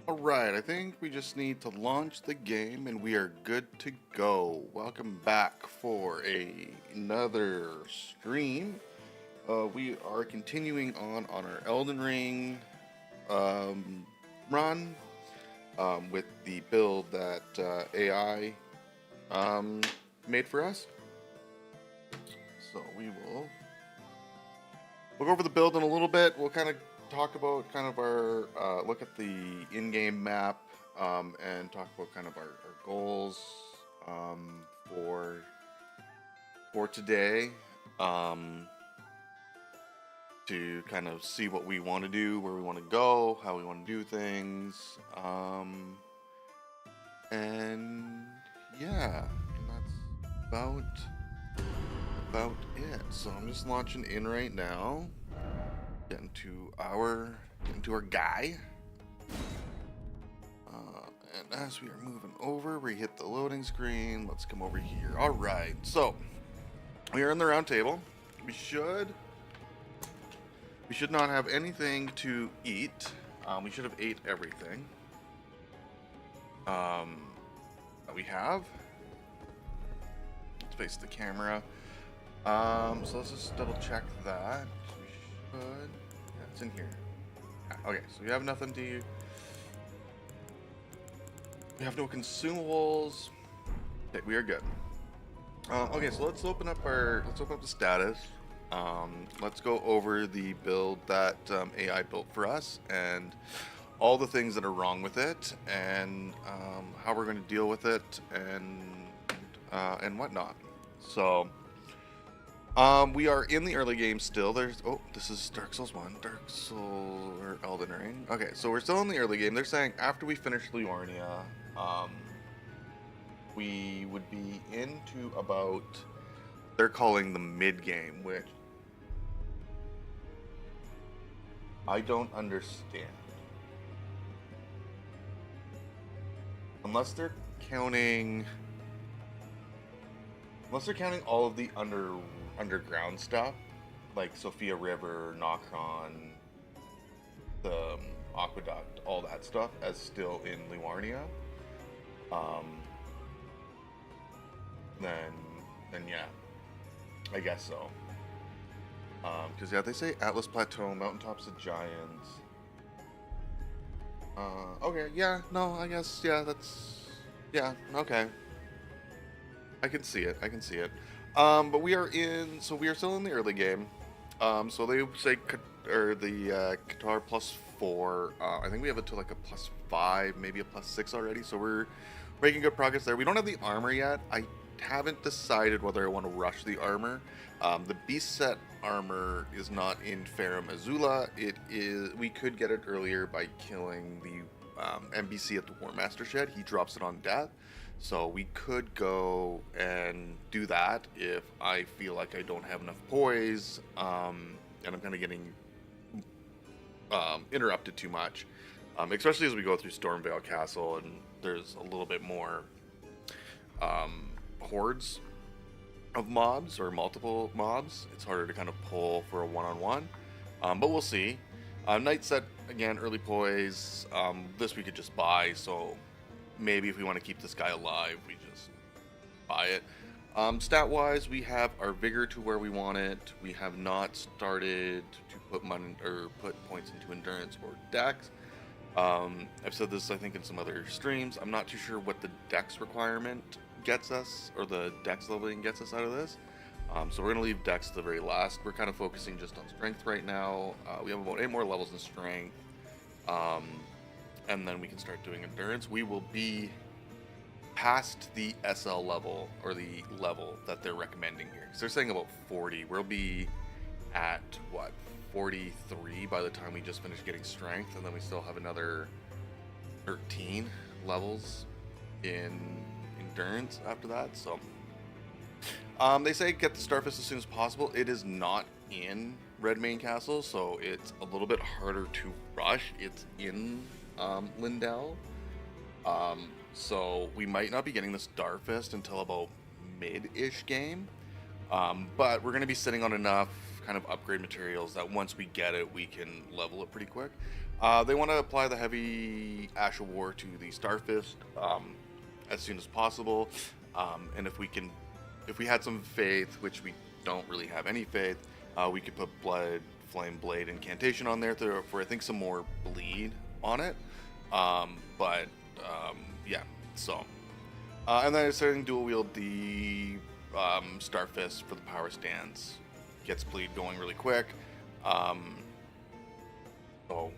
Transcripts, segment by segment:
Alright, I think we just need to launch the game and we are good to go. Welcome back for another stream. We are continuing on our Elden Ring run with the build that AI made for us. So we'll go over the build in a little bit. We'll kind of talk about kind of our look at the in-game map and talk about kind of our goals for today, to kind of see what we want to do, where we want to go, how we want to do things, and yeah, that's about it. So I'm just launching in right now. Getting to our guy. And as we are moving over, we hit the loading screen. Let's come over here. All right, so we are in the round table. We should not have anything to eat. We should have ate everything that we have. Let's face the camera. So let's just double check that. We should. Yeah, it's in here. Okay, so we have nothing to. We have no consumables. Okay, we are good. Okay, so let's open up the status. Let's go over the build that AI built for us and all the things that are wrong with it, and how we're going to deal with it, and whatnot. So. We are in the early game still. This is Dark Souls 1, or Elden Ring. Okay, so we're still in the early game. They're saying after we finish Liurnia, we would be into about, they're calling the mid game, which I don't understand. Unless they're counting all of the underground stuff, like Sophia River, Nokron, the Aqueduct, all that stuff, as still in Liurnia, then yeah, I guess so. Because yeah, they say Atlas Plateau, Mountaintops of Giants. Okay, yeah, no, I guess, yeah, okay. I can see it. But we are still in the early game. So they say the Qatar +4. I think we have it to like a +5, maybe a +6 already. So we're making good progress there. We don't have the armor yet. I haven't decided whether I want to rush the armor. The beast set armor is not in Farum Azula. It is. We could get it earlier by killing the NPC at the War Master Shed. He drops it on death. So we could go and do that if I feel like I don't have enough poise, and I'm kind of getting interrupted too much, especially as we go through Stormvale Castle and there's a little bit more hordes of mobs or multiple mobs. It's harder to kind of pull for a one-on-one, but we'll see. Night set, again, early poise. This we could just buy, so maybe if we want to keep this guy alive, we just buy it. Stat-wise, we have our vigor to where we want it. We have not started to put money or put points into endurance or dex. I've said this, I think, in some other streams. I'm not too sure what the dex requirement gets us, or the dex leveling gets us out of this. So we're going to leave dex to the very last. We're kind of focusing just on strength right now. We have about 8 more levels in strength. And then we can start doing endurance. We will be past the SL level, or the level that they're recommending here. Because they're saying about 40. We'll be at, 43 by the time we just finish getting strength. And then we still have another 13 levels in endurance after that. So they say get the Starfist as soon as possible. It is not in Redmane Castle, so it's a little bit harder to rush. It's in Lindell, so we might not be getting the Starfist until about mid-ish game, but we're going to be sitting on enough kind of upgrade materials that once we get it, we can level it pretty quick. They want to apply the heavy Ash of War to the Starfist as soon as possible, and if we had some faith, which we don't really have any faith, we could put Blood, Flame, Blade, Incantation on there for I think some more bleed on it. Yeah, so. And then starting dual wield the Starfist for the power stance. Gets bleed going really quick. So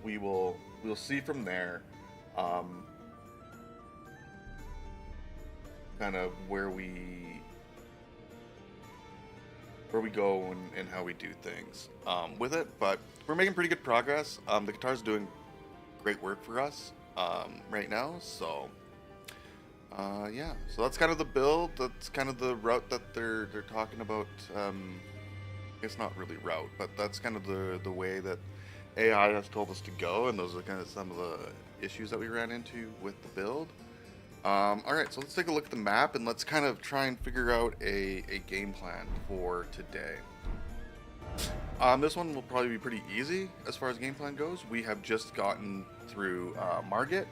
we'll see from there kind of where we go and how we do things with it, but we're making pretty good progress. The guitar's doing great work for us right now, so yeah, so that's kind of the build. That's kind of the route that they're talking about. It's not really route, but that's kind of the way that AI has told us to go, and those are kind of some of the issues that we ran into with the build. Alright, so let's take a look at the map, and let's kind of try and figure out a game plan for today. This one will probably be pretty easy as far as game plan goes. We have just gotten through Margit,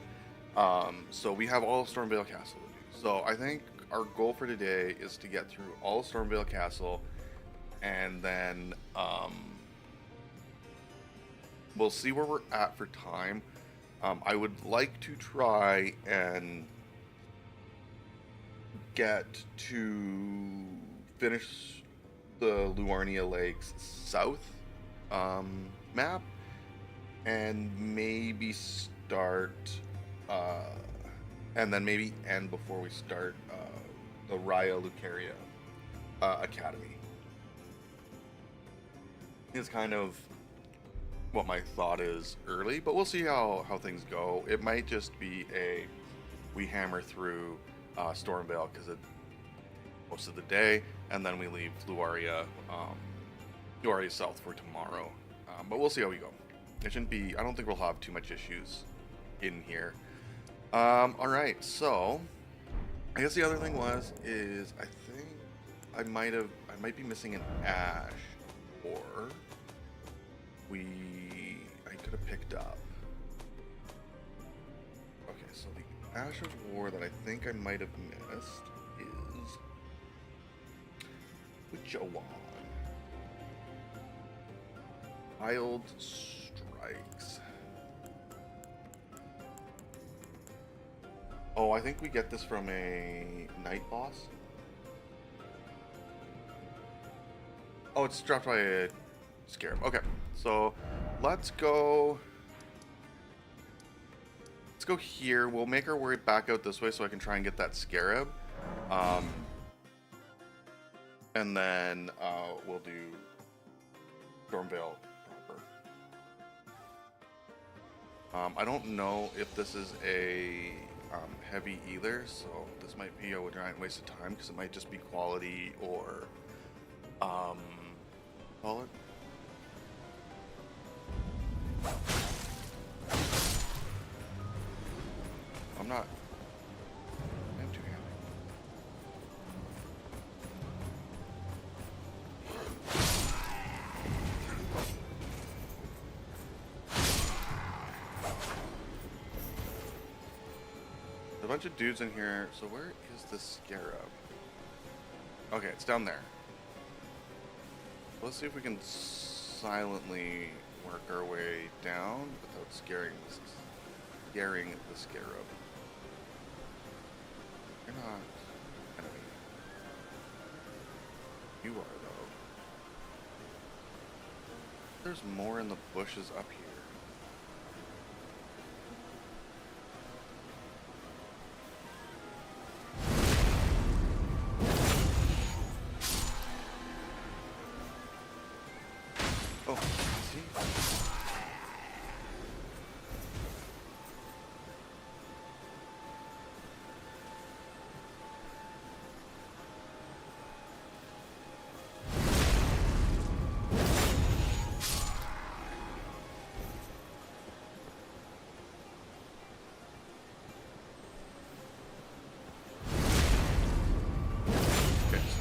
so we have all of Stormvale Castle to do. So I think our goal for today is to get through all of Stormvale Castle, and then we'll see where we're at for time. I would like to try and get to finish the Luarnia Lakes South map, and maybe start and then maybe end before we start the Raya Lucaria Academy. Is kind of what my thought is early, but we'll see how things go. It might just be we hammer through Stormvale because it most of the day, and then we leave Luaria South for tomorrow. But we'll see how we go. It shouldn't be. I don't think we'll have too much issues in here. All right, so I guess the other thing is I think I might be missing an Ash, or I could have picked up. Okay, so the Ash of War that I think I might have missed is Uchawan. Wild Strikes. Oh, I think we get this from a night boss. Oh, it's dropped by a Scarab. Okay, so let's go here. We'll make our way back out this way so I can try and get that Scarab. And then we'll do Stormvale proper. I don't know if this is a heavy either, so this might be a giant waste of time because it might just be quality or call it. I'm too happy. There's a bunch of dudes in here, so where is the Scarab? Okay, it's down there. Let's see if we can silently work our way down without scaring the Scarab. You're not enemy. You are, though. There's more in the bushes up here.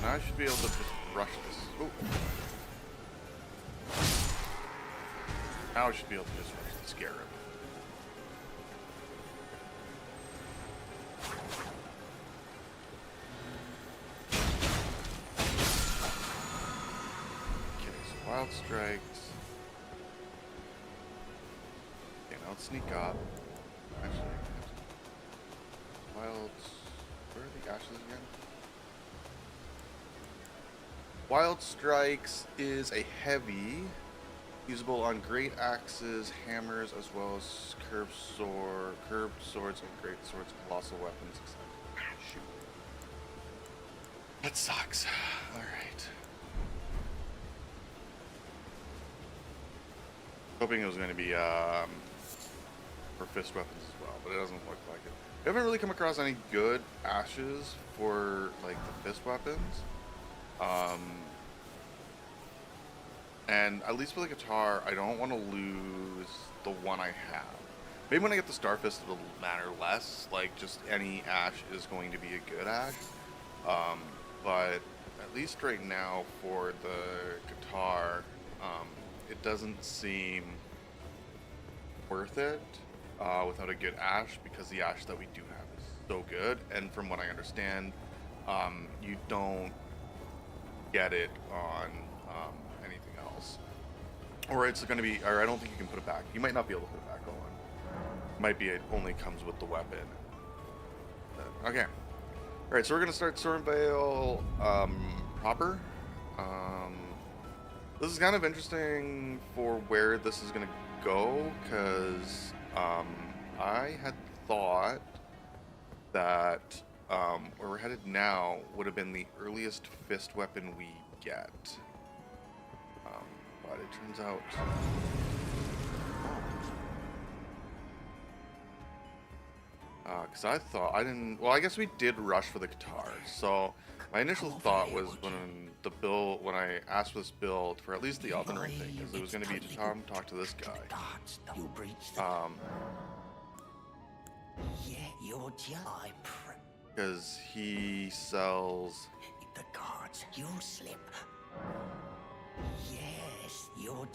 I should be able to just rush this. Ooh. Now I should be able to just rush the Scarab. Okay, so Wild Strikes. Okay, now let's sneak up. Actually, Wild... Where are the ashes again? Wild Strikes is a heavy, usable on great axes, hammers, as well as curved swords, and great swords, colossal weapons, etc. Shoot. That sucks. Alright. Hoping it was going to be for fist weapons as well, but it doesn't look like it. We haven't really come across any good ashes for like the fist weapons. And at least for the guitar, I don't want to lose the one I have. Maybe when I get the Starfist, it'll matter less. Like, just any ash is going to be a good ash. But at least right now for the guitar, it doesn't seem worth it without a good ash, because the ash that we do have is so good. And from what I understand, you don't get it on anything else, or it's going to be, or I don't think you can put it back. You might not be able to put it back on. Might be it only comes with the weapon. Okay. All right, so we're going to start Stormveil proper. This is kind of interesting for where this is going to go, because I had thought that where we're headed now would have been the earliest fist weapon we get. But it turns out... because I thought I didn't... Well, I guess we did rush for the guitar. So my initial thought was when I asked for this build for at least the Elden Ring thing, because it was going to be to talk to this guy. Because he sells... The guards, you'll slip. Yes, you're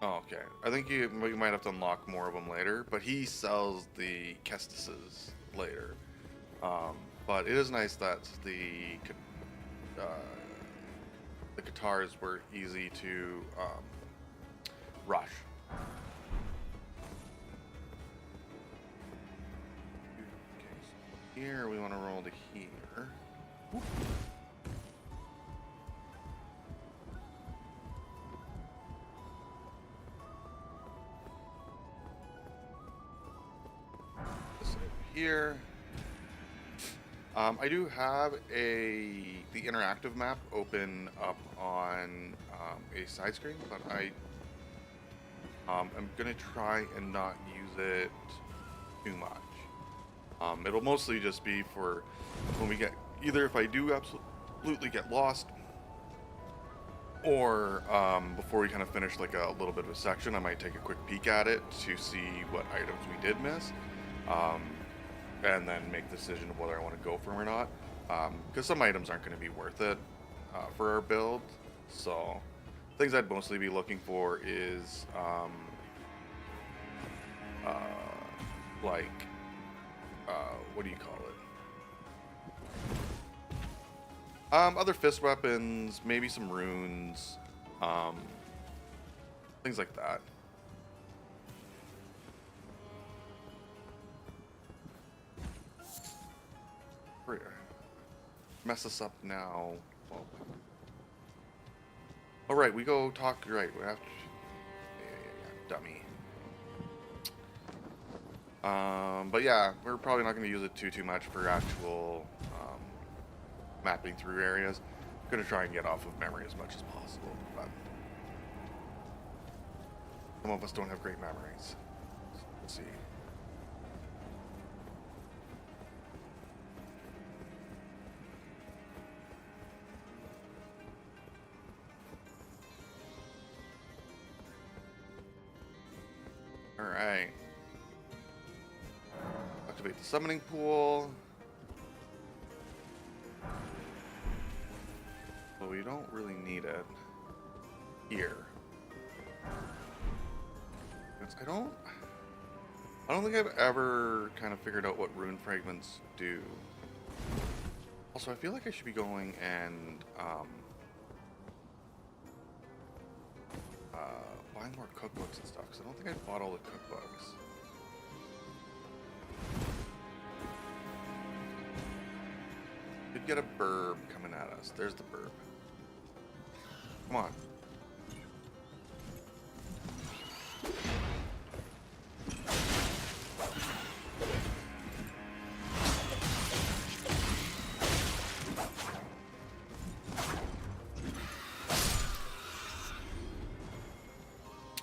Oh, okay. I think we might have to unlock more of them later, but he sells the Kestises later. But it is nice that the guitars were easy to rush. Okay, so here we want to roll to here. Whoop. Here, I do have the interactive map open up on a side screen, but I'm gonna try and not use it too much. It'll mostly just be for when we get, either if I do absolutely get lost, or before we kind of finish like a little bit of a section, I might take a quick peek at it to see what items we did miss. And then make the decision of whether I want to go for them or not, because some items aren't going to be worth it for our build. So things I'd mostly be looking for is like what do you call it, other fist weapons, maybe some runes, things like that. Mess us up now. Well, all right, we go talk. Right, we have to. Yeah, dummy. But yeah, we're probably not going to use it too much for actual mapping through areas. I'm going to try and get off of memory as much as possible, but some of us don't have great memories. So let's see. Alright. Activate the summoning pool. But we don't really need it here. fragments. I don't think I've ever kind of figured out what rune fragments do. Also, I feel like I should be going and buying more cookbooks and stuff, because I don't think I bought all the cookbooks. Could get a burb coming at us. There's the burb. Come on.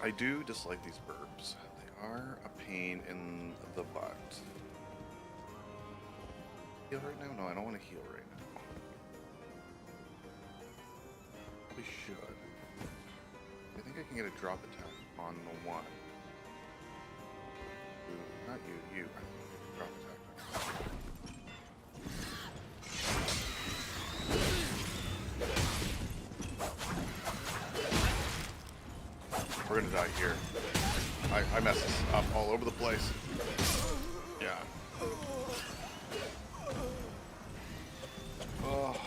I do dislike these burbs. They are a pain in the butt. Heal right now? No, I don't want to heal right now. We should. I think I can get a drop attack on the one. Ooh, not you. I think I can drop attack. We're gonna die here. I messed this up all over the place. Yeah. Oh.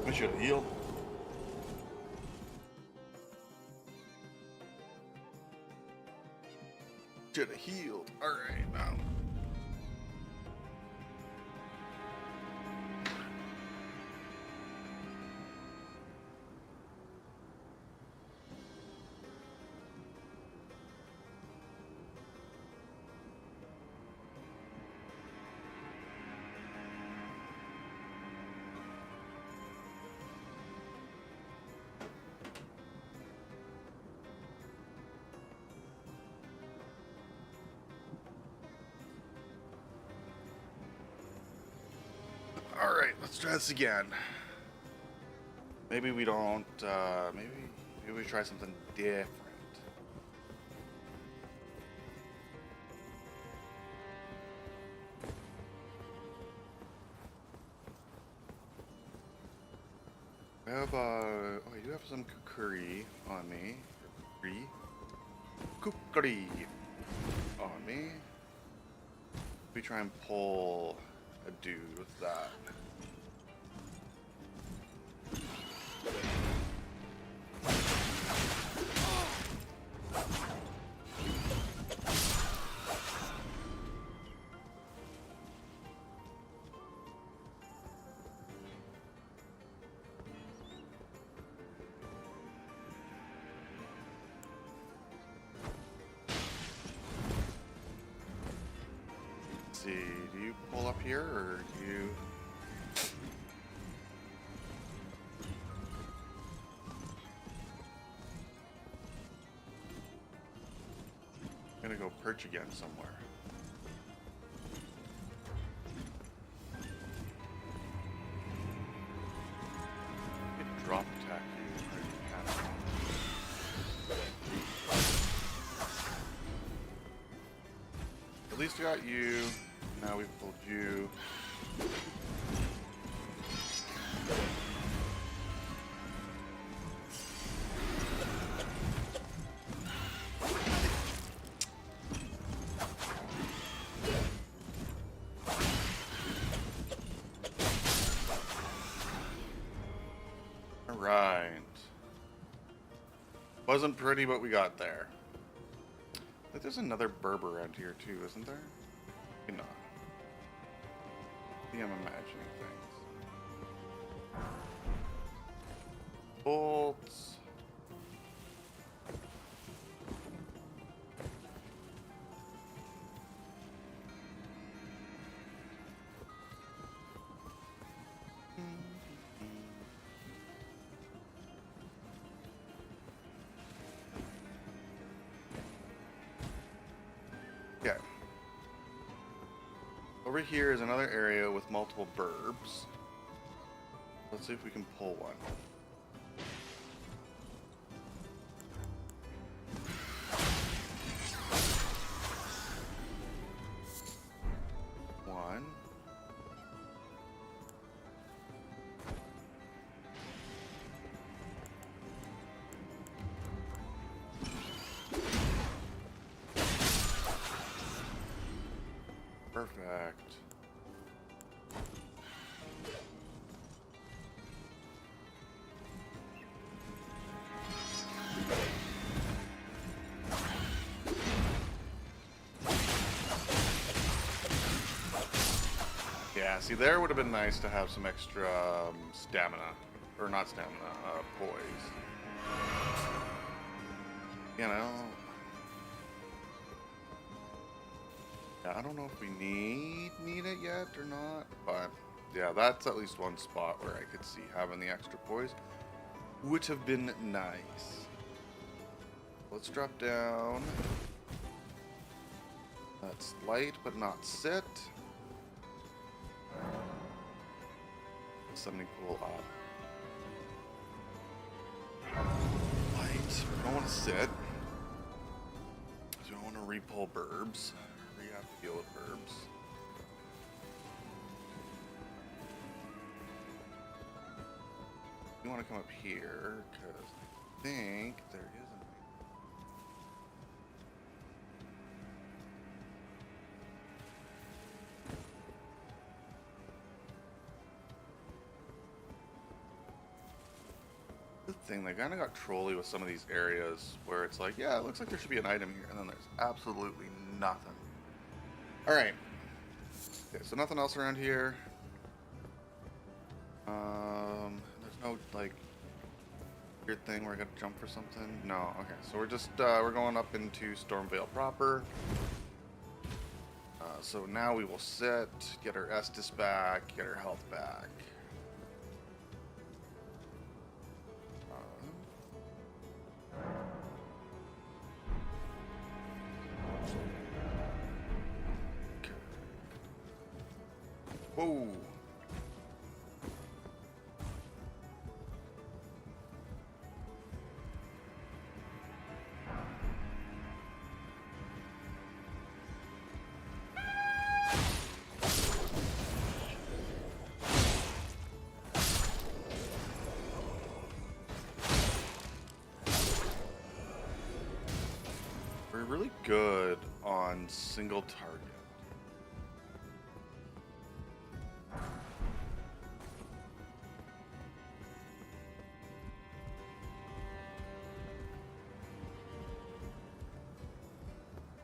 I should have healed. Should have healed. Alright, now. Alright, let's try this again. Maybe we don't, maybe we try something different. I have, oh, I do have some kukuri on me. Kukuri on me. We try and pull a dude with that. See, do you pull up here or do you? I'm gonna go perch again somewhere. Get drop attack you. At least I got you. Now we've pulled you. Alright. Wasn't pretty, but we got there. But there's another Berber around here too, isn't there? Maybe not. Maybe I'm imagining things. Bolts. Okay. Over here is another area with multiple burbs. Let's see if we can pull one. One. Perfect. Yeah, see, there would have been nice to have some extra stamina. Or not stamina, poise. You know? Yeah, I don't know if we need it yet or not, but yeah, that's at least one spot where I could see having the extra poise would have been nice. Let's drop down. That's light, but not sit. Something cool up. Light. We don't want to sit. We don't want to repull burbs. We have to deal with burbs. We want to come up here because I think there is a. Thing, they kind of got trolly with some of these areas where it's like, yeah, it looks like there should be an item here, and then there's absolutely nothing. All right. Okay, so nothing else around here. There's no like weird thing where I gotta jump for something. No. Okay, so we're just we're going up into Stormvale proper. So now we will sit, get our Estus back, get our health back. Whoa. We're really good on single target.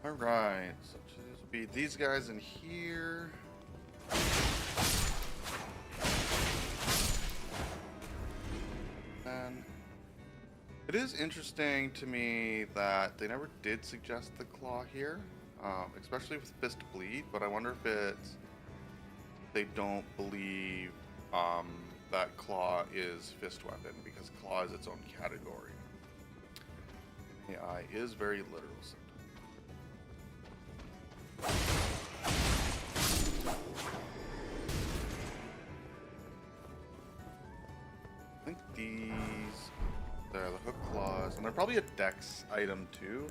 Alright, so this will be these guys in here. And it is interesting to me that they never did suggest the claw here, especially with Fist Bleed, but I wonder if it's they don't believe that claw is fist weapon because claw is its own category. The eye is very literal. I think these, they're the hook claws, and they're probably a dex item too.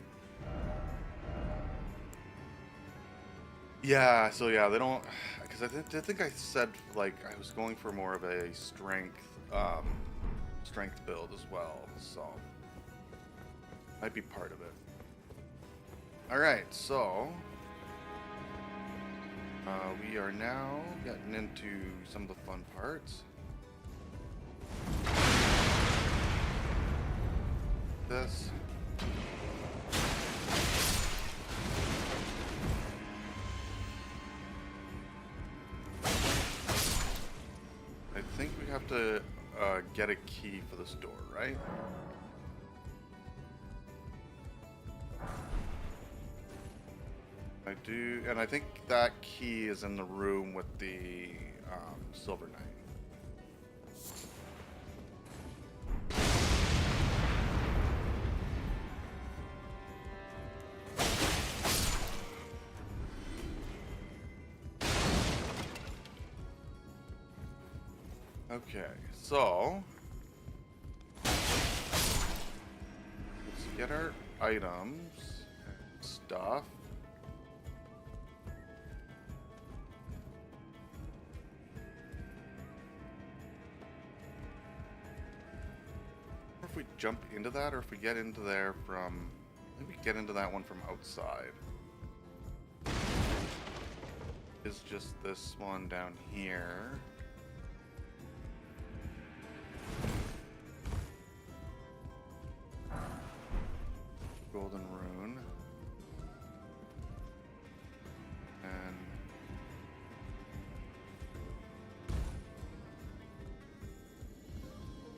Yeah, so yeah, they don't, because I think I said like I was going for more of a strength build as well, so might be part of it. All right, so we are now getting into some of the fun parts. This. I think we have to get a key for this door, right? I do, and I think that key is in the room with the Silver Knight. Okay, so let's get our items and stuff. If we jump into that, or if we get into there from, maybe get into that one from outside. is just this one down here. Golden rune. And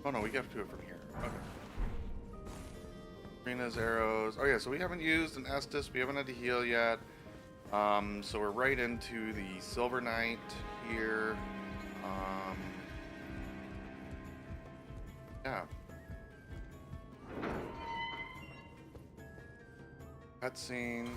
oh no, we got to do it from here. Okay. Arenas, arrows. Oh yeah, so we haven't used an Estus. We haven't had to heal yet. So we're right into the Silver Knight here. Yeah. Cutscene.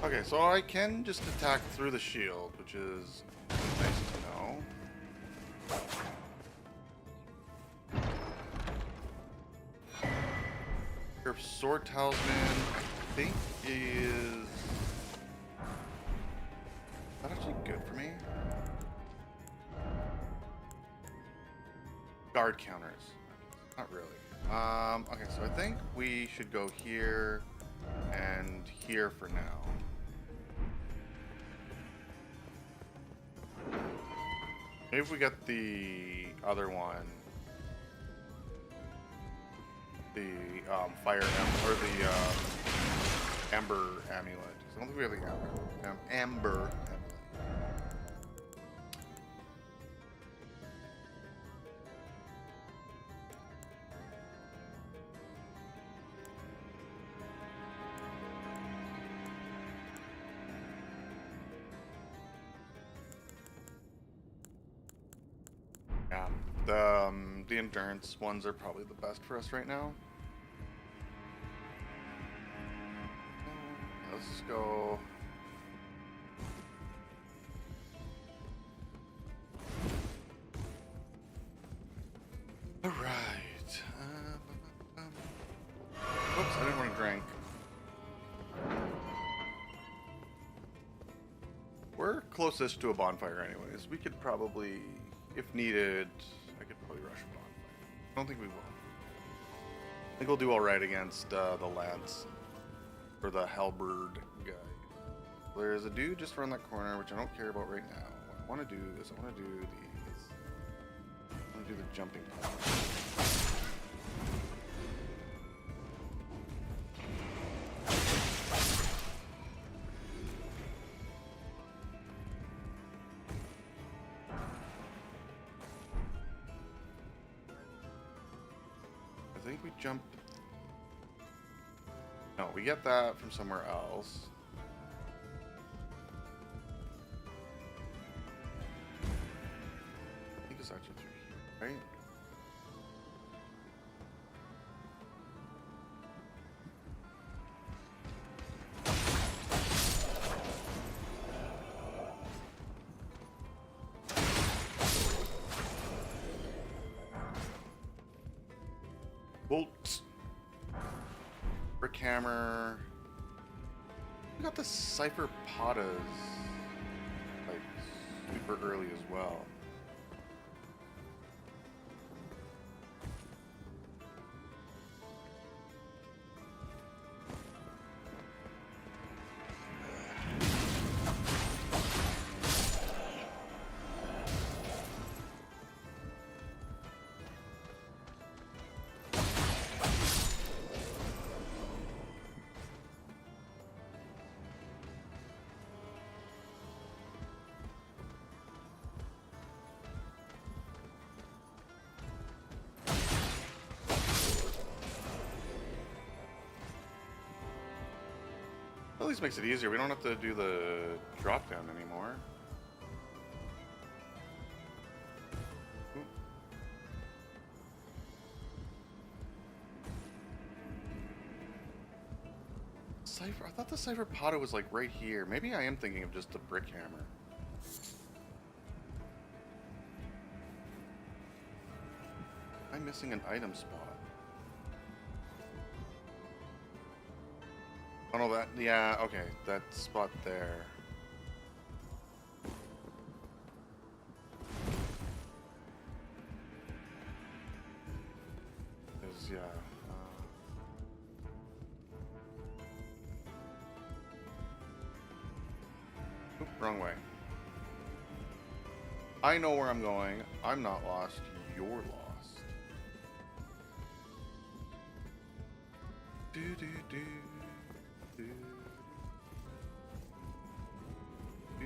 Okay, so I can just attack through the shield, which is nice to know. Your sword talisman, I think, is that actually good for me? Guard counters. Not really. Okay, so I think we should go here and here for now. Maybe if we get the other one, the fire or the amber amulet. I don't think we have the amber amulet. Yeah, the endurance ones are probably the best for us right now. Let's just go. All right. Oops, I didn't want to drink. We're closest to a bonfire, anyways. We could probably, if needed, I could probably rush a bonfire. I don't think we will. I think we'll do all right against the lance or the halberd guy. There's a dude just around that corner, which I don't care about right now. What I want to do is I want to do these. I want to do the jumping part. I think we jump. No, we get that from somewhere else. I think it's actually through here, right? Bolts. Brick hammer. We got the Cypher Patas like super early as well. At least makes it easier. We don't have to do the drop down anymore. cipher. I thought the cipher potter was like right here. Maybe I am thinking of just the brick hammer. I'm missing an item spot. Oh no, that, yeah, okay, that spot there. Is, yeah. Oop, wrong way. I know where I'm going. I'm not lost. You're lost. Do do do do. Do,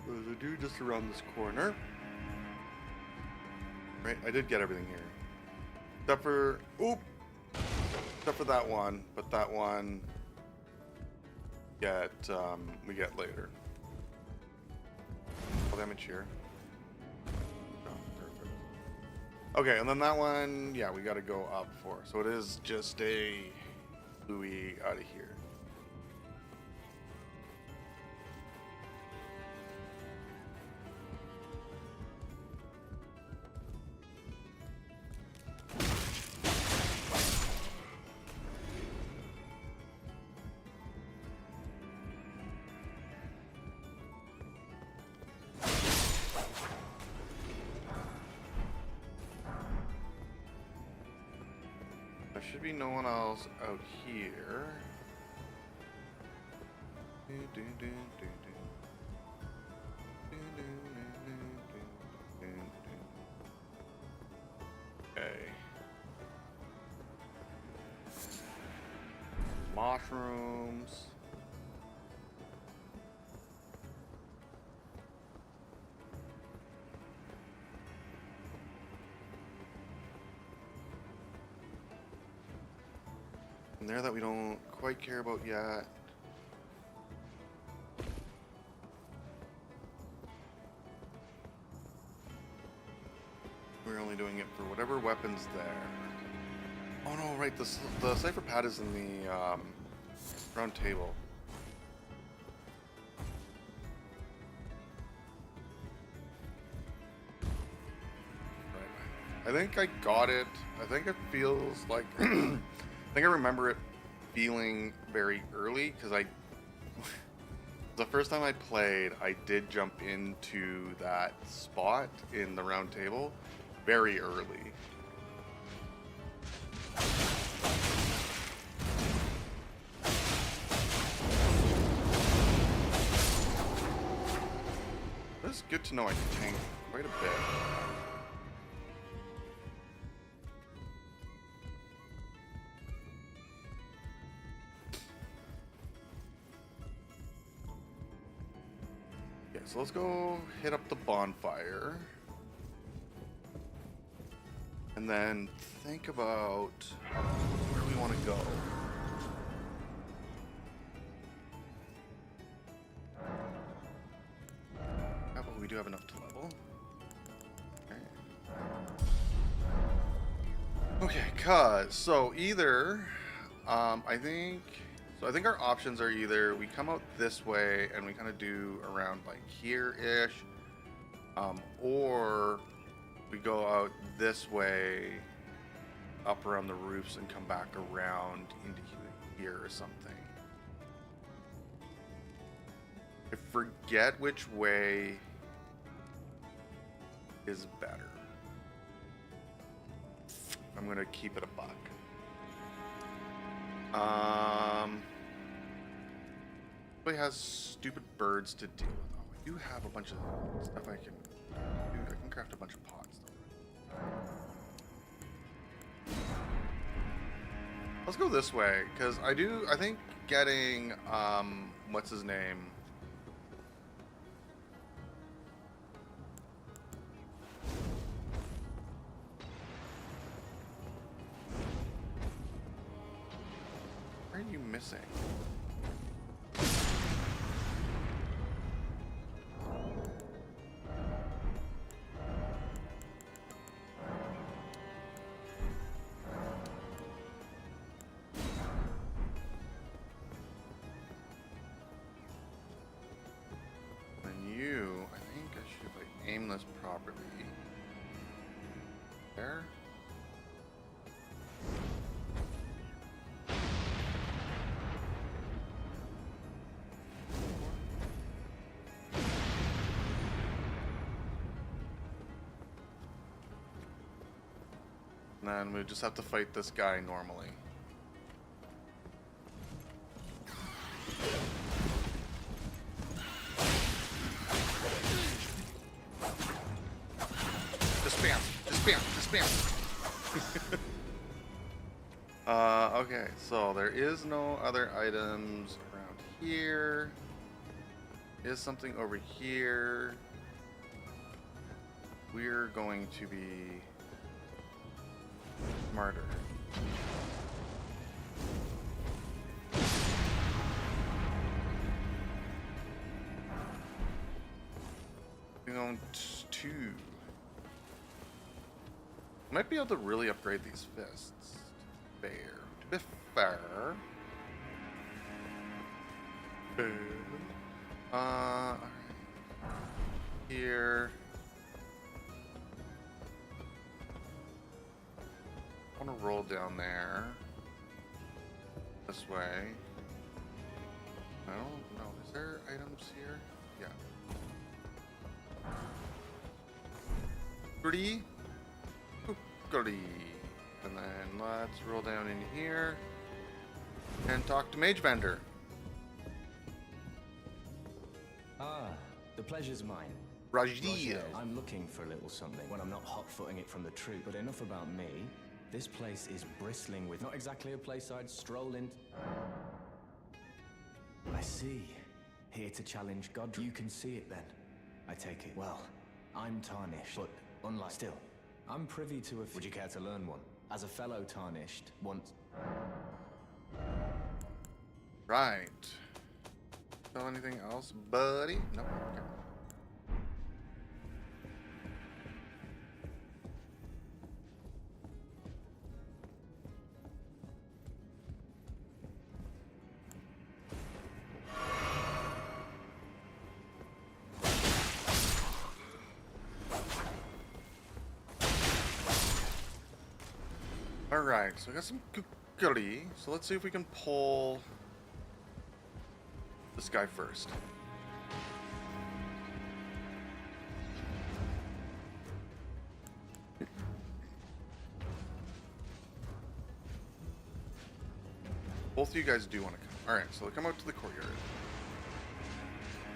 there's a dude just around this corner. Right, I did get everything here. Except for, oop! Except for that one, but that one we get later. Full damage here. Oh, perfect. Okay, and then that one, yeah, we gotta go up for. So it is just a Louis out of here. There should be no one else out here. Okay. Mushrooms. And there that we don't quite care about yet. We're only doing it for whatever weapon's there. Oh no, right, the cipher pad is in the round table. Right. I think I got it. I think it feels like I think I remember it feeling very early because the first time I played, I did jump into that spot in the round table very early. It's good to know I can tank quite a bit. So let's go hit up the bonfire. And then think about where we want to go. How about we do have enough to level? Okay, cause so either I think our options are either we come out this way and we kind of do around like here-ish, or we go out this way, up around the roofs and come back around into here or something. I forget which way is better. I'm gonna keep it a buck. It has stupid birds to deal with. Oh, I do have a bunch of stuff I can do. I can craft a bunch of pots though. Let's go this way, because I think getting, what's his name? Where are you missing? name this properly. There. And then we just have to fight this guy normally. Just spam. Okay, so there is no other items around here. Is something over here. We're going to be smarter. We're going to might be able to really upgrade these fists. To be fair. Alright. Here. I want to roll down there. This way. I don't know. Is there items here? Yeah. Goody. Goody. And then let's roll down in here and talk to Mage Vendor. Ah, the pleasure's mine. Rajil. I'm looking for a little something when I'm not hot-footing it from the troop. But enough about me. This place is bristling with not exactly a place I'd stroll in. I see. Here to challenge God. You can see it then. I take it. Well, I'm tarnished, but unlike still, I'm privy to a. Would you care to learn one? As a fellow tarnished, once. Right. So anything else, buddy? No. Okay. Alright, so I got some goody. So let's see if we can pull this guy first. Both of you guys do want to come. Alright, so they come out to the courtyard.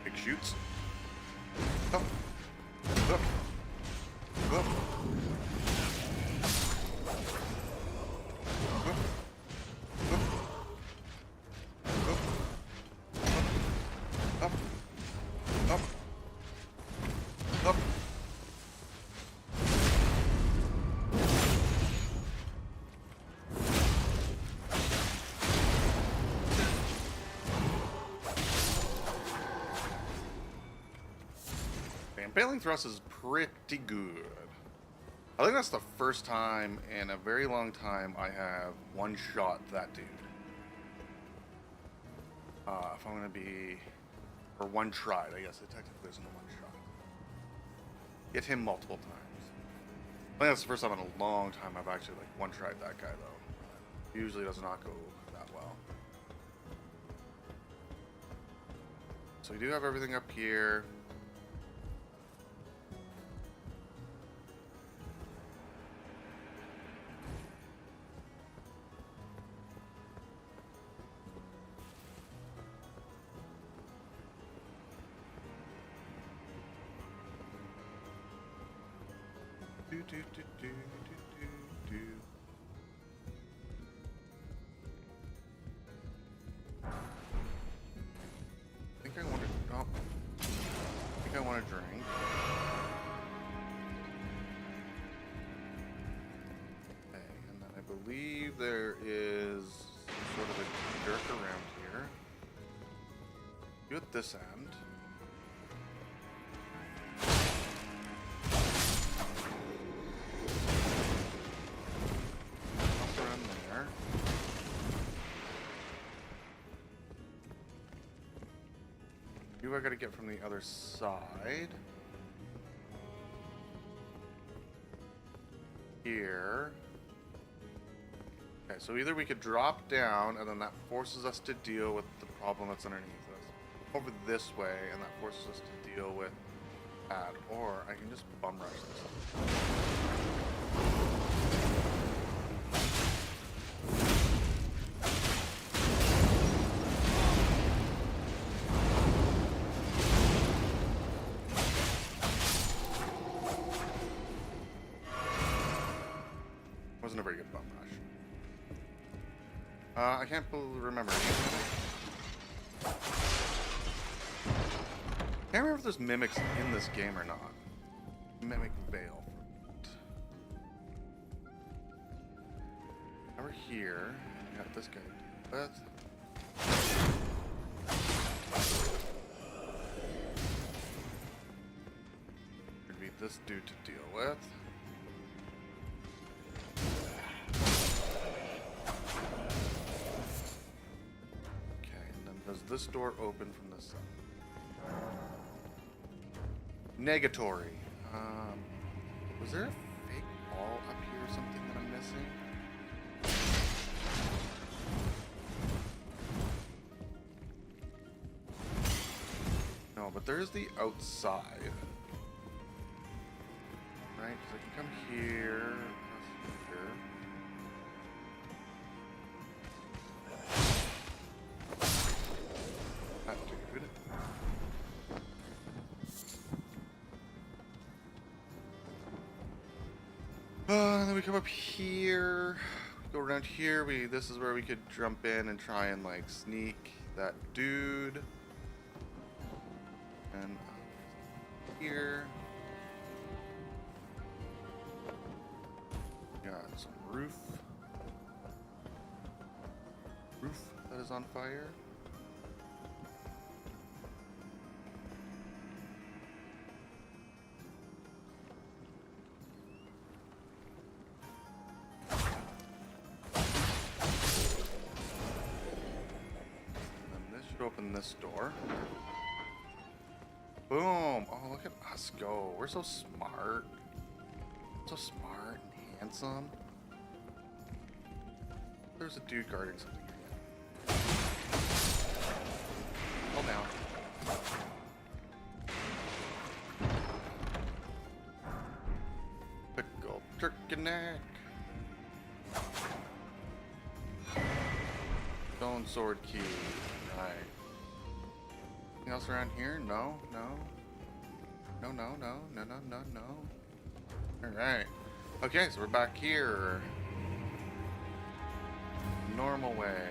Big shoots. Up. Up. Up. Bailing Thrust is pretty good. I think that's the first time in a very long time I have one-shot that dude. If I'm gonna be... or one-tried, I guess it technically isn't a one-shot. Hit him multiple times. I think that's the first time in a long time I've actually like one-tried that guy though. Usually does not go that well. So we do have everything up here. I think I want to drink. Okay, and then I believe there is sort of a jerk around here. You at this end. I gotta get from the other side. here. Okay, so either we could drop down, and then that forces us to deal with the problem that's underneath us. Over this way, and that forces us to deal with that. Or I can just bum rush this. Wasn't a very good bum rush. I can't remember. Can't remember if there's mimics in this game or not. Mimic Veil. Over here, we got this guy to deal with. Would be this dude to deal with. Does this door open from this side? Negatory. Was there a fake wall up here or something that I'm missing? No, but there's the outside. Right? So I can come here. Here. And then we come up here, go around here. This is where we could jump in and try and like sneak that dude. And here, got some roof that is on fire. Open this door. Boom! Oh, look at us go. We're so smart. So smart and handsome. There's a dude guarding something here. Hold down. Pickle turkey neck. Stone sword key. Right. Anything else around here? No, no. No, no, no, no, no, no, no. Alright. Okay, so we're back here. Normal way.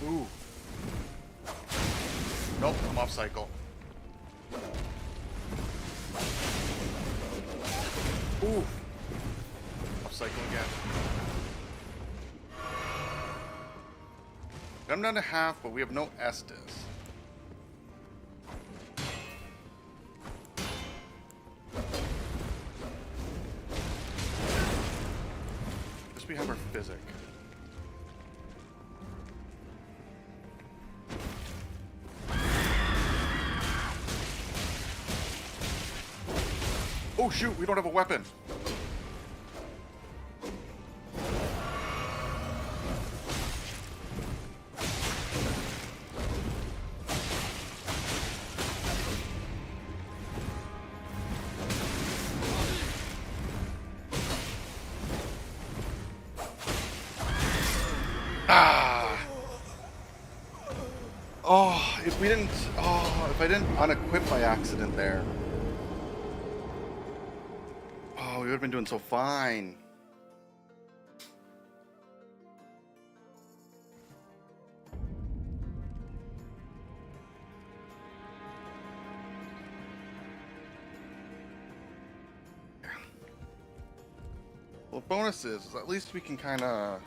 Ooh. Nope, I'm off cycle. Ooh. Off cycle again. I'm down to half, but we have no Estes. Guess we have our physic. Oh shoot, we don't have a weapon. Ah! Oh, if we didn't... Oh, if I didn't unequip by accident there. Oh, we would have been doing so fine. Well, the bonus is at least we can kind of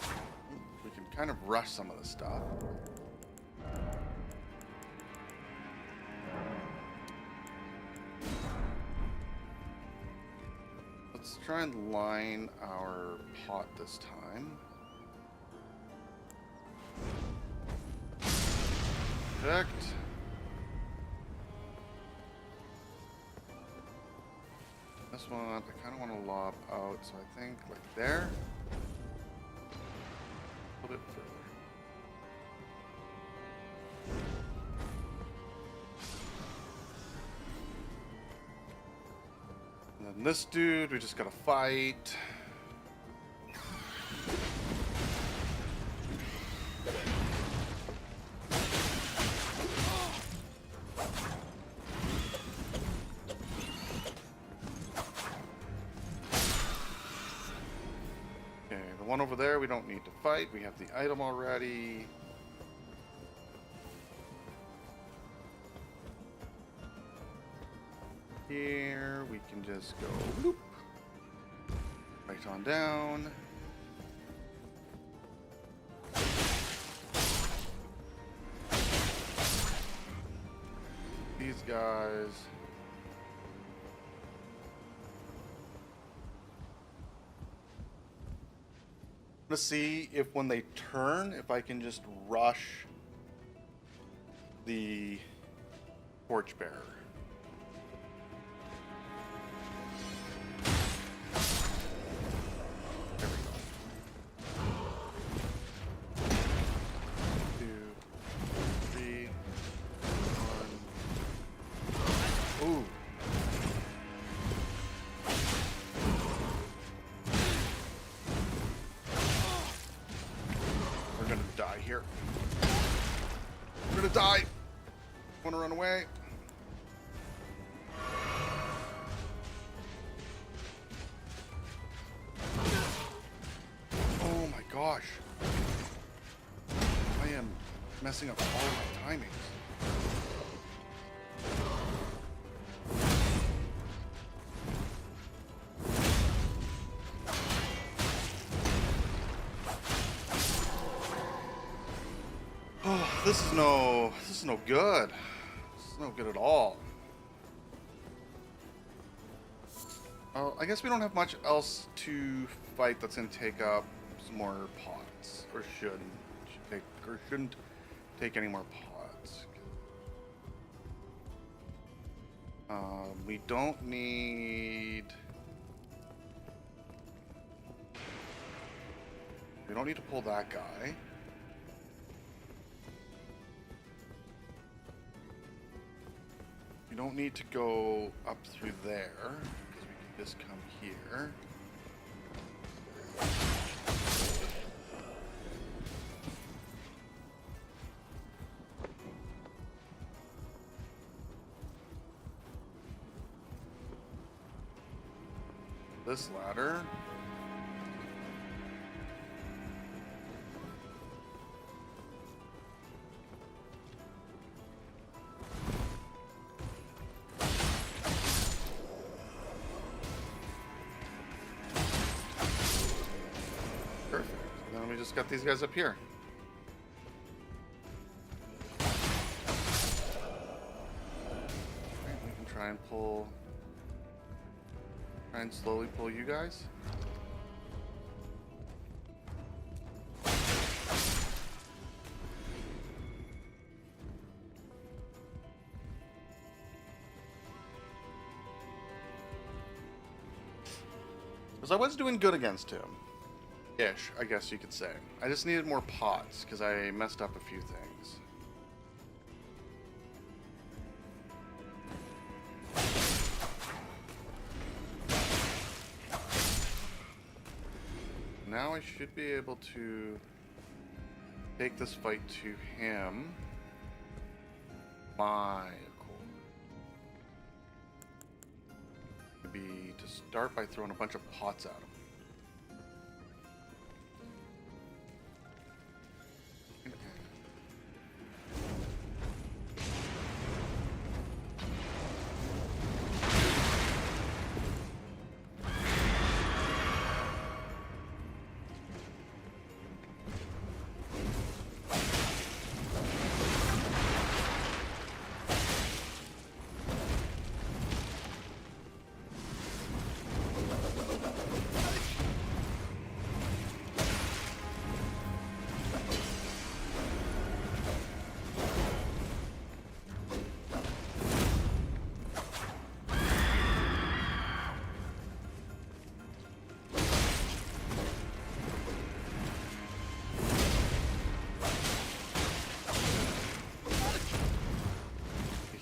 rush some of the stuff. Let's try and line our pot this time. Perfect. This one, I kind of want to lob out, so I think like there. A little bit further. And then this dude, we just gotta fight. One over there we don't need to fight. We have the item already. Here we can just go loop right on down. These guys. To see if when they turn, if I can just rush the torchbearer. There we go. 2, 3, 1. Ooh. Here. I'm gonna die. Wanna run away? Oh my gosh. I am messing up all my timings. This is no good. This is no good at all. Oh, I guess we don't have much else to fight that's gonna take up some more pots, or shouldn't take any more pots. We don't need. We don't need to pull that guy. We don't need to go up through there, because we can just come here. This ladder. Just got these guys up here. Right, we can try and slowly pull you guys. Because I was doing good against him. Ish, I guess you could say. I just needed more pots because I messed up a few things. Now I should be able to take this fight to him. my accord. Maybe to start by throwing a bunch of pots at him.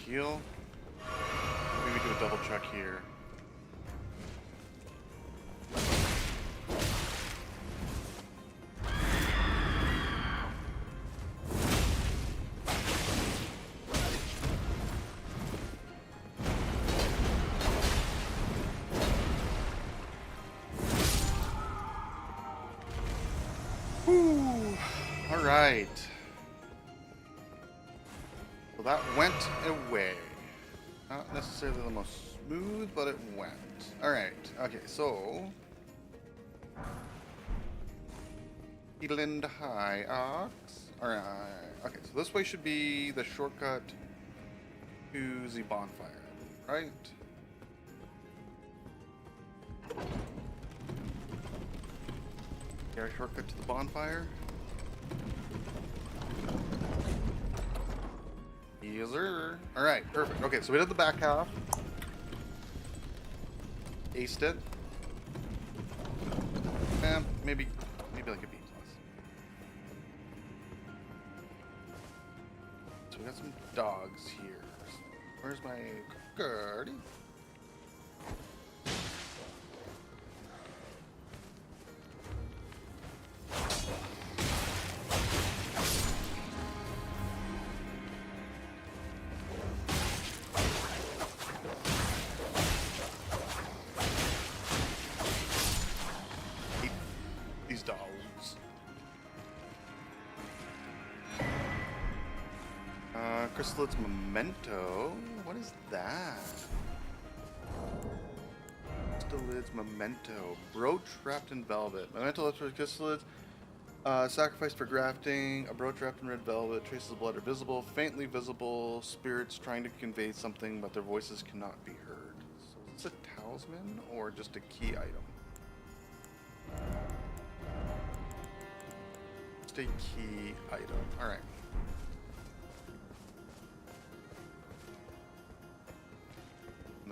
Heal. Maybe do a double check here. Whew. All right. Well, that went away. Not necessarily the most smooth, but it went. Alright, okay, so... Eland High Ox. Alright, okay, so this way should be the shortcut to the bonfire, right? Yeah, shortcut to the bonfire. Yes, sir. Alright, perfect. Okay, so we did the back half. Aced it. Maybe like a B+. So we got some dogs here. Where's my guardy? These dogs. Chrysalids Memento. What is that? Chrysalids Memento. Bro trapped in velvet. Memento left for chrysalids. Sacrificed for grafting. A bro trapped in red velvet. Traces of blood are visible. Faintly visible. Spirits trying to convey something, but their voices cannot be heard. So is this a talisman or just a key item? Just a key item. Alright.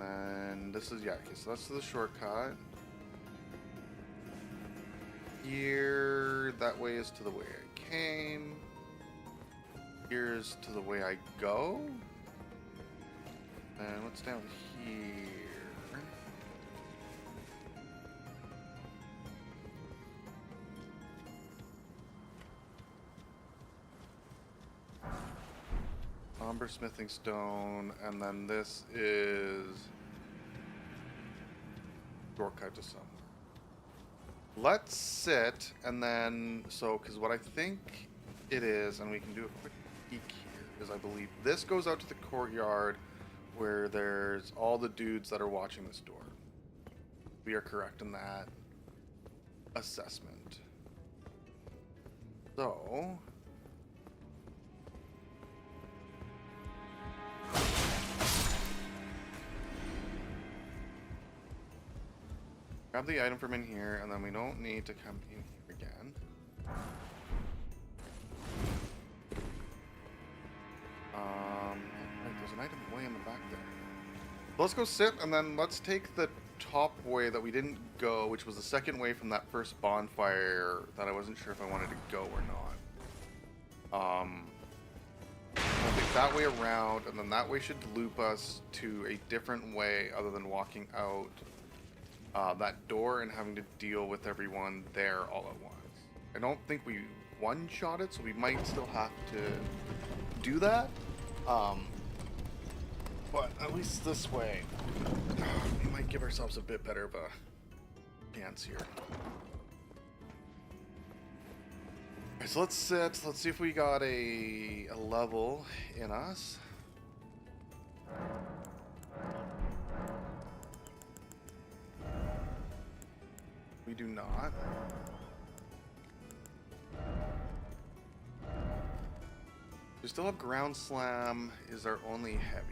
And then this is, yeah, okay, so that's the shortcut. Here, that way is to the way I came. Here's to the way I go. And what's down here? Umber smithing stone, and then this is shortcut to somewhere. Let's sit, and then, so, because what I think it is, and we can do a quick peek here, is I believe this goes out to the courtyard where there's all the dudes that are watching this door. We are correct in that assessment. So... grab the item from in here, and then we don't need to come in here again. Right, there's an item way in the back there. Let's go sit, and then let's take the top way that we didn't go, which was the second way from that first bonfire that I wasn't sure if I wanted to go or not. We'll take that way around, and then that way should loop us to a different way other than walking out that door and having to deal with everyone there all at once. I don't think we one-shot it, so we might still have to do that. But at least this way, we might give ourselves a bit better of a chance here. Alright, so let's sit. Let's see if we got a level in us. We do not. We still have ground slam is our only heavy.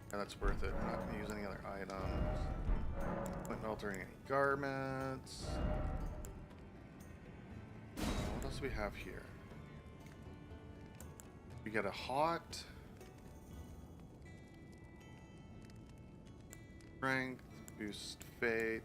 Yeah, that's worth it. We're not going to use any other items. Not altering any garments. What else do we have here? We got a hot. Strength, boost faith.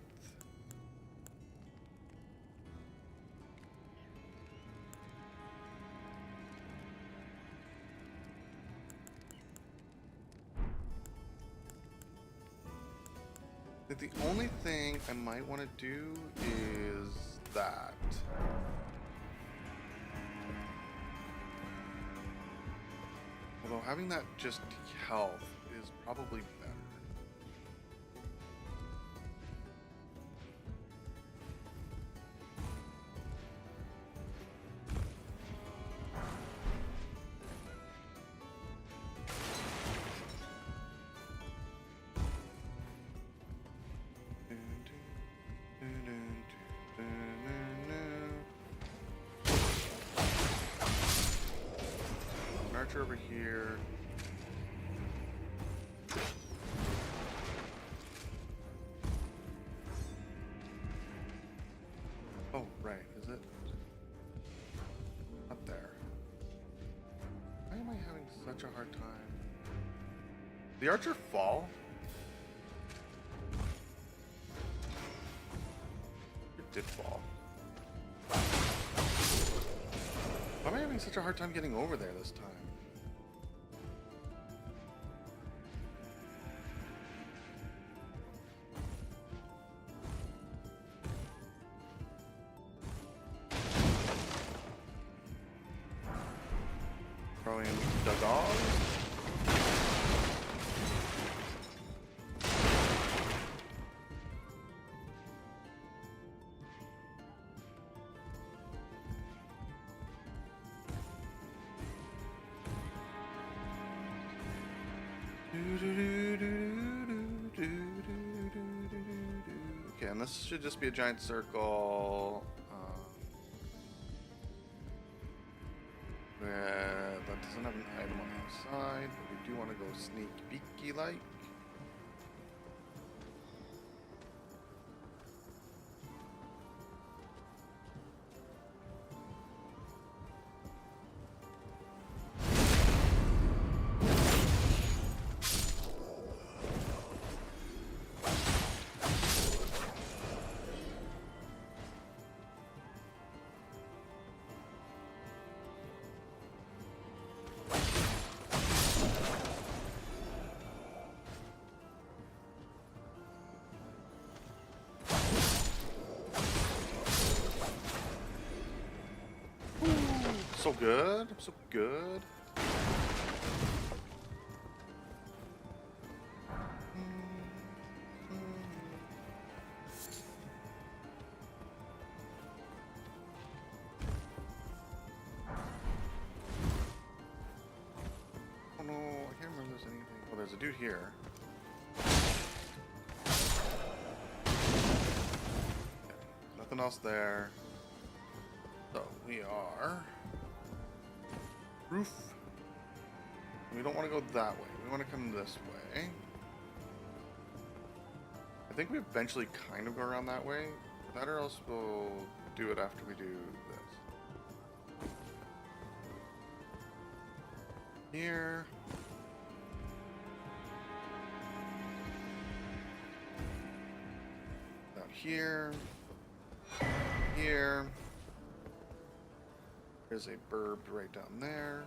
The only thing I might want to do is that. Although having that just health is probably better. Archer over here. Oh, right, is it? Up there. Why am I having such a hard time? The archer fall? It did fall. Why am I having such a hard time getting over there this time? Throwing the dog. Okay, and this should just be a giant circle. That doesn't have an item on the outside, but we do want to go sneak peeky like. So good, I'm so good. Oh no, I can't remember if there's anything. Oh, there's a dude here. Okay, nothing else there. So we are roof. We don't want to go that way. We want to come this way. I think we eventually kind of go around that way. That or else we'll do it after we do this. Here. Down here. Here. There's a burb right down there.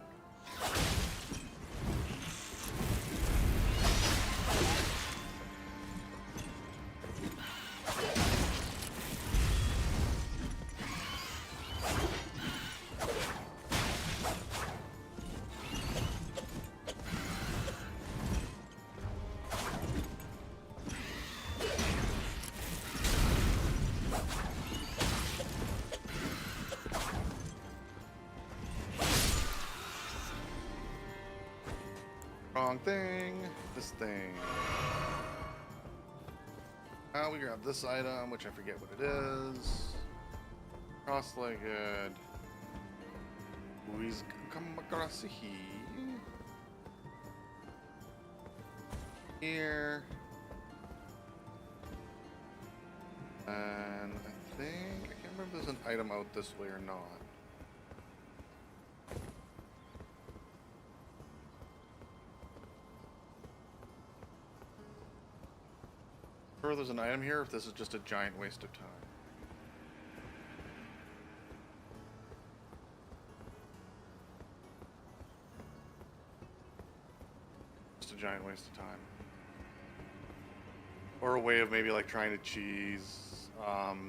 wrong thing. This thing. Now we grab this item, which I forget what it is. Cross-legged. We's come across here. And I think, I can't remember if there's an item out this way or not. Or there's an item here, if this is just a giant waste of time. Just a giant waste of time. Or a way of maybe like trying to cheese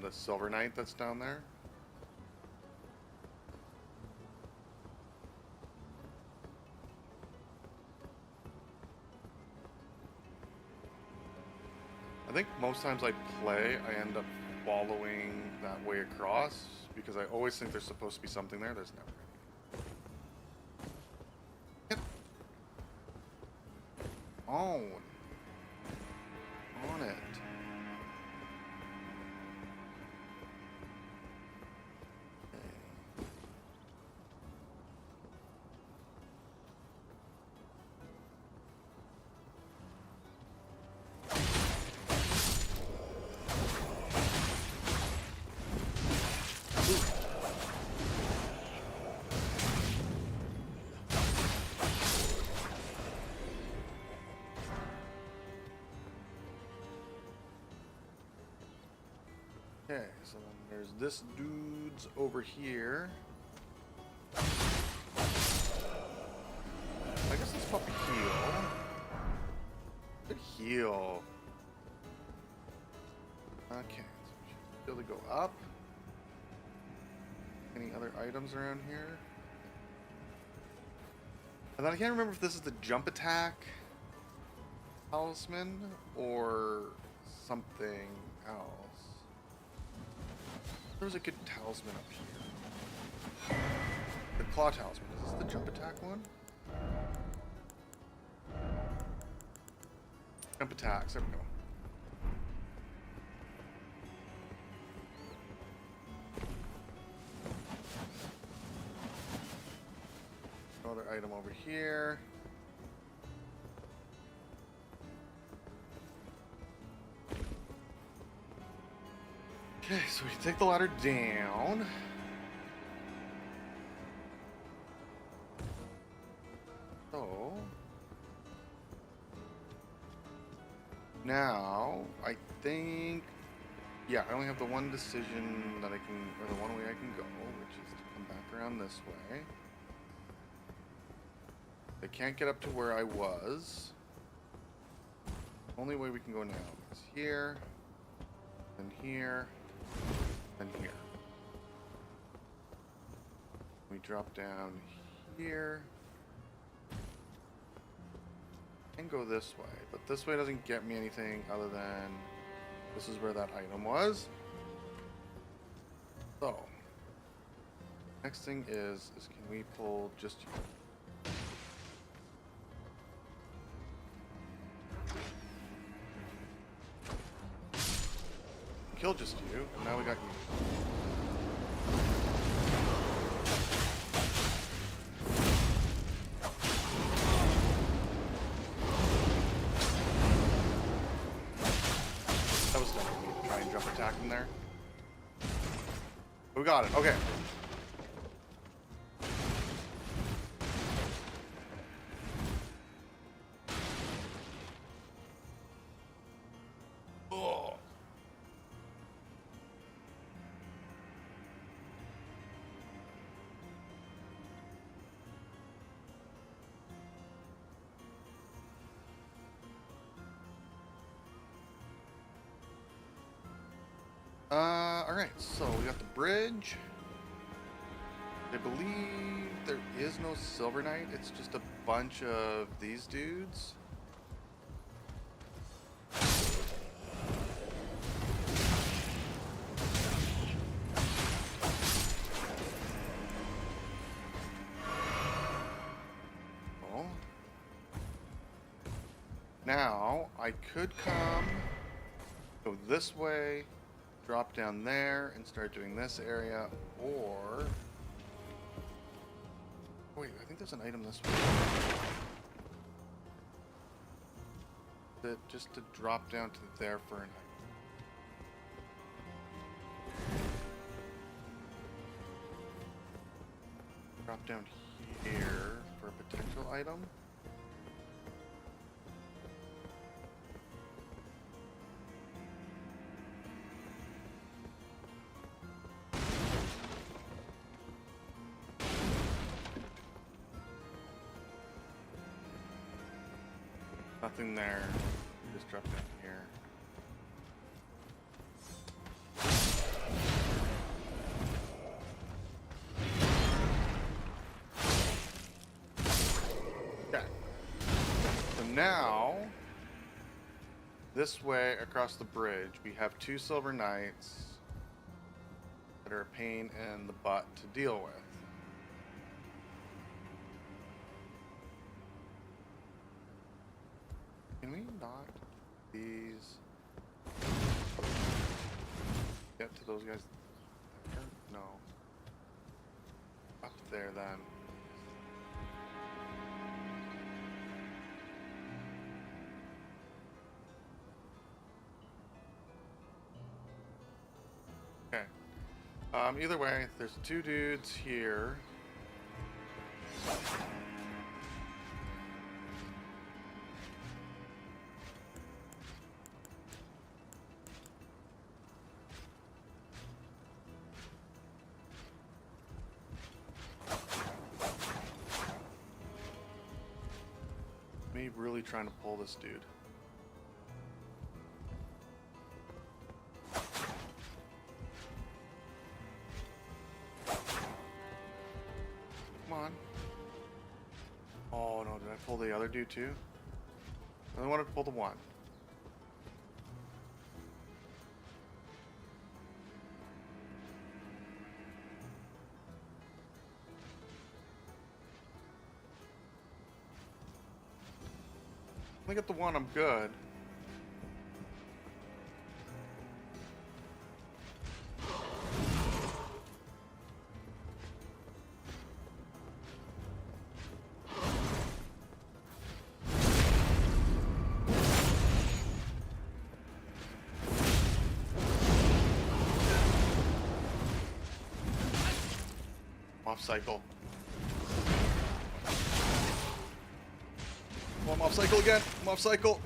the Silver Knight that's down there. I think most times I play, I end up following that way across because I always think there's supposed to be something there. There's never any. Yep. On it. Okay, so then there's this dude's over here. I guess this puppy heal. Good heal. Okay, so we should be able to go up. Any other items around here? And then I can't remember if this is the jump attack talisman or something else. There's a good talisman up here. The claw talisman. Is this the jump attack one? Jump attacks. There we go. Another item over here. Okay, so we can take the ladder down. So now I think, yeah, I only have the one decision that I can, or the one way I can go, which is to come back around this way. I can't get up to where I was. Only way we can go now is here, and here. And here. We drop down here and go this way, but this way doesn't get me anything other than this is where that item was. So next thing is can we pull just you? Killed just you, and now we got you. That was dumb of me to try and jump attack him there. But we got it, okay. Alright, so we got the bridge. I believe there is no Silver Knight, it's just a bunch of these dudes. Oh. I could go this way, drop down there, and start doing this area, or... Wait, I think there's an item this way. Just to drop down to there for an item. Drop down here for a potential item. Nothing there. Just drop down here. Okay. So now, this way across the bridge, we have 2 silver knights that are a pain in the butt to deal with. Can we knock these? Get to those guys there? No. Up there then. Okay. Either way, there's 2 dudes here. Me really trying to pull this dude. Come on. Oh no, did I pull the other dude too? I only wanted to pull the one. I get the one, I'm good. Off cycle. Oh, I'm off cycle again. I'm off cycle.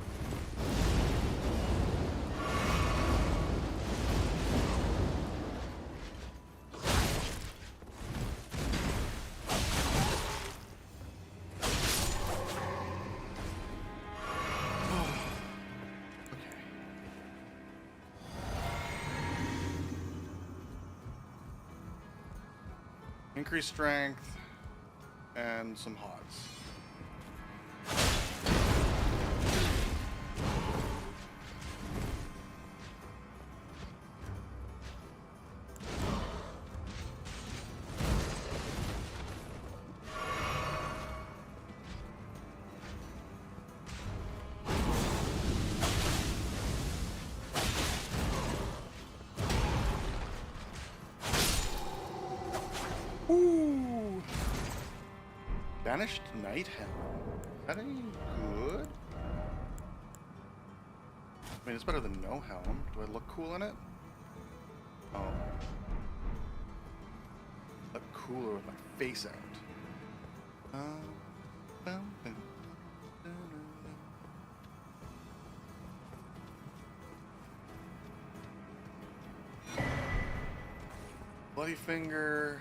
Increased strength and some HOTS. Ooh. Banished Night Helm. Is that any good? I mean, it's better than no helm. Do I look cool in it? Oh. Look cooler with my face out. Bloody Finger.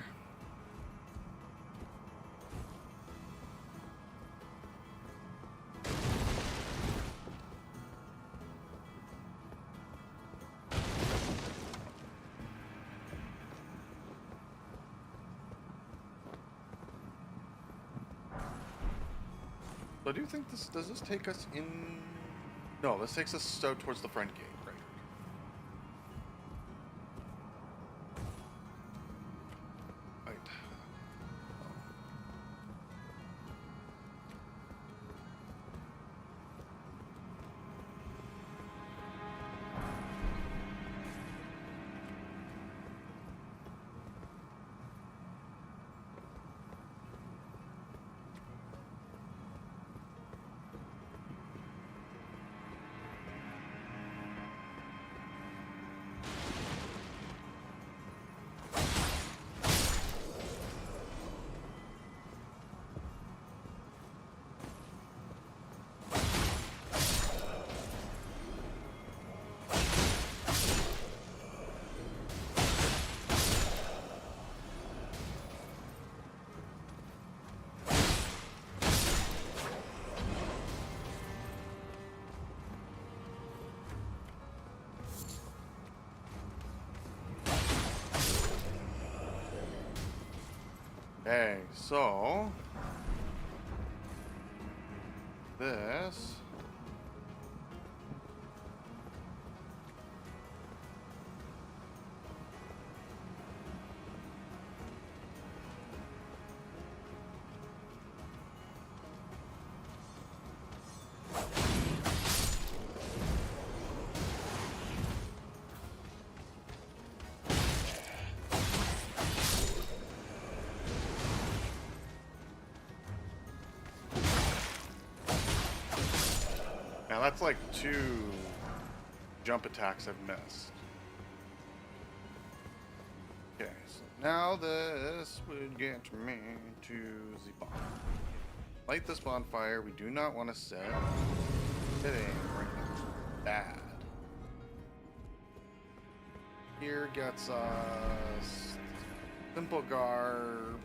So I do think this, does this take us in? No, this takes us out towards the front gate, right? Right. Okay, so this. Now that's like 2 jump attacks I've missed. Okay, so now this would get me to the bomb. Light this bonfire. We do not want to set it right now. Bad. Here gets us simple garb.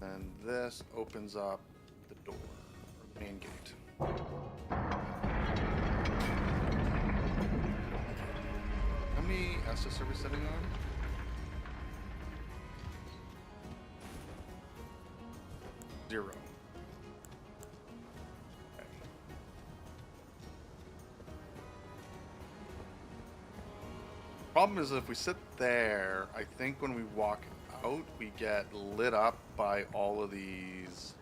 And this opens up the door. Main gate. How many Estus are we sitting on? 0. Okay. Problem is if we sit there, I think when we walk out, we get lit up by all of these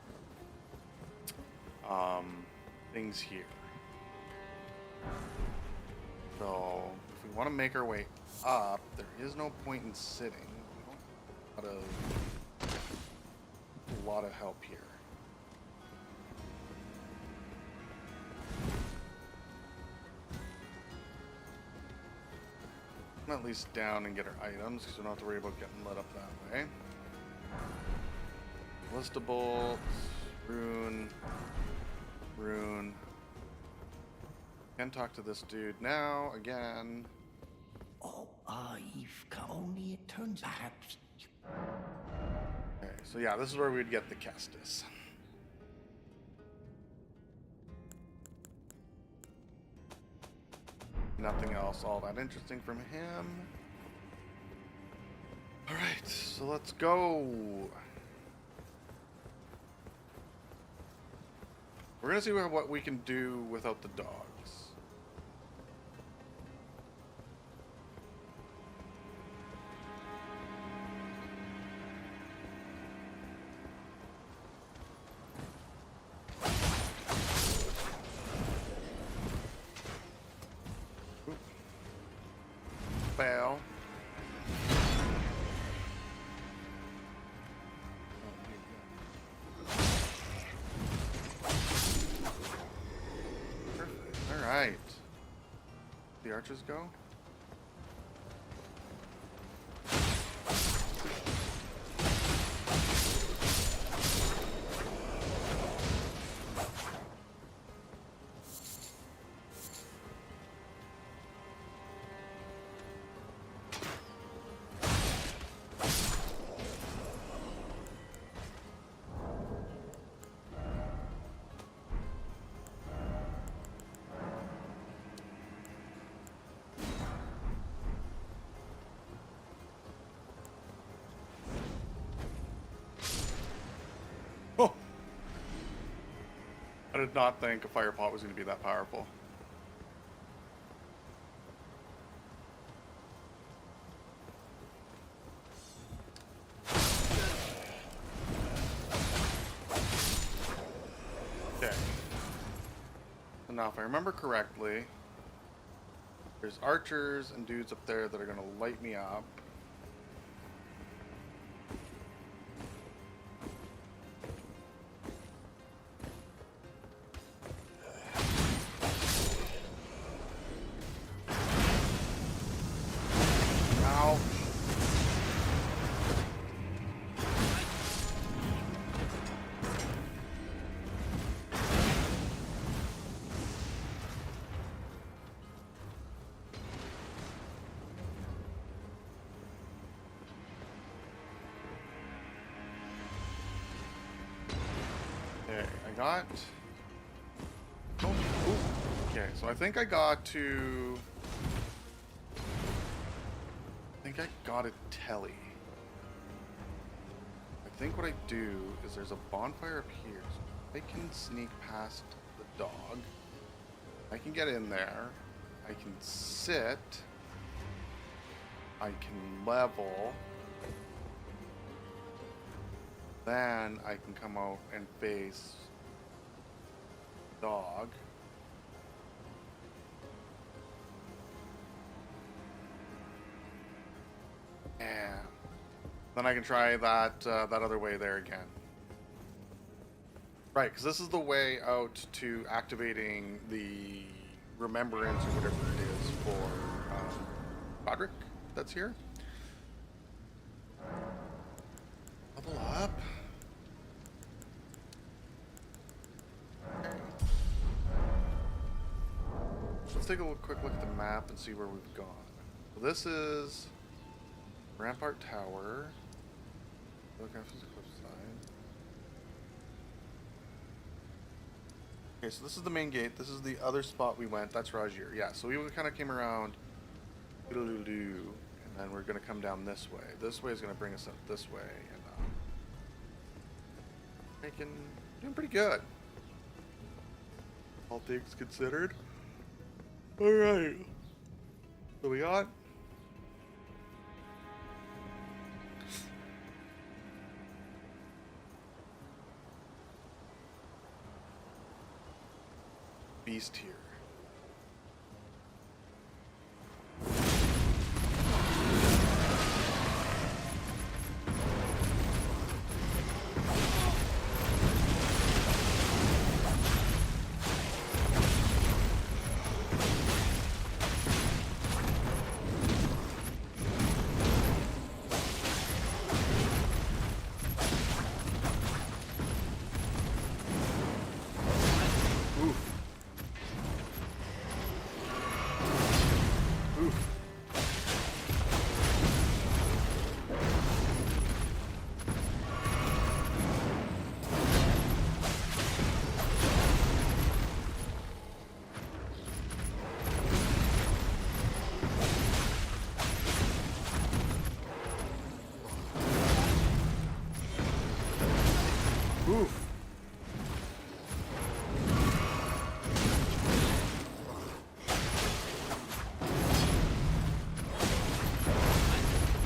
things here. So if we want to make our way up, there is no point in sitting. We don't have a lot of help here. At least down and get our items because we don't have to worry about getting lit up that way. Listables, rune. Can talk to this dude now again. Oh, if only it turns perhaps. Okay, so yeah, this is where we'd get the Kestis. Nothing else all that interesting from him. Alright, so let's go. We're gonna see what we can do without the dogs. Oop. Fail. Alright. The archers go? Oh! I did not think a fire pot was going to be that powerful. Okay. So now if I remember correctly, there's archers and dudes up there that are going to light me up. Ow. Okay, I got... Oh, ooh. Okay, so I think I got to... I think I got a telly. think what I do is there's a bonfire up here. So I can sneak past the dog. I can get in there. I can sit. I can level. Then I can come out and face the dog. And then I can try that that other way there again. Right, because this is the way out to activating the remembrance or whatever it is for Roderick that's here. Level up. Okay. Let's take a quick look at the map and see where we've gone. So this is Rampart Tower. Looking at the cliffside. Okay, so this is the main gate. This is the other spot we went. That's Rajir. Yeah, so we kind of came around, and then we're going to come down this way. This way is going to bring us up this way, and doing pretty good. All things considered. All right. So we got beast here.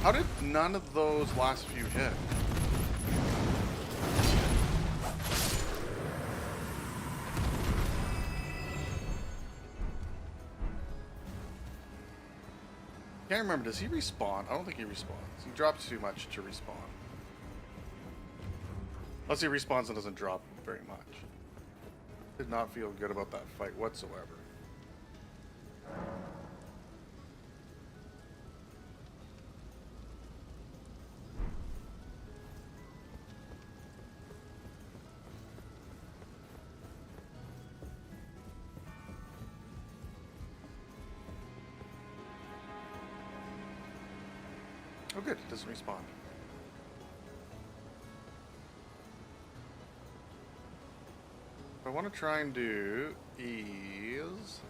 How did none of those last few hit? Can't remember. Does he respawn? I don't think he respawns. He drops too much to respawn. Unless he respawns and doesn't drop very much. Did not feel good about that fight whatsoever. Oh good, it doesn't respawn. What I want to try and do is...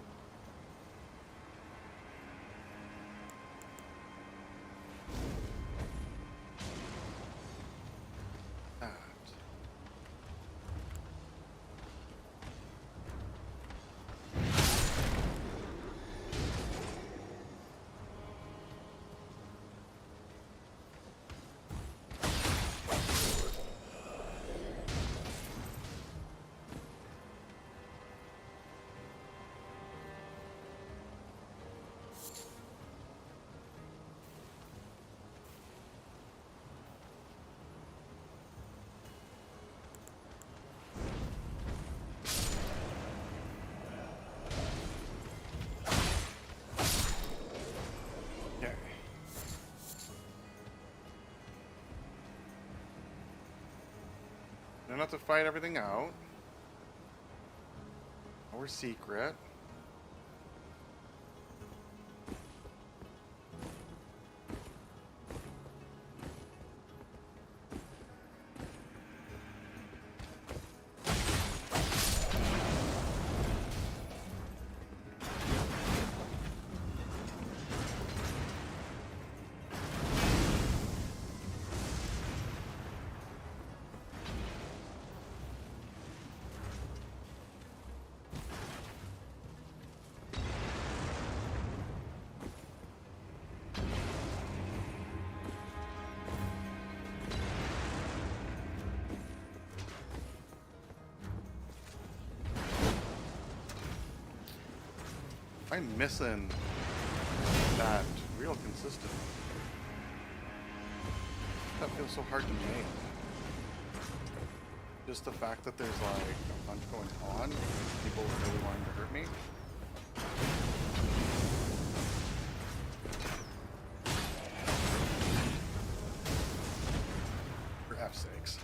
that. Don't have to fight everything out. Or secret. I'm missing that real consistent. That feels so hard to make. Just the fact that there's like a bunch going on, people really wanting to hurt me. For F's sakes.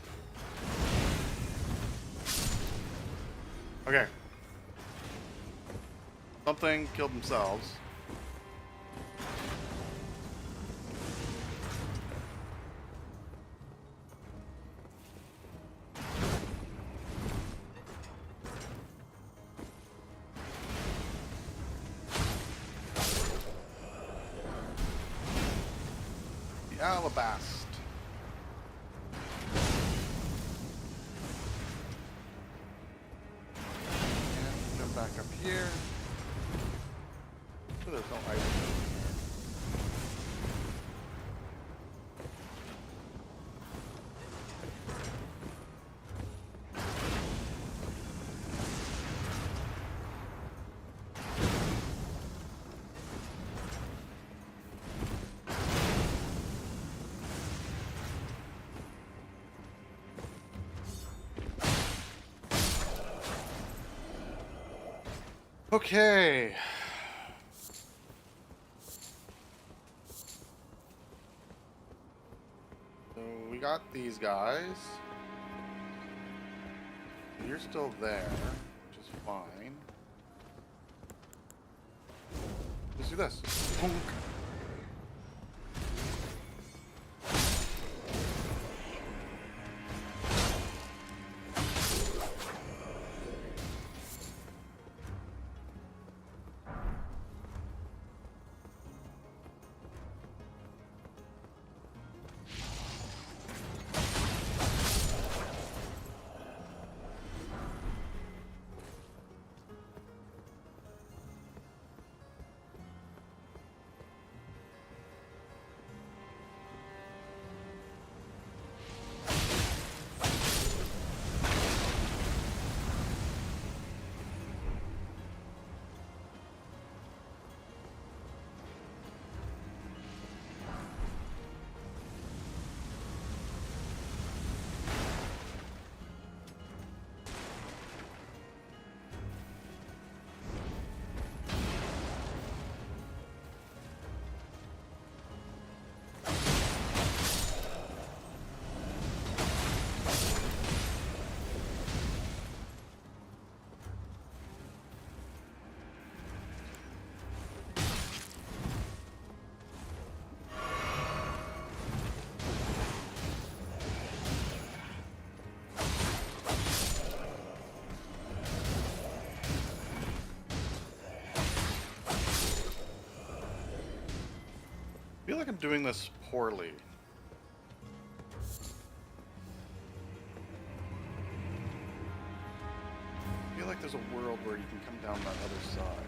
Okay. Something killed themselves. The Alabast. And jump back up here. So there's no item in here. Okay. So we got these guys. You're still there, which is fine. Let's do this. Honk. I feel like I'm doing this poorly. I feel like there's a world where you can come down that other side.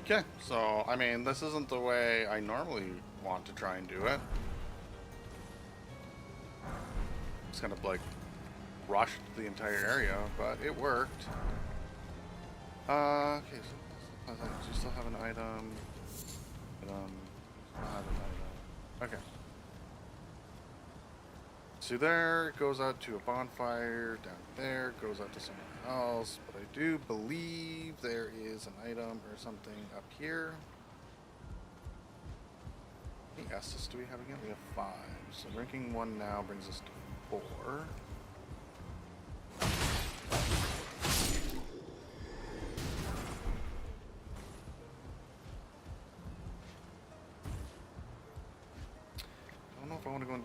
Okay, so, I mean, this isn't the way I normally want to try and do it. Just kind of, like, rushed the entire area, but it worked. Okay, so, do you still have an item? Still have an item. Okay. So there, it goes out to a bonfire, down there, it goes out to somewhere else, but I do believe there is an item or something up here. How many S's do we have again? We have 5. So ranking 1 now brings us to 4.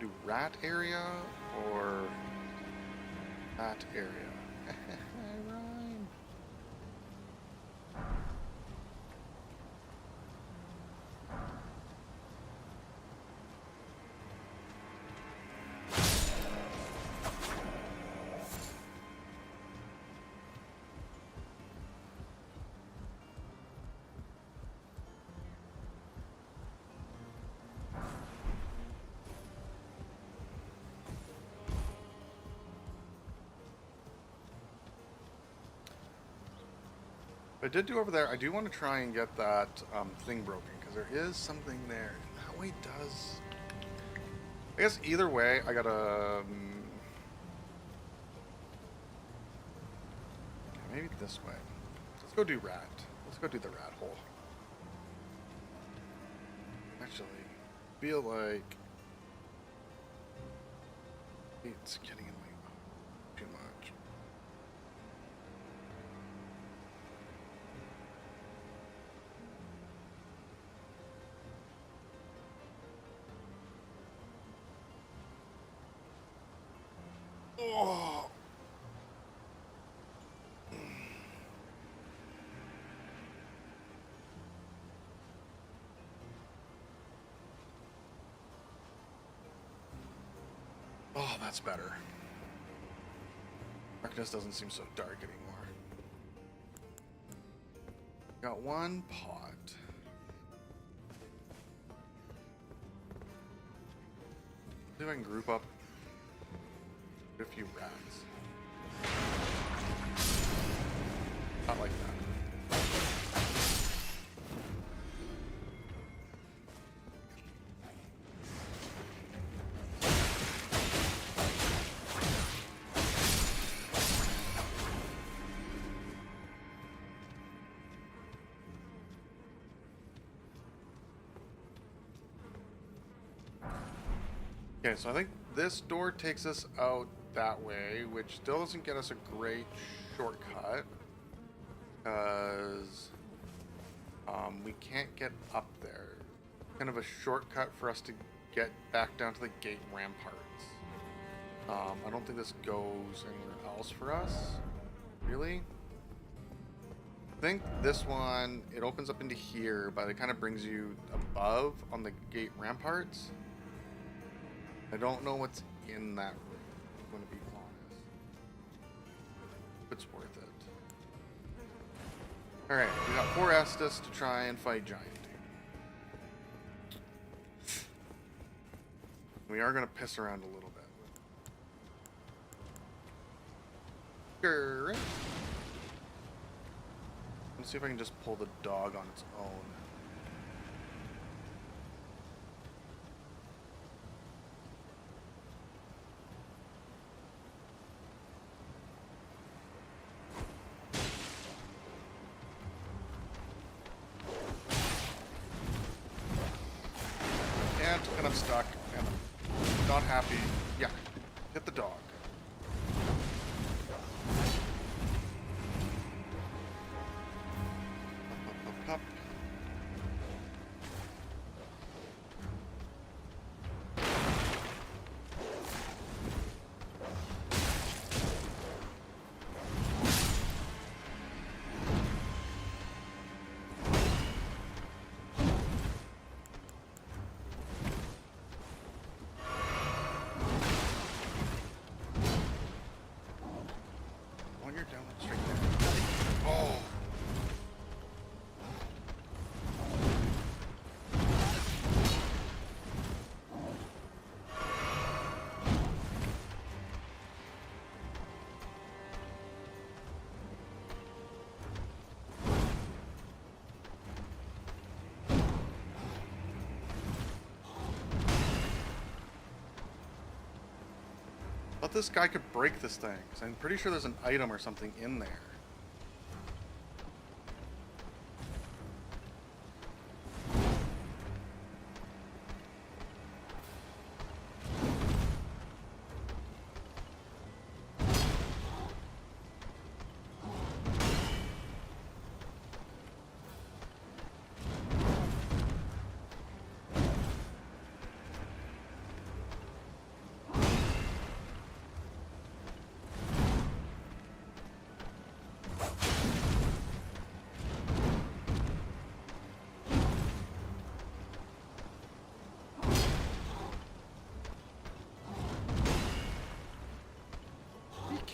want to do rat area or that area? Rhyme. I did do over there. I do want to try and get that thing broken because there is something there. That way does. I guess either way, I gotta. Okay, maybe this way. Let's go do rat. Let's go do the rat hole. Actually, feel like it's getting in my too much. Oh. Oh, that's better. Darkness doesn't seem so dark anymore. Got one pot. See if I can group up a few rats. Not like that. Okay, so I think this door takes us out that way, which still doesn't get us a great shortcut, because we can't get up there. Kind of a shortcut for us to get back down to the gate ramparts. I don't think this goes anywhere else for us, really. I think this one, it opens up into here, but it kind of brings you above on the gate ramparts. I don't know what's in that room, I'm going to be honest. If it's worth it. Alright, we got 4 Estus to try and fight Giant Dude. We are going to piss around a little bit. Sure. Let's see if I can just pull the dog on its own. And I'm stuck, and I'm not happy. Yeah, hit the dog. Up, up, up. When you're down, straight there. Oh. Thought this guy could break this thing, because I'm pretty sure there's an item or something in there.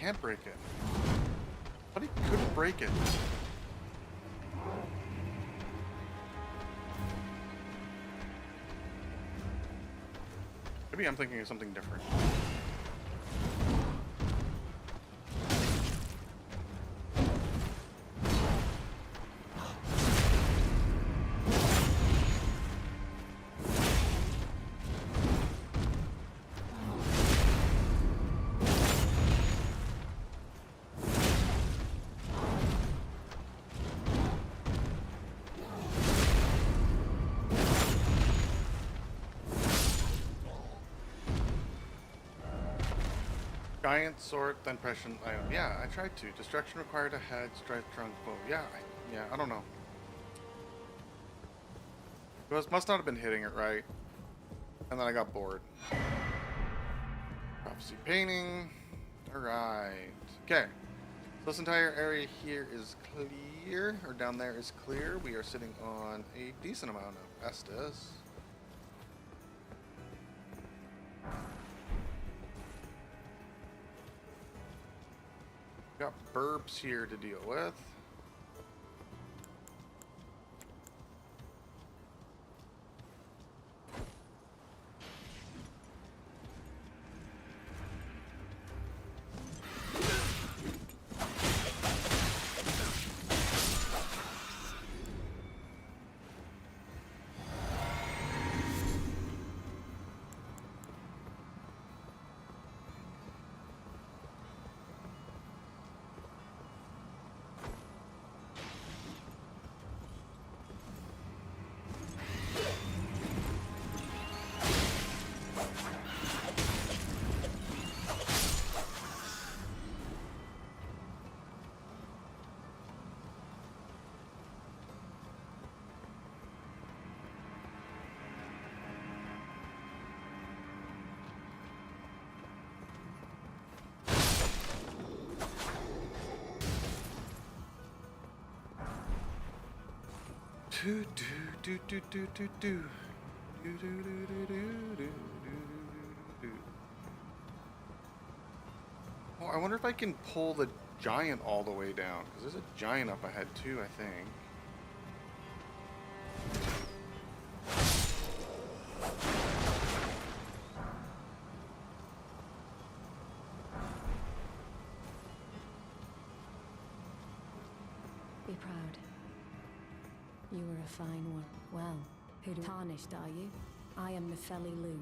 can't break it. But he couldn't break it. Maybe I'm thinking of something different. Giant sword, then pression item. Yeah, I tried to. Destruction required a head, strike trunk, bow. Yeah, I don't know. It must not have been hitting it right. And then I got bored. Prophecy painting. Alright. Okay. So this entire area here is clear. Or down there is clear. We are sitting on a decent amount of Estus. Got burps here to deal with. Do do do do do do do do do do do do do do. Oh, I wonder if I can pull the giant all the way down, because there's a giant up ahead too, I think. Be proud. You were a fine one. Well, who do tarnished, are you? I am Nepheli Lu.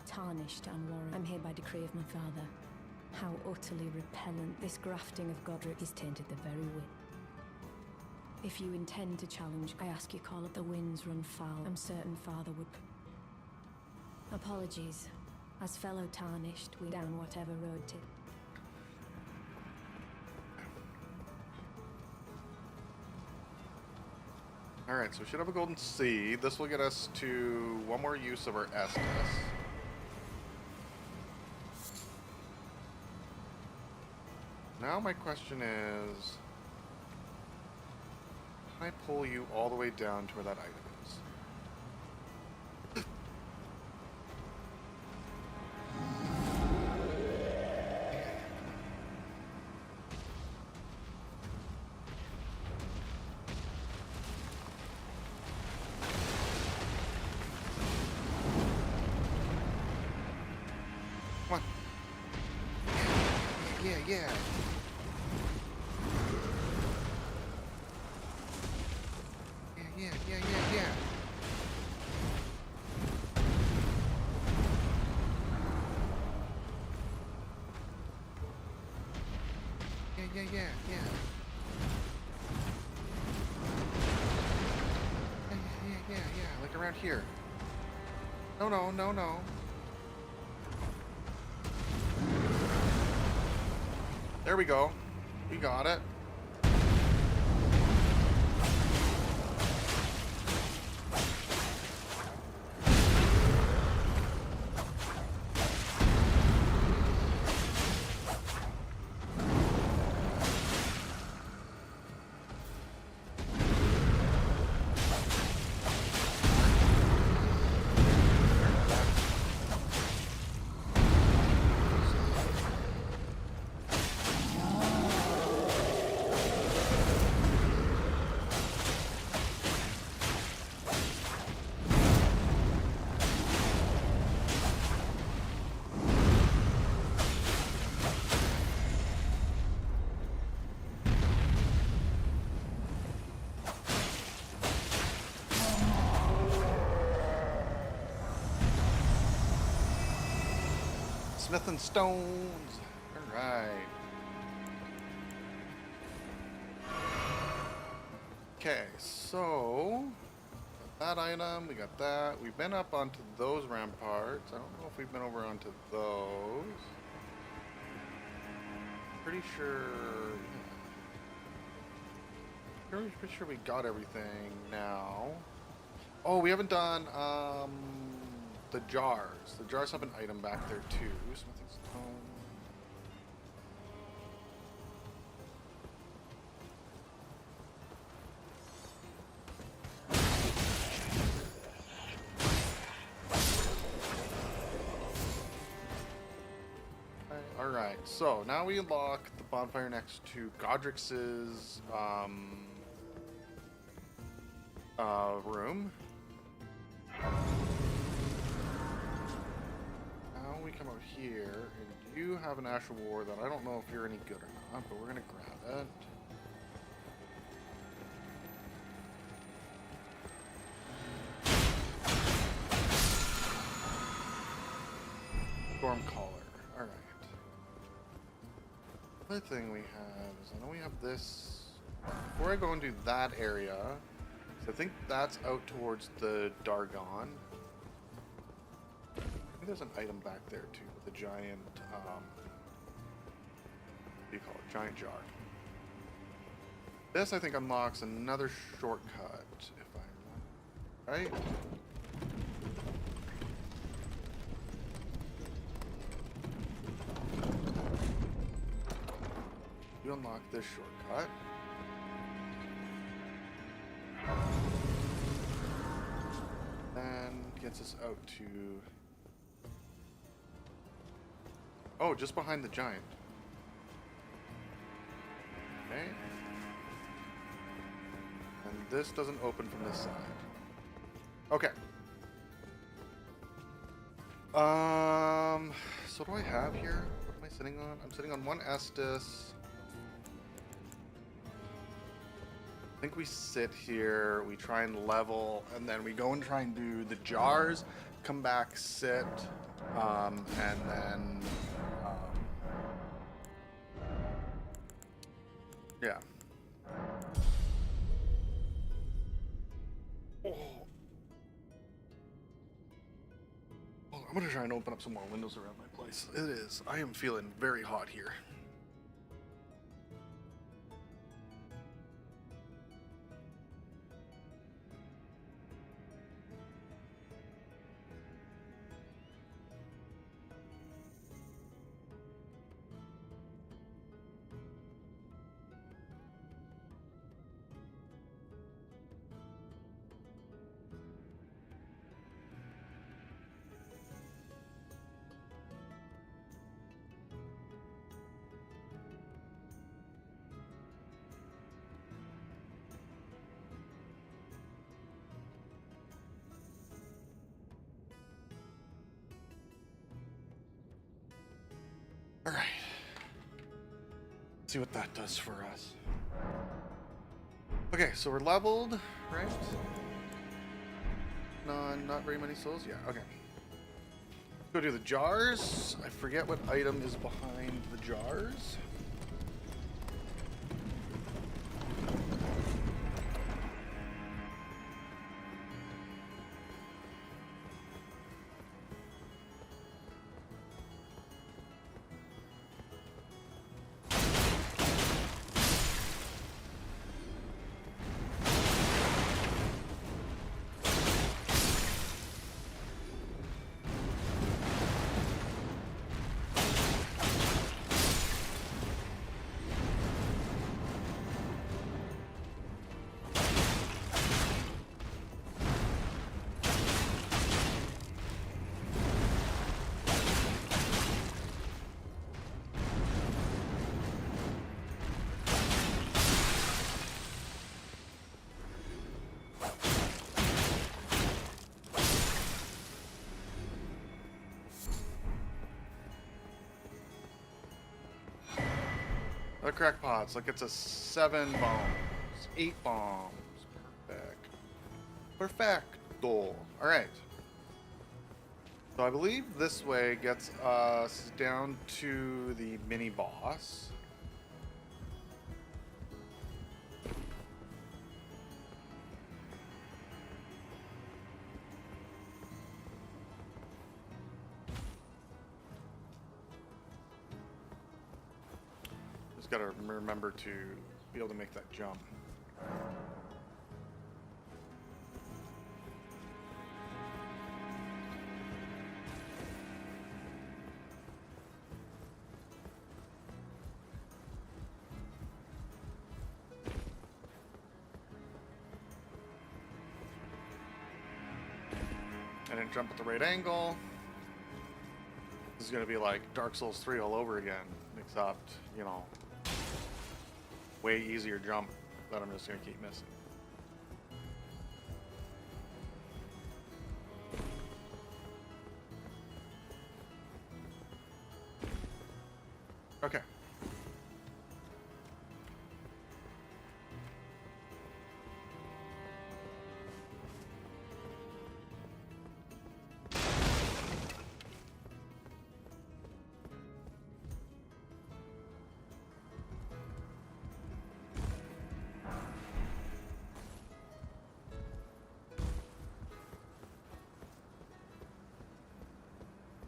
Tarnished and warrior. I'm here by decree of my father. How utterly repellent. This grafting of Godric has tainted the very wit. If you intend to challenge, I ask you call up the winds run foul. I'm certain father would... Apologies. As fellow tarnished, we down whatever road to... Alright, so we should have a golden seed. This will get us to one more use of our Estus. Now my question is, can I pull you all the way down to where that item is? Come on. Yeah. Yeah. Like around here. No. There we go. We got it. Nothing stones. All right. Okay, so that item, we got that. We've been up onto those ramparts. I don't know if we've been over onto those. Pretty sure. Pretty sure we got everything now. Oh, we haven't done the jars. The jars have an item back there too. Smithing stone. Alright, so now we unlock the bonfire next to Godrix's room. Now we come out here, and you have an Ash of War that I don't know if you're any good or not, but we're gonna grab it. Storm Caller. Alright. Other thing we have is I know we have this. Before I go into that area, so I think that's out towards the Dargon. Maybe there's an item back there too with a giant, what do you call it? Giant jar. This I think unlocks another shortcut, if I'm right. You unlock this shortcut. Then gets us out to... Oh, just behind the giant. Okay. And this doesn't open from this side. Okay. So what do I have here? What am I sitting on? I'm sitting on one Estus. I think we sit here, we try and level, and then we go and try and do the jars, come back, sit, and then, yeah. Oh. Oh, I'm gonna try and open up some more windows around my place. It is. I am feeling very hot here. All right. Let's see what that does for us. Okay, so we're leveled, right? No, not very many souls. Yeah, okay. Let's go do the jars. I forget what item is behind the jars. The crackpots, like it's a 7 bombs, 8 bombs. Perfect. Perfecto. Alright. So I believe this way gets us down to the mini boss. Just gotta remember to be able to make that jump. And then jump at the right angle. This is gonna be like Dark Souls 3 all over again, except, you know, way easier jump that I'm just gonna keep missing. Okay.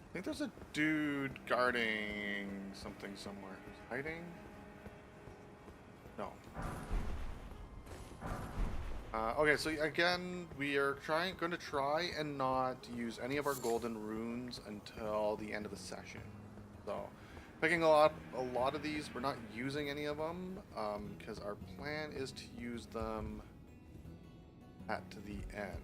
I think there's a dude guarding something somewhere. Who's hiding? No. Okay, so again, we are going to try and not use any of our golden runes until the end of the session. So, picking a lot of these, we're not using any of them because our plan is to use them at the end.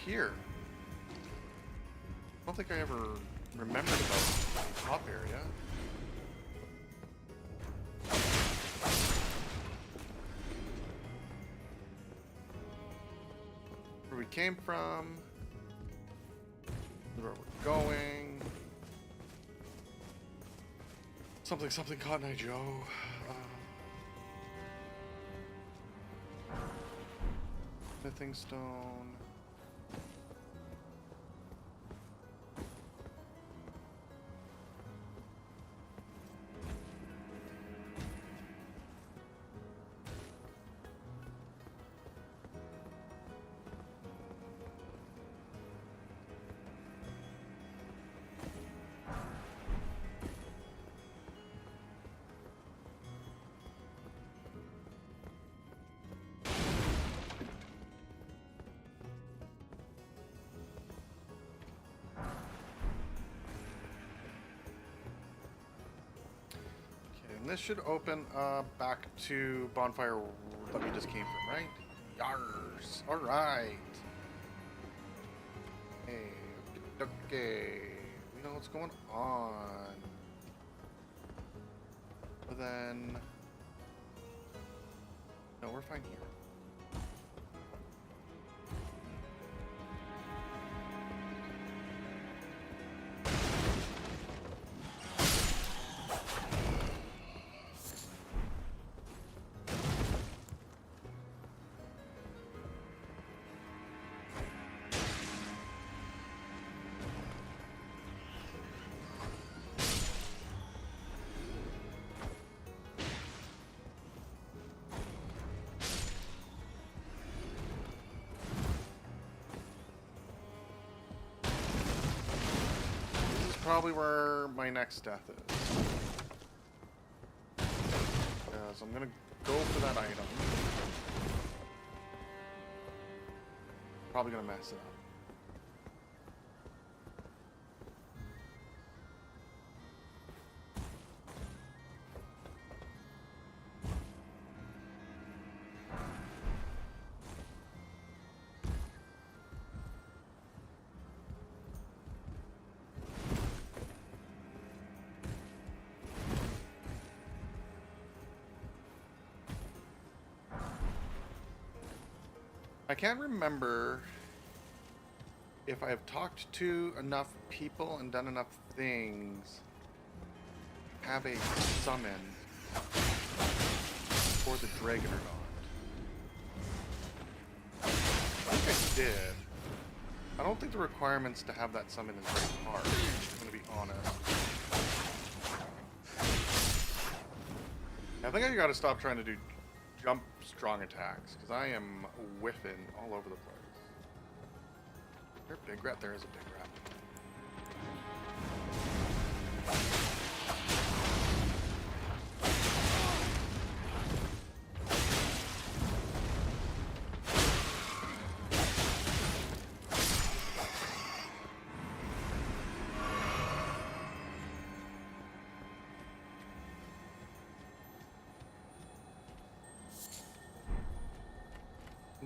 Here. I don't think I ever remembered about the top area. Where we came from, where we're going. Something Cotton Eye Joe. Smithing stone. And this should open back to bonfire that we just came from, right? Yars. All right. Hey, okay. We know what's going on. But then, no, we're fine here. Probably where my next death is. So I'm gonna go for that item. Probably gonna mess it up. can't remember if I have talked to enough people and done enough things to have a summon for the dragon or not. I think I did. I don't think the requirements to have that summon is very hard, I'm gonna be honest. I think I gotta stop trying to do jump strong attacks, because I am whiffing all over the place. Is there a big rat? There is a big rat.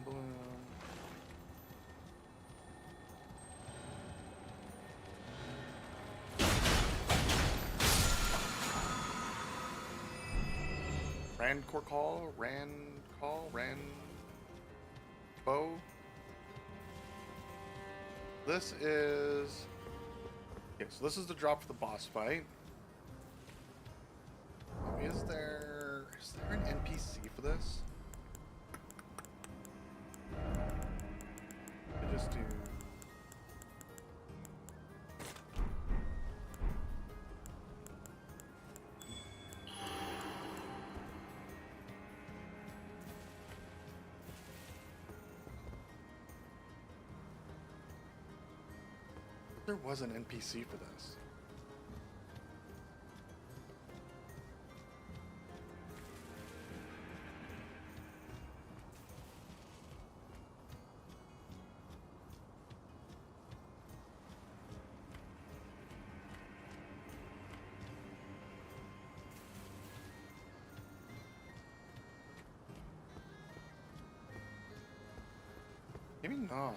Bloom. Randbo. This is... Okay, so this is the drop for the boss fight. Is there an NPC for this? I just do... There was an NPC for this. Maybe not.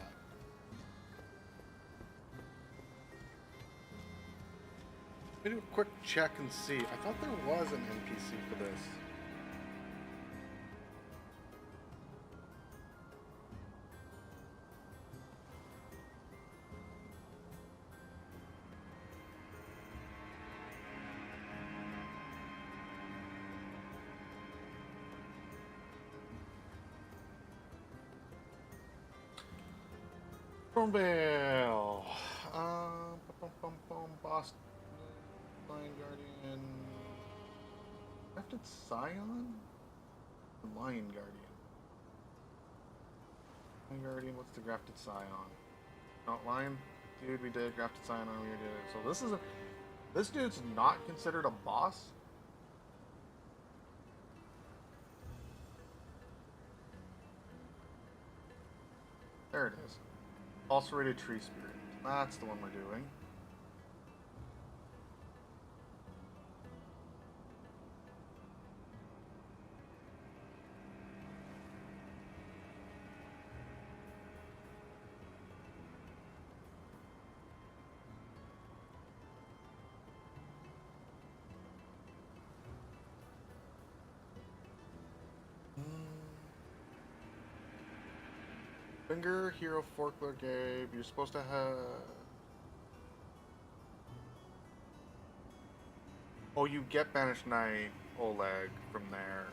Let me do a quick check and see. I thought there was an NPC for this. Thornvale. Boss. Lion Guardian. Crafted Scion? The Lion Guardian. Lion Guardian, what's the grafted Scion? Not Lion? Dude, we did grafted Scion on, we did it. So this is a... This dude's not considered a boss? There it is. Ulcerated Tree Spirit. That's the one we're doing. Finger, Hero, Forkler, Gabe. You're supposed to have... Oh, you get Banished Knight, Oleg, from there.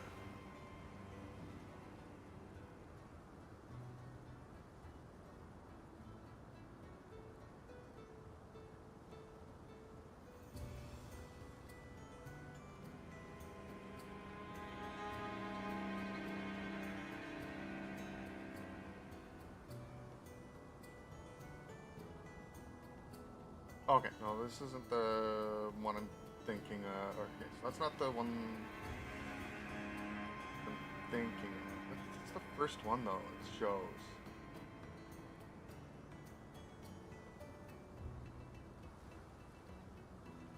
Okay, no, this isn't the one I'm thinking of. Okay, so that's not the one I'm thinking of. It's the first one, though, it shows.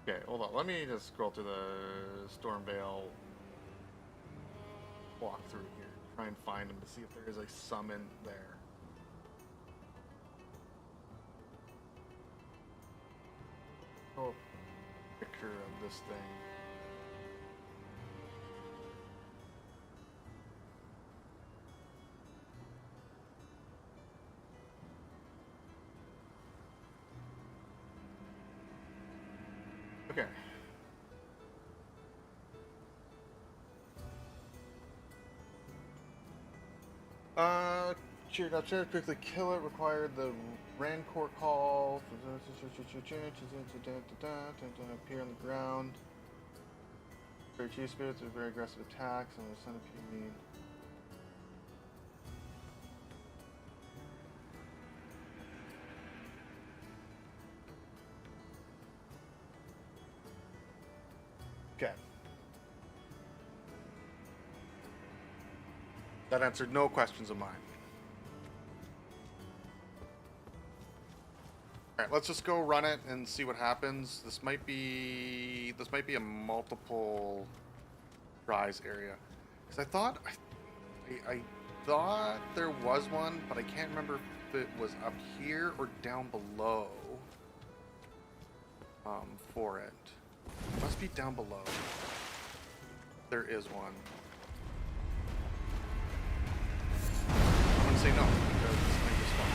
Okay, hold on. Let me just scroll through the Stormvale walkthrough here. Try and find him to see if there is a summon there. Oh, picture of this thing. Okay. Cheered upstairs, quickly kill it, required the Rancor call. Appear on the ground. Very cheap spirits with very aggressive attacks and the centipede. Okay. That answered no questions of mine. Alright, let's just go run it and see what happens. This might be a multiple tries area. Because I thought there was one, but I can't remember if it was up here or down below. For it. It must be down below. There is one. I'm gonna say no, because this thing is fun.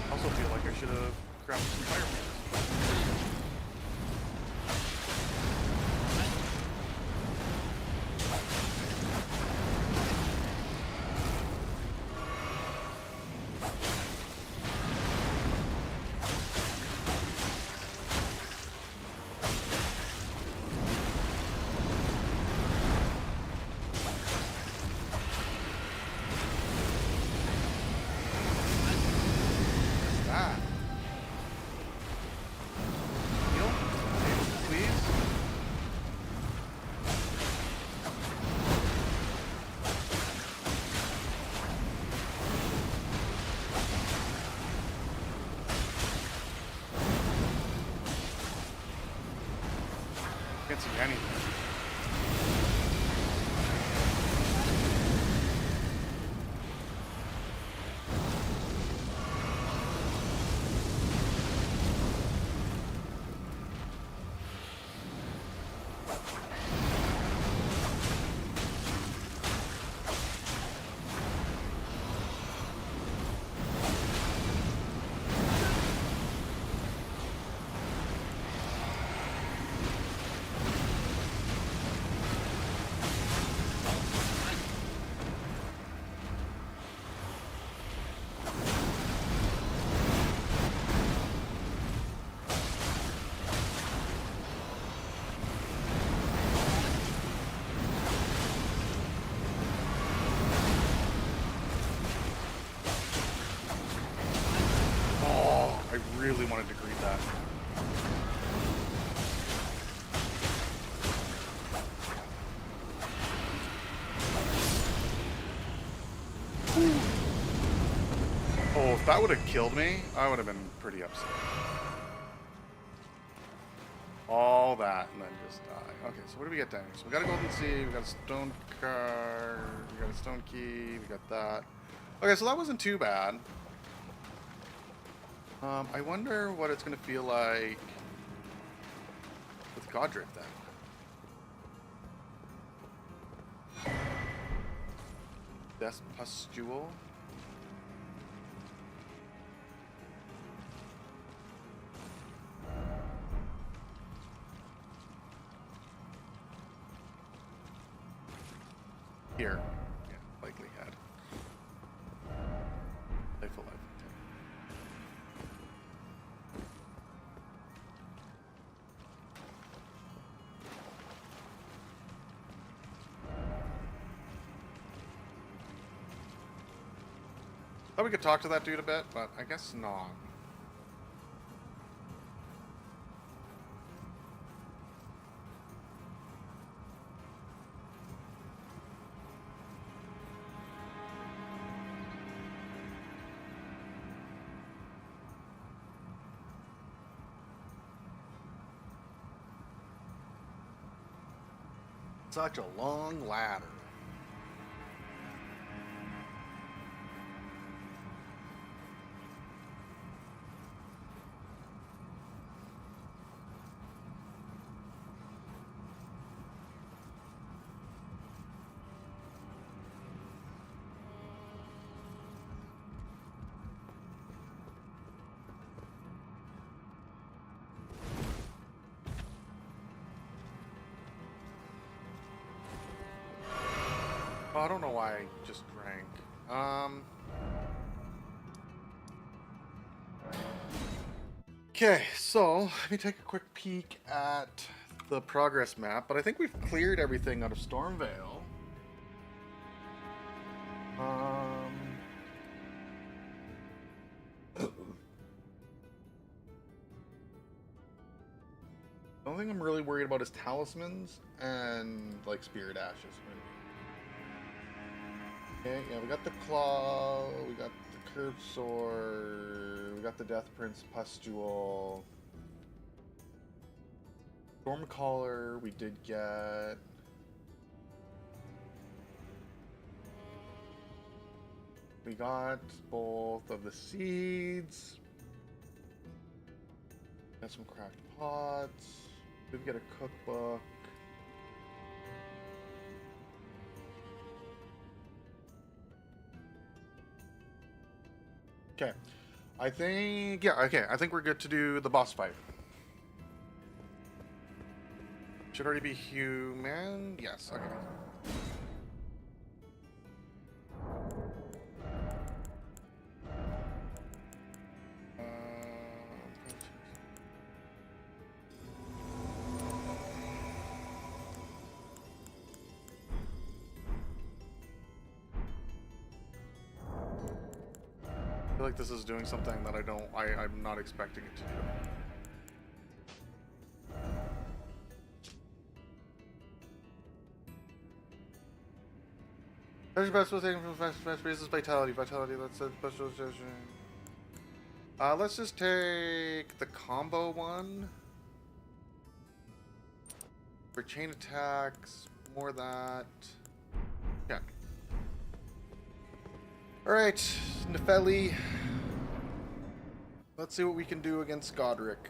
I also feel like I should have grabbed some fire pants. Can't see anything. Really wanted to greet that. Oh, if that would have killed me, I would have been pretty upset. All that and then just die. Okay, so what do we get down here? So we got a golden seed, we got a stone car, we got a stone key, we got that. Okay, so that wasn't too bad. I wonder what it's going to feel like with Godric then. Death Pustule. Here. Yeah, likely had. Playful life. Thought we could talk to that dude a bit, but I guess not. Such a long ladder. Oh, I don't know why I just drank. Okay, so let me take a quick peek at the progress map, but I think we've cleared everything out of Stormvale. The only thing I'm really worried about is talismans and like spirit ashes. Okay, yeah, we got the claw, we got the curved sword, we got the Death Prince pustule, Stormcaller we did get. We got both of the seeds. Got some cracked pots. Did get a cookbook. Okay. I think, yeah, okay. I think we're good to do the boss fight. Should already be human. Yes, okay. I feel like this is doing something that I'm not expecting it to do. There's your best thing from fast raises vitality. Vitality, that's a special session. Let's just take the combo one. For chain attacks, more that. Yeah. Alright, Nefeli. Let's see what we can do against Godric.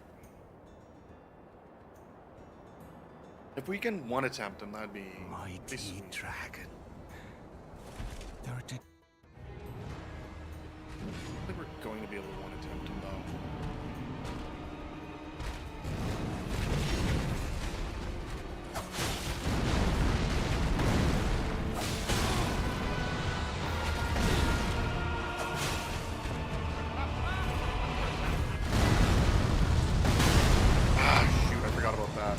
If we can one attempt him, that'd be Mighty sweet. dragon. I think we're going to be able to one attempt him though. Ah, shoot, I forgot about that.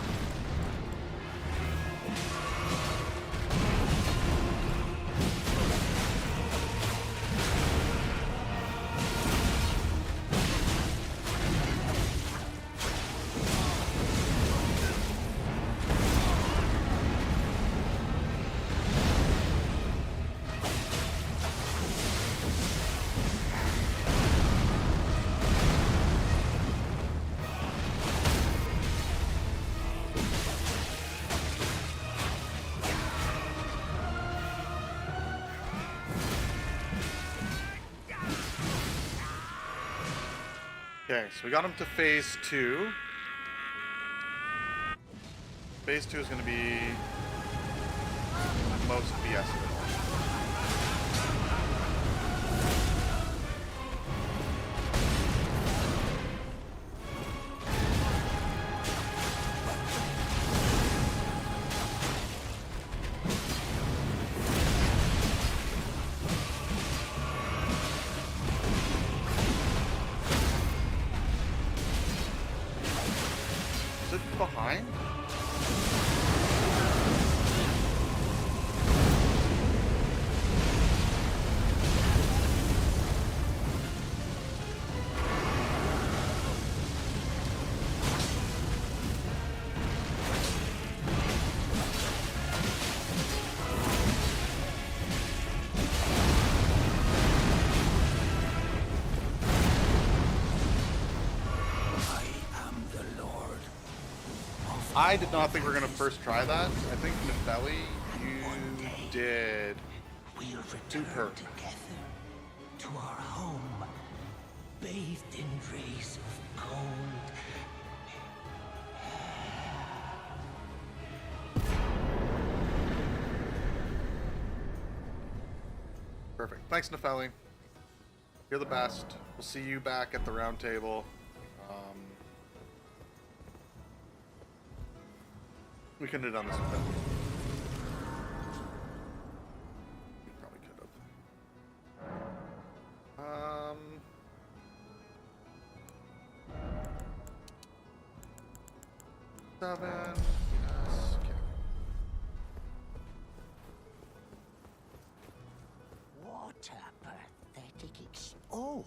Okay, so we got him to phase 2. Phase 2 is going to be most BS of it all. Is it behind? I am the Lord. I did not think we were going to first try that. I think Nefeli, you did. We'll Superb. return together to our home, bathed in rays of gold. Perfect. Thanks, Nefeli. You're the best. We'll see you back at the round table. We couldn't have done this without you. 7. Yes. Okay. What a pathetic Oh!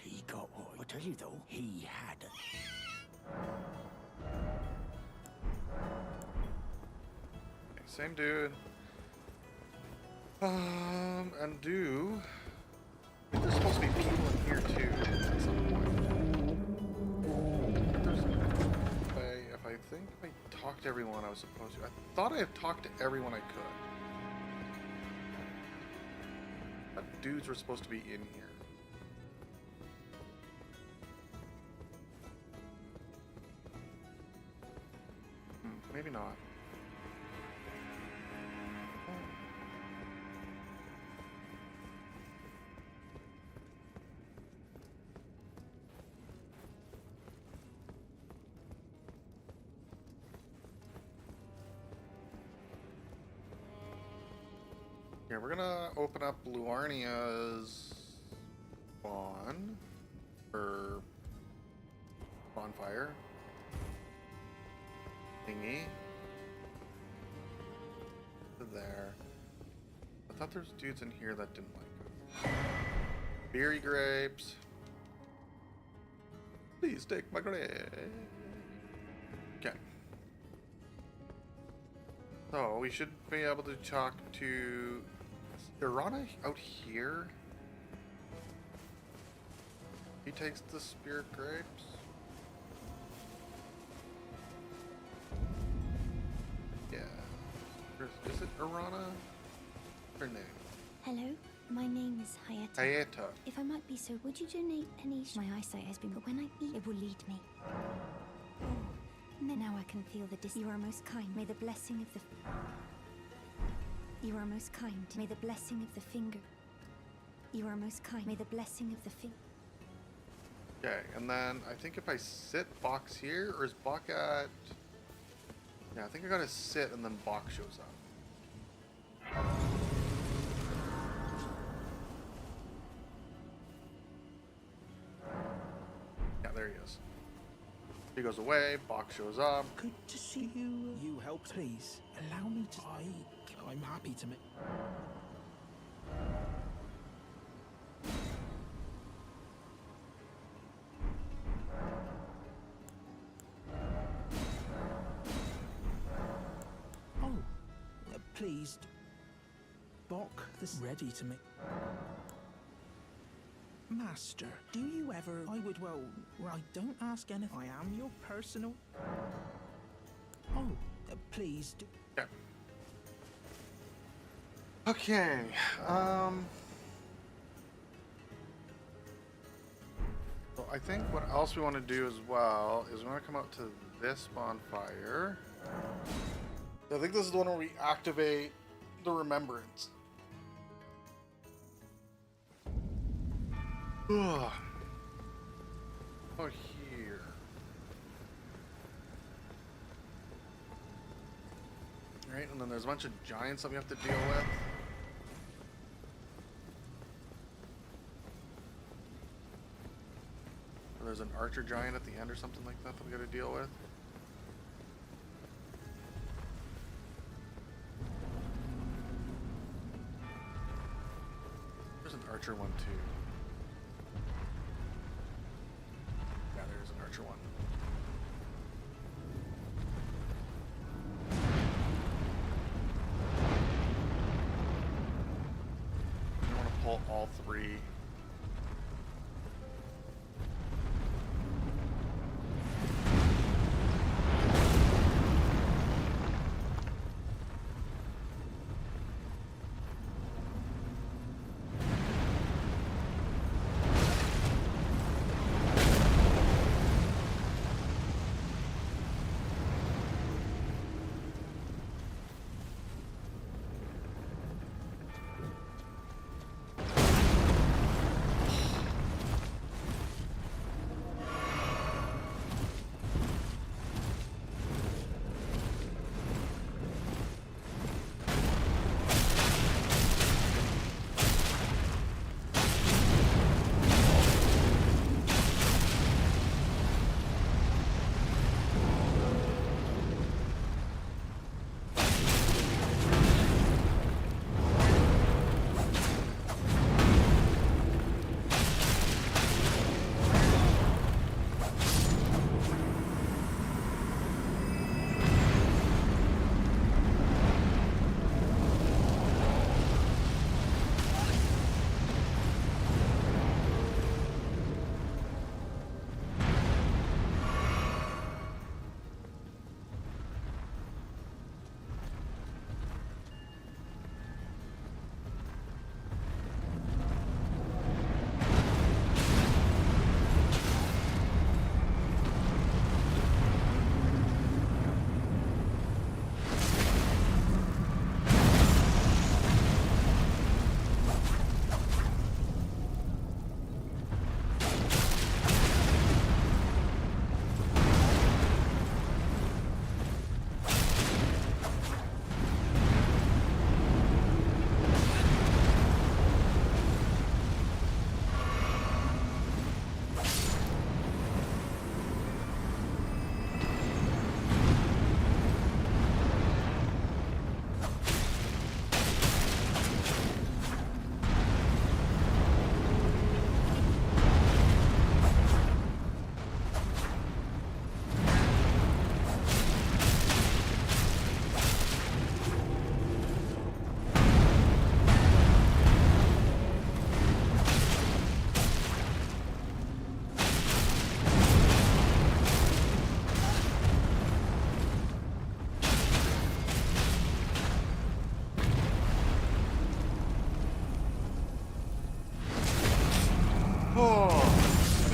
He got what I tell you though, he had Okay, same dude. And do. I think there's supposed to be people in here too at some point. I think if I talked to everyone I was supposed to. I thought I had talked to everyone I could. But dudes were supposed to be in here. Maybe not. Yeah, we're gonna open up Luarnia's spawn or bonfire thingy. There. I thought there's dudes in here that didn't like us. Berry grapes. Please take my grape. Okay. So we should be able to talk to Irana out here. He takes the spirit grapes. Yeah. Is it Irana? Her name. Hello, my name is Hayata. Hayata. If I might be so, would you donate any? My eyesight has been, but when I eat, it will lead me. Oh, now I can feel the You are most kind. May the blessing of the. You are most kind. May the blessing of the finger. You are most kind. May the blessing of the finger. Okay, and then I think if I sit Box here, or is Bok at... Yeah, I think I gotta sit and then Bok shows up. Yeah, there he is. He goes away, Bok shows up. Good to see you. You help, please. Allow me to. I'm happy to make. Oh, please. Bok, this is ready to make. Master, do you ever? I would, well, I don't ask anything. I am your personal. Oh, please. Yeah. Okay, so I think what else we want to do as well is we want to come out to this bonfire. I think this is the one where we activate the remembrance. Ugh. Oh, here. Right, and then there's a bunch of giants that we have to deal with. Or there's an archer giant at the end or something like that that we gotta deal with. There's an archer one too. Yeah, there's an archer one. I want to pull all three.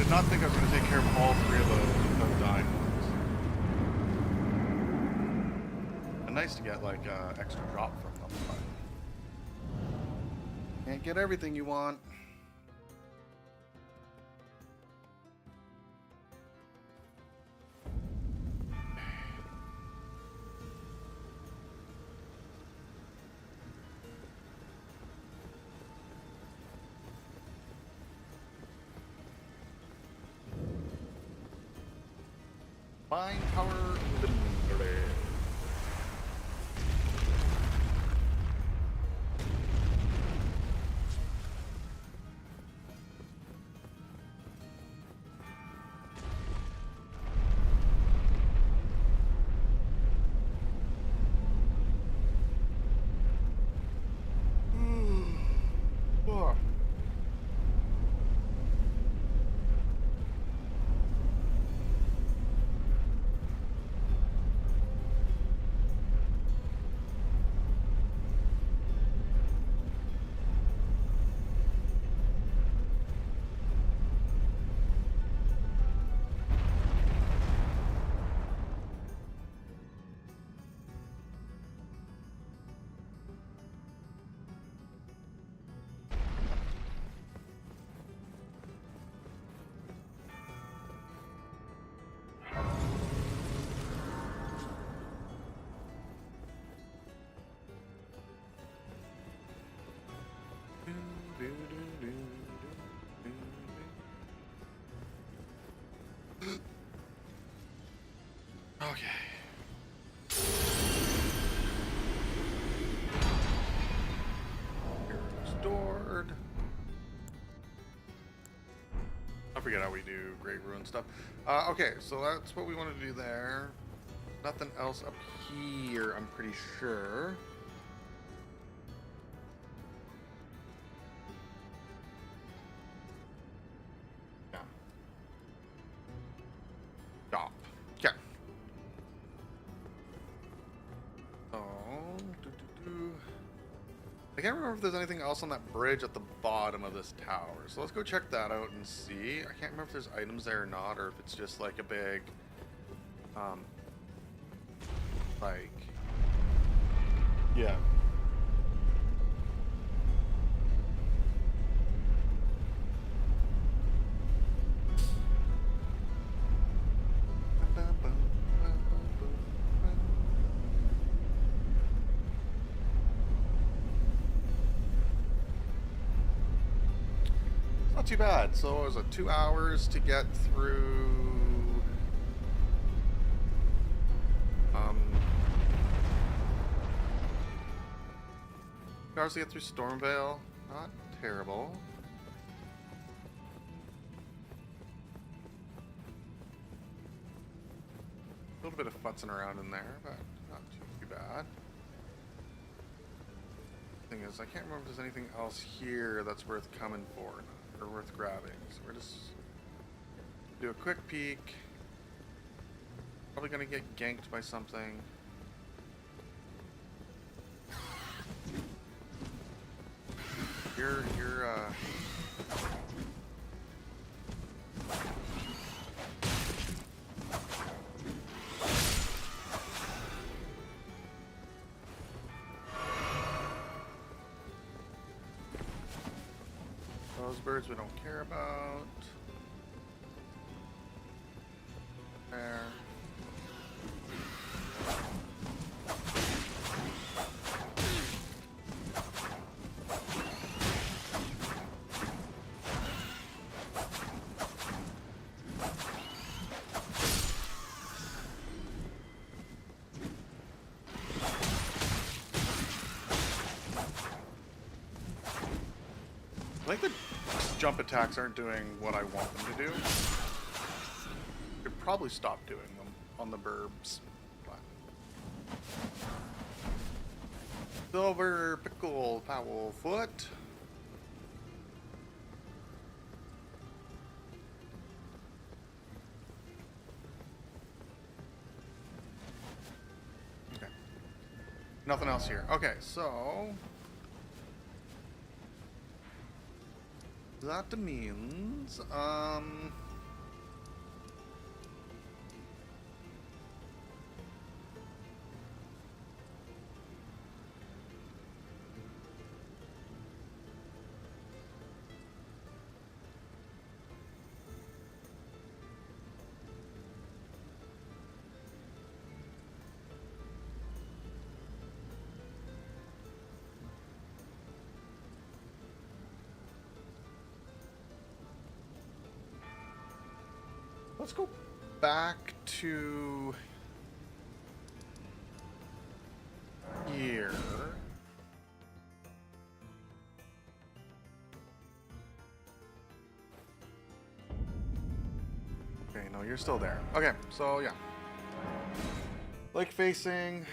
did not think I was going to take care of all three of the dying ones. And nice to get like extra drop from them, but can't get everything you want. Mind power inventory. Oh. Okay. Here stored. I forget how we do Great Ruin stuff. Okay, so that's what we want to do there. Nothing else up here, I'm pretty sure. Yeah. Stop. Okay. So, I can't remember if there's anything else on that bridge at the bottom of this tower. So let's go check that out and see. I can't remember if there's items there or not, or if it's just like a big, like, yeah. Not too bad. So it was 2 hours to get through 2 hours to get through Stormvale. Not terrible. A little bit of futzing around in there, but not too bad. Thing is, I can't remember if there's anything else here that's worth coming for or worth grabbing. So we're just do a quick peek. Probably gonna get ganked by something. You're those birds we don't care about. There. I think the jump attacks aren't doing what I want them to do. Could probably stop doing them on the burbs. But. Silver pickle foul foot. Okay. Nothing else here. Okay, so that means let's go back to here. Okay, no, you're still there. Okay, so yeah. Lake facing.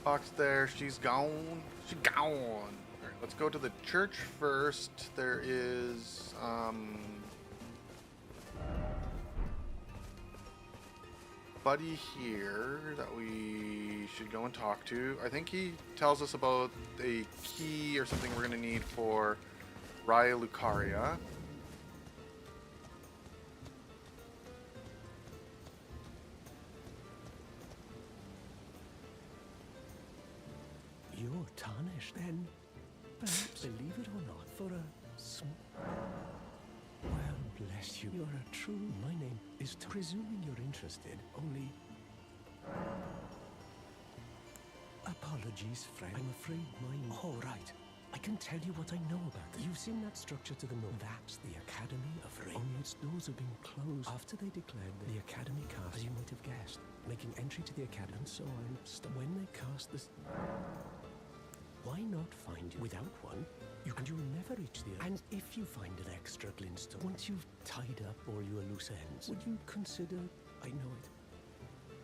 Fox there, she's gone. She's gone. Alright, let's go to the church first. There is buddy here that we should go and talk to. I think he tells us about a key or something we're gonna need for Raya Lucaria. You're tarnished, then. Perhaps, believe it or not, for a well, bless you. You're a true. My name is. Presuming you're interested, only. Apologies, friend. I'm afraid mine. Oh, right. I can tell you what I know about it. You've seen that structure to the north. That's the Academy of Ring. Only its doors have been closed after they declared the Academy cast, as you might have guessed, making entry to the Academy and so on. When they cast this. Why not find you without one? You'll never reach the end. And if you find an extra glintstone, once you've tied up all your loose ends, would you consider? I know it.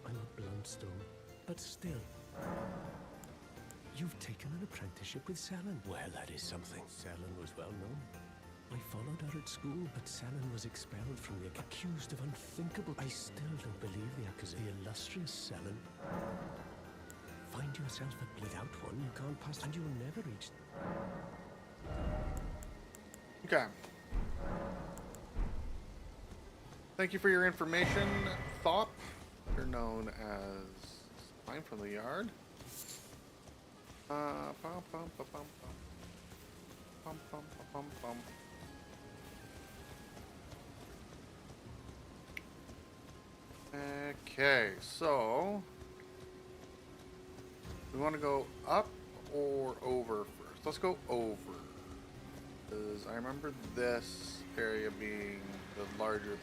I'm a bluntstone, but still. You've taken an apprenticeship with Selen. Well, that is something. Selen was well known. I followed her at school, but Selen was expelled from the accused of unthinkable. I still don't believe the accusation. The illustrious Selen. Find yourself without one, you can't pass, and you will never reach. Okay. Thank you for your information, Thop. You're known as Spine from the Yard. Pum, pum, pum, pum, pum. Pum, pum, pum, pum, pum. Okay, so we want to go up or over first? Let's go over. Because I remember this area being the larger.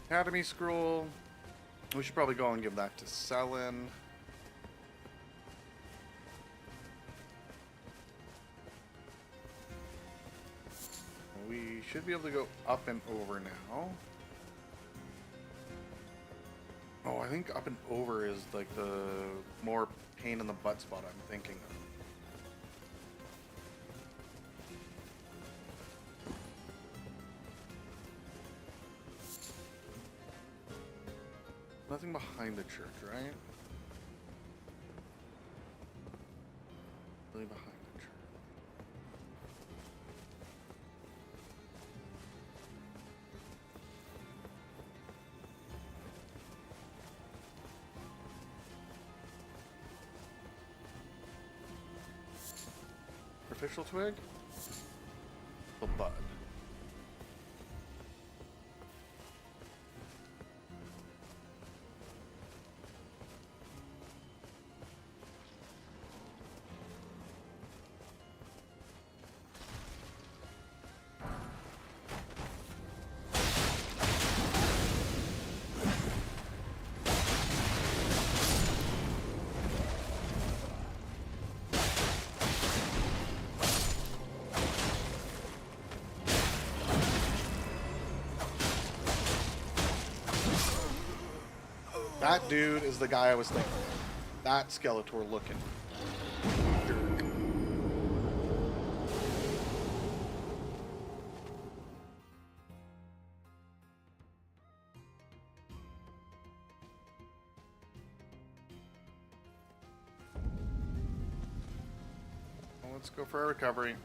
Academy Scroll. We should probably go and give that to Selen. We should be able to go up and over now. Oh, I think up and over is like the more pain in the butt spot I'm thinking of. Nothing behind the church, right? Really behind the church. Artificial twig? A bud. That dude is the guy I was thinking of. That Skeletor looking. Let's go for a recovery.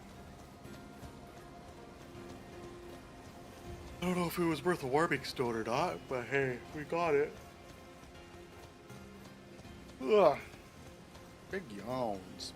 I don't know if it was worth a warming stone or not, but hey, we got it. Ugh. Big yawns.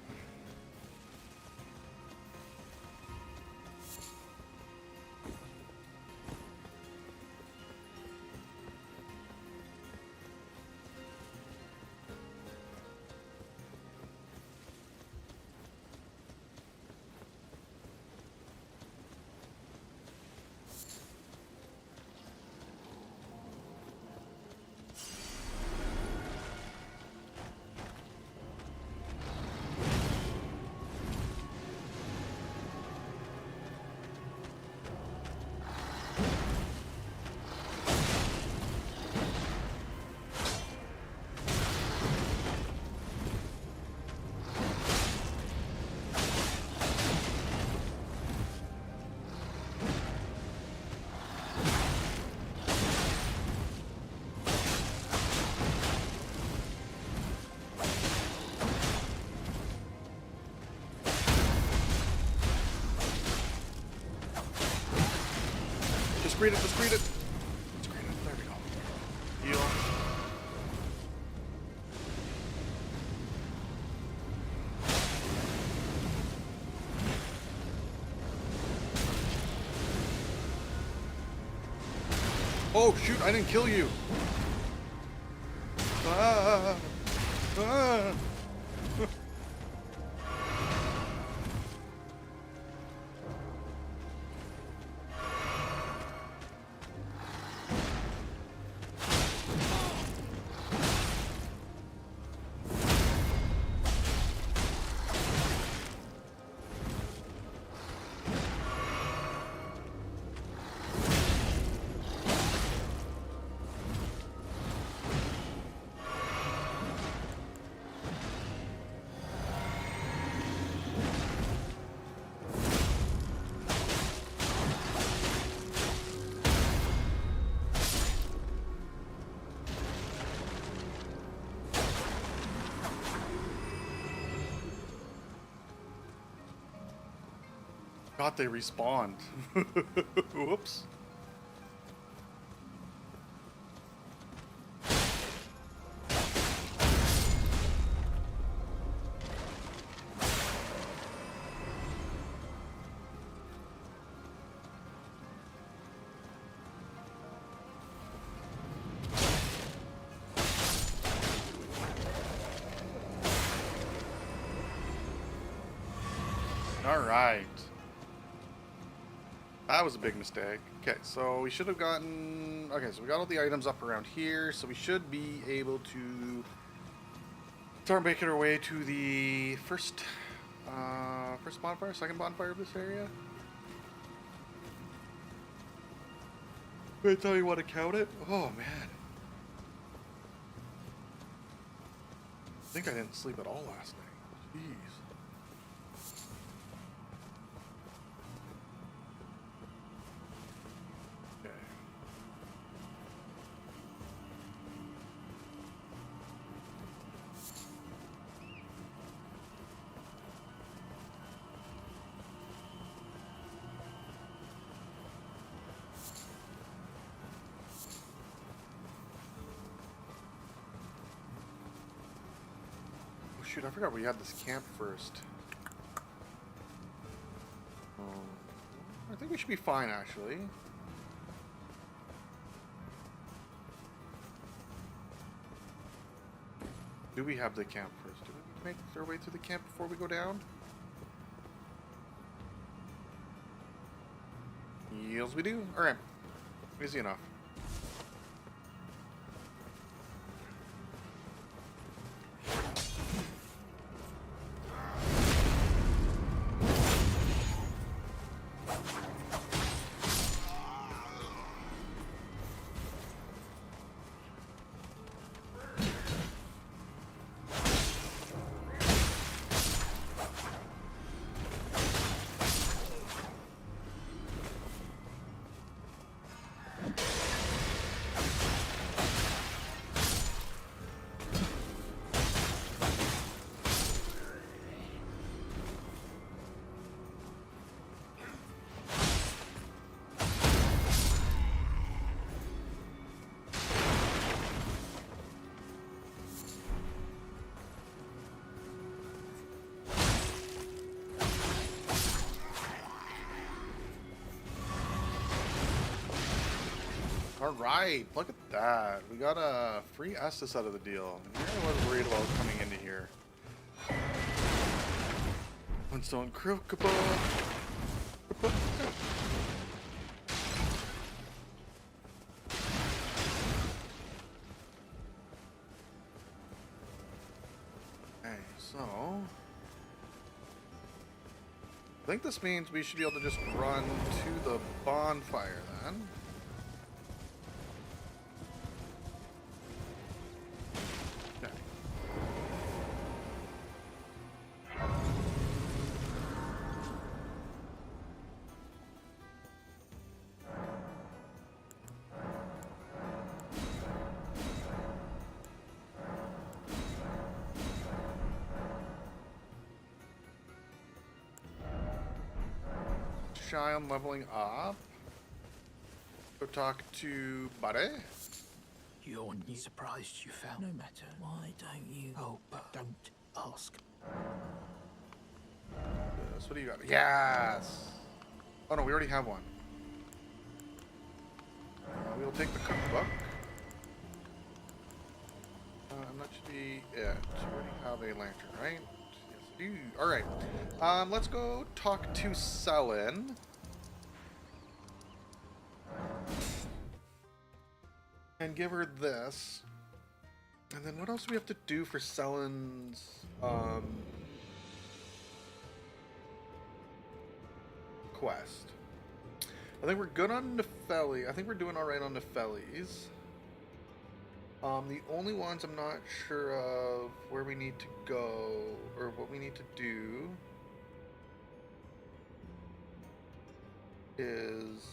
Just read it, just read it. Just read it. There we go. Heal. Oh shoot, I didn't kill you. Ah, ah. God, they respawned. Whoops. All right. That was a big mistake. Okay, so we should have gotten... Okay, so we got all the items up around here, so we should be able to start making our way to the first bonfire, second bonfire of this area. Wait till you want to count it? Oh, man. I think I didn't sleep at all last night. Jeez. Shoot, I forgot we had this camp first. I think we should be fine, actually. Do we have the camp first? Do we make our way through the camp before we go down? Yes, we do. Alright. Easy enough. Alright, look at that. We got a free Estus out of the deal. I was worried about coming into here. Flintstone Crocodile. Okay, so I think this means we should be able to just run to the bonfire then. Okay. Shy on leveling up. Go talk to Buddy. You're surprised you found. No matter. Why don't you? Oh, but don't ask. Yes, what do you got? Yes! Oh no, we already have one. We'll take the cookbook. And that should be it. We already have a lantern, right? Yes, I do. Alright. Let's go talk to Selin. And give her this. And then what else do we have to do for Selin's quest? I think we're good on Nefeli. I think we're doing alright on Nefeli's. The only ones I'm not sure of where we need to go or what we need to do is...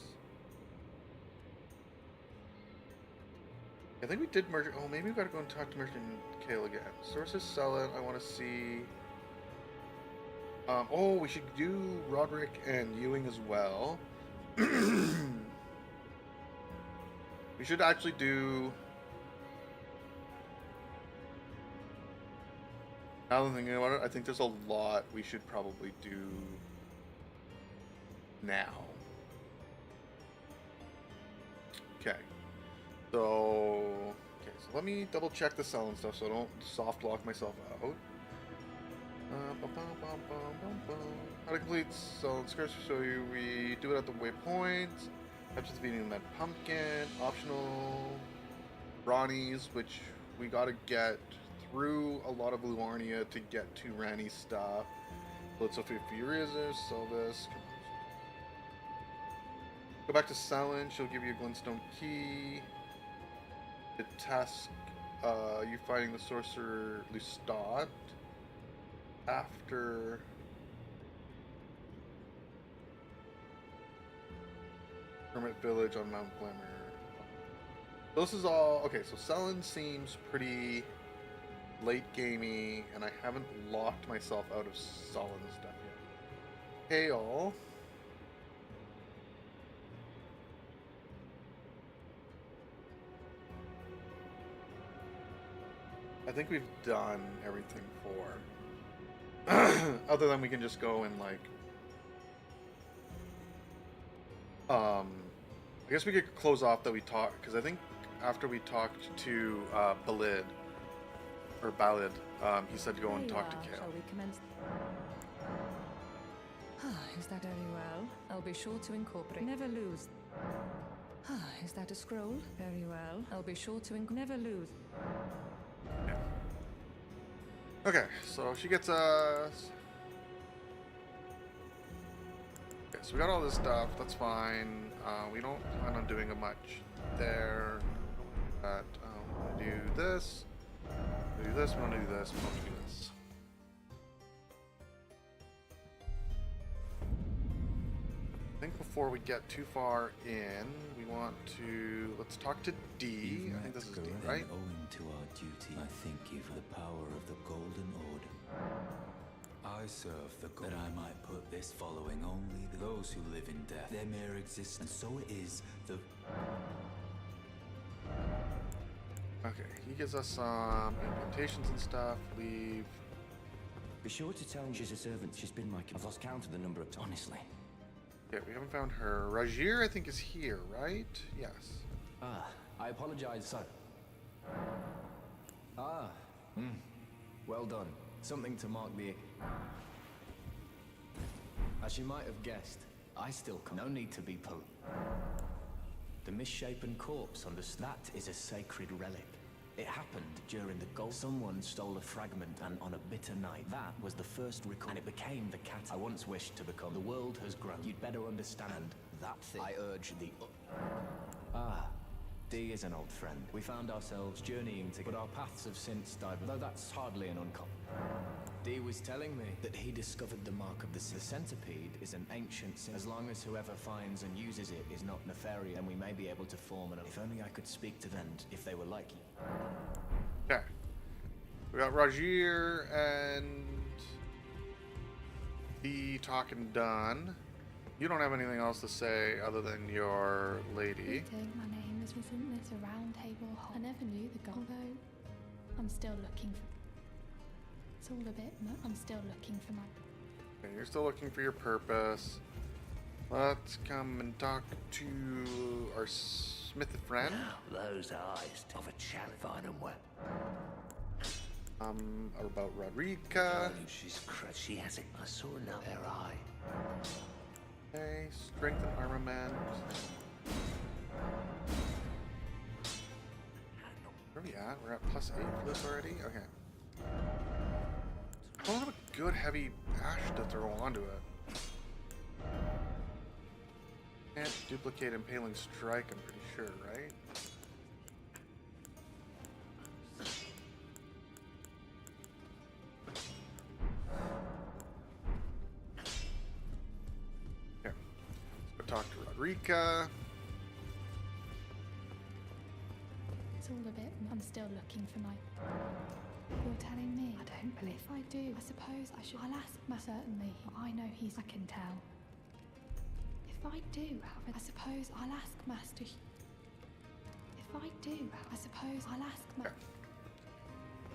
I think we did Merchant. Oh, maybe we gotta go and talk to Merchant Kale again. Sources sell it. I want to see. Oh, we should do Roderick and Ewing as well. We should actually do. Now that I'm thinking about it, I think there's a lot we should probably do now. Okay. So let me double check the selling stuff so I don't soft lock myself out. How to complete selling scripts show you we do it at the waypoints. After defeating that pumpkin, optional Ronnie's, which we gotta get through a lot of Luarnia to get to Ranny's stuff. Let's Sophia Furious, sell this. Go back to Selin, she'll give you a glintstone key. The task, you fighting the sorcerer Lustat after Hermit Village on Mount Glimmer. This is all okay. So Selin seems pretty late gamey, and I haven't locked myself out of Selin stuff yet. Hail. I think we've done everything for. Other than we can just go and like. I guess we could close off that we talked, because I think after we talked to Balid or Balid, he said to go and talk to Kale. Shall we commence? Is that very well? I'll be sure to incorporate. Never lose. Is that a scroll? Very well. I'll be sure to never lose. Okay, so she gets us. Okay, so we got all this stuff. That's fine. We don't plan on doing much there. But we want to do this. We do this. We want to do this. We want to do this. I think before we get too far in, we want to let's talk to D. I think this is D, right? Owing to our duty, I thank you for the power of the Golden Order. I serve the God that I might put this following only those who live in death, their mere existence. So it is the. Okay, he gives us some incantations and stuff. Leave. Be sure to tell him she's a servant. She's been my. I've lost count of the number of times. Honestly. Yeah, we haven't found her. Rajir, I think, is here, right? Yes. I apologize, sir. Well done. Something to mark the... As you might have guessed, I still come. No need to be polite. The misshapen corpse that is a sacred relic. It happened during the gold. Someone stole a fragment, and on a bitter night, that was the first record, and it became the cat I once wished to become. The world has grown. You'd better understand that thing. I urge the... D is an old friend. We found ourselves journeying together, but our paths have since diverged, though that's hardly an uncommon. D was telling me that he discovered the mark of the centipede is an ancient sin. As long as whoever finds and uses it is not nefarious, then we may be able to form an... If only I could speak to them if they were like you. Okay. We got Rajir and the talking done. You don't have anything else to say other than your lady. My name isn't this a round table hall? I never knew the goal, though. I'm still looking for... It's all a bit... I'm still looking for my... Okay, you're still looking for your purpose. Let's come and talk to our Smith friend. Those eyes of a challenge. Find them well. About Rodrika. She has it. I saw another eye. Okay, strength and armament. Where are we at? We're at +8 for this already? Okay. I don't have a good heavy ash to throw onto it. Can't duplicate impaling strike, I'm pretty sure, right? Okay. Let's go talk to Rodrika. It's all a bit... I'm still looking for my... You're telling me? I don't believe... If I do, I suppose I should... I'll ask certainly. I know he's... I can tell. If I do have it, I suppose I'll ask Master... If I do, I suppose I'll ask Okay.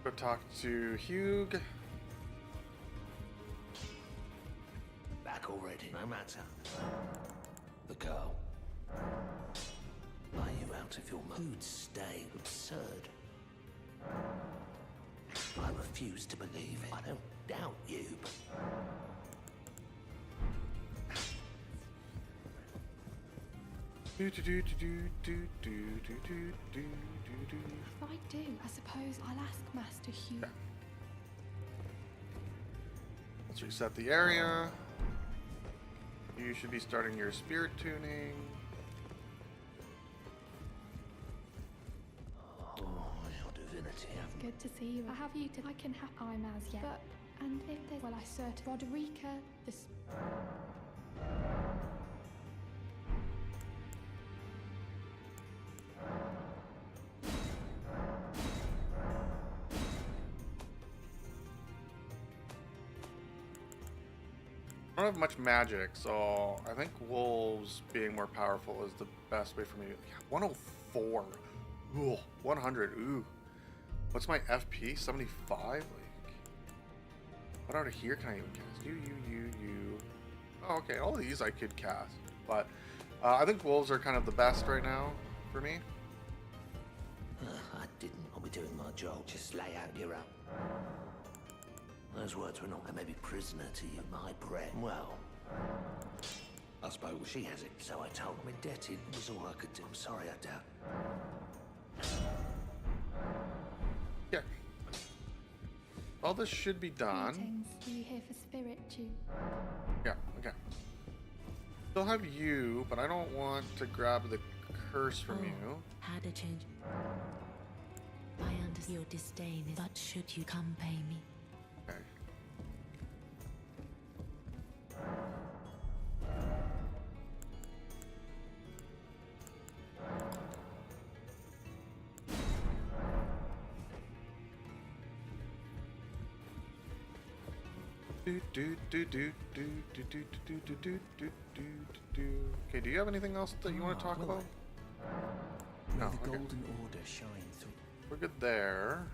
Go talk to Hugh. Back already, no matter. The girl. Are you out of your mood? Stay absurd. I refuse to believe it. I don't doubt you, but... If I do, I suppose I'll ask Master Hugh. Okay. Let's reset the area. You should be starting your spirit tuning. Oh, your divinity. It's good to see you. I have you to... I can have... I'm as yet. But... And if there's... Well, I certain... Rodrika... This... I don't have much magic, so I think wolves being more powerful is the best way for me. Yeah, 104. Ooh, 100. Ooh. What's my FP? 75? Like, what out of here can I even cast? You. Oh, okay. All these I could cast. But I think wolves are kind of the best right now for me. I didn't. I'll be doing my job. Just lay out your own. Those words were not, I may be prisoner to you, my breath. Well, I suppose she has it, so I told him indebted was all I could do. I'm sorry, I doubt. Yeah. All this should be done. Greetings. Are you here for spirit, Jew? Yeah, okay. Still have you, but I don't want to grab the curse from you. Had a change. I understand your disdain, but should you come pay me? Okay. Okay, do you have anything else that you want to talk about? No, The okay. Golden Order shine through. We're good there.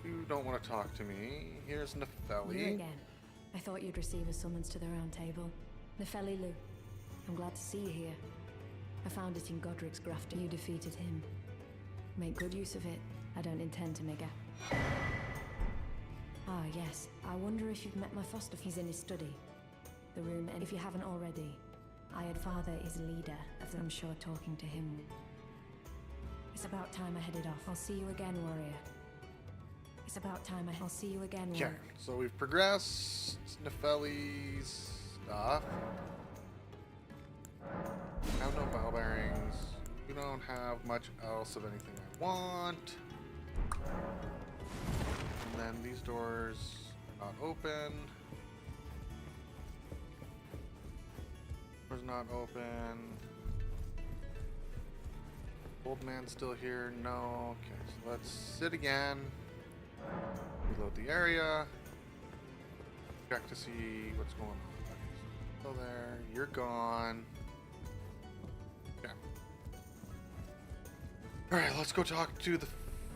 You don't want to talk to me. Here's You Nefeli. again. I thought you'd receive a summons to the round table. Nefeli Lu, I'm glad to see you here. I found it in Godric's grafting. You defeated him. Make good use of it. I don't intend to make a... Ah, yes. I wonder if you've met my foster... He's in his study. The room, and if you haven't already, Ayad Father is leader of them. I'm sure talking to him... It's about time I headed off. I'll see you again, warrior. It's about time I'll see you again, warrior. Okay, so we've progressed Nefeli's stuff. Have no bell bearings. You don't have much else of anything I want. And then these doors are not open. Door's not open. Old man still here? No. Okay, so let's sit again. Reload the area. Check to see what's going on. Okay, so still there. You're gone. Okay. Alright, let's go talk to the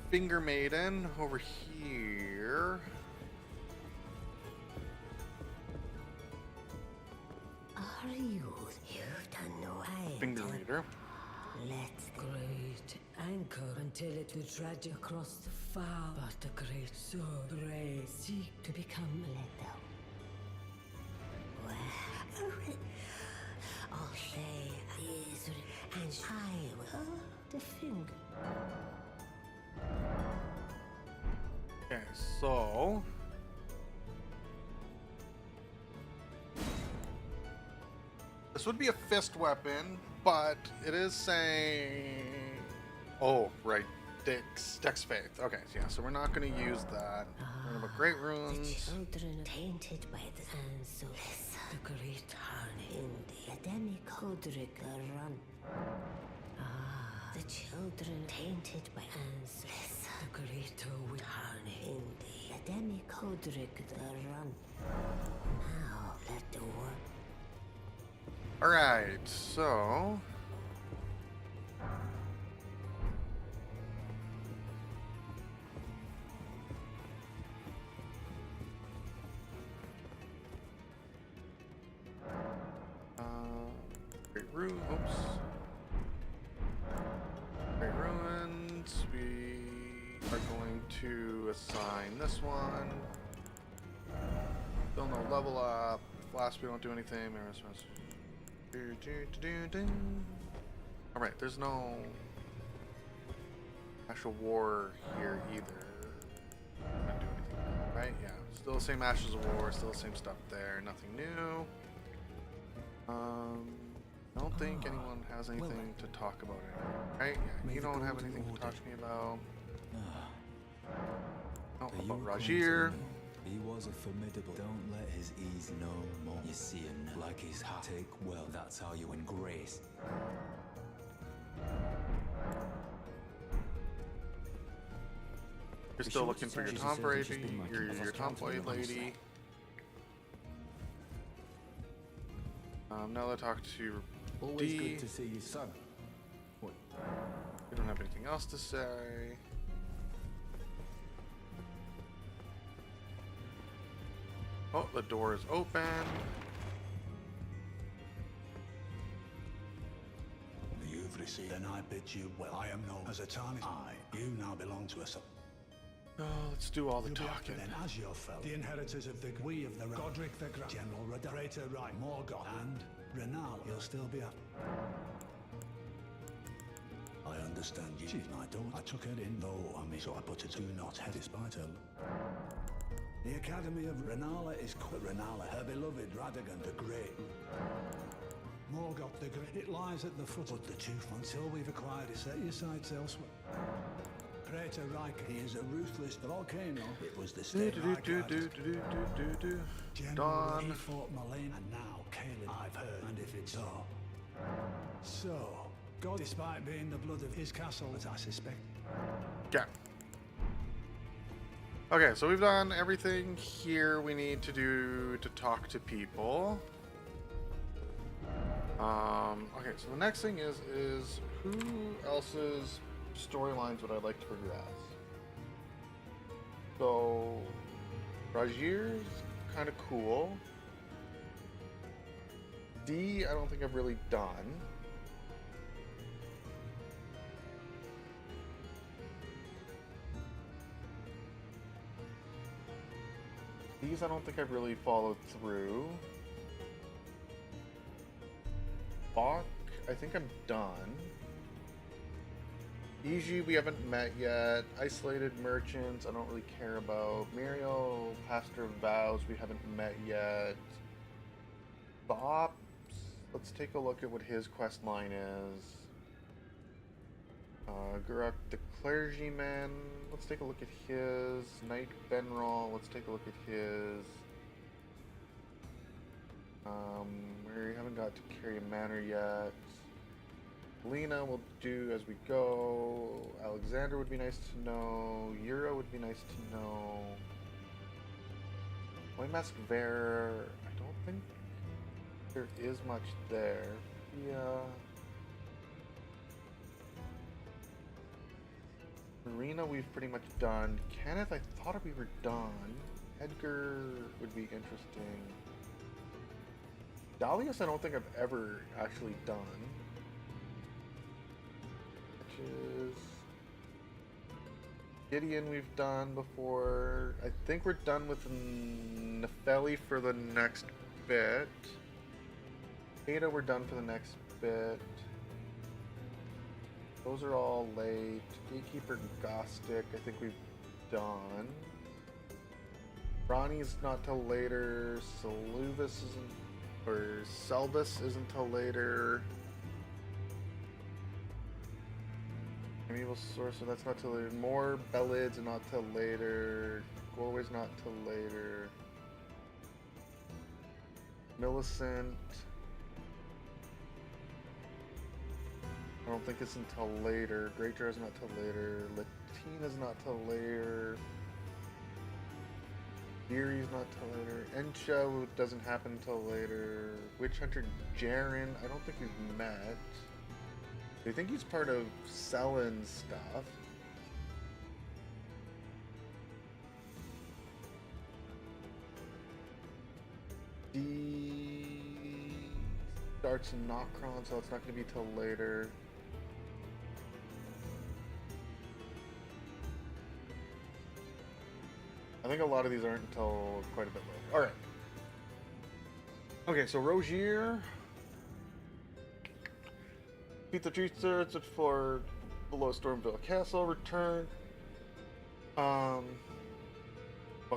Finger Maiden over here. Are you? You've done no aid. Finger Reader. Let's great anchor until it will drag you across the far. But the great so brave seek to become leather. Well, I'll say is and I will the finger. Okay, so this would be a fist weapon, but it is saying, oh, right, Dex Faith. Okay, yeah, so we're not going to use that. We're going to have great runes. The children tainted by the hands of the great harney in the academic Godric run. The children tainted by hands of the great harney in the academic Godric run. Now let the work. Alright, so great ruins. Oops. Great ruins. We are going to assign this one. Still no level up. Last we don't do anything. Alright, there's no actual war here either. Not do anything, right? Yeah, still the same Ashes of War, still the same stuff there, nothing new. I don't think anyone has anything to talk about anymore, right? Yeah, you don't have anything to talk to me about. Oh, about Rajir. He was a formidable. Don't let his ease no more. You see him like his hat. Take well, that's how you win grace. You're still looking for your tomboy lady, your tomboy lady. Now let's talk to Always D. good to see you, son. What? We don't have anything else to say. Oh, the door is open. You've received, then I bid you well. I am known as a tarnished. You now belong to us. Oh, let's do all the You'll be talking. after then, as your fellow, the inheritors of the we of the Godric the Great, General Praetor Right, Morgoth, and Renal. You'll still be after. I understand you. She's my daughter. I took her in, though, so I put her to not head despite her. The Academy of Renala is called Renala, her beloved Radagon the Great. Morgoth the Great, it lies at the foot of the tooth until we've acquired it. Set your sights elsewhere. Praetor Reich, he is a ruthless volcano. It was the state General, he fought Malane, and now Caleb, I've heard, and if it's so, God, despite being the blood of his castle, as I suspect. Yeah. Okay, so we've done everything here we need to do to talk to people. Okay, so the next thing is who else's storylines would I like to progress? So Rajir's kind of cool. D, I don't think I've really done. These I don't think I've really followed through. Bach, I think I'm done. Iji, we haven't met yet. Isolated Merchants, I don't really care about. Muriel, Pastor of Vows, we haven't met yet. Bops, let's take a look at what his quest line is. Guruk the Clergyman, let's take a look at his. Knight Benral, let's take a look at his. We haven't got to Carry Manor yet. Lena will do as we go. Alexander would be nice to know. Yura would be nice to know. White Mask Bear, I don't think there is much there. Yeah. Marina we've pretty much done. Kenneth, I thought we were done. Edgar would be interesting. Dalius, I don't think I've ever actually done. Gideon we've done before. I think we're done with Nefeli for the next bit. Ada we're done for the next bit. Those are all late. Gatekeeper Gostic I think we've done. Ronnie's not till later. Saluvis isn't, or Selvus isn't till later. Evil Sorcerer, that's not till later. More Bellids are not till later. Gorway's not till later. Millicent. I don't think it's until later. Great Jar's not till later. Latina's not till later. Erie's not till later. Ensha doesn't happen until later. Witch Hunter Jaren, I don't think we've met. I think he's part of Sellen's stuff. D starts in Nocron, so it's not going to be till later. I think a lot of these aren't until quite a bit later. Alright. Okay, so Rogier. Beat the Treatser for below Stormville Castle. Return. About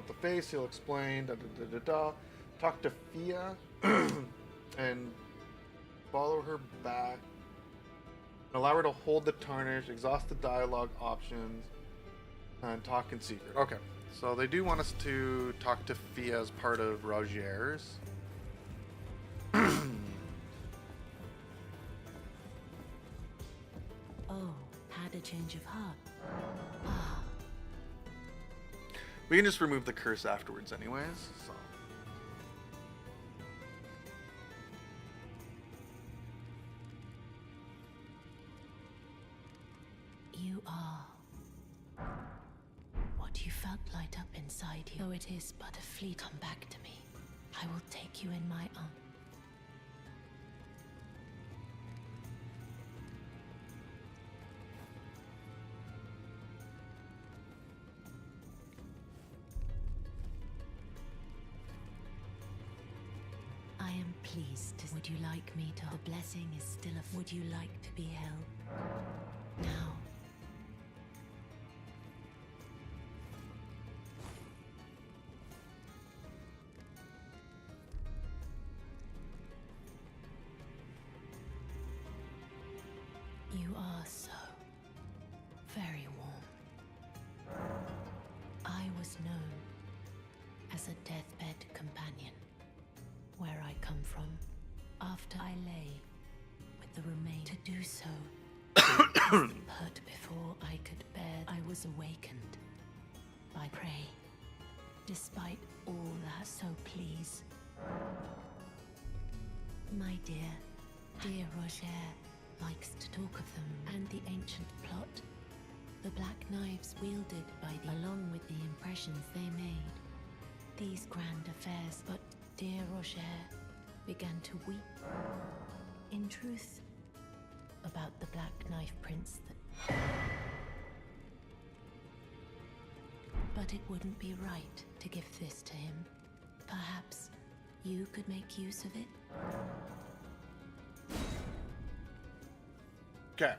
the face, he'll explain. Da, da, da, da, da. Talk to Fia and follow her back. Allow her to hold the tarnish, exhaust the dialogue options, and talk in secret. Okay, so they do want us to talk to Fia as part of Rogier's. Oh, had a change of heart. Ah. We can just remove the curse afterwards anyways, so. You are what you felt light up inside you. Though it is but a fleet, come back to me. I will take you in my arms. I am pleased to... Would you like me to... The blessing is still a... Would you like to be held? Now. You are so very warm. I was known as a deathbed companion. Where I come from, after I lay with the remain to do so, hurt before I could bear, I was awakened by prey. Despite all that, so please, my dear Roger likes to talk of them and the ancient plot, the black knives wielded by the, along with the impressions they made, these grand affairs. But dear Roger, began to weep. In truth, about the Black Knife Prince that... But it wouldn't be right to give this to him. Perhaps you could make use of it? Okay.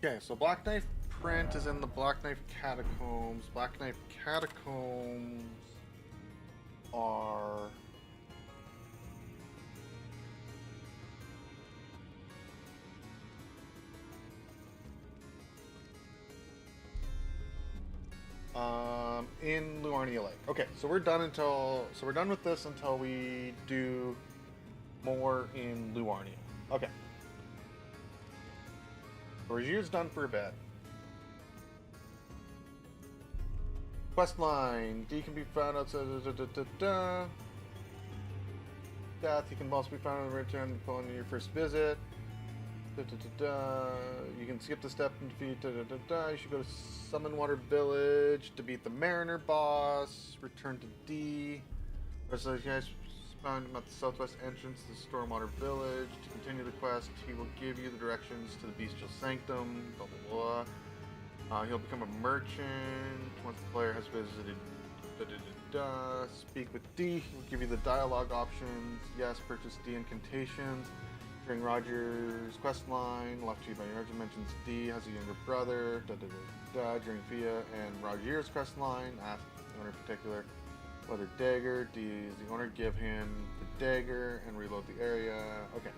Okay, so Black Knife print is in the Black Knife Catacombs. Black Knife Catacombs are... in Luarnia Lake. Okay, so we're done with this until we do more in Luarnia. Okay. Regier's done for a bit. Quest line. D can be found outside. Death. He can also be found on the return upon your first visit. You can skip the step and defeat. You should go to Summonwater Village to beat the Mariner boss. Return to D. So you guys found him at the southwest entrance to the Stormwater Village. To continue the quest, he will give you the directions to the Bestial Sanctum. Blah blah blah. He'll become a merchant once the player has visited. Speak with D. He'll give you the dialogue options. Yes, purchase D incantations. During Roger's quest line, left to you by Roger mentions D has a younger brother. During Fia and Roger's quest line, ask the owner in particular whether dagger. D is the owner. Give him the dagger and reload the area. Okay,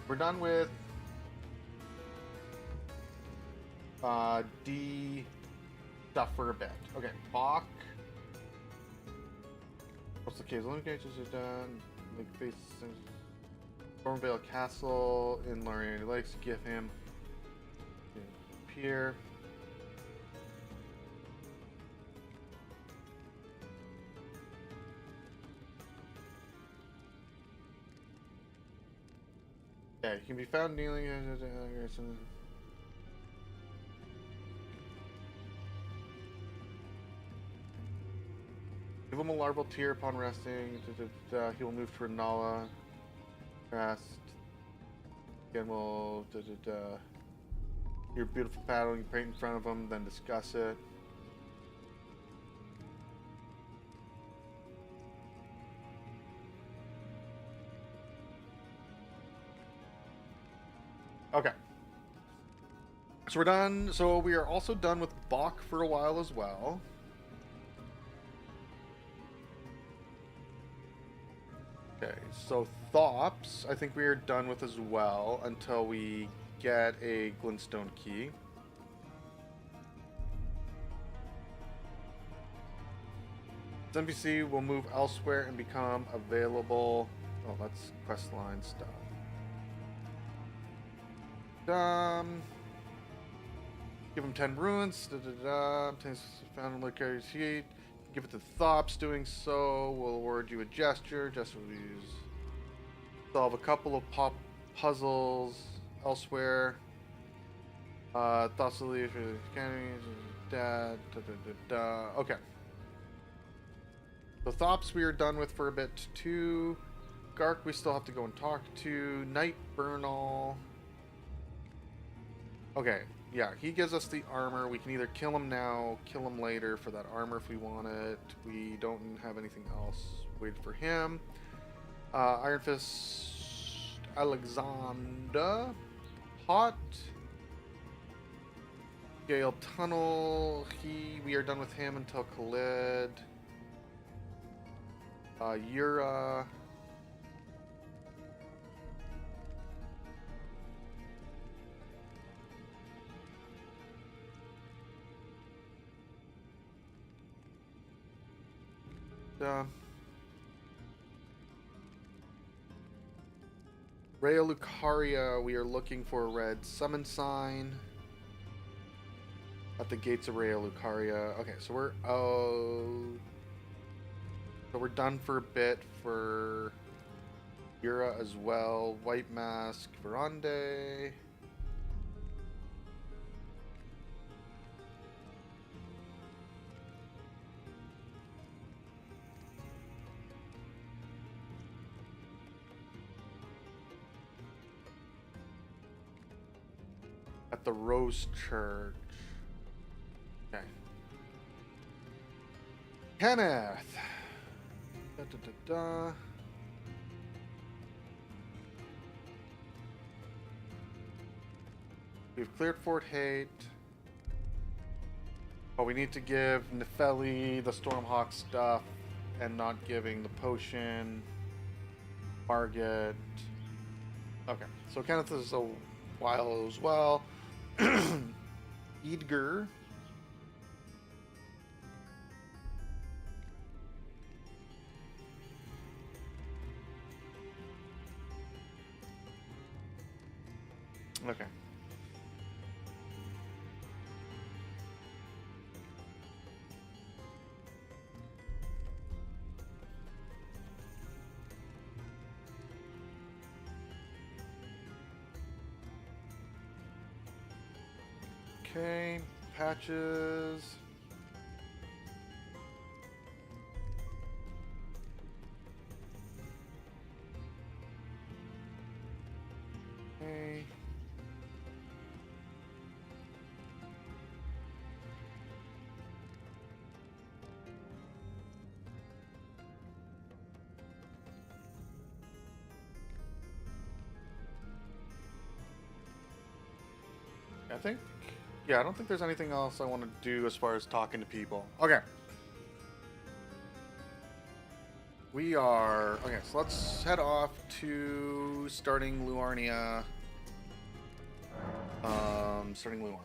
we're done with D stuff for a bit. Okay, Bach. What's the case? Limitations are done. Make face. Stormvale Castle in Lorraine Lakes. Give him appear. Yeah, he can be found kneeling. Give him a larval tear upon resting. He will move to Renala. Rest. Again, we'll your beautiful paddle. You paint in front of him, then discuss it. Okay. So we're done. So we are also done with Bach for a while as well. Okay, so Thops, I think we are done with as well until we get a Glintstone key. This NPC will move elsewhere and become available. Oh, that's questline stuff. Give him 10 ruins. Found in Lucario's heat. Give it to Thops. Doing so will award you a gesture. Gesture will use. Solve a couple of pop puzzles elsewhere. Thops will leave. Okay. So Thops we are done with for a bit too. Gark we still have to go and talk to. Night Bernal. Okay. Yeah, he gives us the armor. We can either kill him now, kill him later for that armor if we want it. We don't have anything else. Wait for him. Iron Fist Alexander. Hot. Gale Tunnel. We are done with him until Khalid. Yura. Rhea Lucaria, we are looking for a red summon sign at the gates of Rhea Lucaria. Okay, so we're out. So we're done for a bit for Yura as well. White Mask, Verande. At the Rose Church. Okay. Kenneth. Da, da, da, da. We've cleared Fort Hate. Oh, we need to give Nefeli the Stormhawk stuff and not giving the potion. Margit. Okay, so Kenneth is a while as well. Edgar. Okay. Okay, patches. Okay. I think, yeah, I don't think there's anything else I want to do as far as talking to people. Okay. We are, okay, so let's head off to starting Luarnia. Starting Luarnia.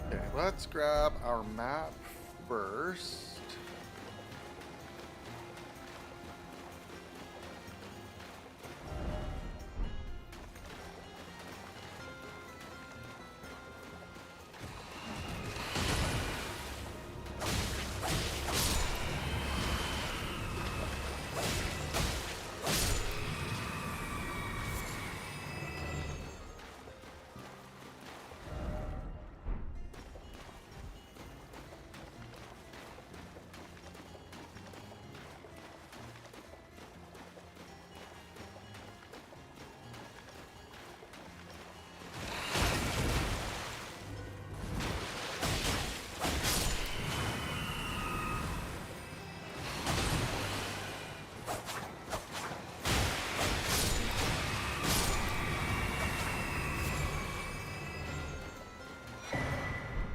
Okay, let's grab our map first.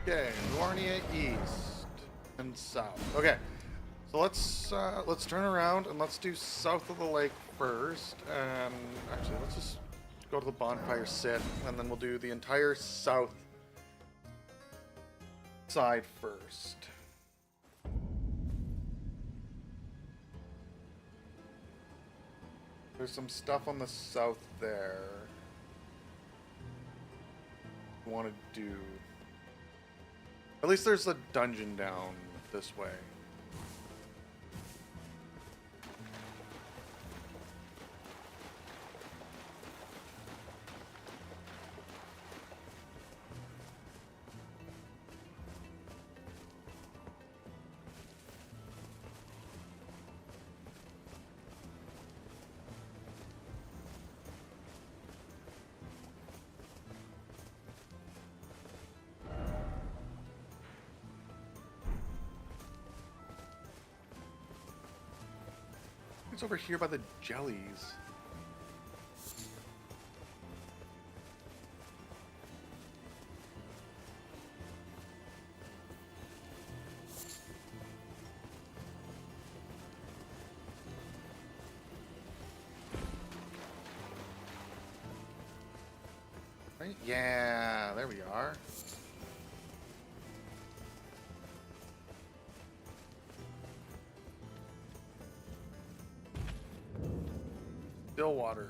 Okay, Luarnia east and south. Okay, so let's turn around and let's do south of the lake first. And actually, let's just go to the bonfire sit, and then we'll do the entire south side first. There's some stuff on the south there. Want to do. At least there's a dungeon down this way. It's over here by the jellies. Right? Yeah, there we are. Stillwater.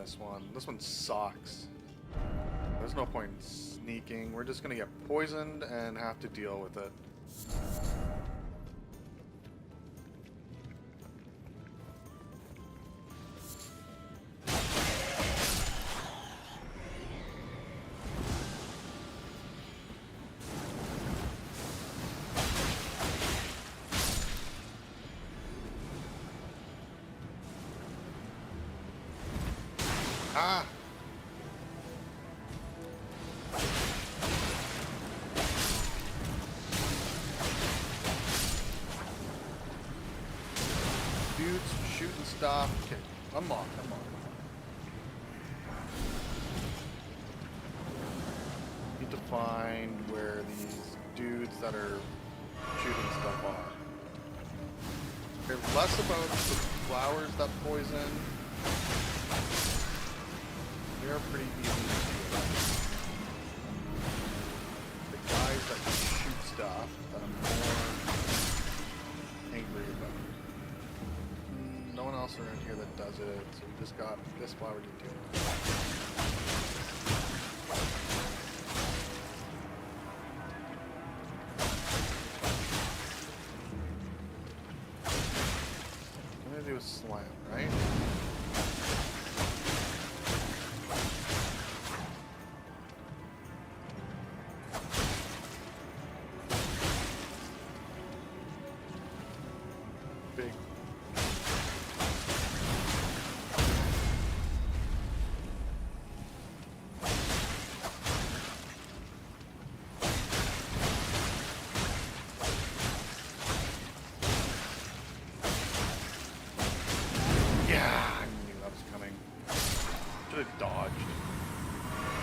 this one. This one sucks. There's no point in sneaking. We're just gonna get poisoned and have to deal with it. Ah! Dudes shooting stuff. Okay, unlock. Need to find where these dudes that are shooting stuff are. They're less about the flowers that poison. They are pretty easy to deal with. The guys that shoot stuff that I'm more angry about. No one else around here that does it, so we just got this flower to deal with. I'm gonna do a slam, right? Big. Yeah, I knew that was coming. Should have dodged.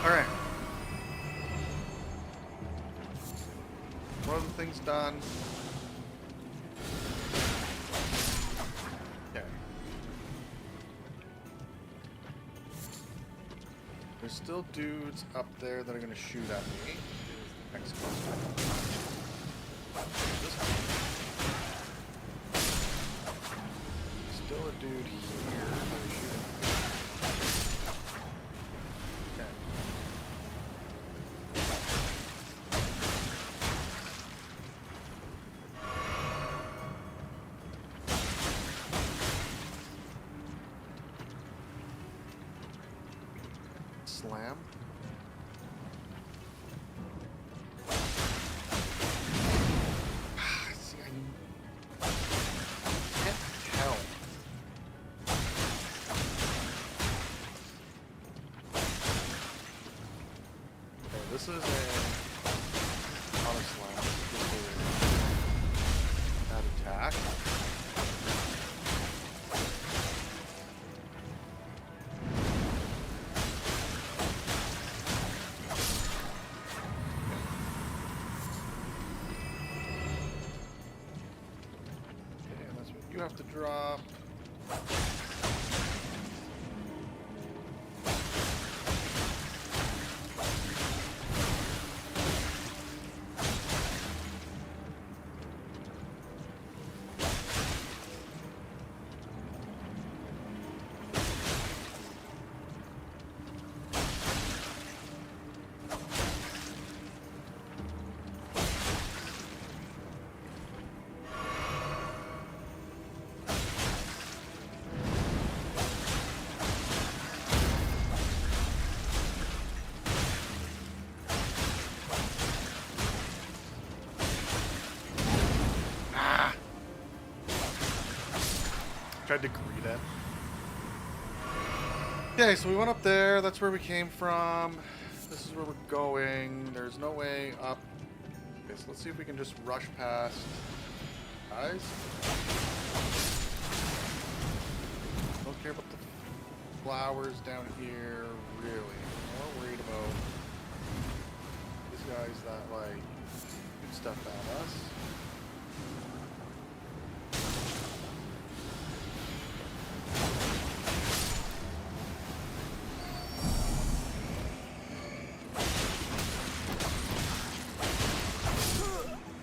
Alright. One of the things done. Okay. There's still dudes up there that are gonna shoot at me. Next question. Still a dude here that is shooting. Okay. Slam. See, I can't tell. Okay, this is a auto slam. This is that attack. Okay, and that's what you have to drop. Tried to greet it. Okay, so we went up there. That's where we came from. This is where we're going. There's no way up. Okay, so let's see if we can just rush past. Guys? Don't care about the flowers down here, really. More worried about these guys that, like, do stuff at us.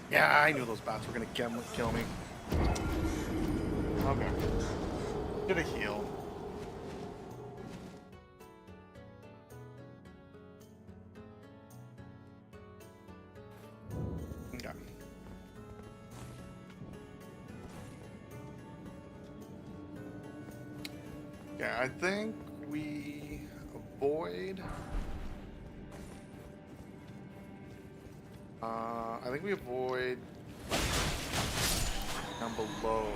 Yeah, I knew those bats were gonna kill me. Okay. Should have healed. Yeah, I think we avoid. I think we avoid down below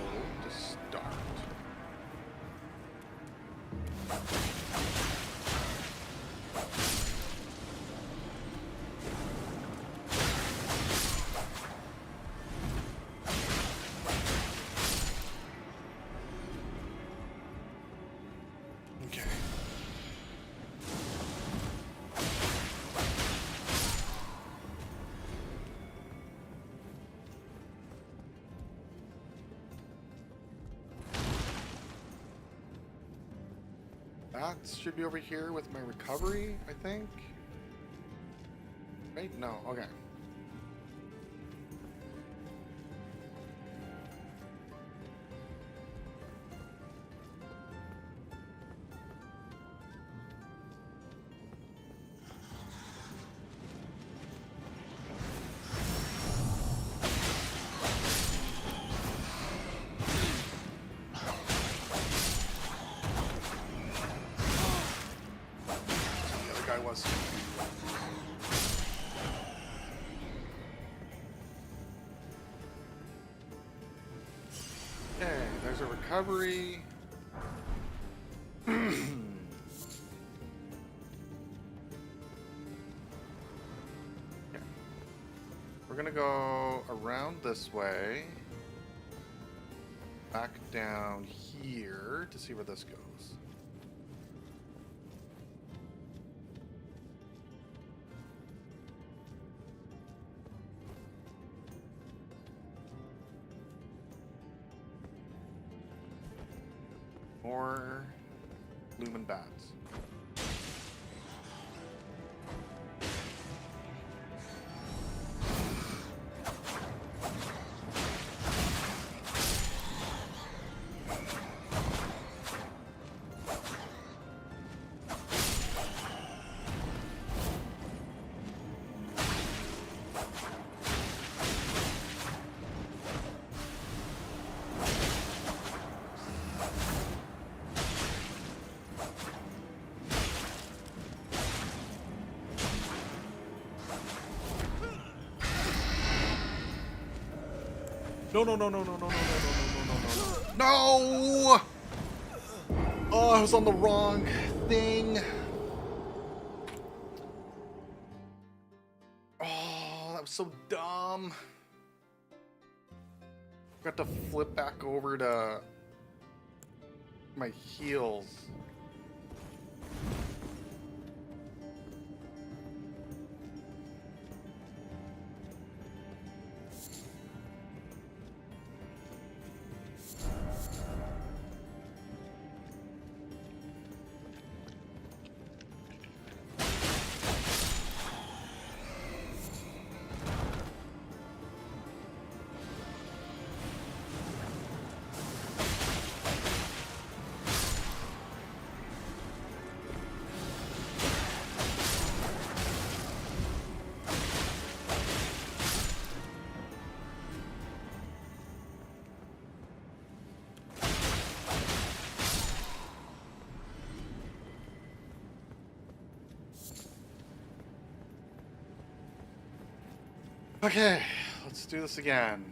to start. Okay. That should be over here with my recovery, I think. Right? No, okay. The other guy was. Okay, there's a recovery. Okay. We're gonna go around this way, back down here to see where this goes. More lumen bats. No, no, no, no, no, no, no, no, no, no, no, no, no. No! Oh, I was on the wrong thing. Oh, that was so dumb. Got to flip back over to my heels. Okay, let's do this again.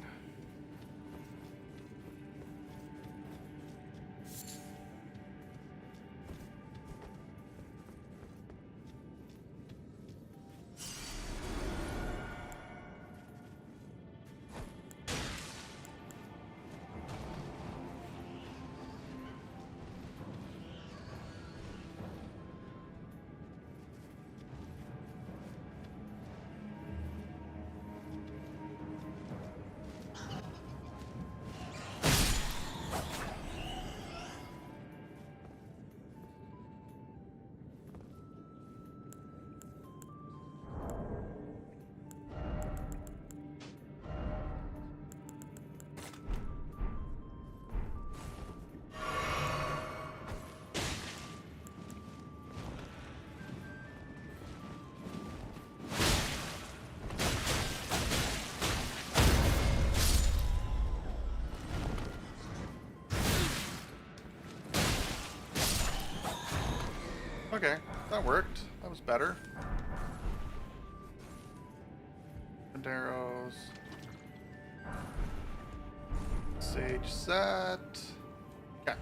Okay, that worked. That was better. And arrows. Sage set. Okay.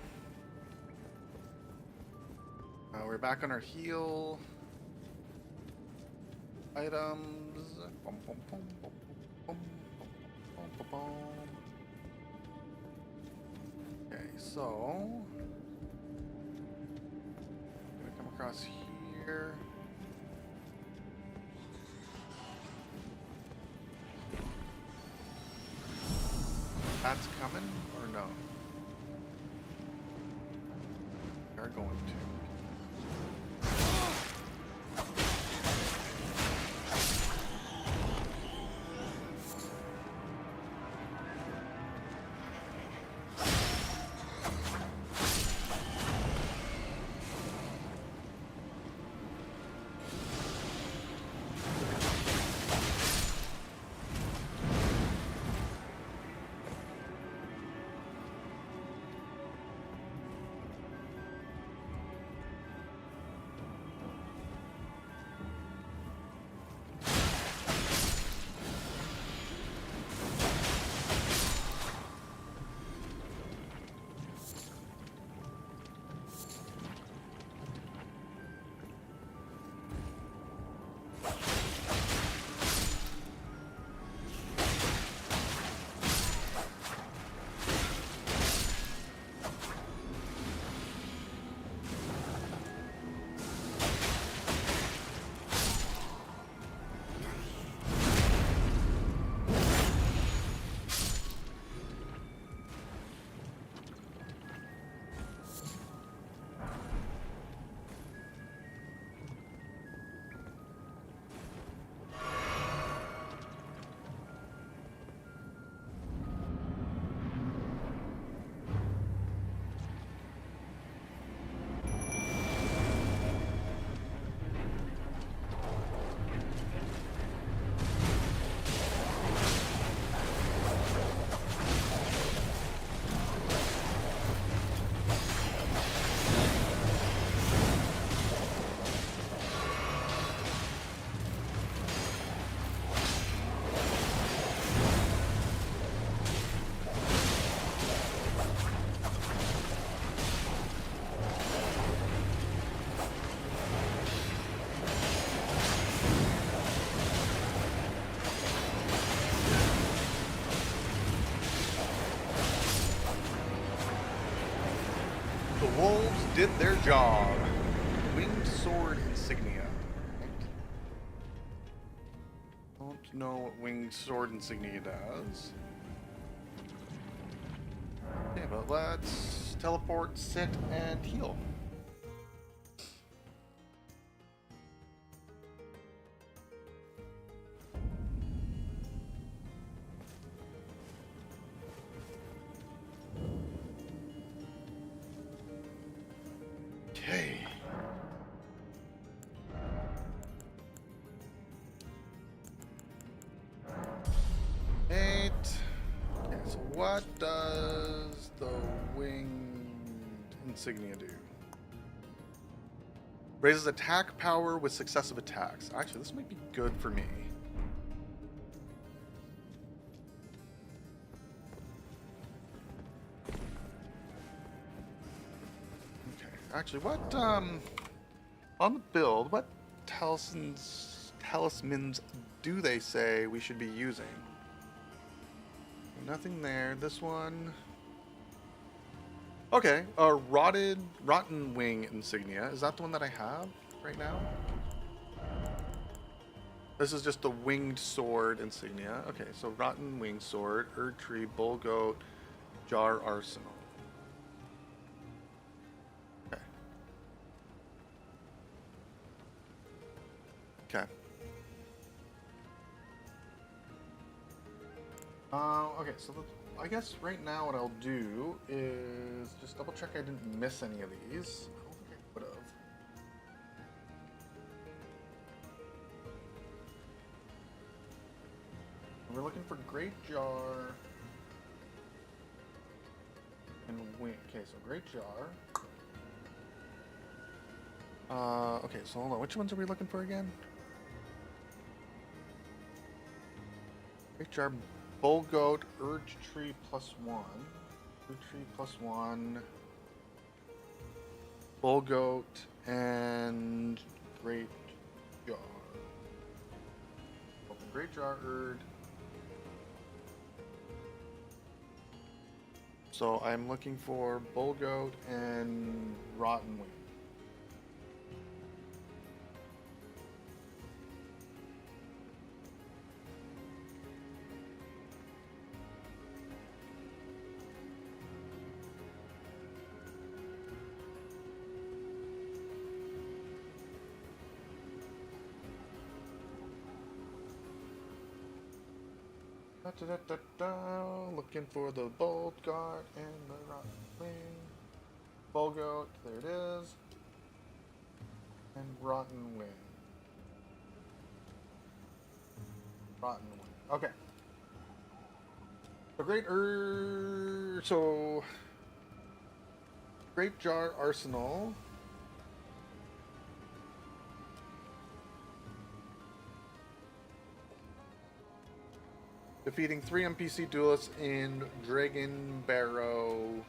We're back on our heal. Items. Bum, bum, bum, bum, bum, bum, bum, bum. Okay, so I'm gonna come across here. That's coming or no? They're going to. The wolves did their job. Winged sword insignia. Don't know what winged sword insignia does. Okay, but let's teleport, sit, and heal. Okay. Eight. Okay, so what does the winged insignia do? Raises attack power with successive attacks. Actually, this might be good for me. Okay, actually, what, on the build, what talismans do they say we should be using? Nothing there. This one. Okay, rotten wing insignia. Is that the one that I have right now? This is just the winged sword insignia. Okay, so rotten winged sword, Erdtree, bull goat, jar arsenal. Okay. Okay. Okay, so I guess right now what I'll do is just double check I didn't miss any of these. I don't think I would have. We're looking for Great Jar and Wing. Okay, so Great Jar. Okay, so hold on. Which ones are we looking for again? Great jar, bull goat, urge tree +1, fruit tree +1, bull goat, and great jar. Open great jar, urge. So I'm looking for bull goat and rotten wing. Looking for the bolt guard and the rotten wing. Bull goat, there it is. And rotten wing. Rotten wing. Okay. So Great Jar Arsenal. Defeating 3 NPC duelists in Dragon Barrow,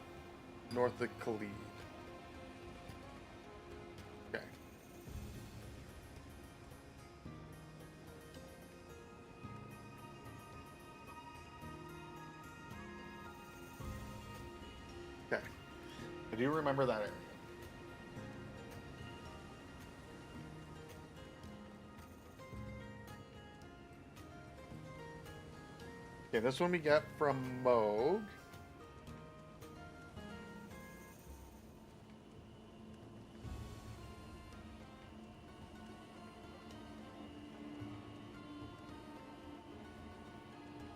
north of Khalid. Okay. Okay. I do remember that area. Okay, this one we get from Moog.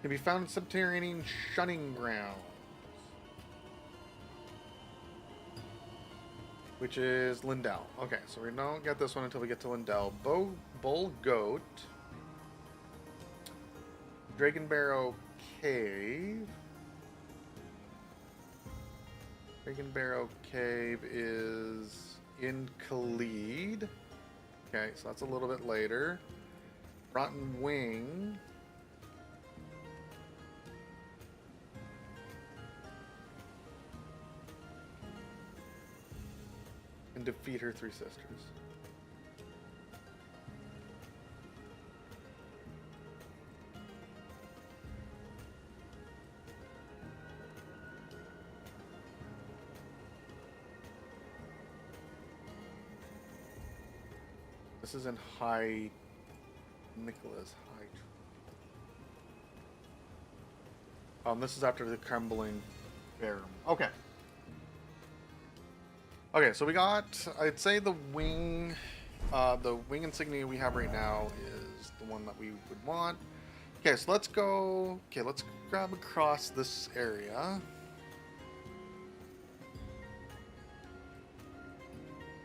Can be found in subterranean shunning grounds, which is Lindell. Okay, so we don't get this one until we get to Lindell. Bull Goat, Dragon Barrow Cave. Dragon Barrow Cave is in Khalid. Okay, so that's a little bit later. Rotten Wing. And defeat her 3 sisters. This is in High Nicholas. This is after the crumbling Barum. Okay. Okay, so we got, I'd say the wing insignia we have right now is the one that we would want. Okay, so let's go, let's grab across this area.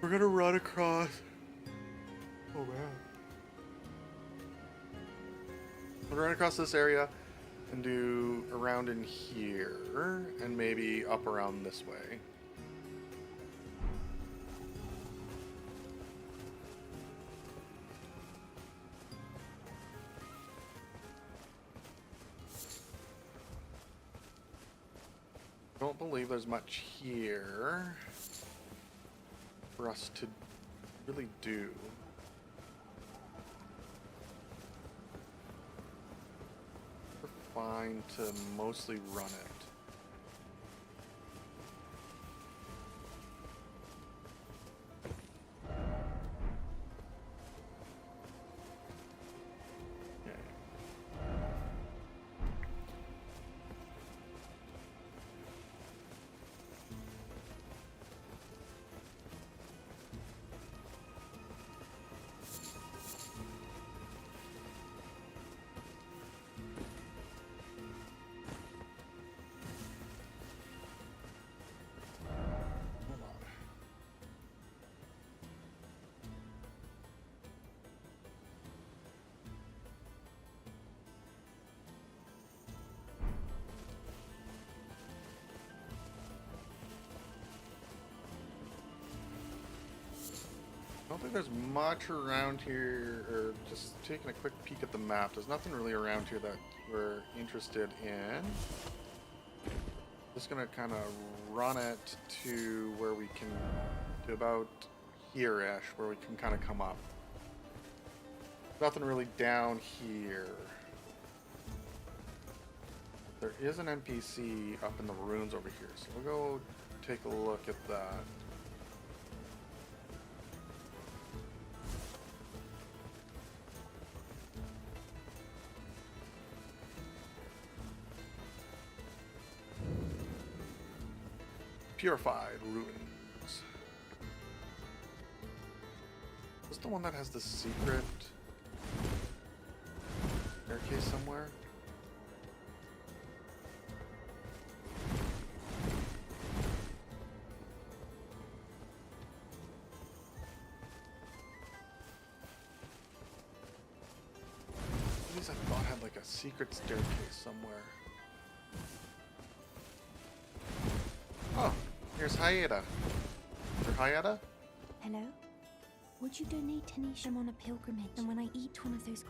We're gonna run across, oh man. We'll run across this area and do around in here and maybe up around this way. Don't believe there's much here for us to really do. We're fine to mostly run it. don't think there's much around here, or just taking a quick peek at the map. There's nothing really around here that we're interested in. Just gonna kind of run it to where we can, to about here-ish, where we can kind of come up. Nothing really down here. There is an NPC up in the ruins over here, so we'll go take a look at that. Purified ruins. Is this the one that has the secret staircase somewhere? These I thought had like a secret staircase somewhere. Oh, here's Hayata. Is there Hayata? Hello? Would you donate any? I'm on a pilgrimage, and when I eat one of those...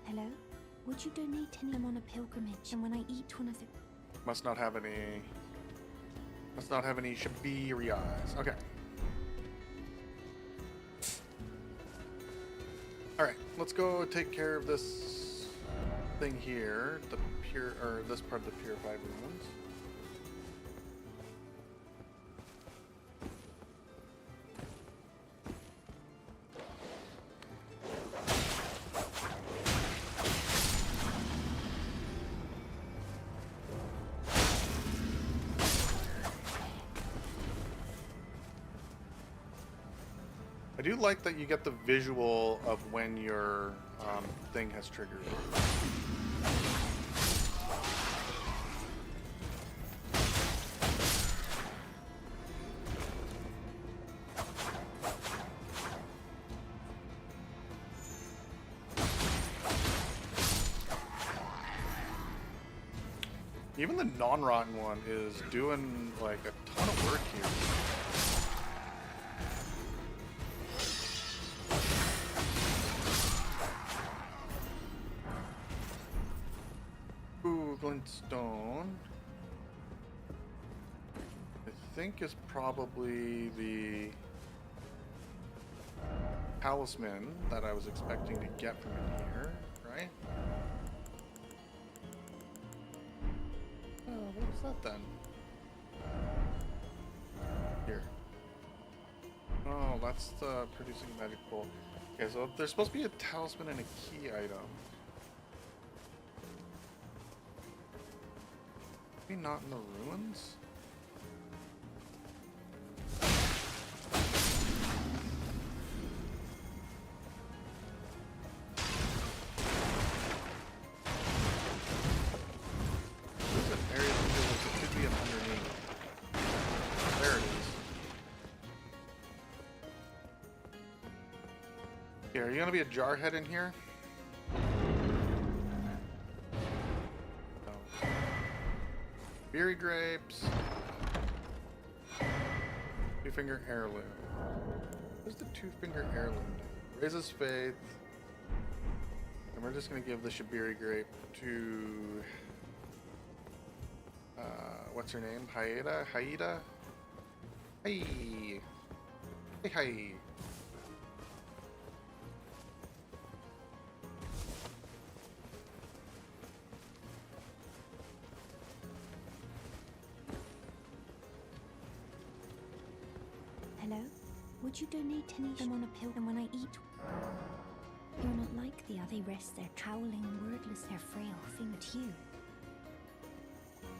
Hello? Would you donate any? I'm on a pilgrimage, and when I eat one of the... Must not have any... Must not have any Shabiri eyes. Okay. Alright, let's go take care of this thing here. The pure... or this part of the purified ruins. I do like that you get the visual of when your thing has triggered. Even the non-rotten one is doing like a ton of work here. Glintstone, I think, is probably the talisman that I was expecting to get from in here, right? Oh, what is that then? Here. Oh, that's the producing magic bolt. Okay, so there's supposed to be a talisman and a key item. Maybe not in the ruins? There's an area that feels like it could be underneath. There it is. Yeah, are you gonna be a jarhead in here? Berry grapes. Two-finger heirloom. What's the two-finger heirloom do? Raises faith. And we're just gonna give the Shabiri grape to what's her name? Haida? Haida? Hey. Hey hey. Would you donate any? I'm on a pill, and when I eat... You're not like the other. They rest there, howling, wordless, they're frail. Thing at you.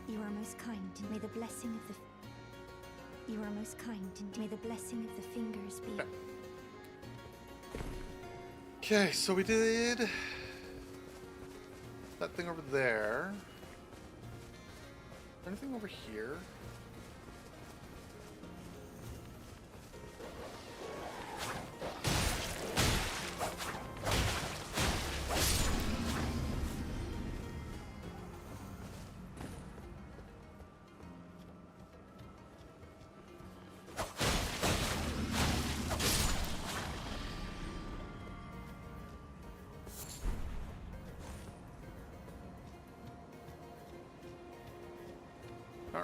You are most kind, and may the blessing of the... You are most kind, and may the blessing of the fingers be... Okay, so we did that thing over there. Anything over here?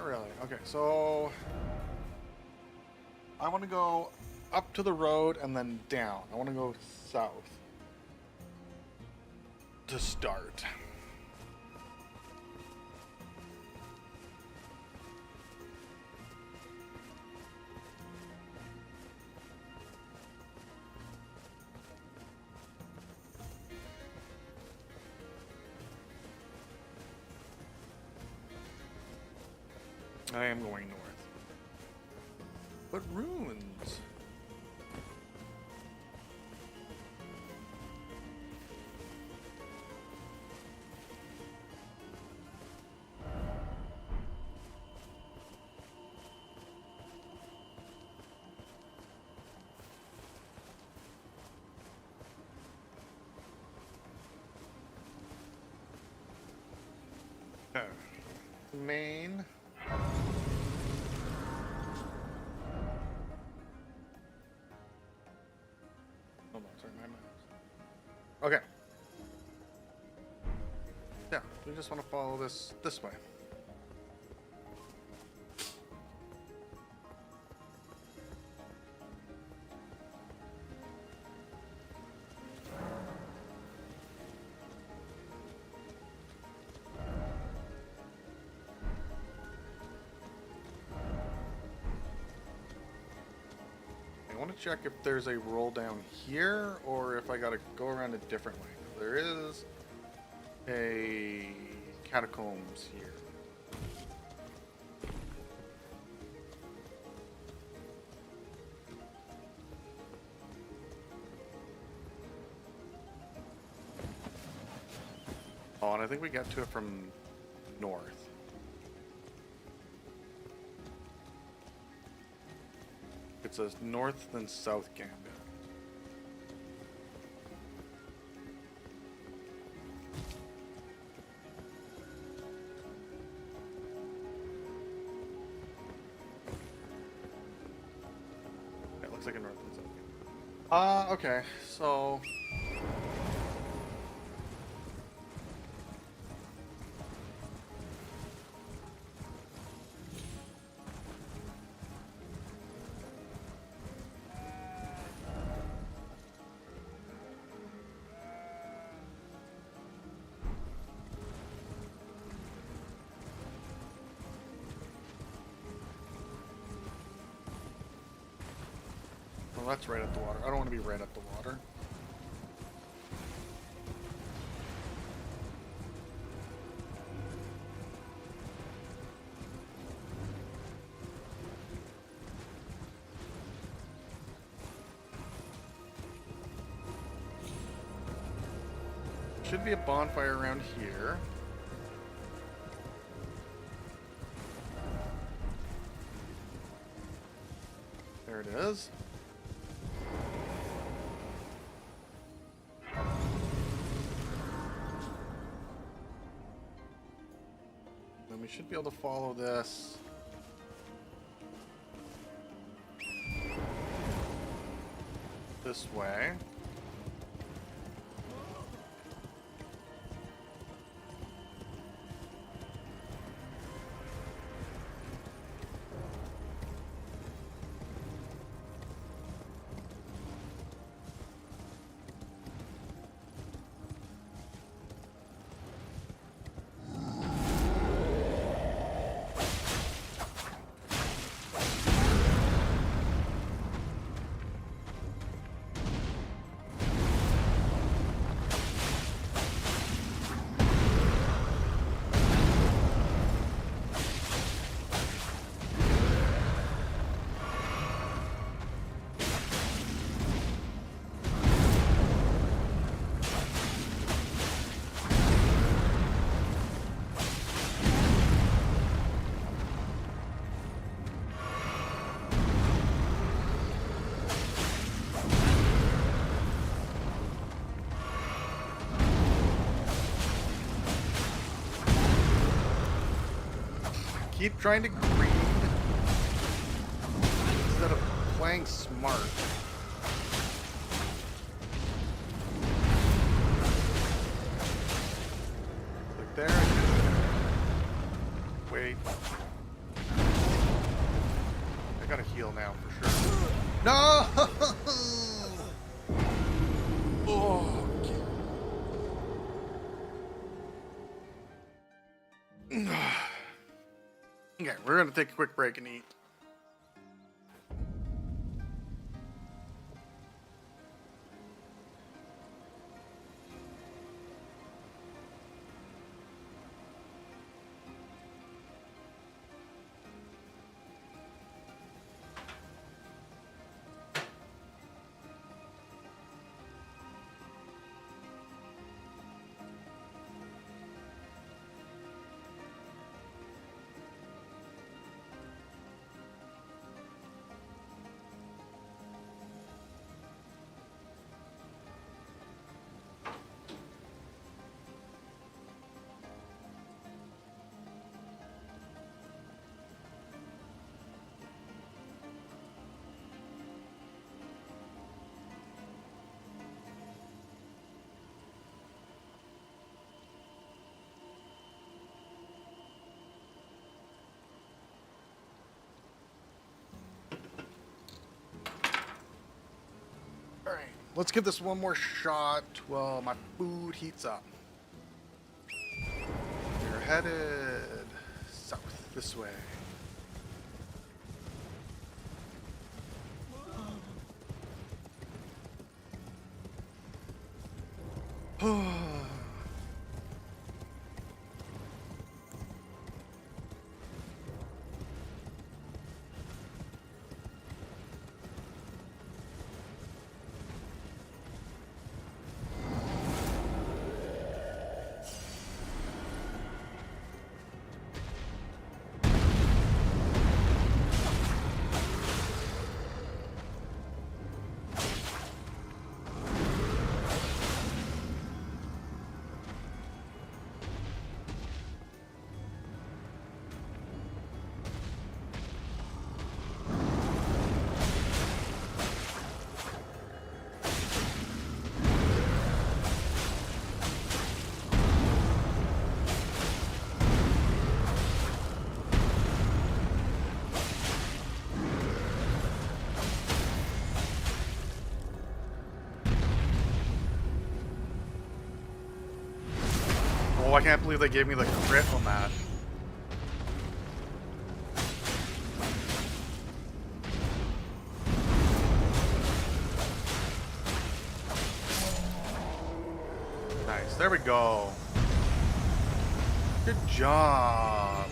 Not really. Okay, so I want to go up to the road and then down. I want to go south to start. I am going north. But ruins? Okay. Main. Hold on, sorry, my mouse. Okay. Yeah, we just want to follow this way. I want to check if there's a roll down here or if I gotta go around a different way. There is a catacombs here. Oh, and I think we got to it from north. It's a north then south gambit. It looks like a north and south gambit. Okay, so well, that's right at the water. I don't want to be right at the water. Should be a bonfire around here. There it is. Then we should be able to follow this. This way. Keep trying to greed instead of playing smart. Click there. Wait. gotta heal now for sure. No! Oh. Okay, we're gonna take a quick break and eat. Alright, let's give this one more shot while my food heats up. We're headed south this way. Oh, I can't believe they gave me the crit on that. Nice, there we go. Good job.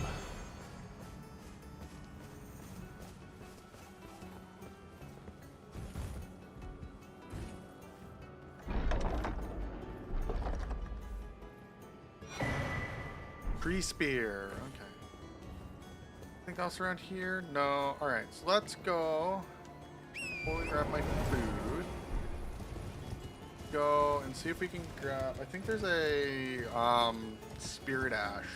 Tree spear. Okay. Anything else around here? No. Alright, so let's go. Before we grab my food. Go and see if we can grab. I think there's a spirit ash.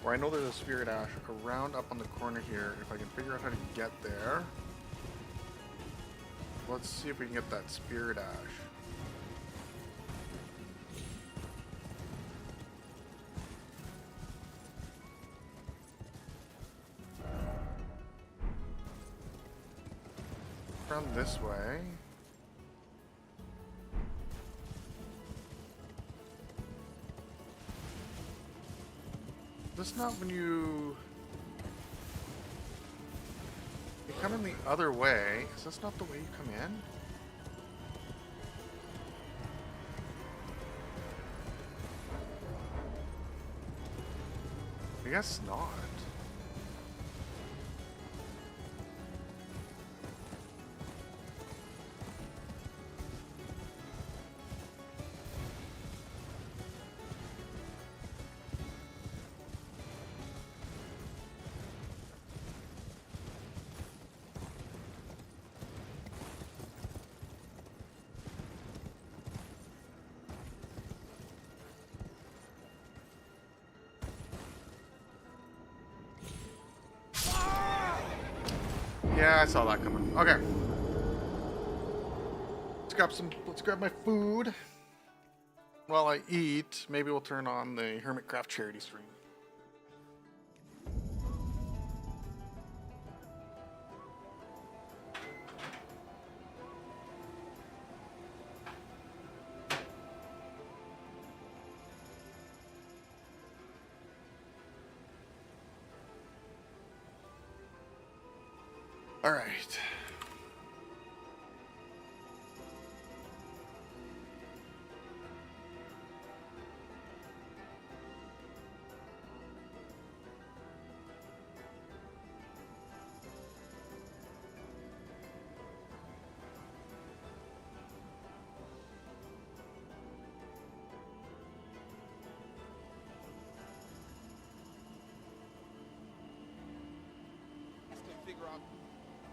Or I know there's a spirit ash around up on the corner here. If I can figure out how to get there. Let's see if we can get that spirit ash. Around this way. Is this not when you come in the other way? Is this not the way you come in? I guess not. Yeah, I saw that coming. Okay. Let's grab my food. While I eat, maybe we'll turn on the Hermitcraft charity stream. All right. Figure out.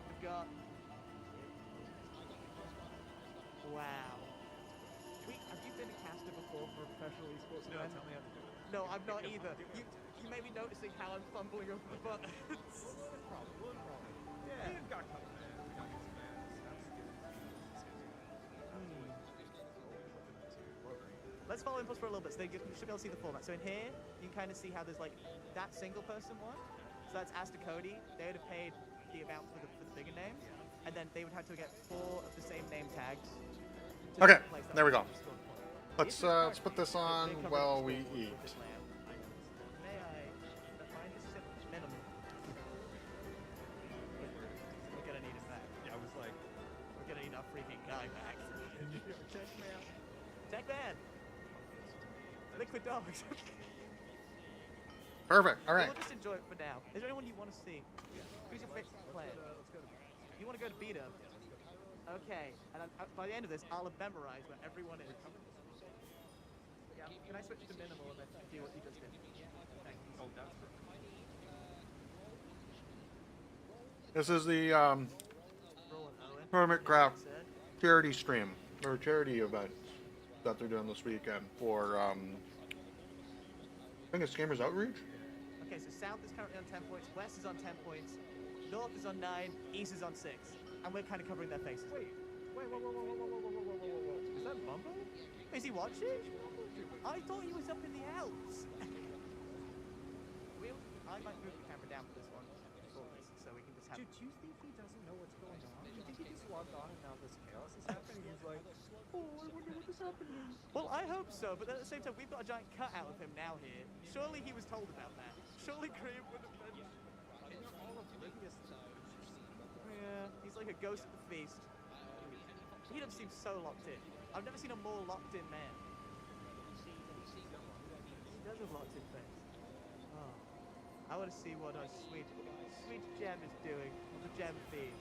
We've got. Wow. Have you been a caster before for a professional esports event? Tell me how to do it. No, I'm not either. You may be noticing how I'm fumbling over the buttons. One problem. Yeah. We've got a couple fans. We got some fans. Let's follow Impulse for a little bit so you should be able to see the format. So in here, you can kind of see how there's like that single person one. So that's Asta Cody. They would have paid the amount for the bigger name, and then they would have to get 4 of the same name tags. Okay, there we go. Let's put this on while we eat. May I? Mine is minimum. We're gonna need it back. Yeah, I was like, we're gonna need our freaking guy back. Tech man. Tech man. Liquid dogs. Perfect. All right. We'll just enjoy it for now. Is there anyone you want to see? Who's your favorite player? You want to go to beta? Okay. And by the end of this, I'll have memorized where everyone is. Yeah. Can I switch to minimal and then do what you just did? Thank you. oh, that's perfect. This is the Hermitcraft charity stream or charity event that they're doing this weekend for I think it's Gamers Outreach. Okay, so South is currently on 10 points, West is on 10 points, North is on 9, East is on 6, and we're kind of covering their faces. Wait, whoa. Is that Mumbo? Is he watching? I thought he was up in the Alps. I might move the camera down for this one, so we can just have. Dude, do you think he doesn't know what's going on? Do you think he just logged on and now this chaos is happening? He's like, oh, I wonder what is happening. Well, I hope so, but at the same time, we've got a giant cutout of him now here. Surely he was told about that. Surely Graham would have been. It's all oblivious to Yeah, he's like a ghost at the feast. He doesn't seem so locked in. I've never seen a more locked in man. He does have locked in face. Oh, I want to see what our sweet Gem is doing on the Gem feed.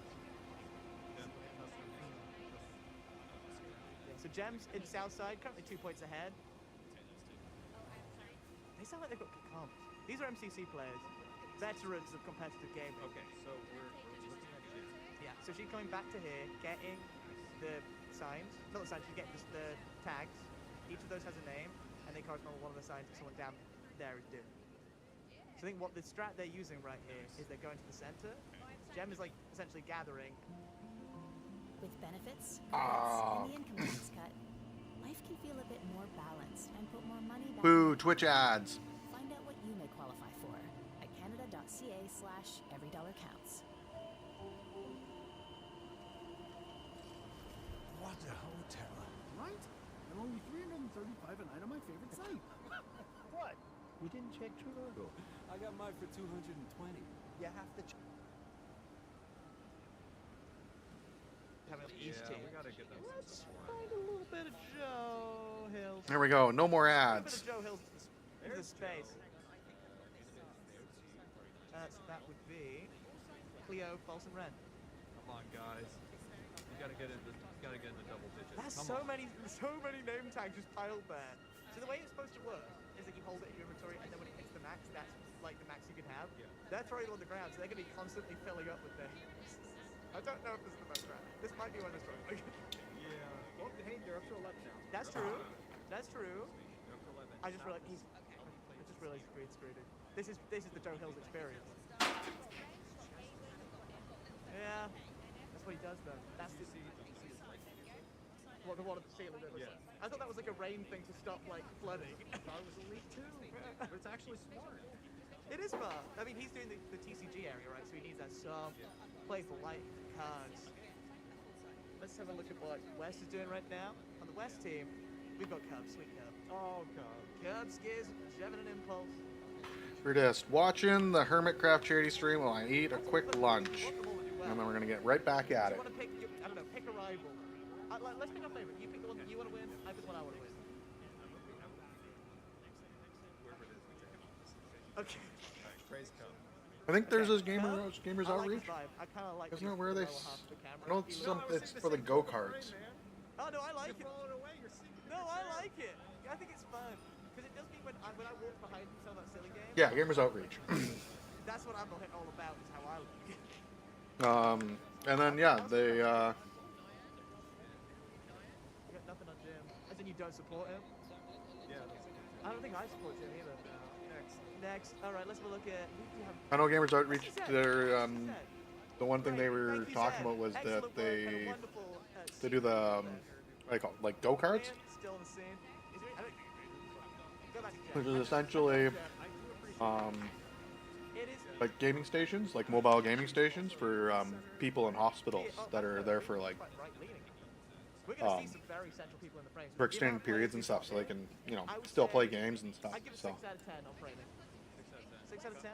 Yeah, so Gem's in Southside, currently 2 points ahead. They sound like they've got comps. These are MCC players, veterans of competitive gaming. Okay, so we're looking at Jim. Yeah, so she's coming back to here, getting the signs, not the signs, she's getting just the tags. Each of those has a name, and they correspond with one of the signs that someone down there is doing. So I think what the strat they're using right here is they're going to the center. Gem is like essentially gathering. With benefits, and the income tax cut, life can feel a bit more balanced and put more money back. Boo, Twitch ads. Find out what you may qualify for at canada.ca/everydollarcounts. What a hotel, right? And only $335 a night on my favorite site. What? You didn't check Trivago. I got mine for $220. You have to East team. We gotta get them. Let's find a little bit of Joe Hills. There we go. No more A ads. little bit of Joe Hills into the space. That would be Cleo, False, and Ren. Come on, guys. You gotta get into double digits. That's Come so on. many name tags just piled there. So the way it's supposed to work is that you hold it in your inventory, and then when it hits the max, that's like the max you can have. Yeah. They're throwing it on the ground, so they're gonna be constantly filling up with things. I don't know if this is the best strat. This might be one of the struggling. Yeah. Well, hey, they're up to 11 now. That's true. That's true. They're up to 11. I just realized green screening. This is the Joe Hills experience. Yeah, that's what he does though. That's the what the one at the ceiling. Yeah. I thought that was like a rain thing to stop like flooding. I thought it was elite too, but it's actually smart. It is smart. I mean, he's doing the TCG area, right? So he needs that soft, playful light cards. Let's have a look at what West is doing right now. On the West team, we've got Cubs, sweet Cub. Oh, God. Cubs, Gears, Jevin, and Impulse. We're just watching the Hermitcraft charity stream while I eat a quick lunch. Want them all to do well. And then we're gonna get right back at Do it. you want to pick? I don't know. Pick a rival. Let's pick our favorite. You pick the one that you want to win. I pick the one I want to win. Okay. I think there's this Gamers I like Outreach. the vibe. I kind of like. Isn't that where they? lower half of the camera. No, it's for the go karts. Oh no, I like it. No, I like it. I think it's fun because it does mean when I walk behind and tell that silly game. Yeah, Gamers Outreach. That's what I'm all about. Is how I like it. And then yeah, they. You got nothing on Jim. As in you don't support him? Yeah. I don't think I support Jim either. Next. All right, let's have a look at. Who do you have? I know Gamers Outreach. They're the one thing they were talking about was that they do the what do you call it, like go karts, Still in the scene. Go back to which Jim. is essentially like gaming stations, like mobile gaming stations for people in hospitals that are there for like We're gonna see some very central people in the frames. for extended periods and stuff, so they can still play games and stuff. I give it So 6 out of 10 on framing. 6 out of 10.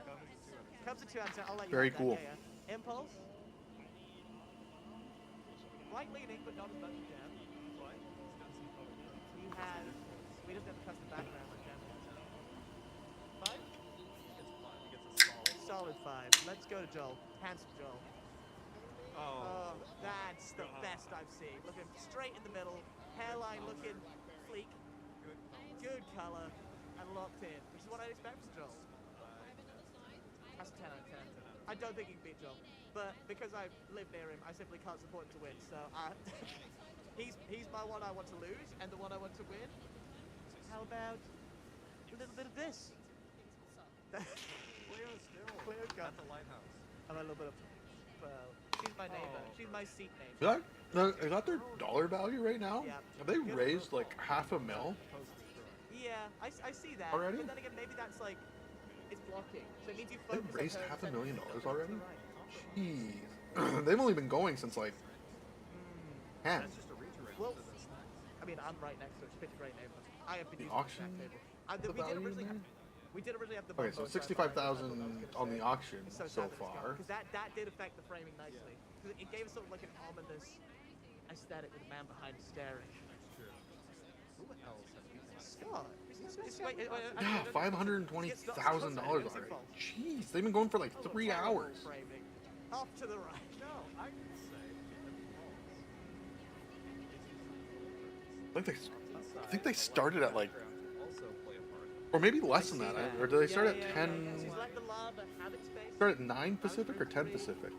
Comes to 2 out of 10. I'll let you. Very have cool. That. Yeah. Impulse. Right leaning, but not as much as Jam. He has. We just have a custom background like Jam has. 5. Solid 5. Let's go to Joel. Handsome Joel. Oh, that's the best I've seen. Looking straight in the middle, hairline looking sleek, good color, and locked in, which is what I'd expect from Joel. That's a 10 out of 10. I don't think he can beat Joel, but because I live near him, I simply can't support him to win. So he's my one I want to lose, and the one I want to win. How about a little bit of this? Cleo's got the lighthouse. I'm a little bit of. Well, she's my neighbor. She's my seat neighbor. is that their dollar value right now? Yeah. Have they raised like $500,000? Yeah, I see that. Already? But then again, maybe that's like it's blocking. So it means you They've focus. raised on her $500,000 already? Jeez. They've only been going since like 10. Well, I mean, I'm right next to it. It's a great neighbor. I have been using auction? the exact table. We did originally have the. Okay, so 65,000 on the auction so far. Because that did affect the framing nicely. Because it gave us sort of like an ominous aesthetic with the man behind staring. Who else has been Scott? Yeah, $520,000 already. Jeez, they've been going for like 3 hours. Off to the right. No, I would say. I think they started at like, or maybe less than that. Or did they start at 10? Start at 9 Pacific or 10 Pacific?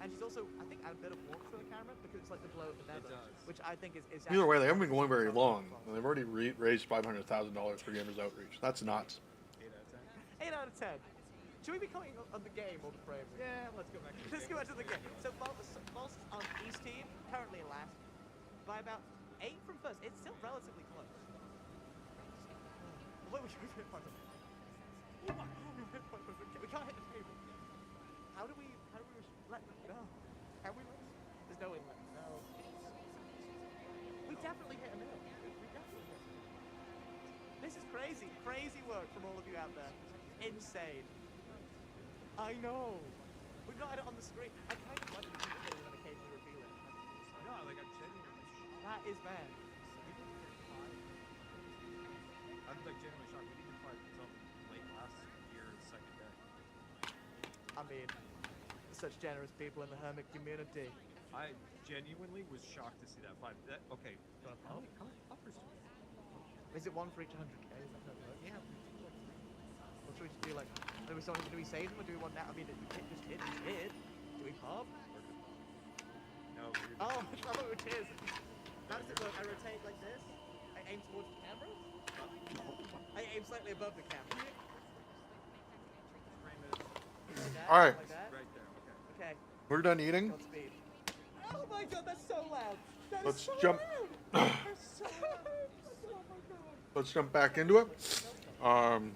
And she's also, I think, a bit of warmth to the camera because it's like the glow of the nether, which I think is. Either way, they haven't been going very long, and they've already raised $500,000 for Gamers Outreach. That's nuts. 8 out of 10. Should we be calling on the game or the frame? Yeah, let's go back. Let's go back to the game. So False on East team, currently in last, by about 8 from first. It's still relatively close. Wait, we can't hit the table. How do we let them go? Have we lose? There's no way to let them know. We definitely hit a middle. This is crazy. Crazy work from all of you out there. Insane. I know. We've not had it on the screen. I kind of like the people and occasionally reveal it. No, like I'm genuinely shocked. That is bad. I'm like genuinely shocked. We didn't fight until late last year's second day. I mean, such generous people in the hermit community. I genuinely was shocked to see that fight. Okay, how many offers do we have? Is it one for each 100k? Yeah. Or should we just do like, do we save them or do we want that? I mean, just hit. Do we pop? No. Oh, I thought it was cheers. That's it, look, I rotate like this. I aim towards the camera. I aim slightly above the camera. Like that, All right. like that. Right there, Okay. We're done eating. Godspeed. Oh my god, that's so loud. That Let's is so jump. loud. That's so loud. Oh my god. Let's jump back into it. I'm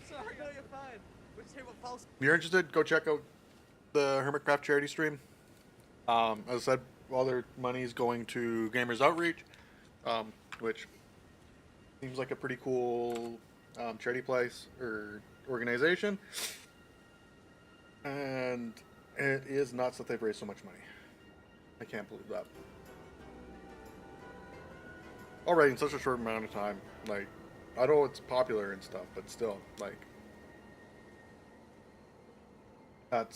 sorry. No, you're fine. We're just hearing what False. If you're interested, go check out the Hermitcraft charity stream. As I said, all their money is going to Gamers Outreach, which seems like a pretty cool charity place or organization. And It is nuts that they've raised so much money. I can't believe that. Alright, in such a short amount of time. Like, I know it's popular and stuff, but still, like, that's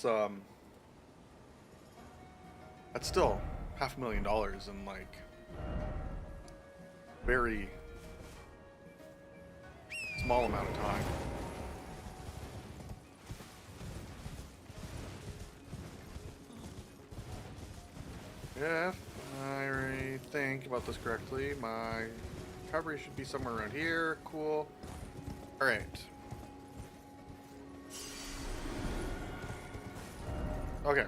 still $500,000 in, like, very small amount of time. If I think about this correctly, my recovery should be somewhere around here. Cool. Alright. Okay.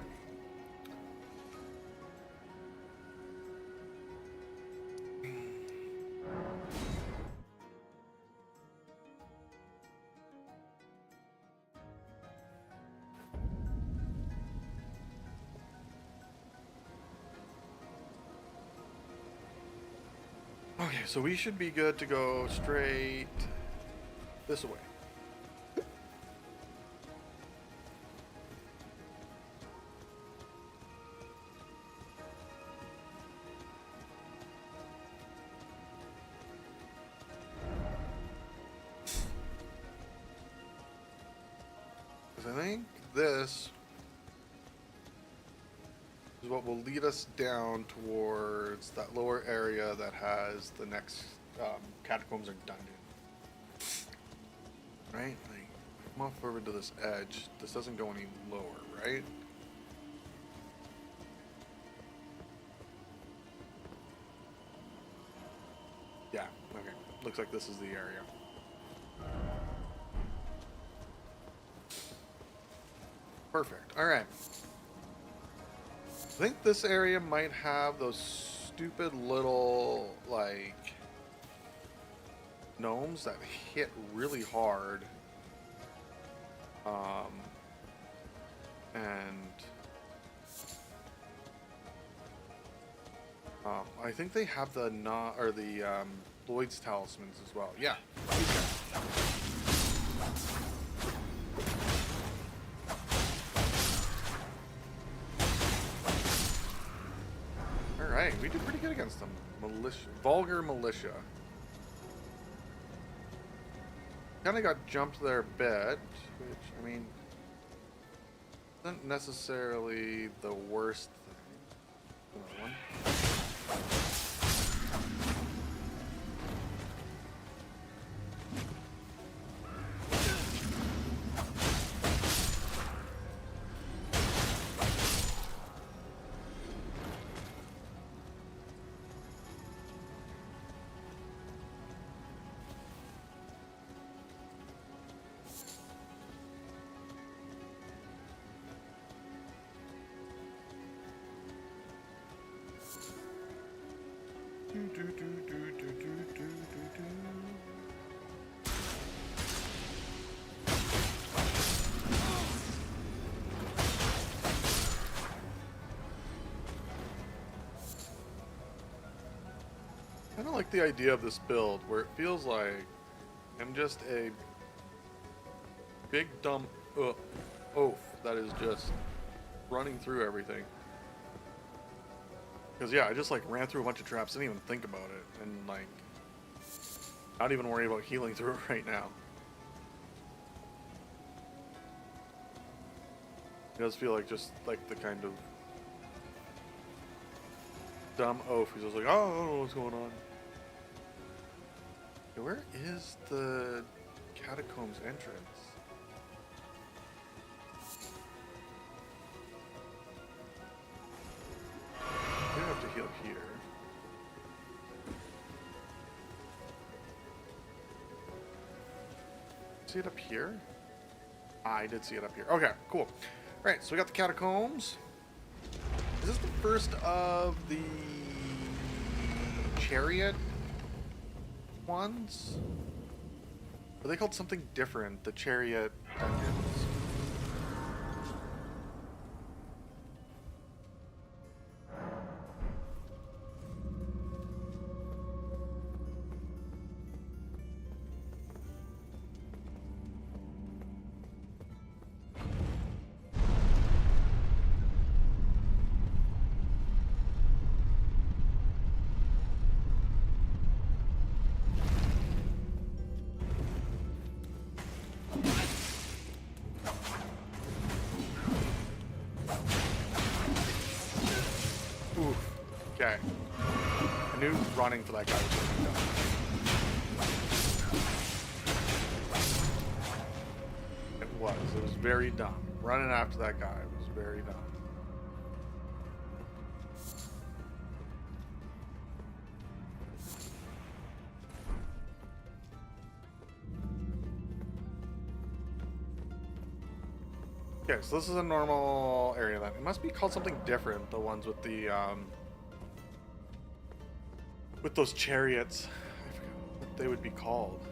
Okay, so we should be good to go straight this way. Because I think this is what will lead us down towards that lower area that has the next catacombs or dungeon. Right? Like, come off over to this edge. This doesn't go any lower, right? Yeah, okay. Looks like this is the area. Perfect. Alright. I think this area might have those stupid little, like, gnomes that hit really hard. I think they have the Lloyd's talismans as well. Yeah. Alright, we did pretty good against them. Vulgar militia. Kinda got jumped there a bit, which, I mean, isn't necessarily the worst thing. Another one. I don't like the idea of this build where it feels like I'm just a big dumb oaf that is just running through everything. Because yeah, I just like ran through a bunch of traps, didn't even think about it, and like not even worried about healing through it right now. It does feel like just like the kind of dumb oaf who's just like, oh, I don't know what's going on. Okay, where is the catacombs entrance? We don't have to heal here. See it up here? I did see it up here. Okay, cool. Alright, so we got the catacombs. Is this the first of the chariot ones? Are they called something different? The chariot dungeons. Okay. I knew running for that guy was going to be dumb. It was. It was very dumb. Running after that guy was very dumb. Okay, so this is a normal area then. It must be called something different, the ones with the, with those chariots. I forget what they would be called.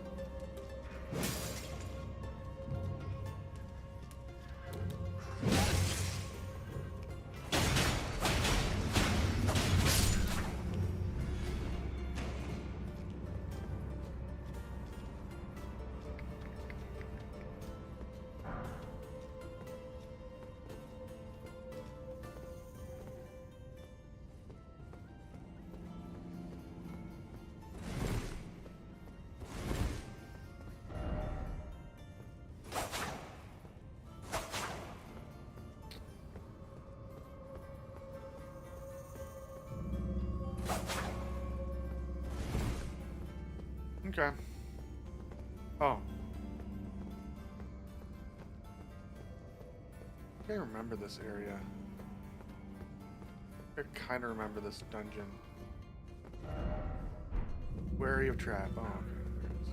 Okay. Oh. I remember this area. I kind of remember this dungeon. Wary of trap. Oh, okay. There it is.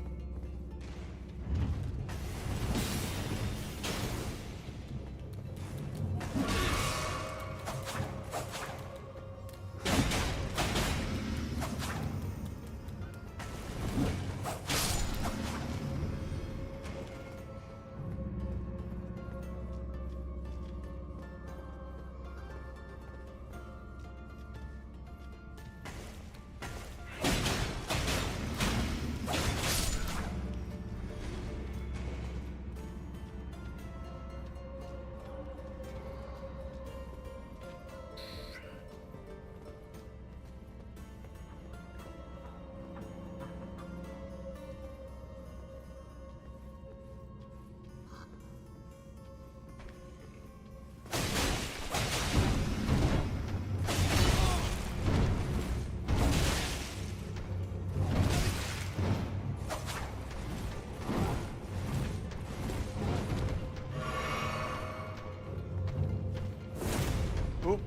Oop.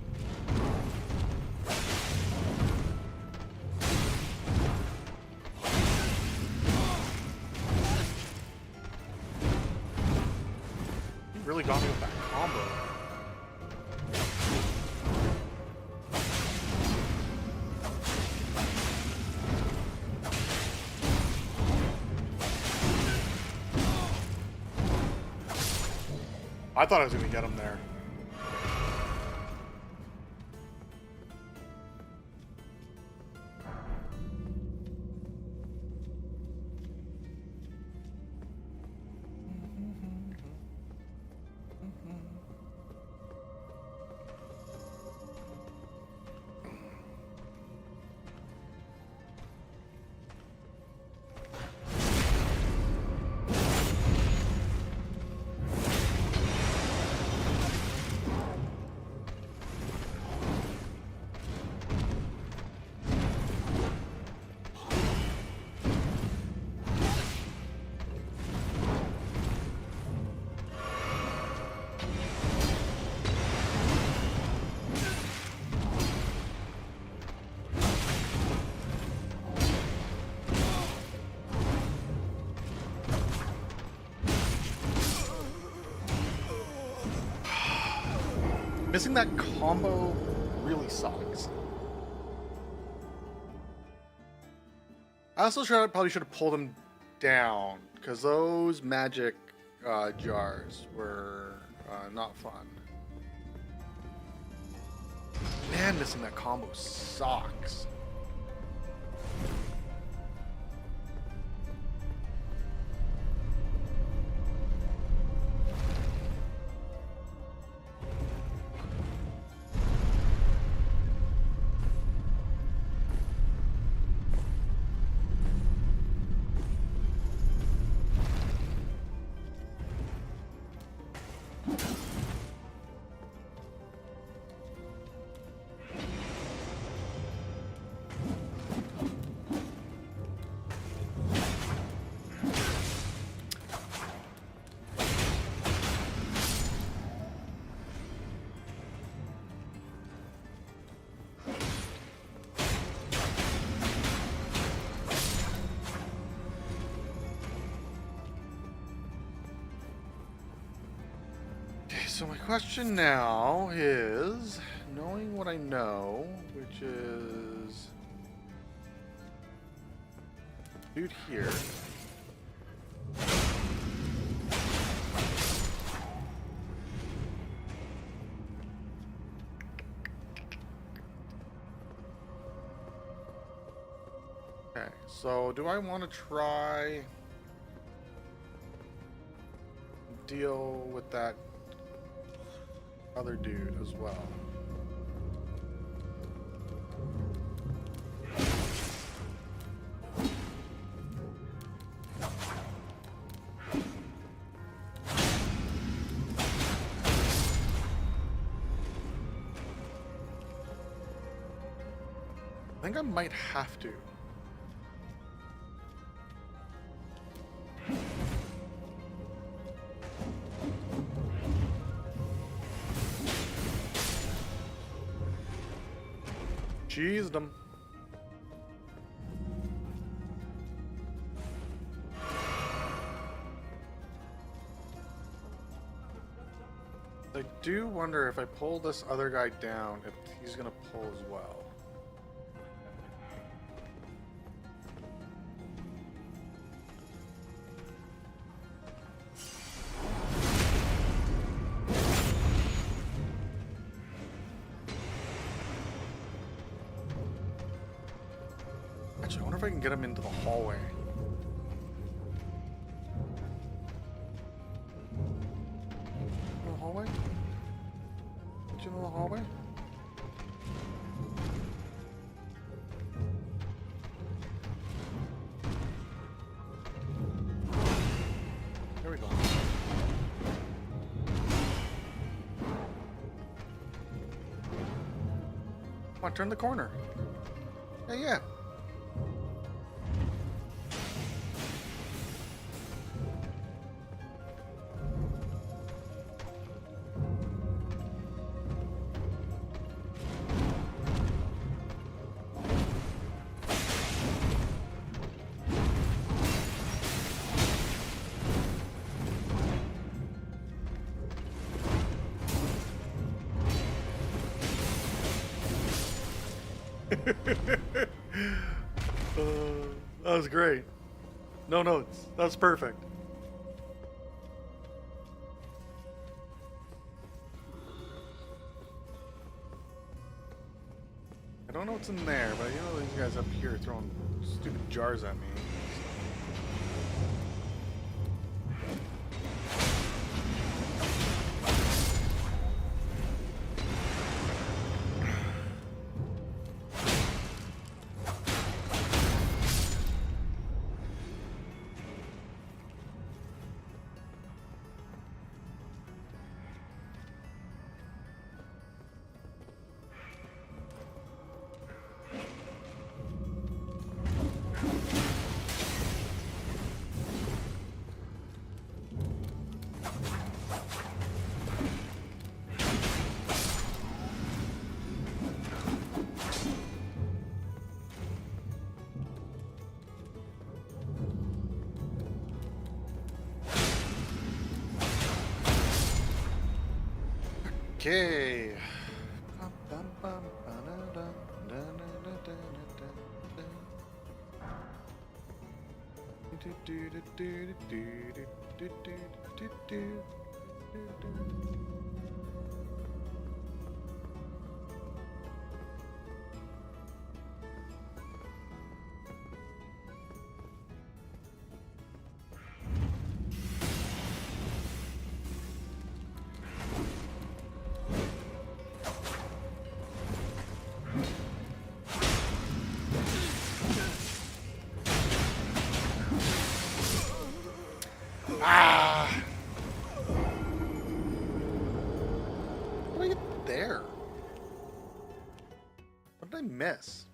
You really got me with that combo. I thought I was going to get him there. Missing that combo really sucks. I also probably should have pulled him down, because those magic jars were not fun. Man, missing that combo sucks. so my question now is, knowing what I know, which is dude here. Okay, so do I want to try deal with that other dude as well? I think I might have to. Cheesed them. I do wonder if I pull this other guy down, if he's gonna pull as well. Actually, I wonder if I can get him into the hallway. In the hallway? Get you in the hallway? There we go. Come on, turn the corner. Yeah, yeah. That was great. No notes. That was perfect. I don't know what's in there, but you know these guys up here throwing stupid jars at me. Okay. Ah! How did I get there? What did I miss?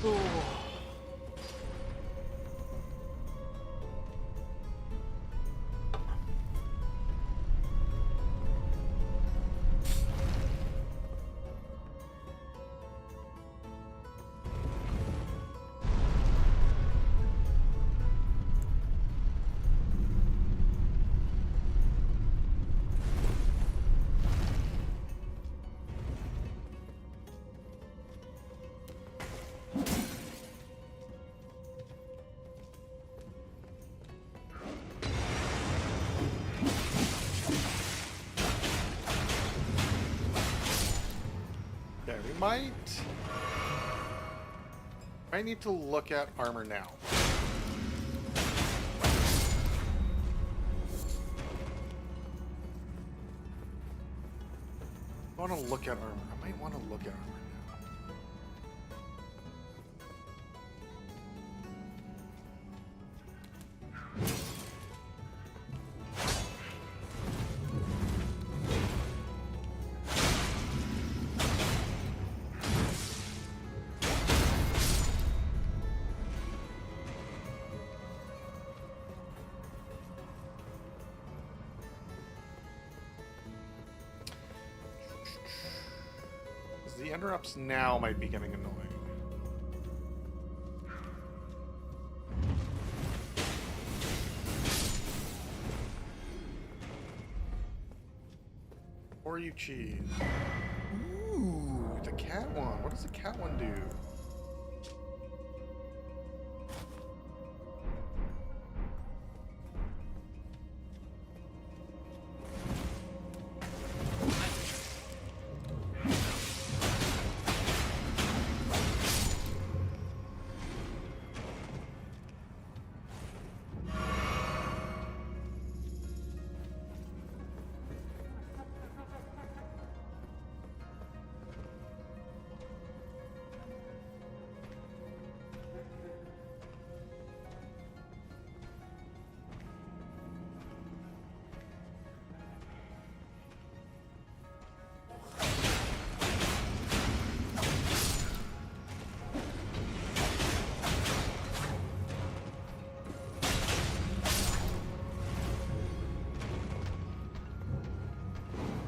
Oh. might need to look at armor now. I want to look at armor. I might want to look at armor now. The interrupts now might be getting annoying. Or you cheese. Ooh, the cat one. What does the cat one do?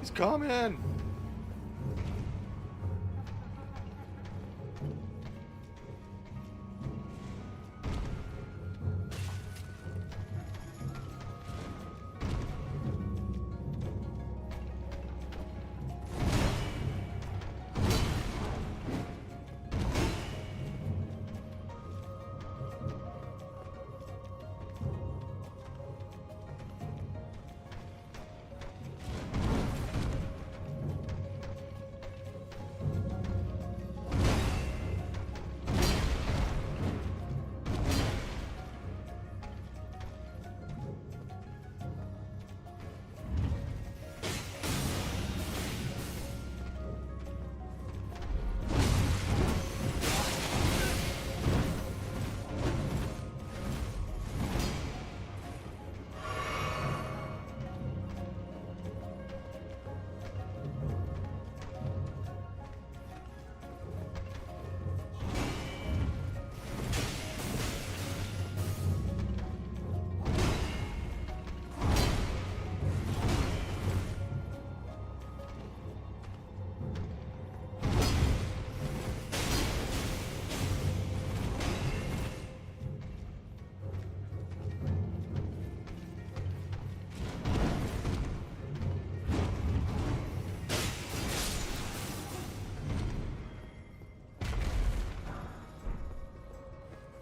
He's coming!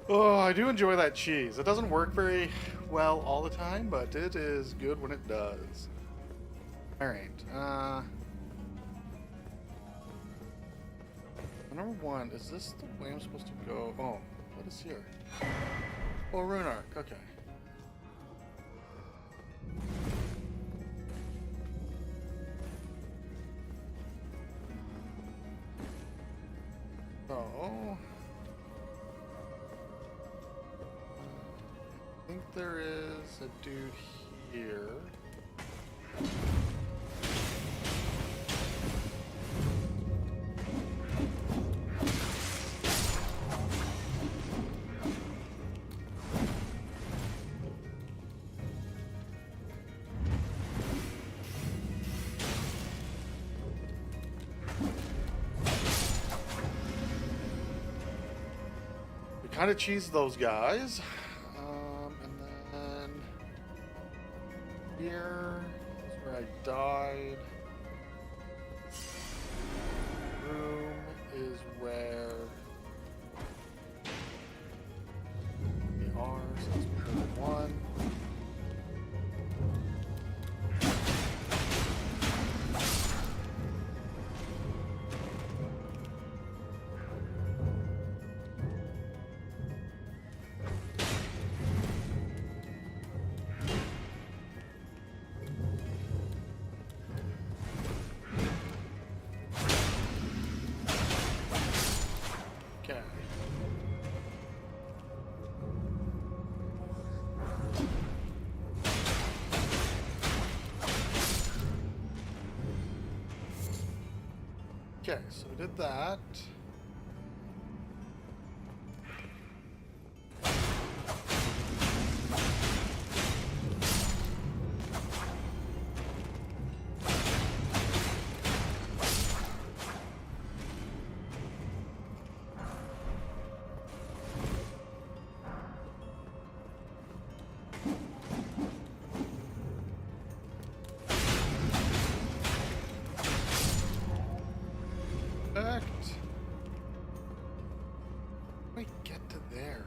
Oh, I do enjoy that cheese. It doesn't work very well all the time, but it is good when it does. Alright, number one, is this the way I'm supposed to go? Oh, what is here? Oh, Rune Arc, okay. Oh. I think there is a dude here. We kind of cheesed those guys. Here is where I died. Room is where we are, so that's number one. Okay, so we did that. We get to there.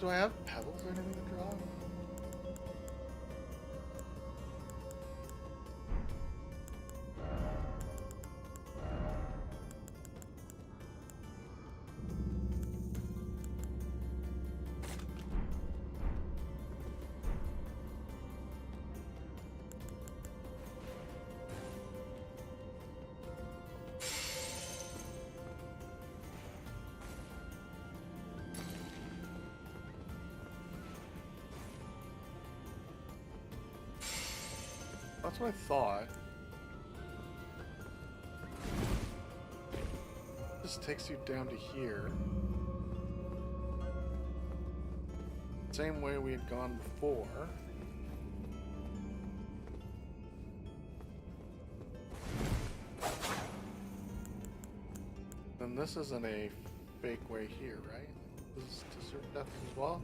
Do I have pebbles or anything to draw? That's what I thought. This takes you down to here. Same way we had gone before. Then this isn't a fake way here, right? This is to certain death as well?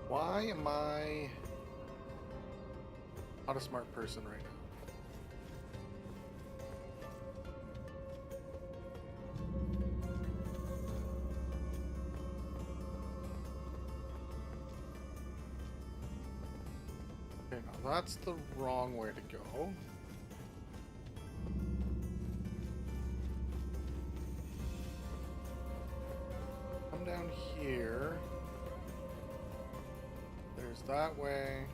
Why am I not a smart person right now? Okay, now that's the wrong way to go. Come down here. There's that way.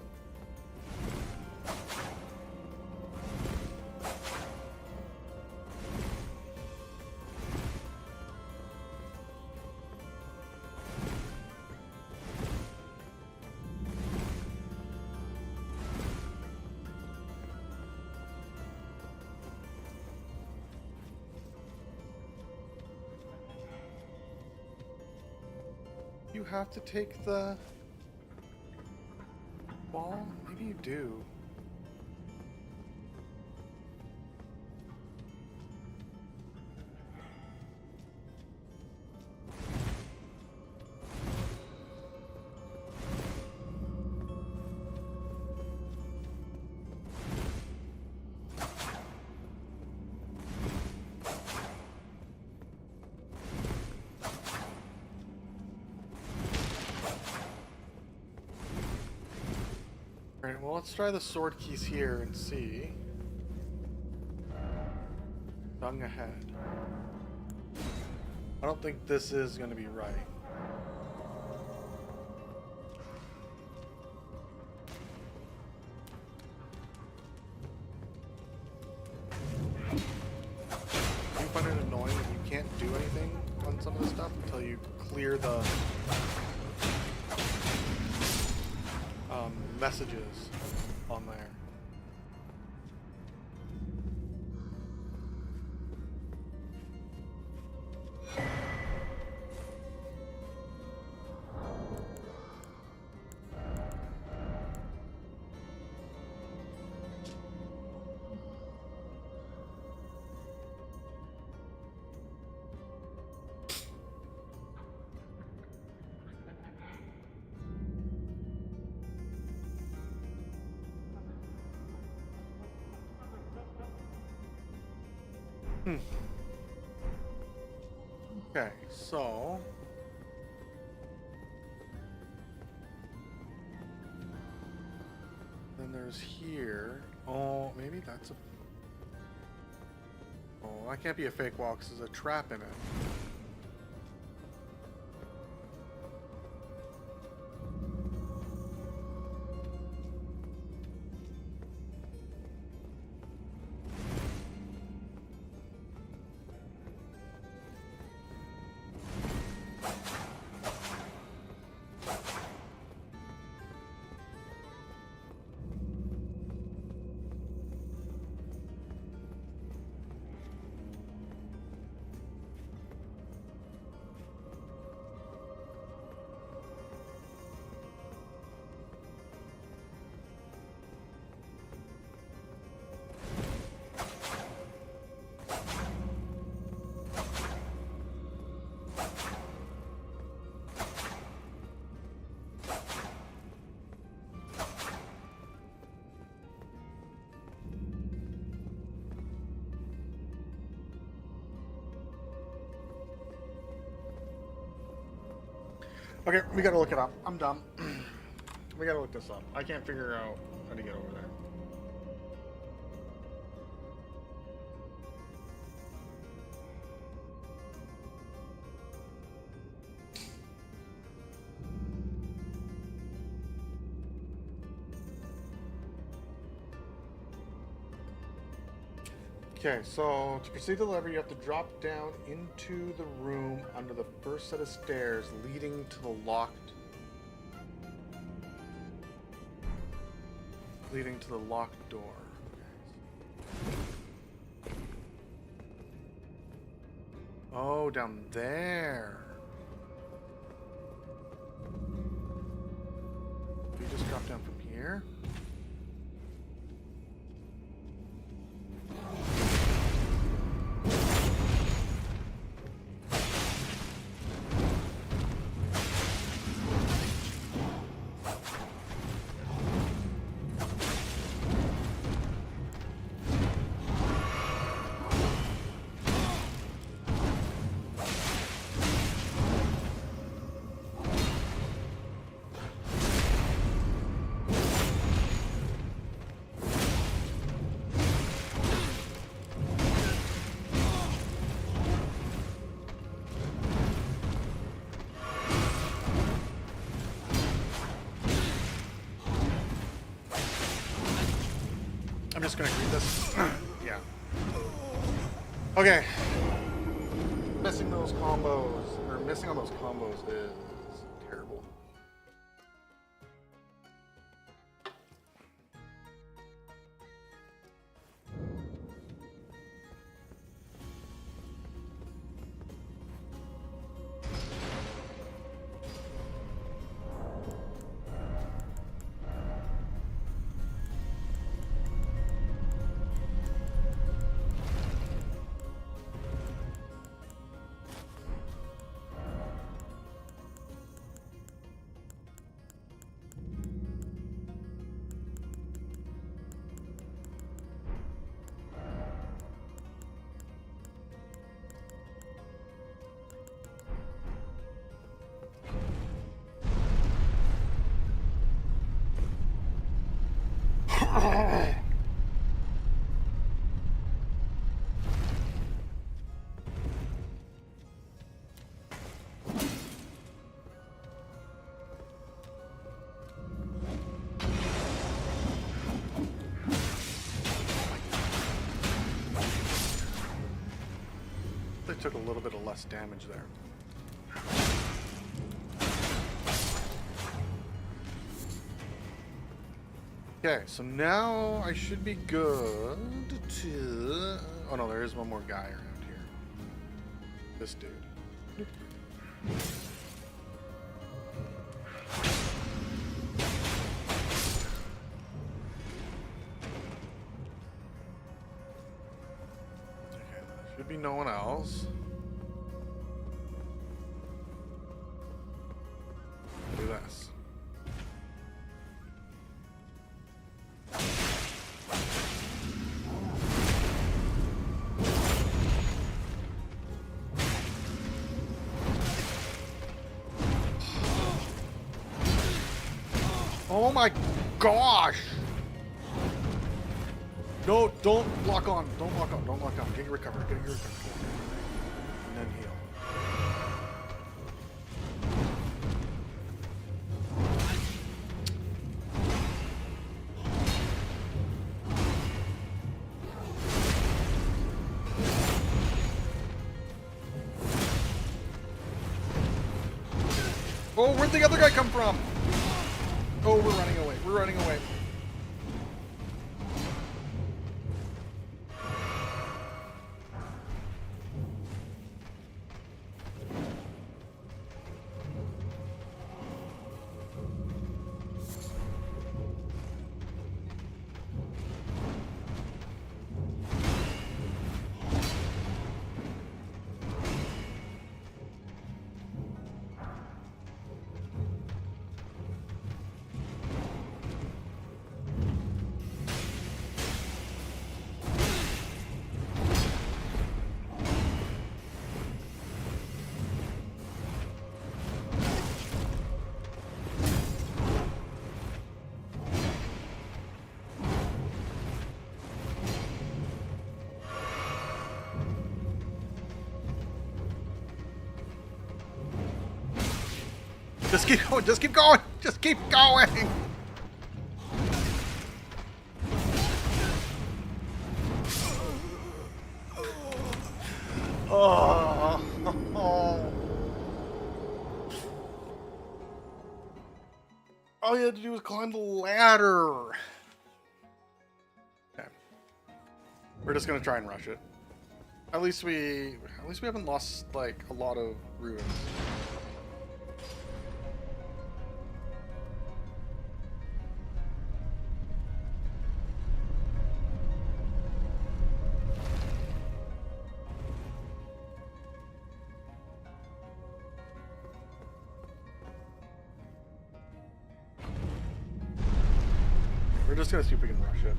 You have to take the ball? Maybe you do. Alright, well, let's try the sword keys here and see. Tongue ahead. I don't think this is going to be right. I find it annoying that you can't do anything on some of this stuff until you clear the messages on there. Okay, so then there's here. Oh, maybe that's a. Oh, that can't be a fake wall because there's a trap in it. Okay, we gotta look it up. I'm dumb. We gotta look this up. I can't figure out how to get over there. Okay, so to proceed to the lever, you have to drop down into the room under the first set of stairs leading to the locked door. Okay. Oh, down there. We just drop down from here. I'm just gonna read this. Yeah. Okay. Missing those combos, or missing on those combos is terrible. They took a little bit of less damage there. Okay, so now I should be good to... Oh no, there is one more guy around here. This dude. Okay, there should be no one else. Do this. Oh my gosh! No, don't lock on. Don't lock on. Don't lock on. Get your recover. Get your recover. And then heal. Oh, where'd the other guy come from? Oh, we're running away. We're running away. Just keep going. Just keep going. Just keep going. Oh. All you had to do was climb the ladder. Okay. We're just gonna try and rush it. At least we haven't lost like a lot of ruins. We're just gonna see if we can rush it.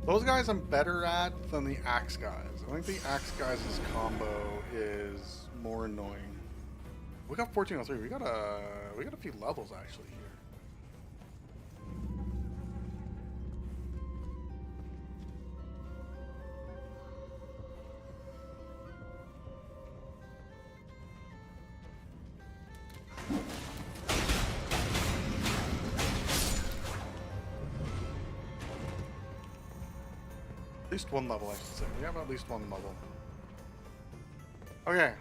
Those guys I'm better at than the axe guys. I think the axe guys' combo is more annoying. We got 1403. We got a few levels actually here. At least one level, I should say. We have at least one level. Okay.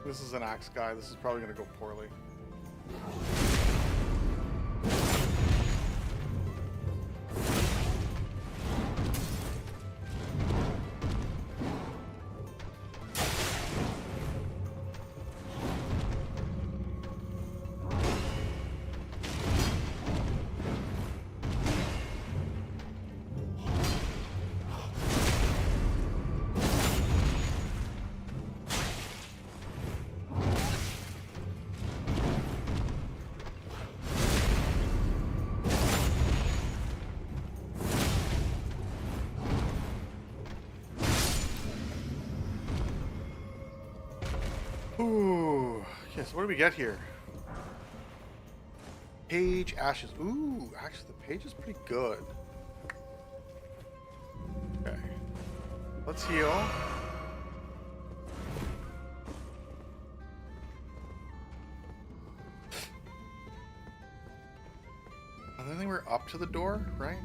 This is an axe guy. This is probably going to go poorly. Ooh. Okay, so what do we get here? Page ashes. Ooh, actually the page is pretty good. Okay. Let's heal. I think we're up to the door, right?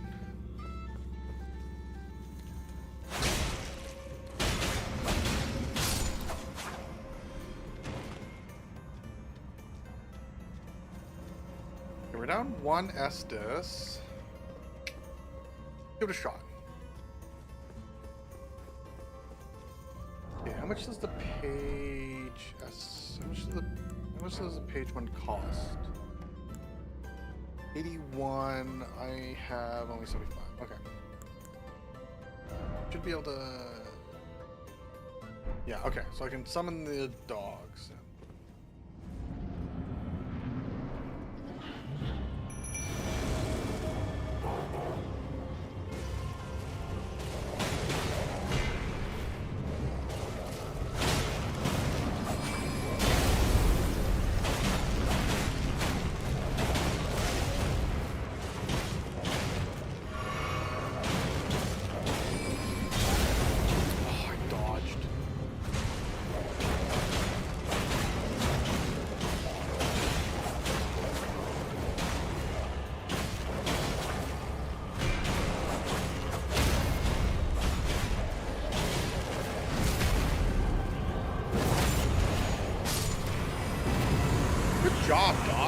We're down one Estus. Give it a shot. Okay, how much does the page how much does the page one cost? 81. I have only 75. Okay. Should be able to. Yeah. Okay. So I can summon the dogs.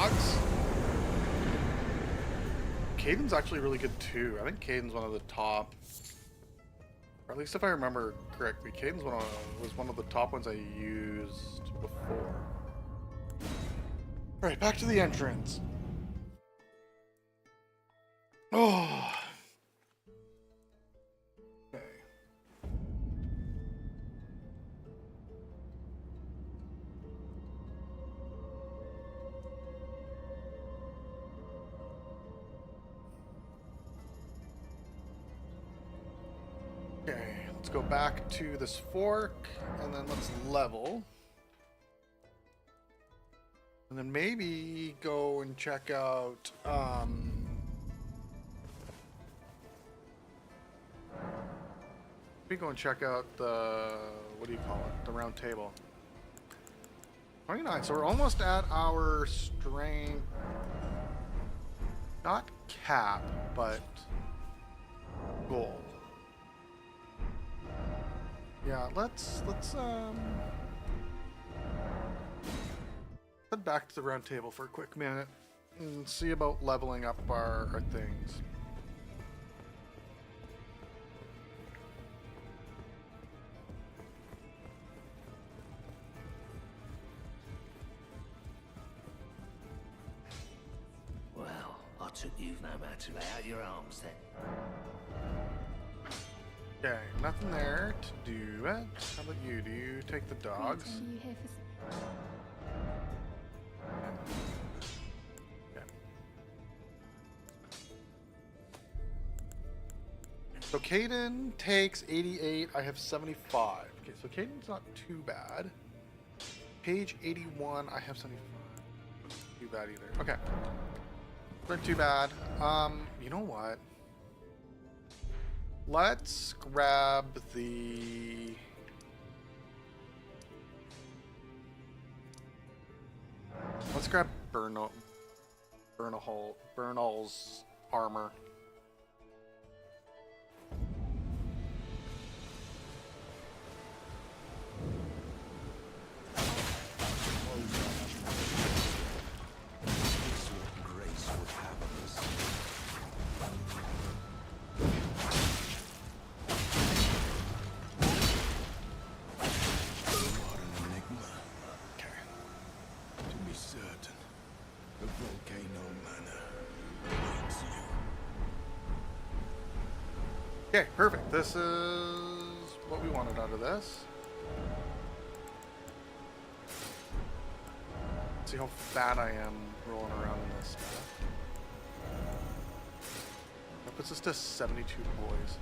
dogs. Caden's actually really good too. I think Caden's one of the top, or at least if I remember correctly, Caden's was one of the top ones I used before. Alright, back to the entrance. Oh. Okay. Okay, let's go back to this fork, and then let's level. And then maybe go and check out, maybe go and check out the, what do you call it? The round table. 29, so we're almost at our strength, not cap, but goal. Yeah, let's head back to the round table for a quick minute and see about leveling up our things. Well, I took you no matter. Lay out your arms then. Okay, nothing there to do it. How about you? Do you take the dogs? Are you here for... Okay. So Caden takes 88. I have 75. Okay, so Caden's not too bad. Page 81. I have 75. Not too bad either. Okay. Not too bad. You know what? Let's grab the... Let's grab Bernal's armor. Okay, perfect. This is what we wanted out of this. Let's see how fat I am rolling around in this stuff. That puts us to 72 boys.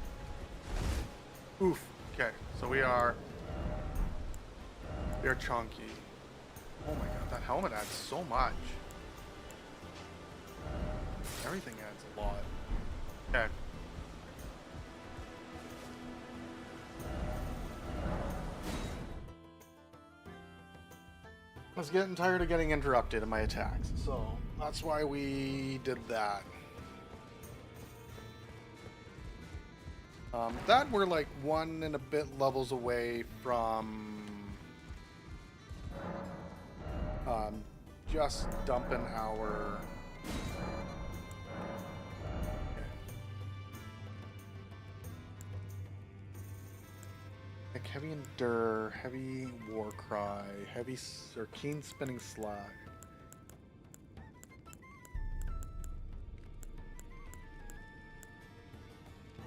Oof. Okay, so we are chunky. Oh my god, that helmet adds so much. Everything adds a lot. Okay. I was getting tired of getting interrupted in my attacks, so that's why we did that. That we're like 1 and a bit levels away from just dumping our... Like heavy endure, heavy war cry, heavy or keen spinning slag.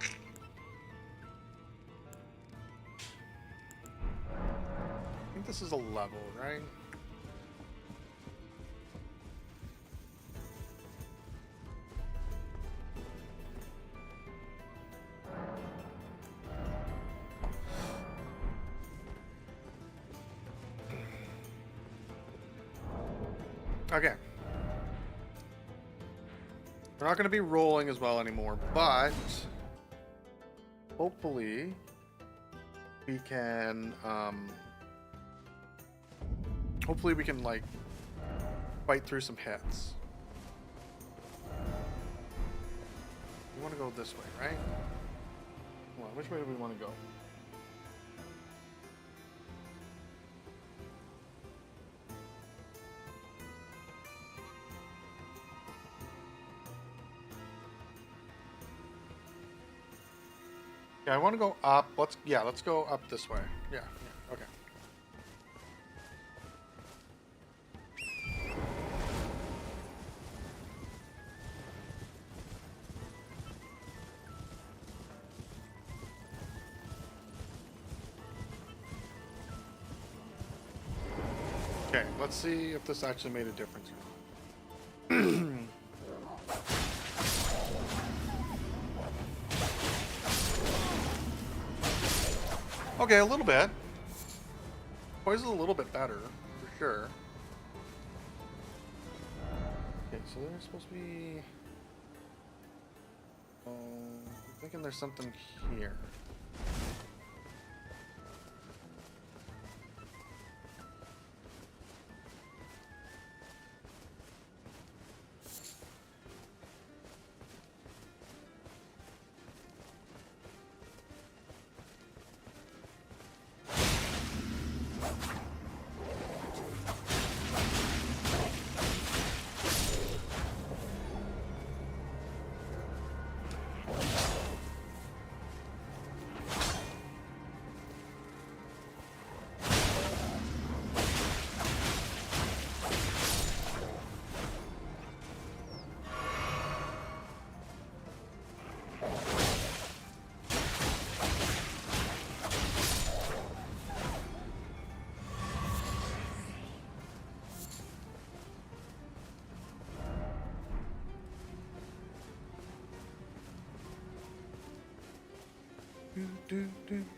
I think this is a level, right? Okay. We're not going to be rolling as well anymore, but hopefully we can, like fight through some hits. We want to go this way, right? Hold on, which way do we want to go? Yeah, I want to go up. Let's go up this way. Yeah, okay. Okay, let's see if this actually made a difference or not. Okay, a little bit. Poise is a little bit better, for sure. Okay, so there's supposed to be... I'm thinking there's something here.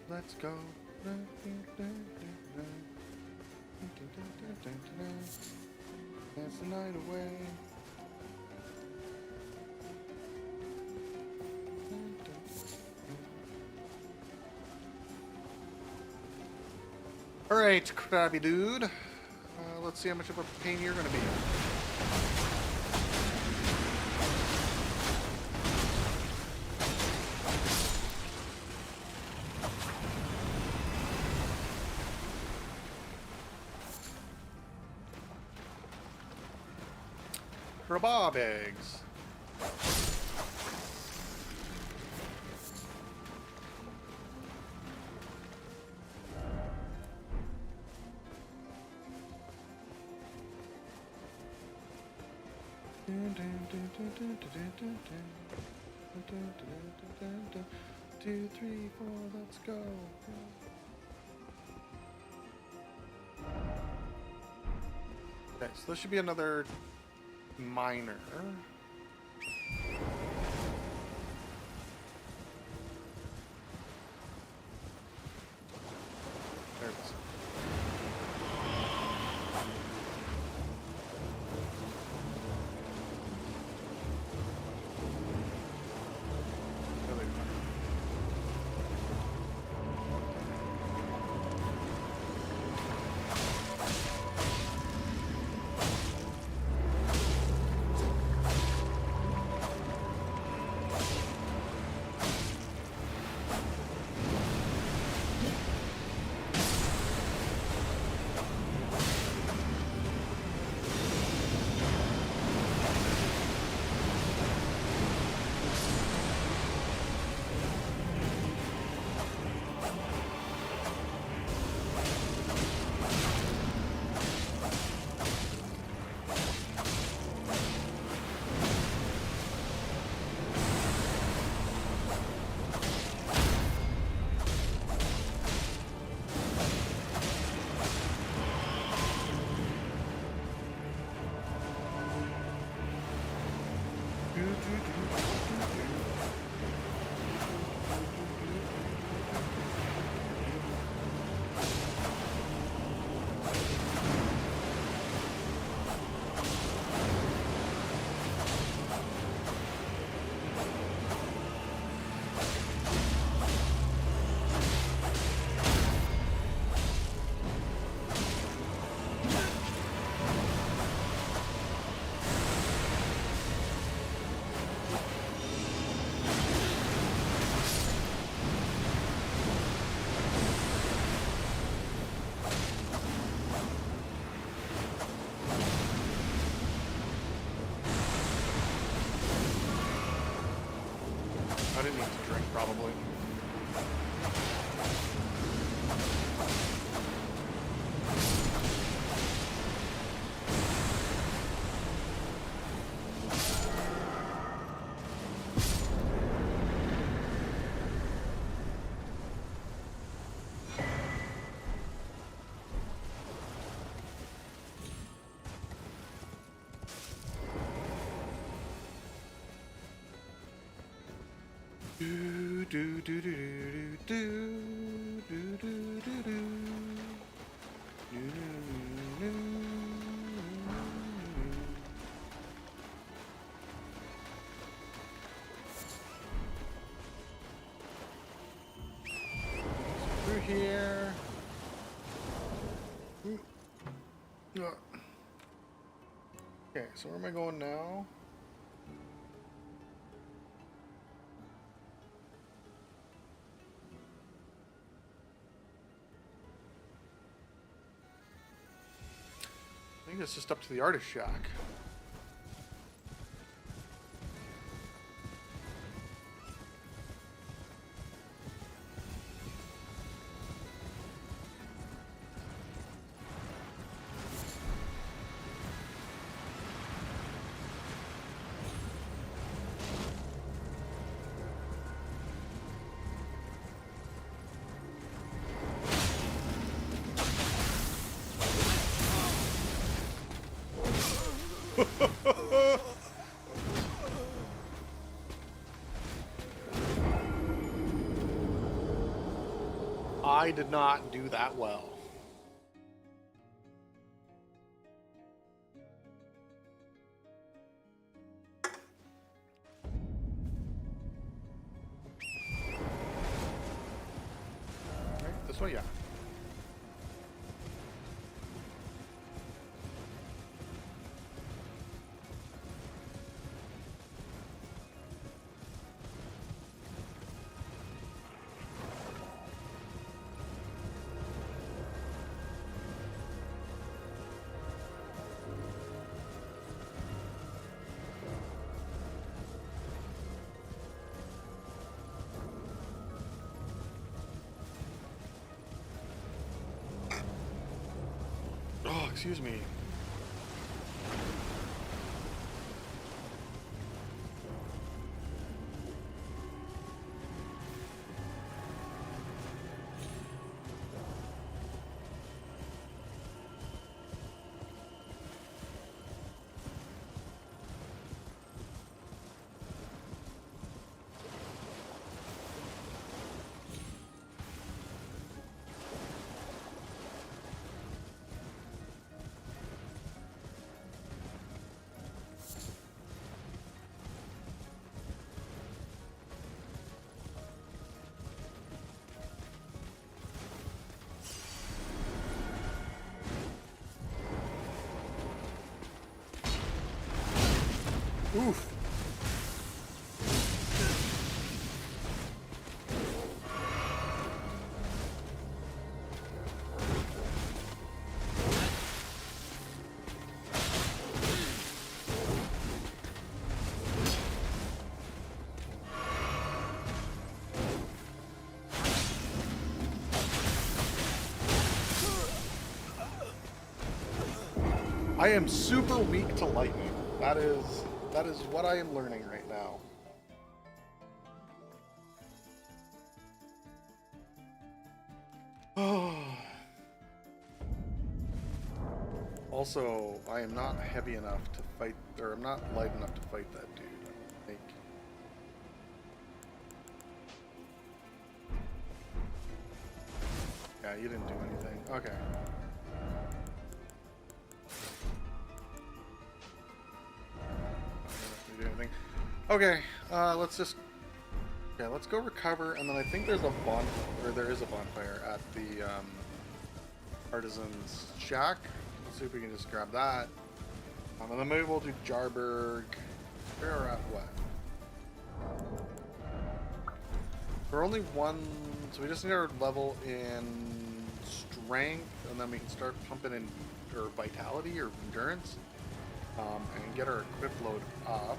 Let's go. Dance the night away. Alright, crabby dude. Let's see how much of a pain you're gonna be. Bob eggs. Two, three, four, let's go. Okay, so this should be another minor. There it is. I didn't need to drink, probably. Do do do do do do do do do do. Through here. Okay, so where am I going now? I think it's just up to the artist shack. I did not do that well. Right, this way, yeah. Oh, excuse me. Oof. I am super weak to lightning. That is what I am learning right now. Also, I am not heavy enough to fight, or I'm not light enough to fight that dude, I think. Yeah, you didn't do anything. Okay. Do anything. Okay, let's go recover, and then I think there's a there is a bonfire at the artisan's shack. Let's see if we can just grab that. And then maybe we'll do Jarberg. Where are at what? We're only one, so we just need our level in strength, and then we can start pumping in or vitality or endurance. And get our equip load up.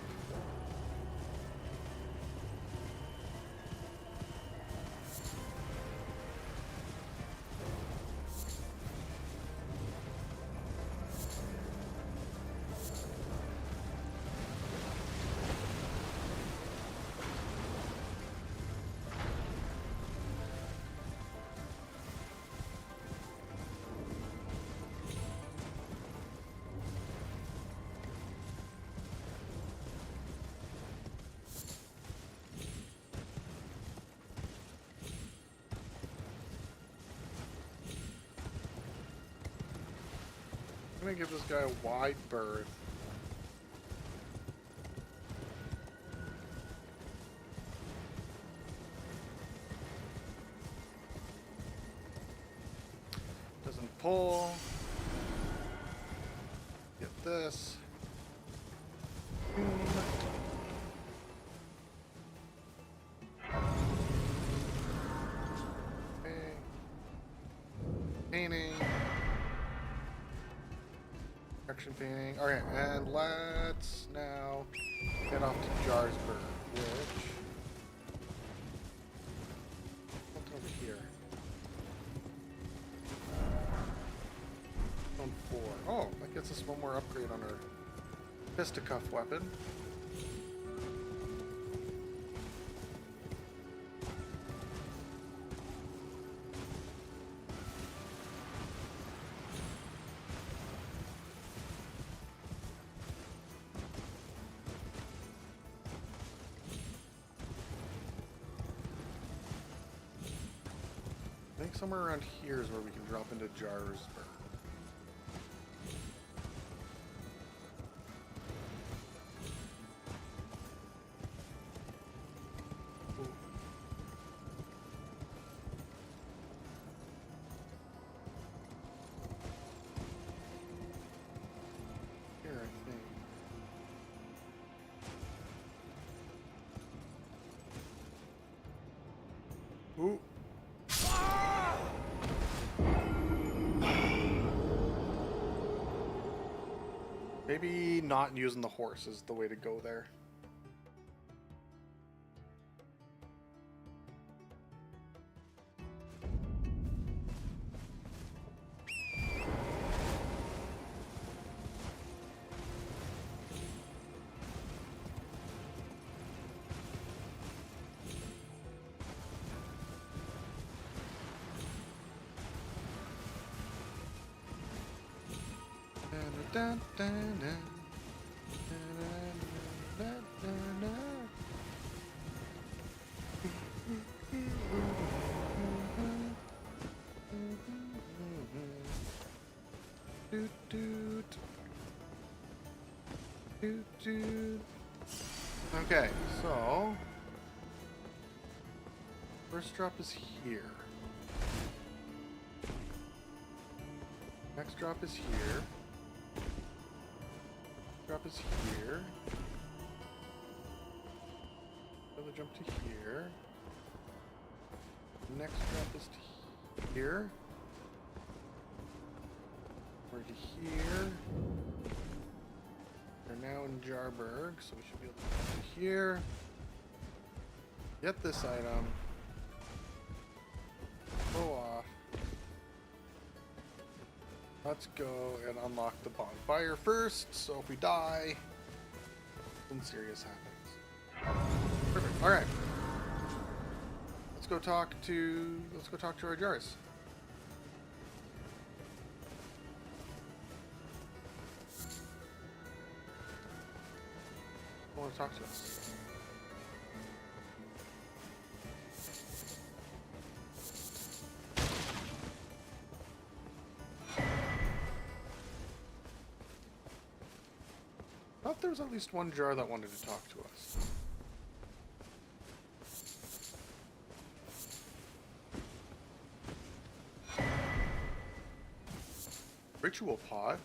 gonna give this guy a wide berth. Doesn't pull. Get this. Boom. Okay. Painting. Action painting. Alright, and let's now head off to Jarsburg, which... what's over here? On 4. Oh, that gets us one more upgrade on our fisticuff weapon. I think somewhere around here is where we can drop into Jarsburg. Here, I think. Ooh. Maybe not using the horse is the way to go there. Dun, dun, dun. Doot, doot. Doot, doot. Okay, so first drop is here. Next drop is here. Drop is here. Another jump to here. Next drop is to here. We're to here. We're now in Jarburg, so we should be able to go to here. Get this item. Go off. Let's go and unlock the bonfire first, so if we die, something serious happens. Perfect. Alright. Let's go talk to our jars. I want to talk to us. I thought there was at least one jar that wanted to talk to us. Ritual pot.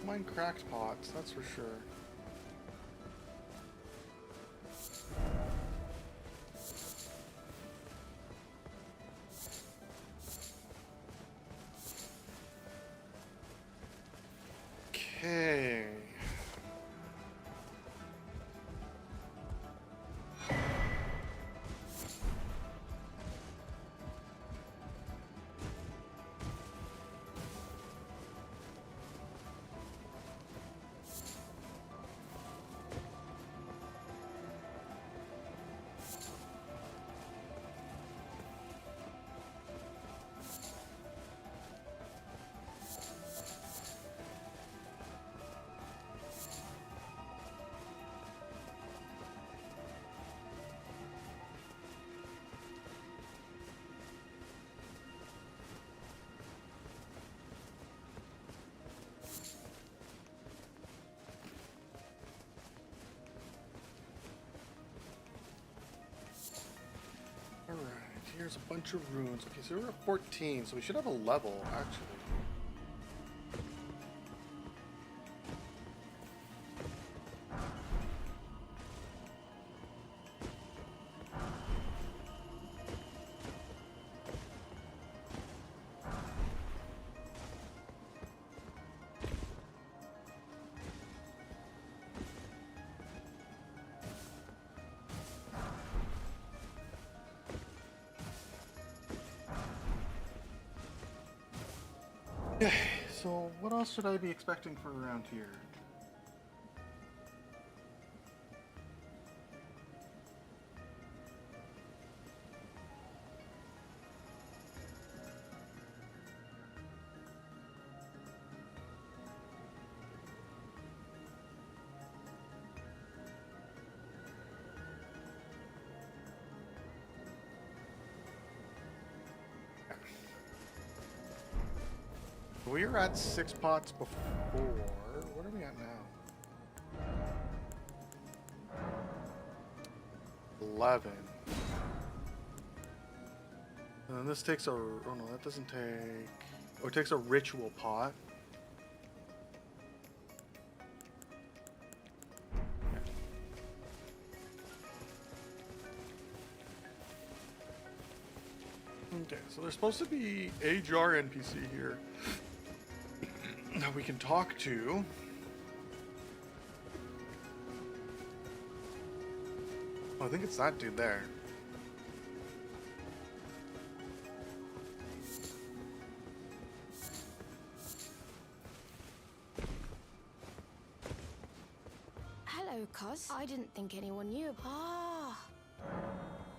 Mine cracked pots, that's for sure. Okay. here's a bunch of runes. Okay, so we're at 14, so we should have a level, actually. Okay, so what else should I be expecting for around here? We were at 6 pots before. What are we at now? 11. And then this takes a... Oh no, that doesn't take... Oh, it takes a ritual pot. Okay, so there's supposed to be a jar NPC here that we can talk to. Oh, I think it's that dude there. Hello, Cos. I didn't think anyone knew. Ah.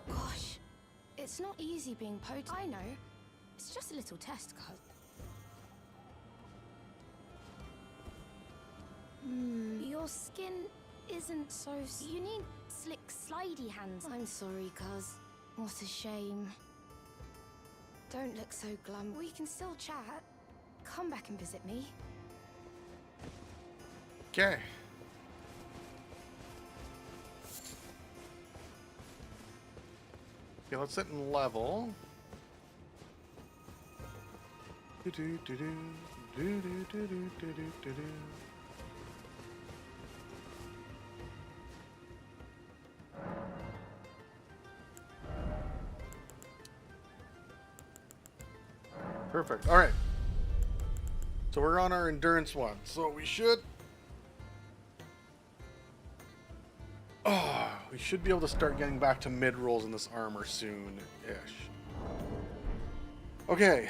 Gosh. It's not easy being potent. I know. It's just a little test, Cos. Your skin isn't so... You need slick, slidey hands. I'm sorry, Cos. What a shame. Don't look so glum. We can still chat. Come back and visit me. Okay. Okay, let's sit in level. Do do do do do do do do do do do. Perfect. All right. So we're on our endurance one. So we should... Oh, we should be able to start getting back to mid-rolls in this armor soon-ish. Okay.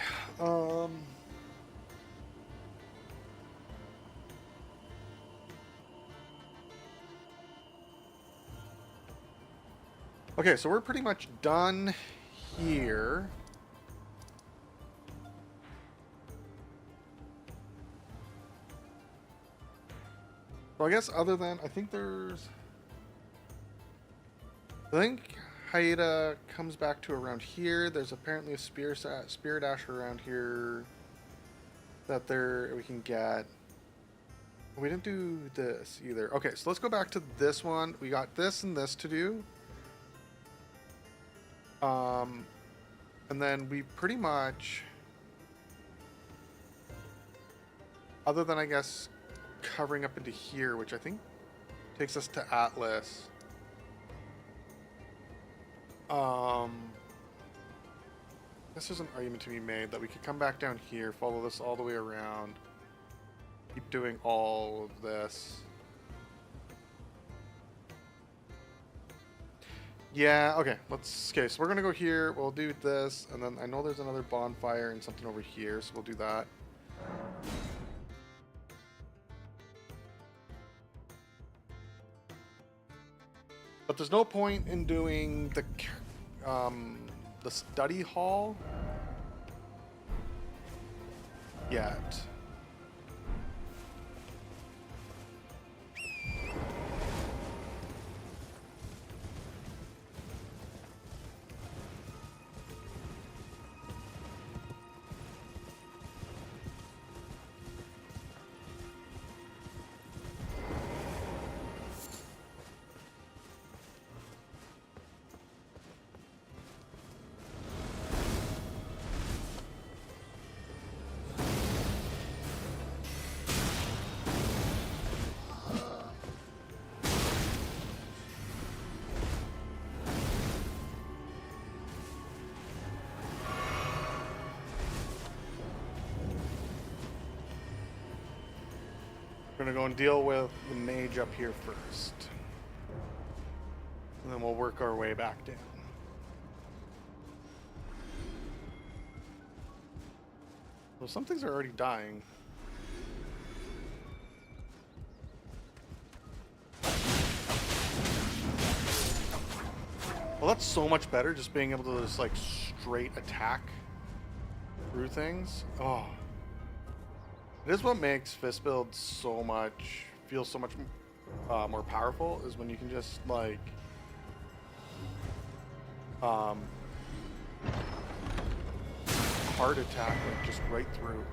Okay, so we're pretty much done here. So I guess other than, I think Haida comes back to around here. There's apparently a spirit ash around here that we can get. We didn't do this either. Okay, so let's go back to this one. We got this and this to do. And then we pretty much, other than I guess covering up into here, which I think takes us to Atlas. This is an argument to be made that we could come back down here, follow this all the way around, keep doing all of this. Yeah, okay, okay, so we're gonna go here, we'll do this, and then I know there's another bonfire and something over here, so we'll do that. But there's no point in doing the study hall yet. We're gonna go and deal with the mage up here first. And then we'll work our way back down. Well, some things are already dying. Well, that's so much better, just being able to just like straight attack through things. Oh. It is what makes fist build so much, feel so much more powerful, is when you can just like hard attack like just right through.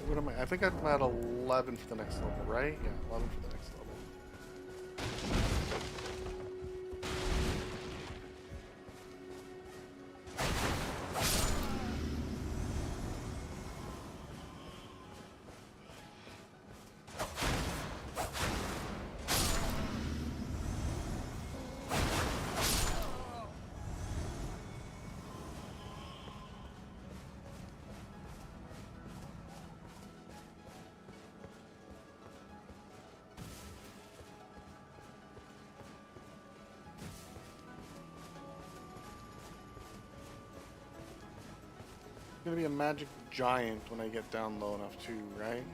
What am I? I think I'm at 11 for the next level, right? Yeah, 11 for the next level. Gonna be a magic giant when I get down low enough too, right?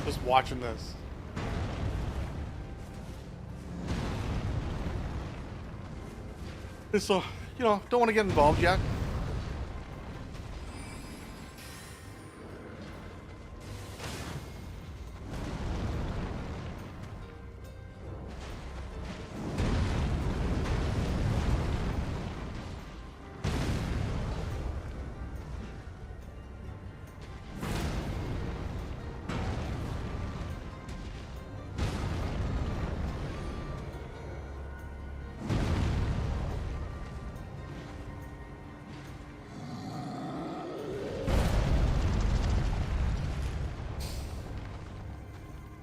Just watching this. So, you know, don't want to get involved yet.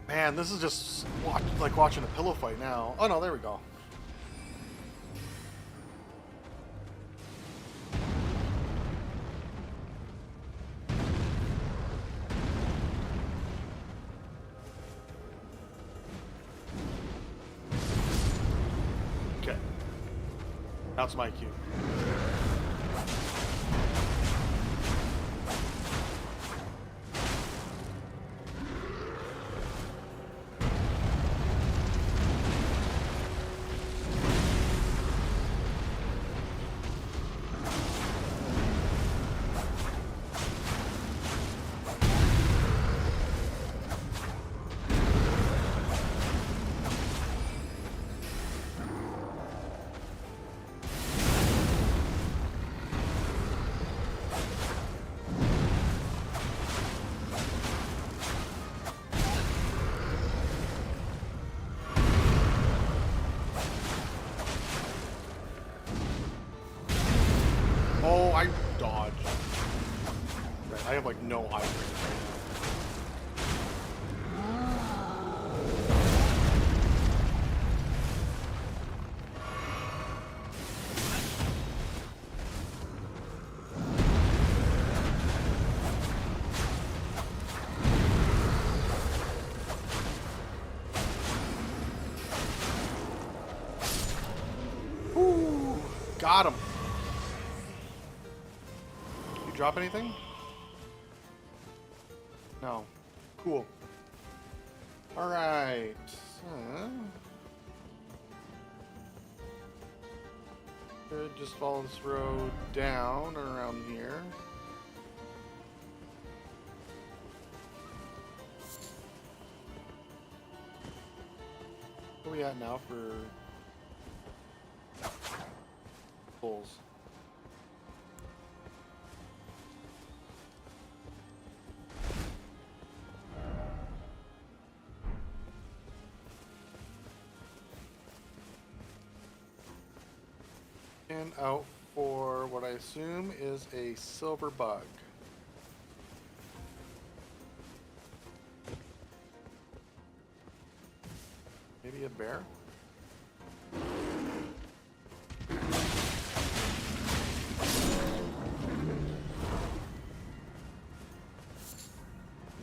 Man, this is just like watching a pillow fight now. Oh no, there we go. Okay. That's my cue. hydrate. I have like no hydrate right now. Ooh, got him. You drop anything? No. Cool. Alright. Could just follow this road down around here. Where are we at now for pulls? And out for what I assume is a silver bug. Maybe a bear?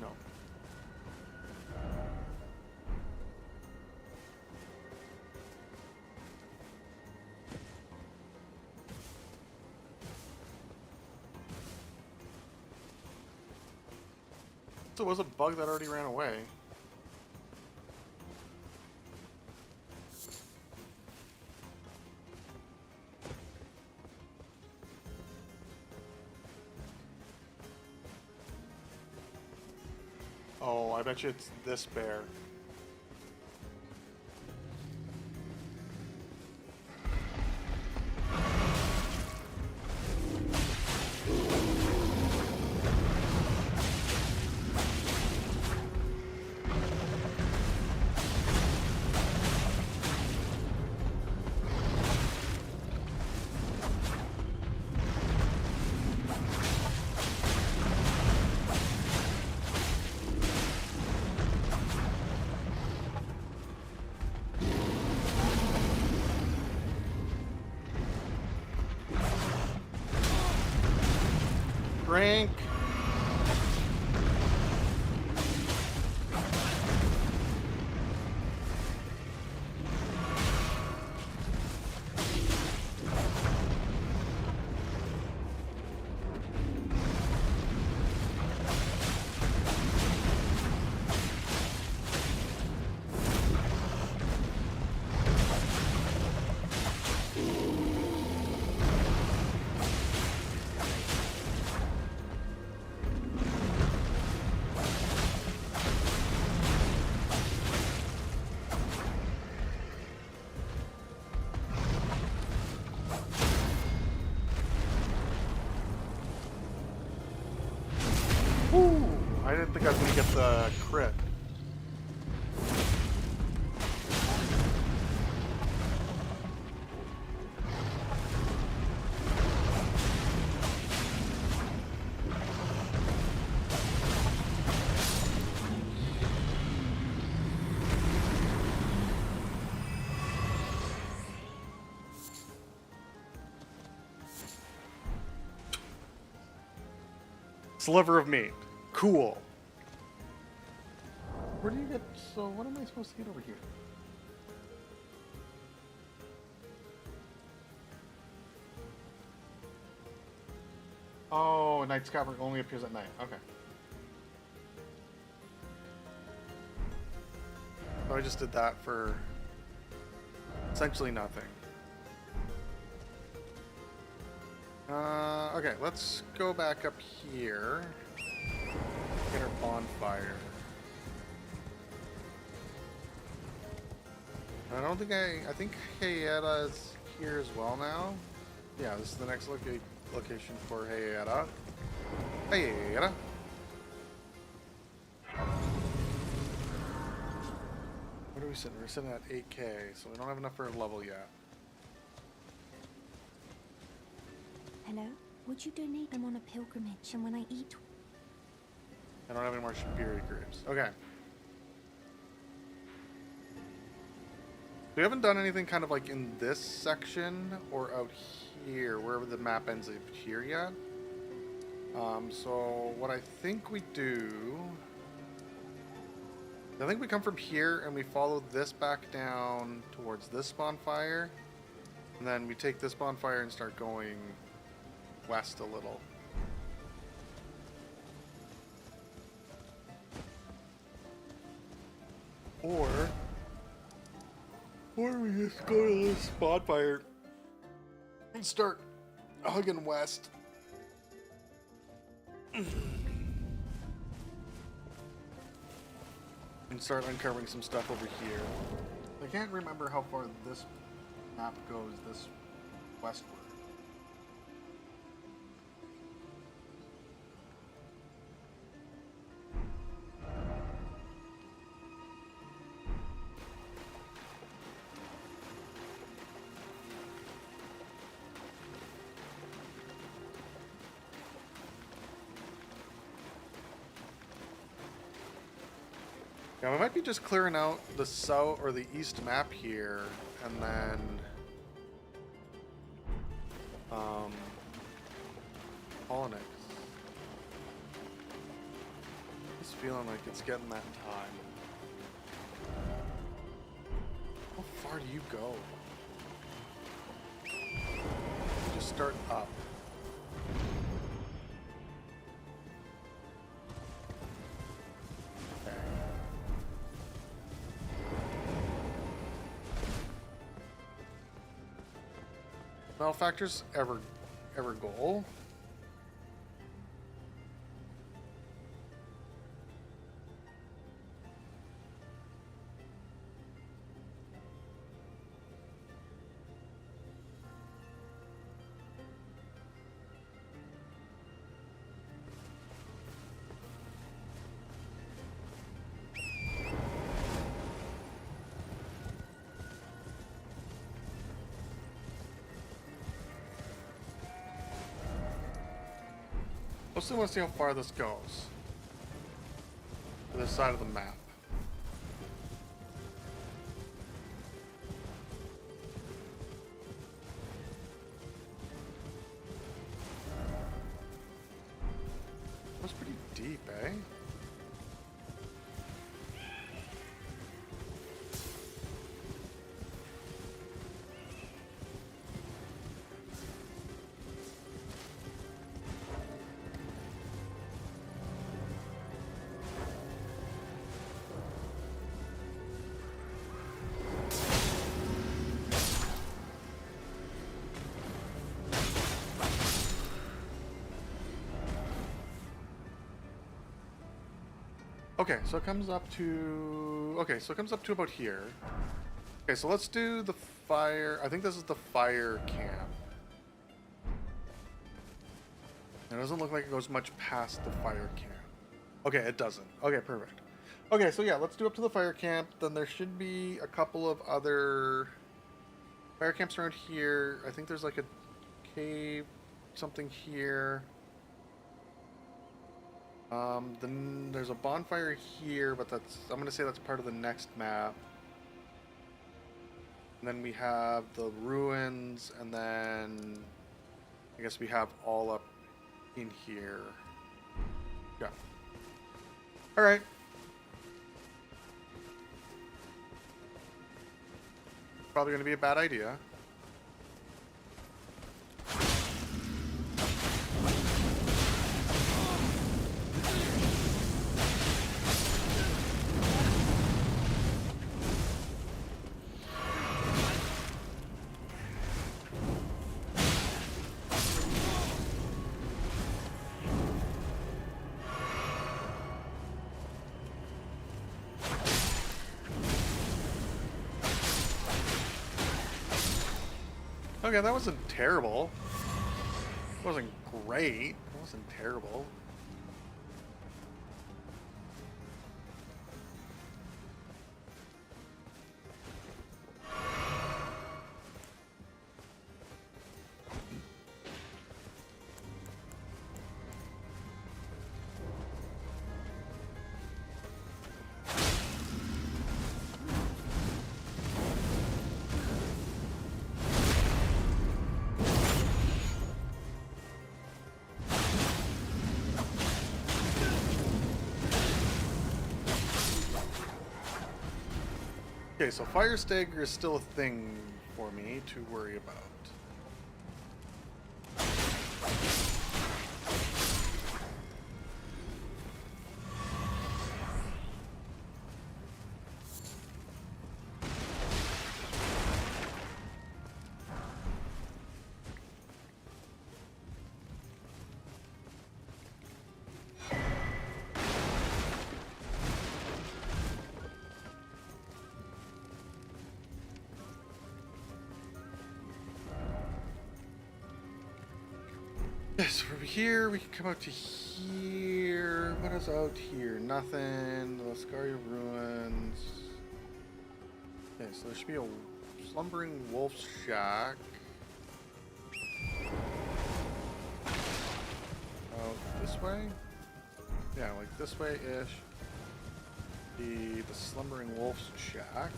No. So it was a bug that already ran away. Oh, I bet you it's this bear. Drink. Ooh, I didn't think I was going to get the crit. Sliver of meat. Cool. Where do you get... So what am I supposed to get over here? Oh, Night Scavenger only appears at night. Okay. So I just did that for essentially nothing. Okay, let's go back up here. Get our bonfire. I don't think I think Hayeta's here as well now. Yeah, this is the next location for Hayeta. Hayeta. What are we sitting? We're sitting at 8K, so we don't have enough for a level yet. Hello? Would you donate? I'm on a pilgrimage, and when I eat... I don't have any more Shibiri grapes. Okay. We haven't done anything kind of like in this section or out here, wherever the map ends up here yet. So what I think we do... I think we come from here and we follow this back down towards this bonfire. And then we take this bonfire and start going west a little. Or we just go to this bonfire and start hugging west. And start uncovering some stuff over here. I can't remember how far this map goes this westward. Yeah, we might be just clearing out the south or the east map here, and then Polynix. Just feeling like it's getting that time. How far do you go? You just start up. Malefactor's ever goal. Mostly want to see how far this goes. To this side of the map. That's pretty deep, eh? Okay, so it comes up to... Okay, so it comes up to about here. Okay, so let's do the fire... I think this is the fire camp. It doesn't look like it goes much past the fire camp. Okay, it doesn't. Okay, perfect. Okay, so yeah, let's do up to the fire camp. Then there should be a couple of other fire camps around here. I think there's like a cave, something here. Then there's a bonfire here, but that's, I'm going to say that's part of the next map. And then we have the ruins, and then I guess we have all up in here. Yeah. Alright. Probably going to be a bad idea. Okay, that wasn't terrible. It wasn't great. It wasn't terrible. Okay, so Fire Stagger is still a thing for me to worry about. Yes, from here we can come out to here. What is out here? Nothing. The Lascaria Ruins. Okay, so there should be a slumbering wolf's shack. Out this way? Yeah, like this way-ish. The slumbering wolf's shack.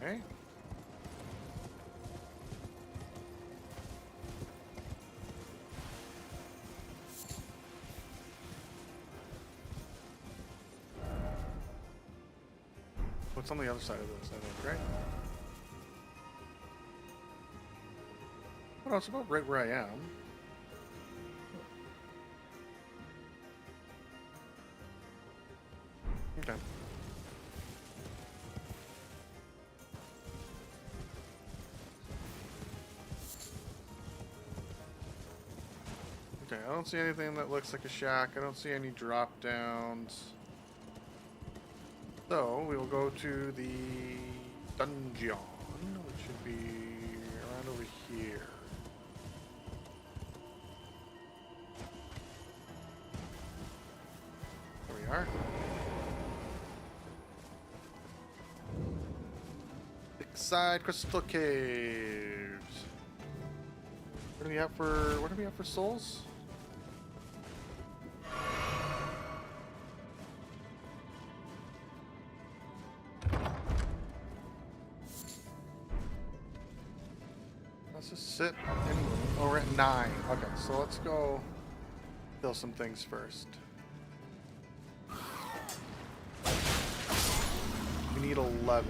Okay. What's on the other side of this, I think, right? Well, it's about right where I am. Okay. Okay, I don't see anything that looks like a shack. I don't see any drop downs. So we will go to the dungeon, which should be around over here. There we are. Side crystal caves. What do we have for souls? Let's just sit and oh, we're at 9. Okay, so let's go kill some things first. We need 11.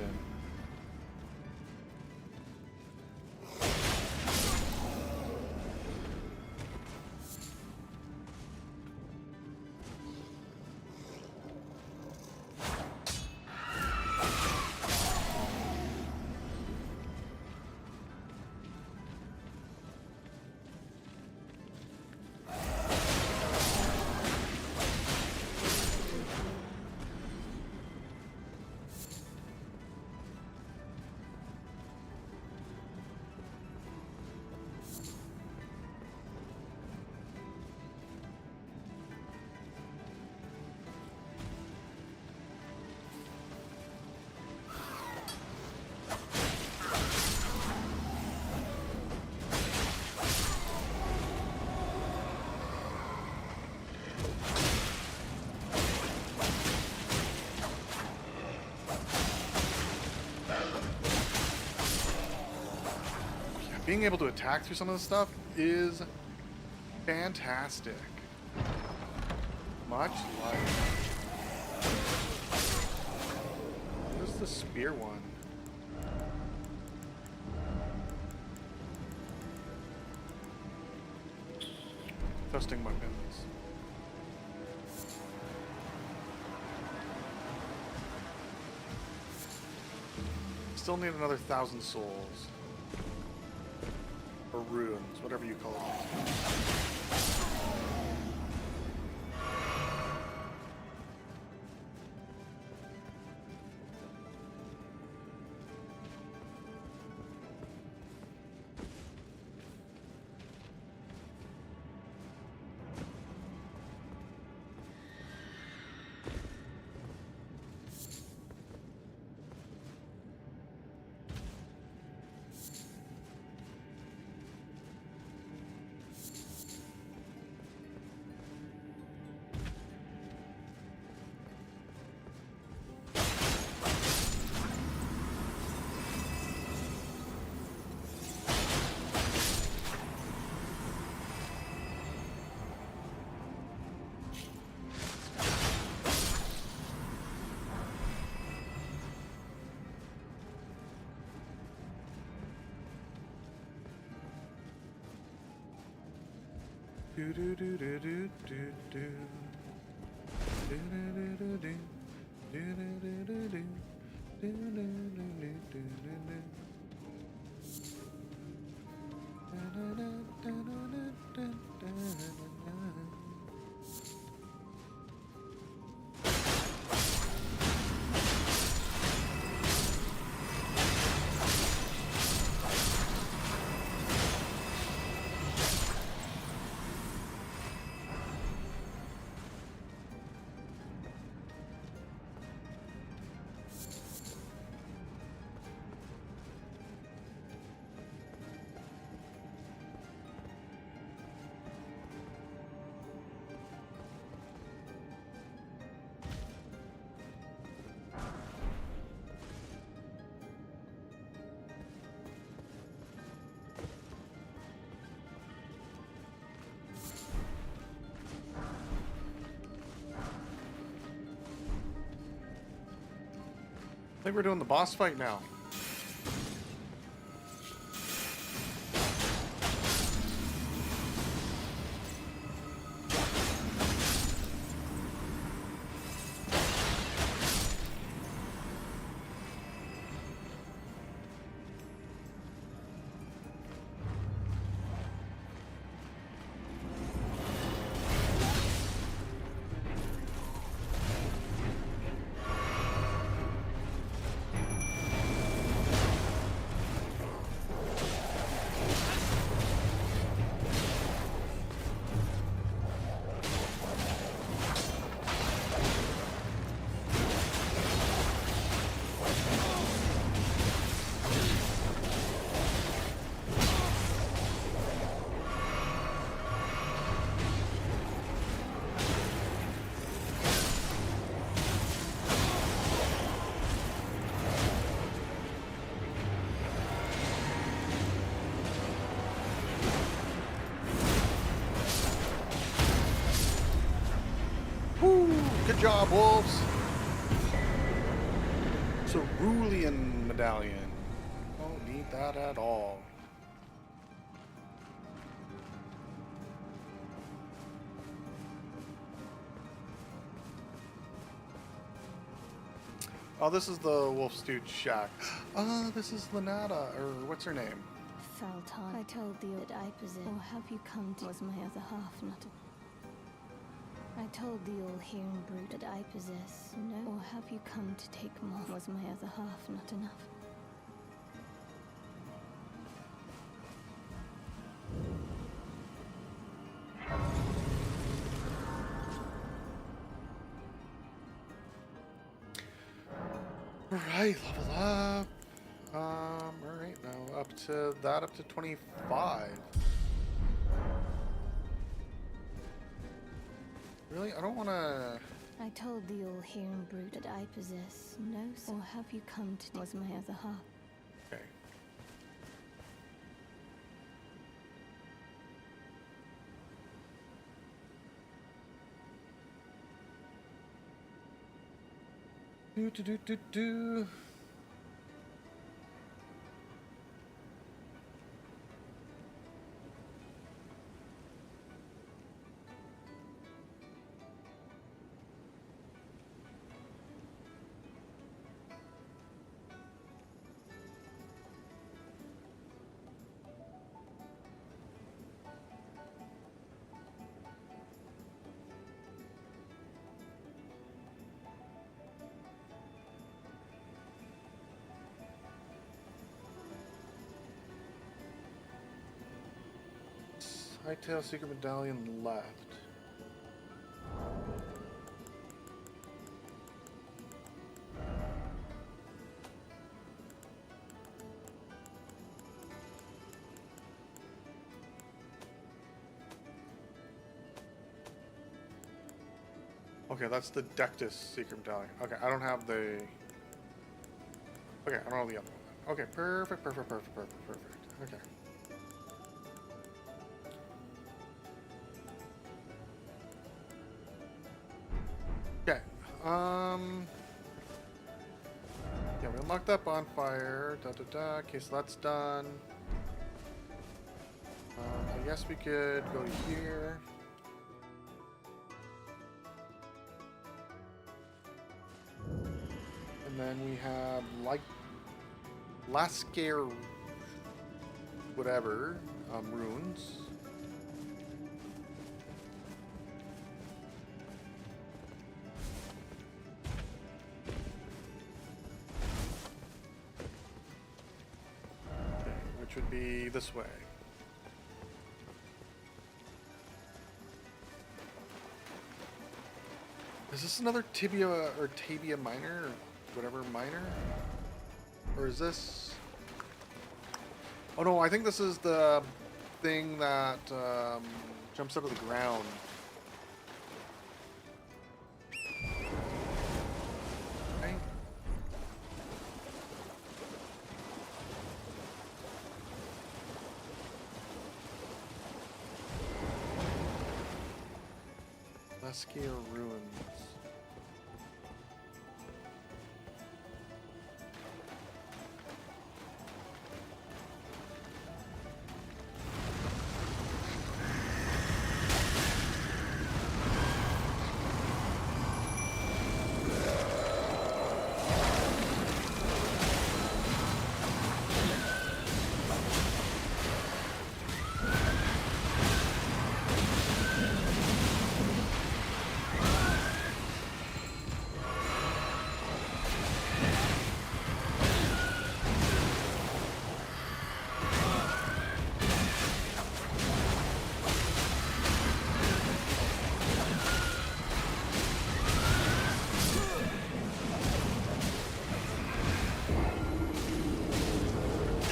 Being able to attack through some of this stuff is fantastic. Much like... Where's the spear one? Thrusting weapons. Still need another 1,000 souls. Or ruins, whatever you call it. Do do do do do do do. Do do do do do. Do do do do do. Do do do do do do. Da da da da da da da. I think we're doing the boss fight now. Good job, wolves. Cerulean medallion. Don't need that at all. Oh, this is the wolf stewed shack. This is Lanata, or what's her name? Falton, I told thee that I possess. Or have you come to? Was my other half not a... I told the old hearing brute that I possess. No, or have you come to take more? Was my other half not enough? Alright, level up. Alright, now up to 25. Really? I don't want to... I told the old hearing brute that I possess. No, or have you come to... Was my other half. Okay. Do. Hightail secret medallion left. Okay, that's the Dectus secret medallion. Okay, I don't have the... Okay, I don't have the other one. Okay, perfect. Okay. Okay, yeah, we unlocked that bonfire, okay, so that's done. I I guess we could go here. And then we have like Lasker whatever runes. Okay, which would be this way. Is this another tibia or tabia minor or whatever minor? Or is this... Oh no, I think this is the thing that jumps out of the ground. Right? Leskia Ruins.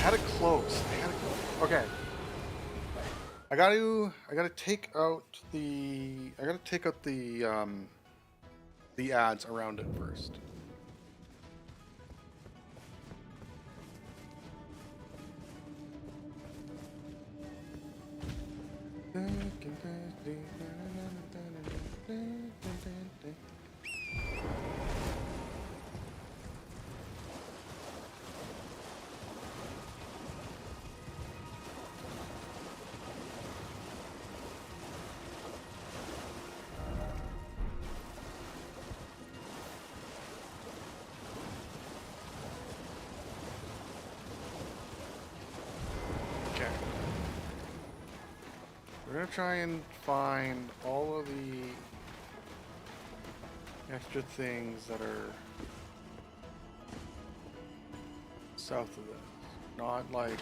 Had it close. I had it close. Okay. I gotta take out the ads around it first. We're gonna try and find all of the extra things that are south of this. Not like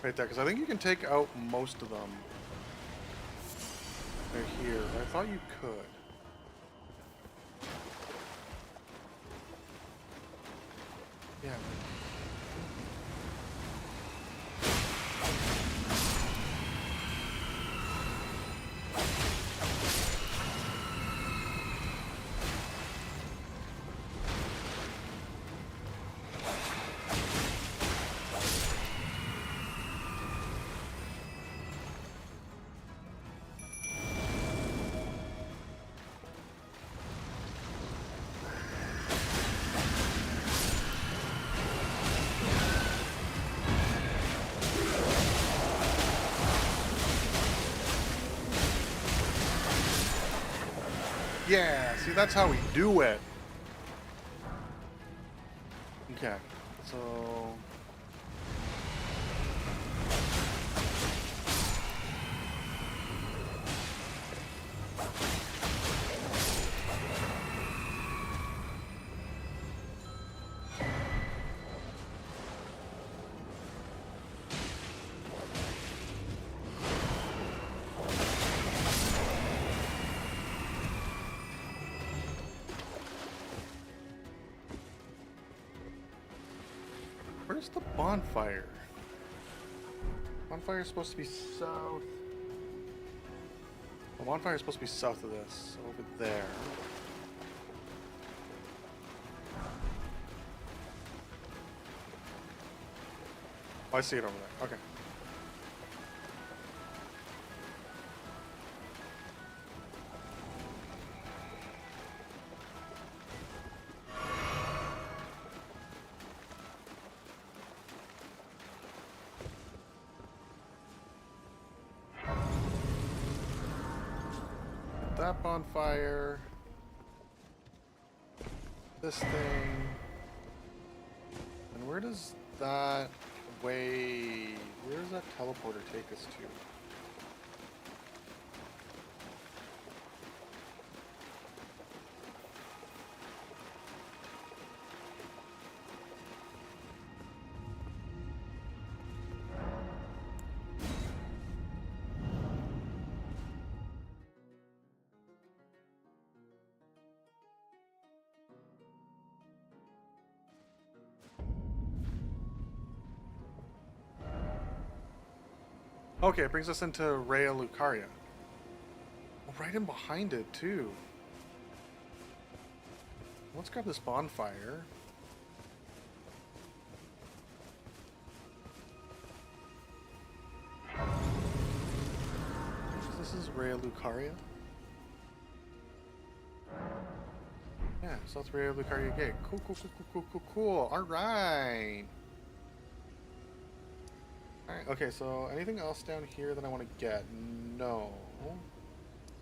right there, because I think you can take out most of them right here. I thought you could. Yeah. Yeah, see, that's how we do it. Okay, so... Where's the bonfire? Bonfire is supposed to be south. The bonfire is supposed to be south of this, over there. Oh, I see it over there. Okay. that bonfire. This thing. And where does that way... Where does that teleporter take us to? Okay, it brings us into Rhea Lucaria. Oh, right in behind it, too. Let's grab this bonfire. This is Rhea Lucaria. Yeah, South Rhea Lucaria Gate. Cool, cool, cool, cool, cool, cool, cool. Alright. Alright, okay, so anything else down here that I want to get? No.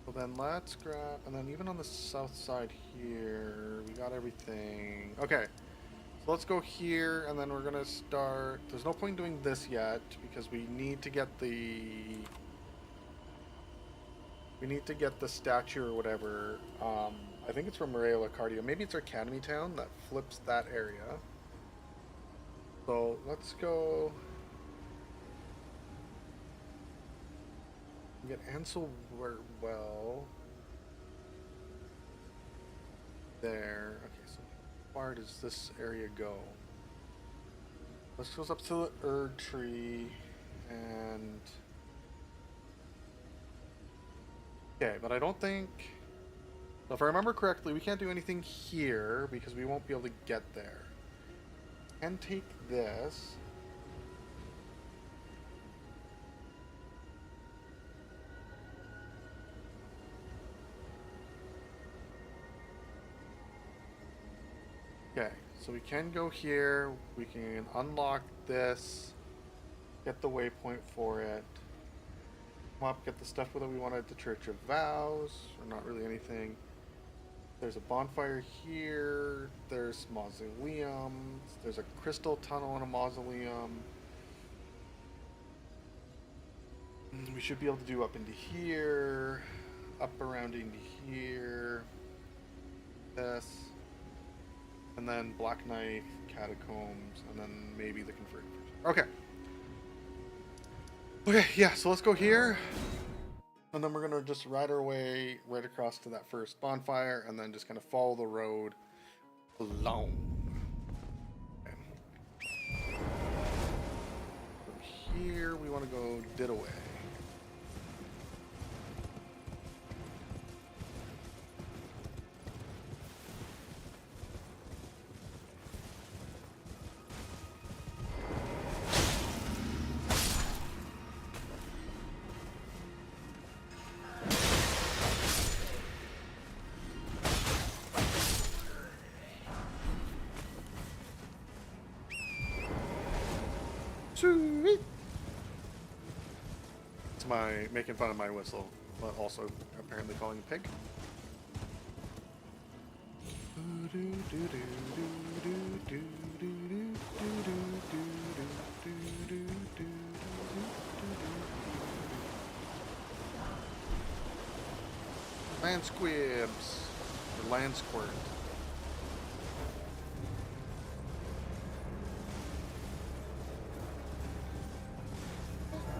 So then let's grab, and then even on the south side here, we got everything. Okay, so let's go here, and then we're going to start, there's no point in doing this yet, because we need to get the, statue or whatever. I think it's from Rhea Lucaria. Maybe it's Academy Town that flips that area. So let's go... Get Ansel well there. Okay, so how far does this area go? Let's go up to the Erd tree and okay, but I don't think so if I remember correctly, we can't do anything here because we won't be able to get there. And take this. Okay, so we can go here, we can unlock this, get the waypoint for it, come up, get the stuff that we wanted at the Church of Vows, or not really anything. There's a bonfire here, there's mausoleums, there's a crystal tunnel and a mausoleum. We should be able to do up into here, up around into here, this. And then Black Knife, Catacombs, and then maybe the Converted Version. Okay. Okay, yeah, so let's go here. And then we're going to just ride our way right across to that first bonfire, and then just kind of follow the road alone. Okay. From here, we want to go Didaway. Sweet. It's my making fun of my whistle, but also apparently calling a pig. Land squibs, or land squirt.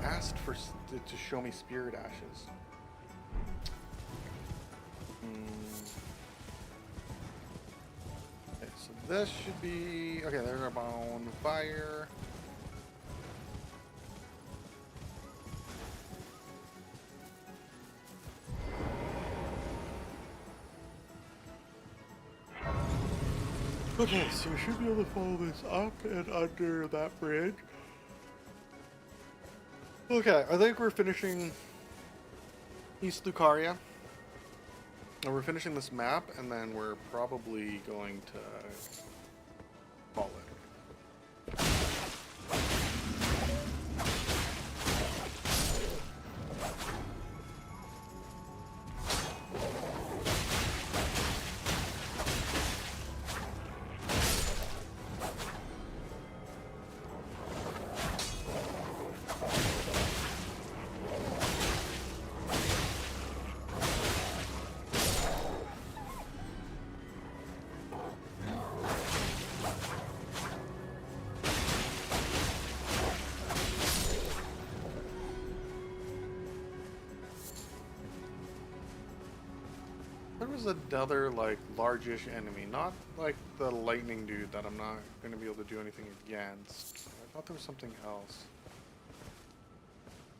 Asked for to show me spirit ashes. Okay, so this should be okay. There's our bonfire. Okay, so we should be able to follow this up and under that bridge. Okay, I think we're finishing East Lucaria. And we're finishing this map, and then we're probably going to call it. There was another, like, largish enemy, not like the lightning dude that I'm not going to be able to do anything against. I thought there was something else.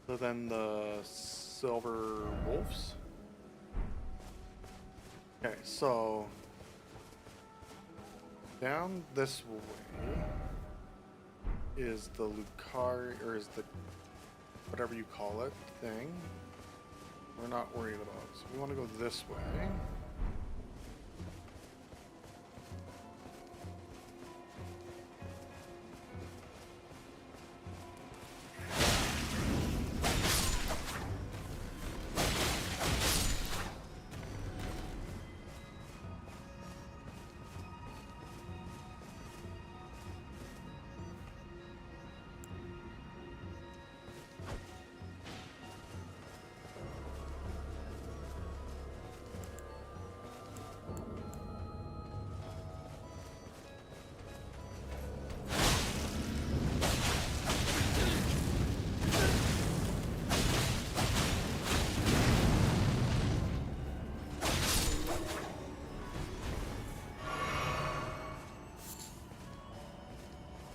Other than the silver wolves? Okay, so down this way is the Lucaria, or is the whatever you call it thing. We're not worried about. So we want to go this way.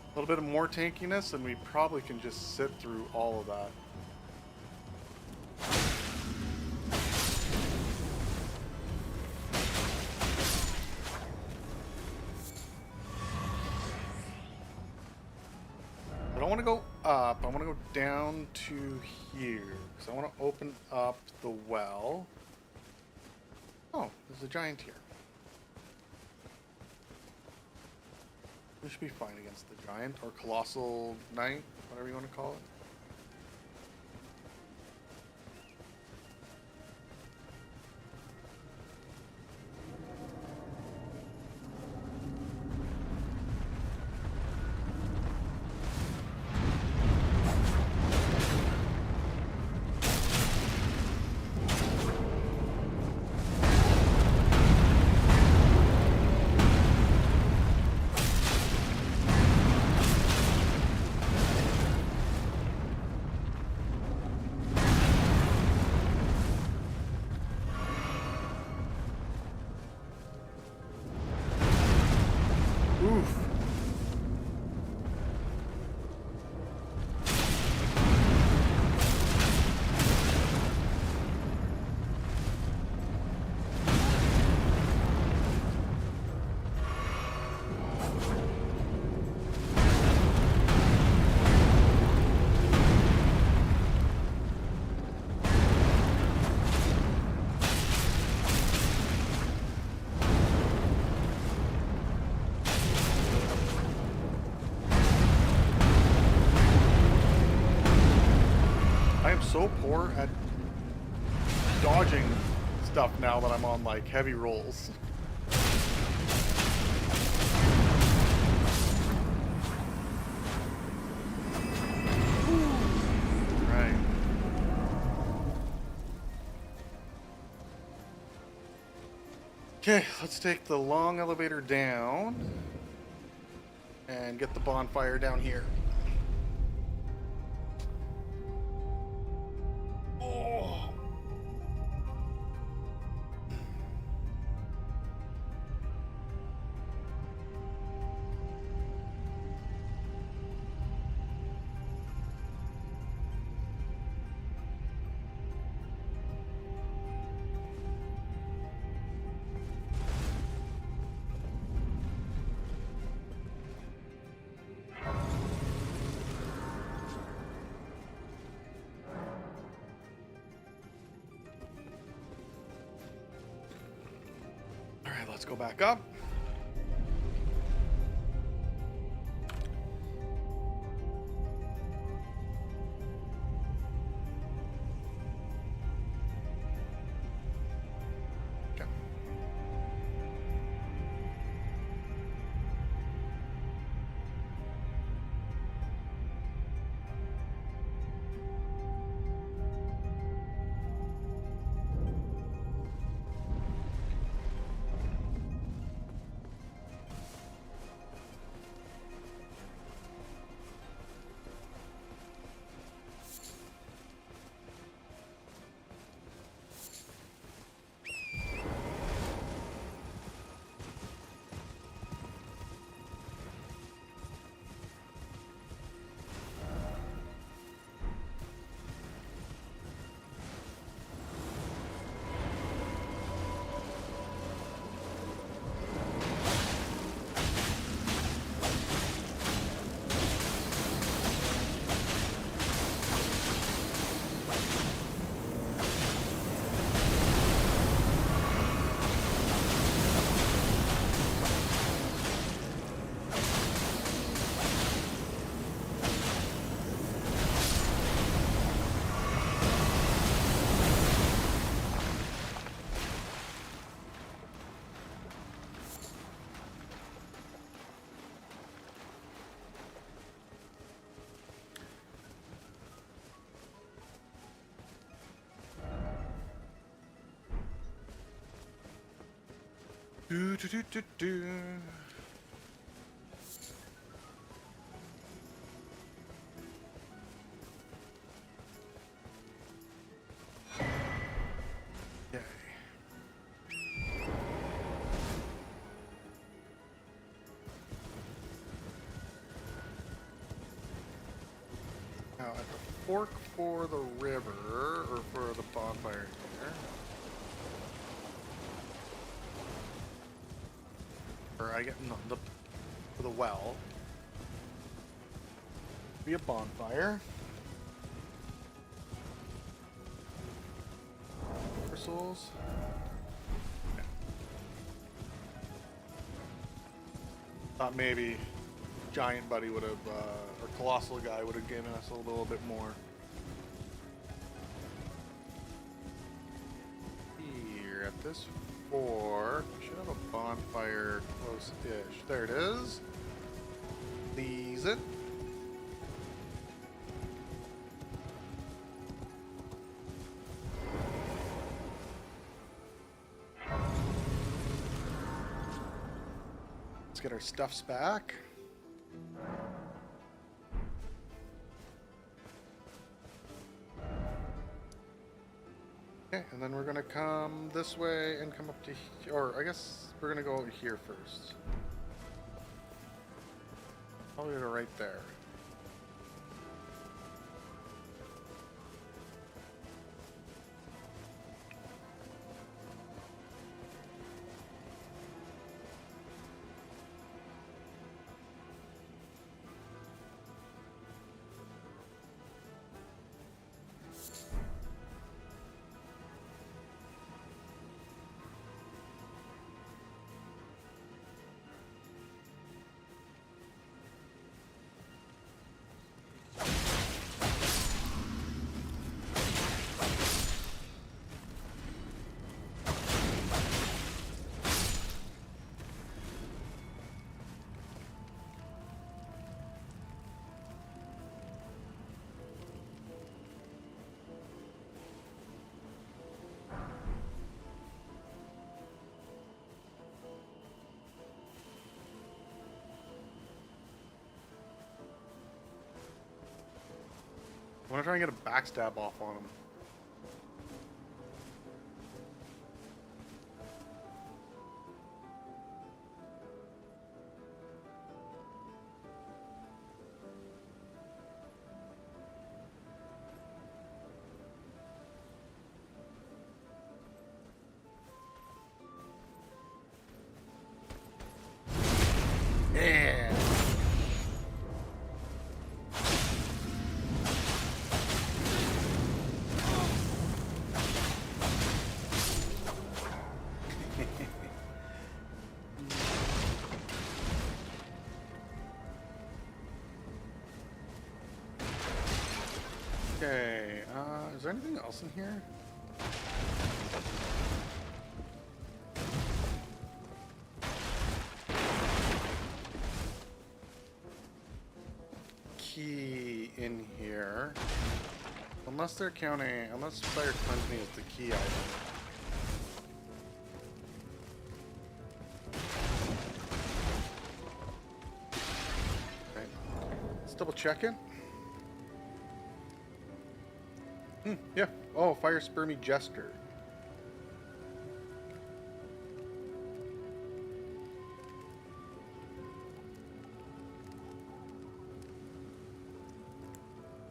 A little bit of more tankiness, and we probably can just sit through all of that. I don't want to go up. I want to go down to here, because I want to open up the well. Oh, there's a giant here. We should be fine against the giant, or colossal knight, whatever you want to call it. So poor at dodging stuff now that I'm on like heavy rolls. Right. Okay, let's take the long elevator down and get the bonfire down here. Let's go back up. Okay. Do, do, do, do, do. Yay. Now at the fork for the river, or for the bonfire here. Or I get no, for the well. Be a bonfire. For souls. Yeah. Thought maybe Giant Buddy would have, or Colossal Guy would have given us a little bit more. Here at this fork, we should have a bonfire close-ish. There it is. These it. Let's get our stuffs back. Okay, and then we're gonna come this way and come up to here, or I guess we're gonna go over here first. Probably to right there. I want to try and get a backstab off on him. Yeah. Okay, is there anything else in here? Key in here. Unless they're counting, unless Fire Cleanse Me is the key item. Okay, let's double check it. Yeah. Oh, Fire Spermy Jester.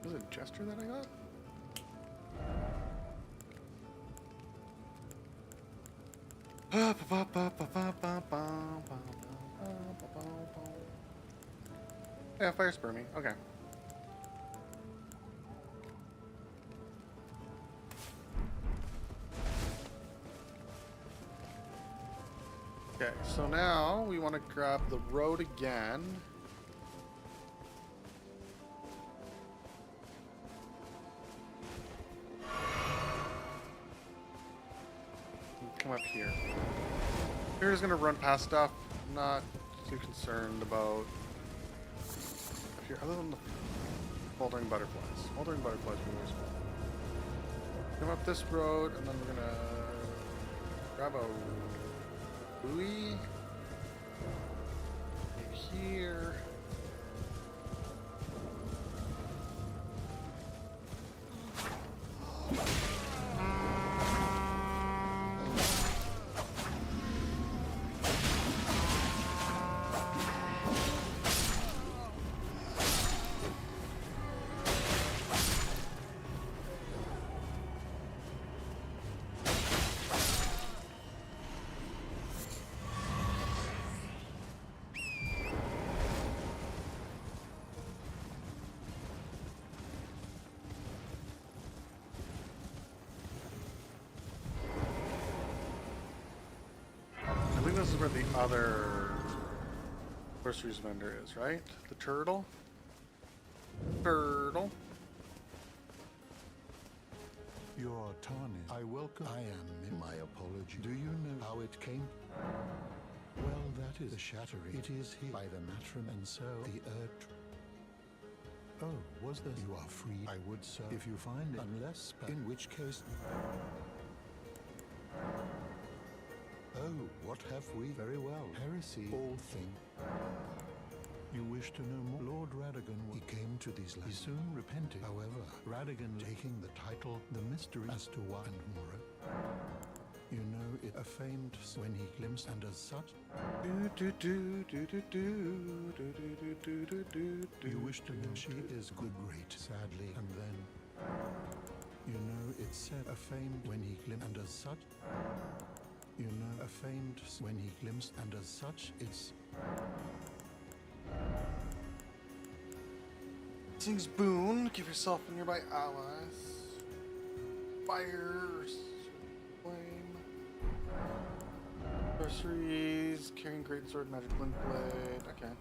Was it Jester that I got? Yeah, Fire Spermy. Okay. Okay, so now we want to grab the road again. Come up here. We're just gonna run past stuff. I'm not too concerned about here, other than the Moldering Butterflies. Moldering Butterflies are really small. Come up this road, and then we're gonna grab a buoy. Here. I think this is where the other groceries vendor is, right? The turtle? Turtle. You are tarnished. I welcome. I am in my apology. Do you know how it came? Well, that is the shattering. It is here by the matron and so the earth. Oh, was there? You are free. I would, sir, if you find it. Unless, in which case. Oh, what have we? Very well. Heresy, all thing. You wish to know more? Lord Radigan, he came to these lands. He soon repented. However, Radigan taking the title, the mystery as to why and more. You know it a famed when he glimpsed, and as such. You wish to know she is good, great, sadly, and then. You know it said a famed when he glimpsed, and as such. You know a famed when he glimpsed, and as such it's. Sings boon. Give yourself and nearby allies. Fires. Flame. Sorceries. Carrying greatsword, magic link blade. Okay.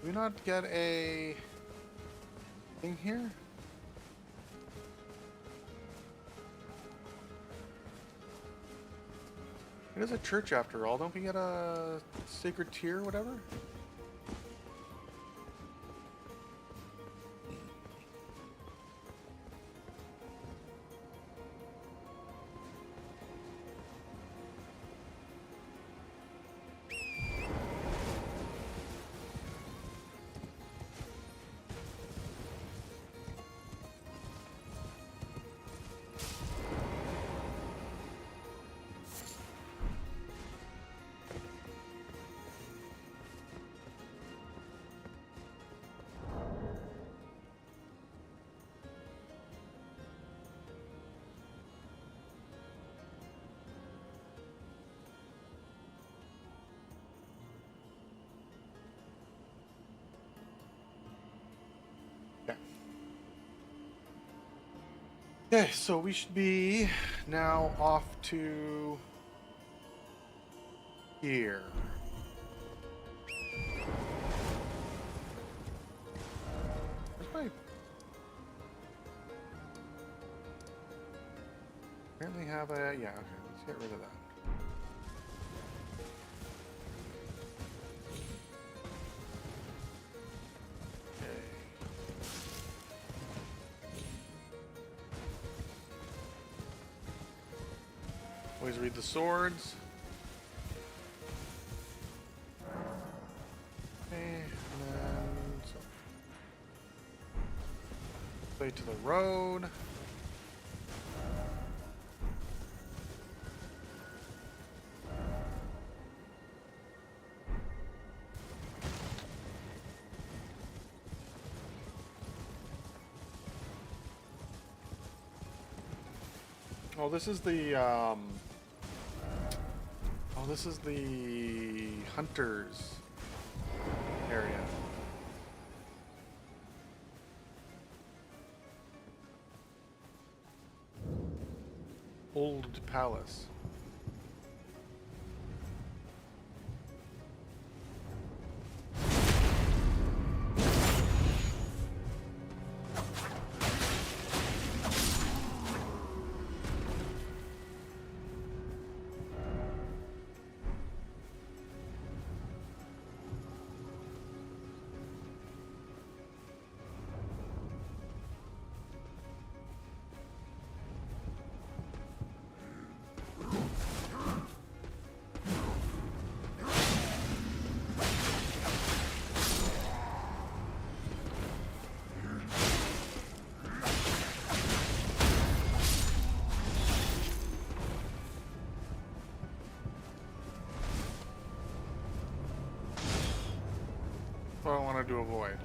Do we not get a thing here? It is a church after all. Don't we get a sacred tear or whatever? Okay, so we should be now off to here. Where's my... Apparently have a... Yeah, okay, let's get rid of that. Always read the swords. Okay, and then way to the road. Oh, this is the this is the hunters area. Old palace. what I wanted to avoid.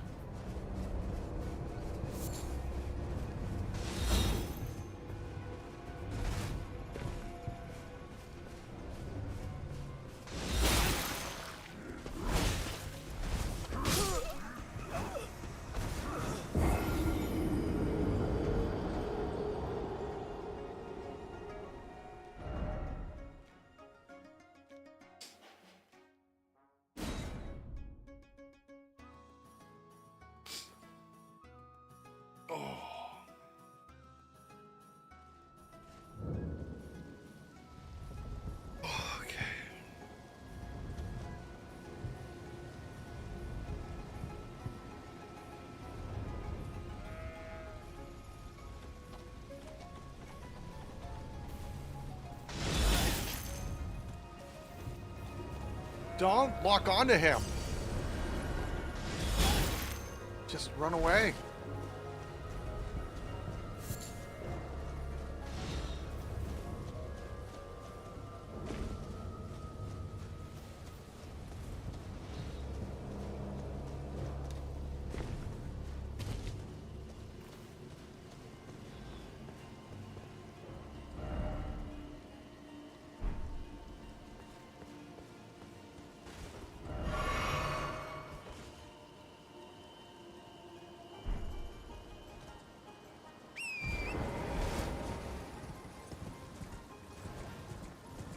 Don't lock onto him. Just run away.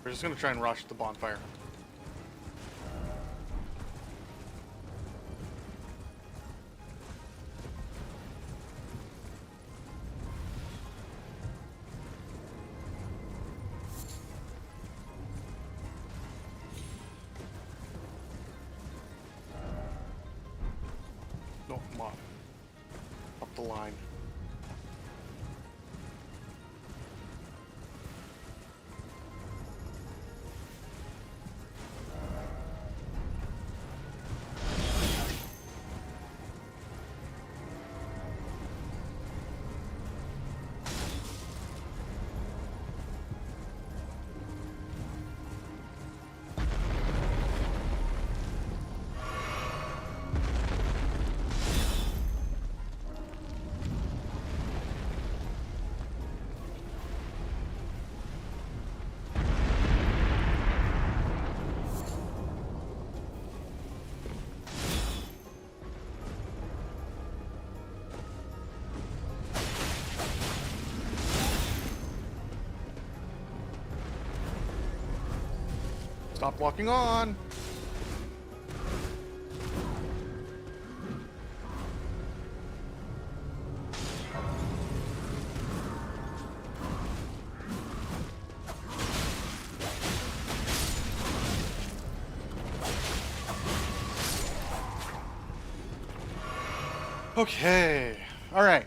We're just gonna try and rush the bonfire. No, come on. Up the line. Stop locking on. Okay. All right.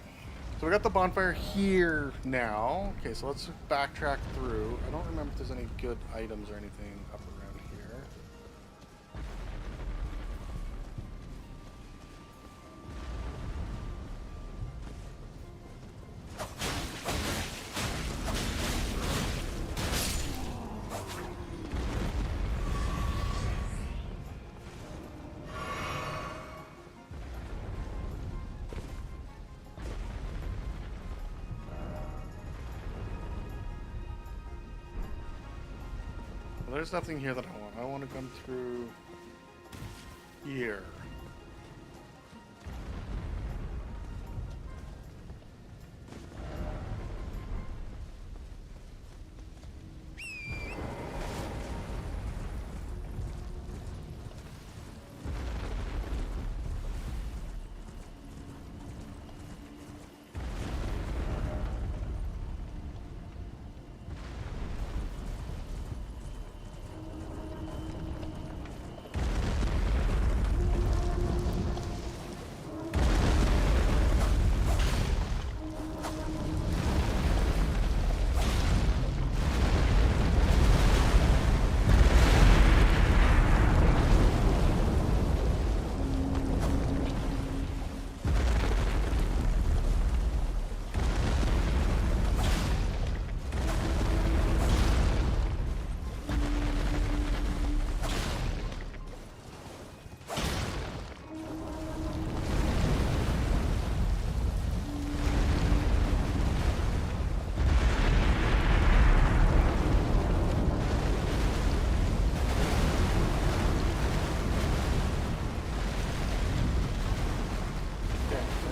So we got the bonfire here now. Okay, so let's backtrack through. I don't remember if there's any good items or anything up around here. Well, there's nothing here that I want. I want to come through here.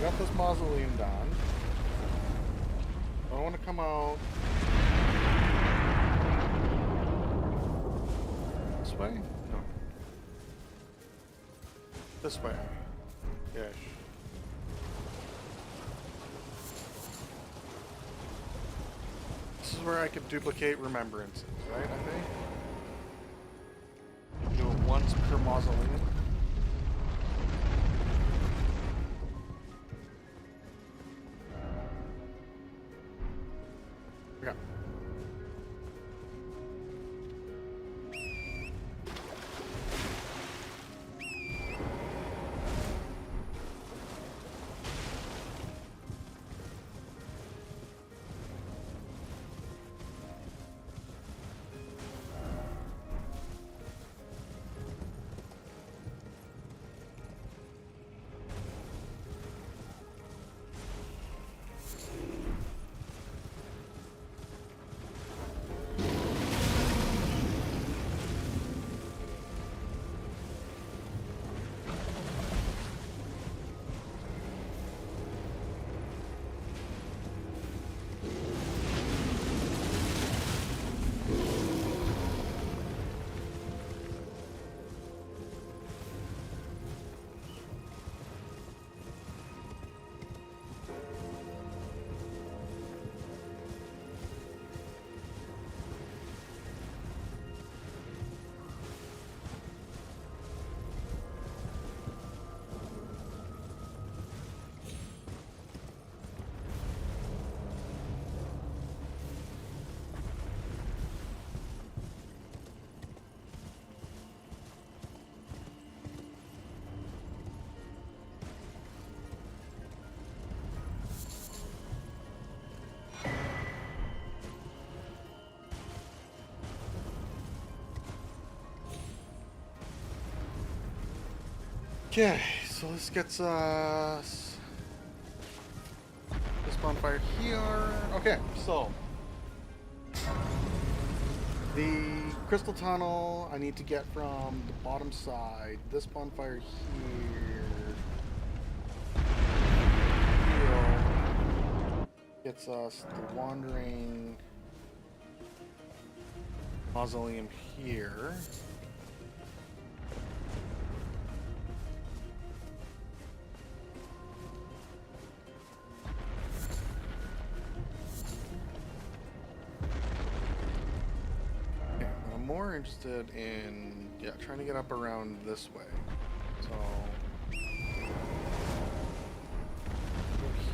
got this mausoleum done. I don't want to come out this way? No. This way. Yes. This is where I could duplicate remembrances, right? I think. Do it once per mausoleum. Yeah. Okay, so this gets us this bonfire here. Okay, so the crystal tunnel I need to get from the bottom side. This bonfire here gets us the wandering mausoleum here. More interested in trying to get up around this way. So go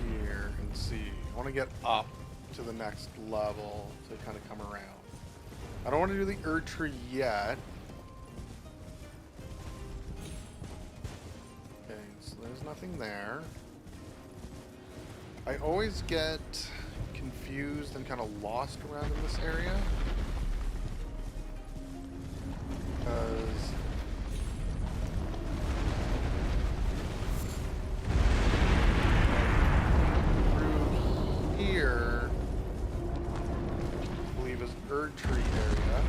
here and see. I want to get up to the next level to kind of come around. I don't want to do the Erd tree yet. Okay, so there's nothing there. I always get confused and kind of lost around in this area. Because through here, I believe is Erd tree area.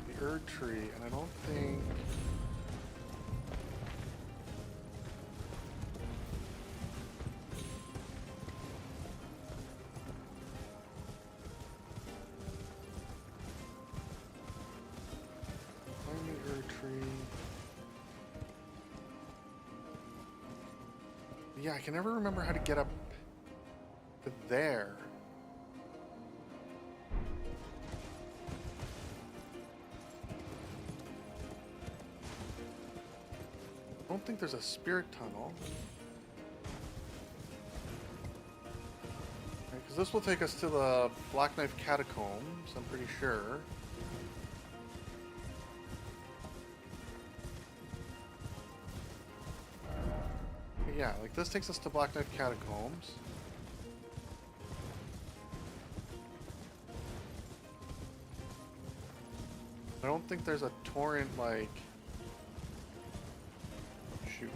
The Erd tree, and I don't think. Yeah, I can never remember how to get up to there. I don't think there's a spirit tunnel. Because this will take us to the Black Knife Catacombs, I'm pretty sure. Yeah, like this takes us to Black Knife Catacombs. I don't think there's a torrent like... Shoot.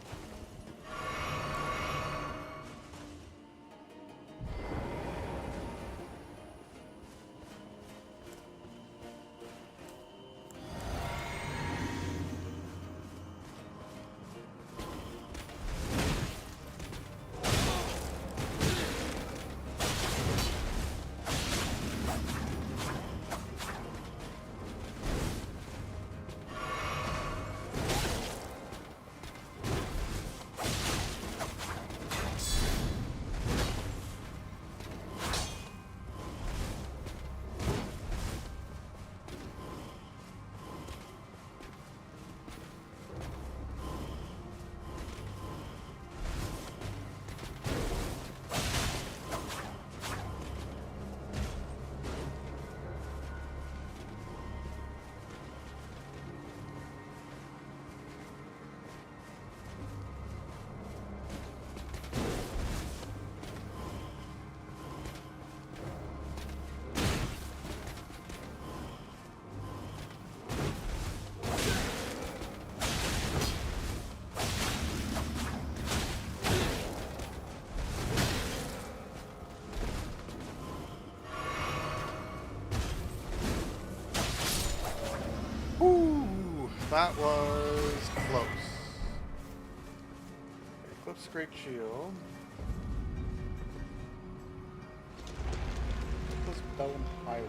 that was close. Eclipse Great Shield. This Bellum Highway.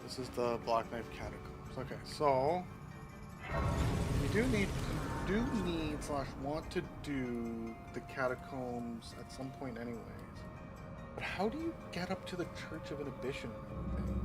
This is the Black Knife Catacombs. Okay, so you do need / want to do the catacombs at some point anyways. But how do you get up to the Church of Inhibition and everything?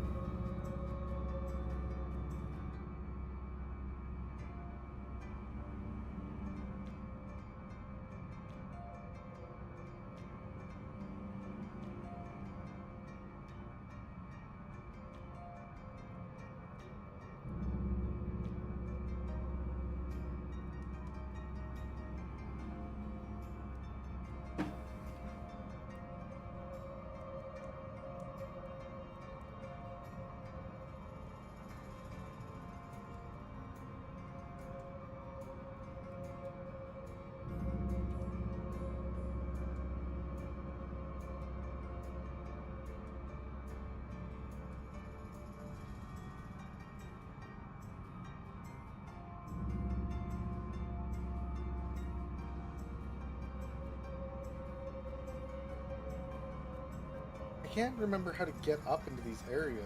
I can't remember how to get up into these areas.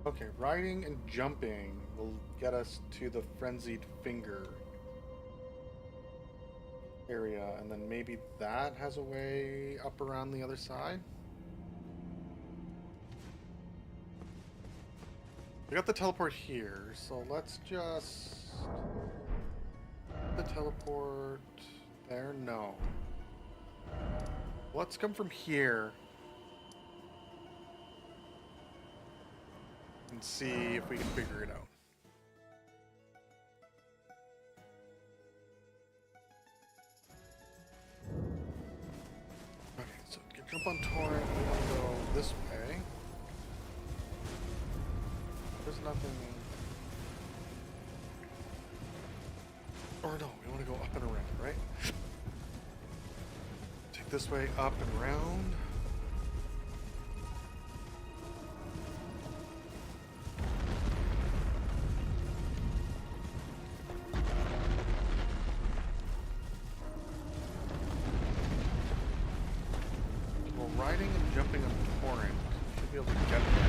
Okay, riding and jumping will get us to the Frenzied Finger area, and then maybe that has a way up around the other side. We got the teleport here, so let's just the teleport there. No, let's come from here and see if we can figure it out. Jump on Torrent, we want to go this way. There's nothing... Or no, we want to go up and around, right? Take this way up and around. Riding and jumping on Torrent, should be able to get there.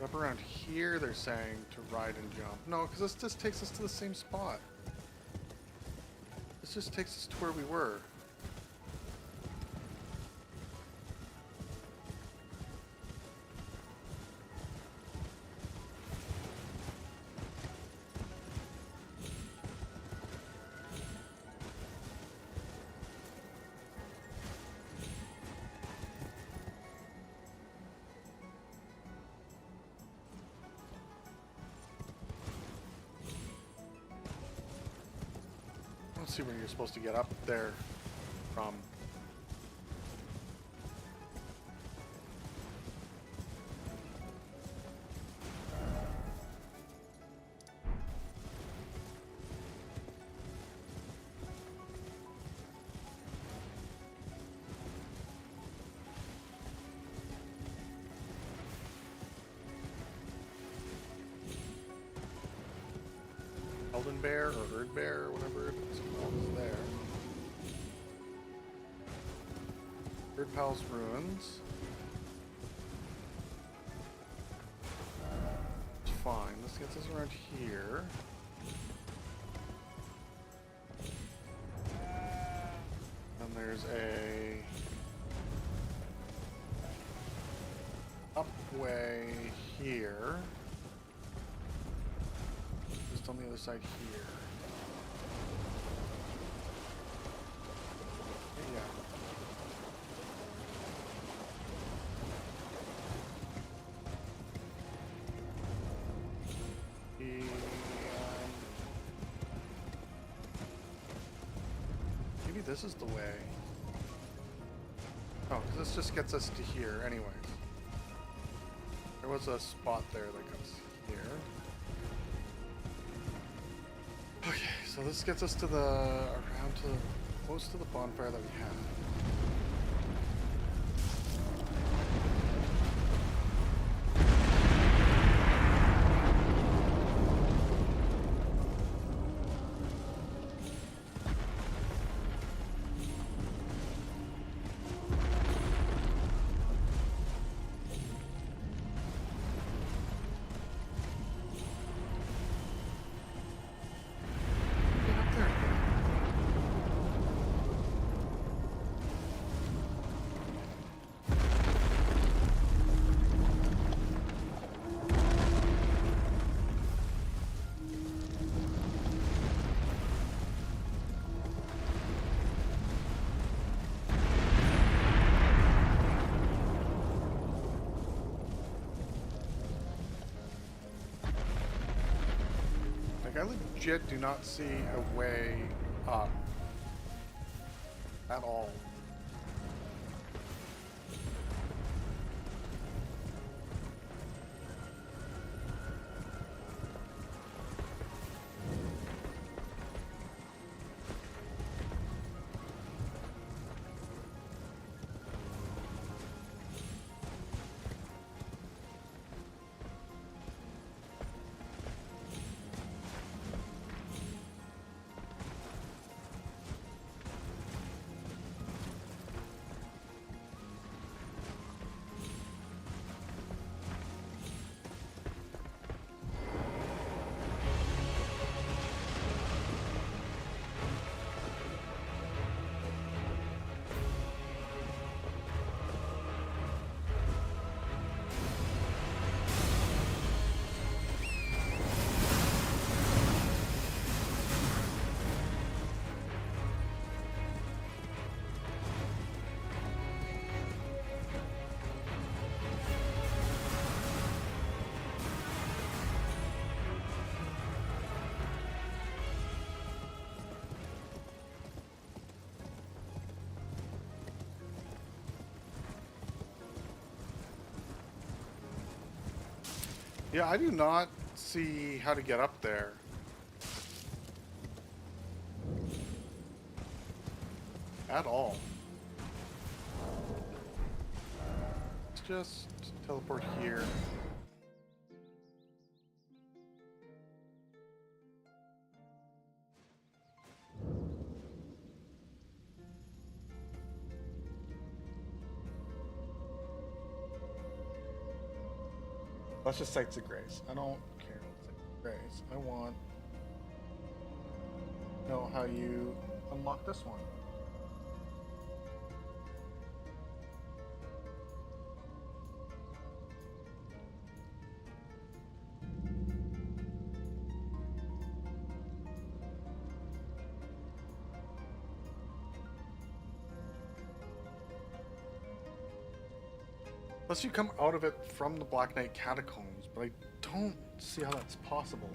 Up around here, they're saying to ride and jump. No, because this just takes us to the same spot. This just takes us to where we were. Let's see where you're supposed to get up there from. Elden Bear or Erd Bear or whatever it's called is there. Erd Pal's Ruins. It's fine. This gets us around here. there's a upway here. Just on the other side here. Yeah. Maybe this is the way. Oh, because this just gets us to here anyways. There was a spot there that comes here. Okay, so this gets us to the, around to, close to the bonfire that we have. I legit do not see a way up at all. Yeah, I do not see how to get up there. At all. Let's just teleport here. Let's just Sites of Grace. I don't care what Sites of Grace. I want to know how you unlock this one. Unless you come out of it from the Black Knight Catacombs, but I don't see how that's possible.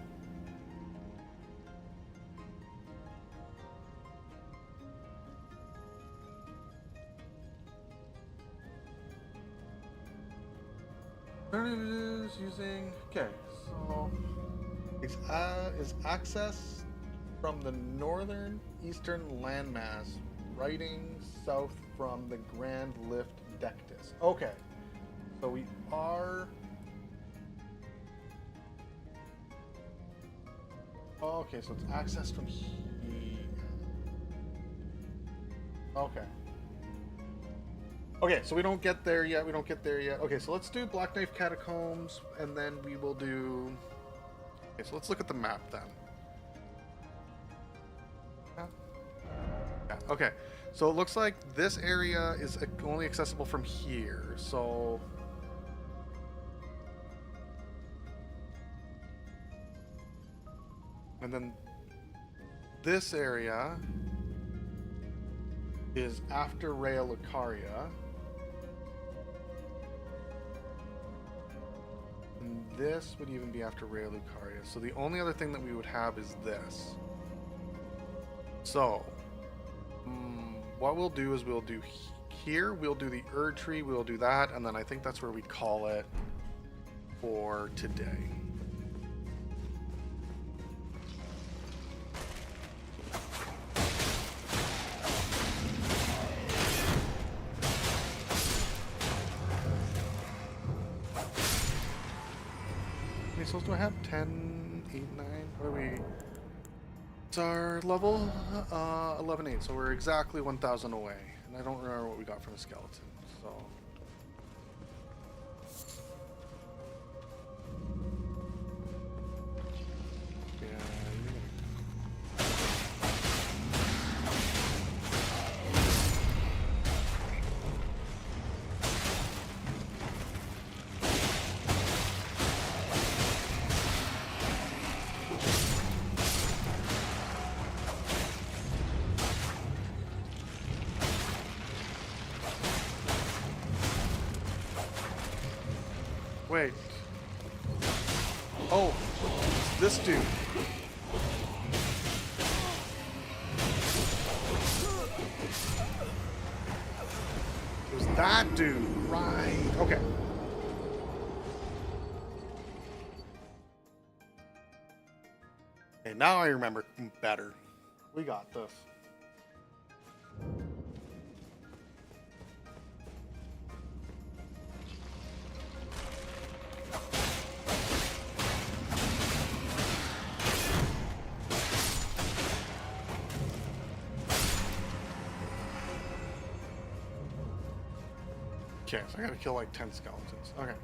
Alternatives using... Okay, so... is access from the northern eastern landmass, riding south from the Grand Lift Dectus. Okay. So we are... Oh, okay, so it's access from here. Okay. Okay, so we don't get there yet. We don't get there yet. Okay, so let's do Black Knife Catacombs, and then we will do... Okay, so let's look at the map then. Yeah, okay. So it looks like this area is only accessible from here. So and then this area is after Rhea Lucaria. And this would even be after Rhea Lucaria. So the only other thing that we would have is this. So, what we'll do is we'll do here, we'll do the Erd Tree, we'll do that, and then I think that's where we call it for today. How many souls do I have? 10, 8, 9? What are we? It's our level 11-8, so we're exactly 1,000 away. And I don't remember what we got from a skeleton, so. Yeah. Wait. Oh, it's this dude. It was that dude, right? Okay. Okay, now I remember better. We got this. Okay, so I gotta kill like 10 skeletons. Okay.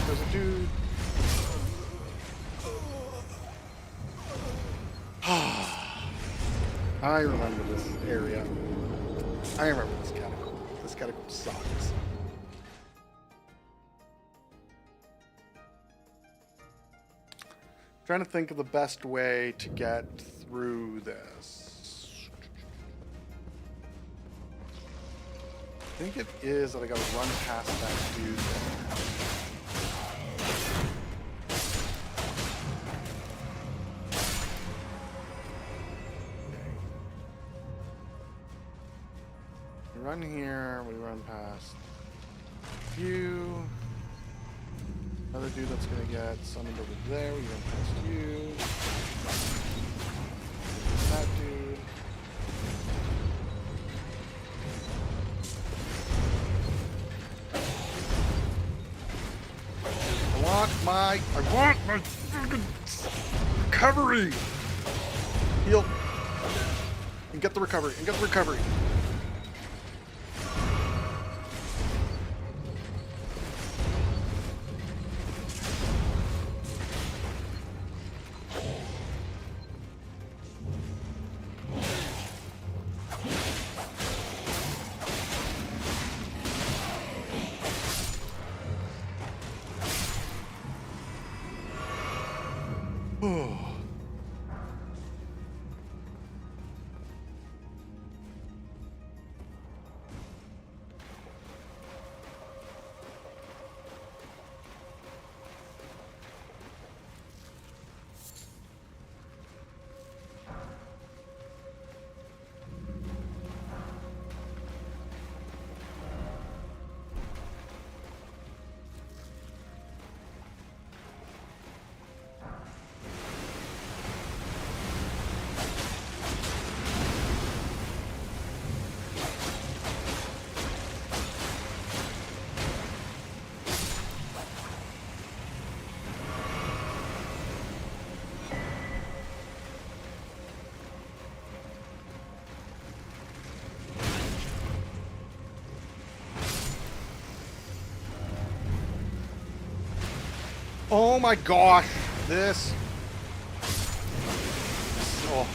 There's a dude. I remember this area. I remember this catacomb. This catacomb sucks. Trying to think of the best way to get through this. I think it is that I gotta run past that dude there. We run here, we run past you. Another dude that's gonna get summoned over there, we run past you. That dude. I want my fucking recovery! Heal. And get the recovery, and get the recovery. Oh my gosh, this. Oh.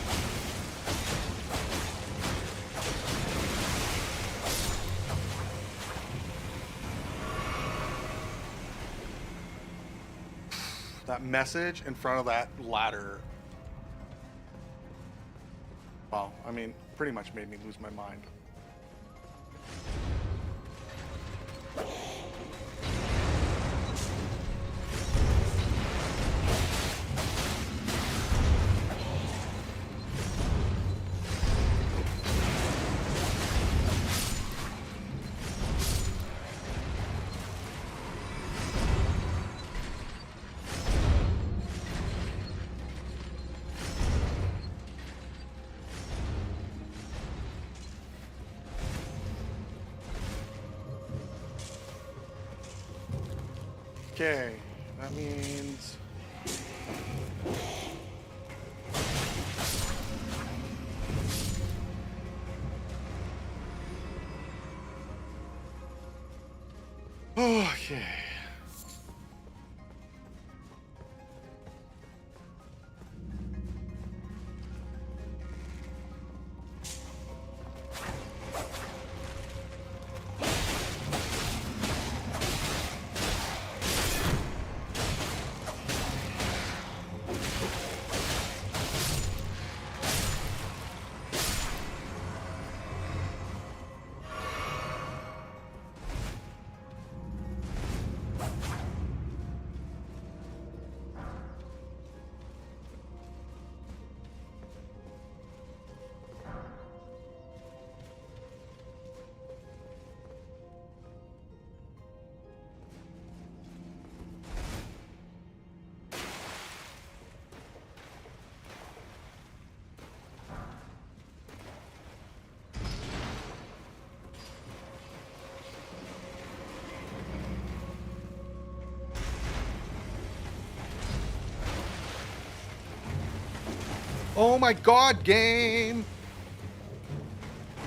That message in front of that ladder. Well, I mean, pretty much made me lose my mind. Okay, that means... Okay. Oh my god, game!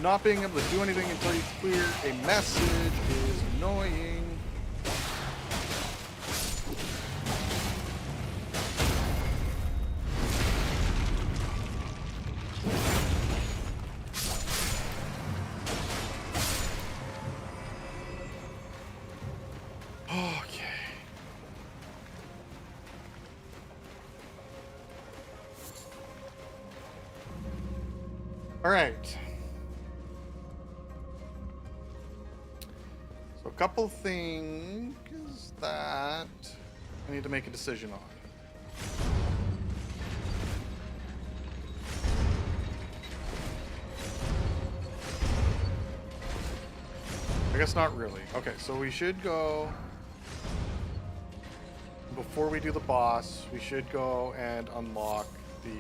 Not being able to do anything until you clear a message is annoying. Okay. All right. So a couple things that I need to make a decision on. I guess not really. Okay, so we should go, before we do the boss, we should go and unlock the...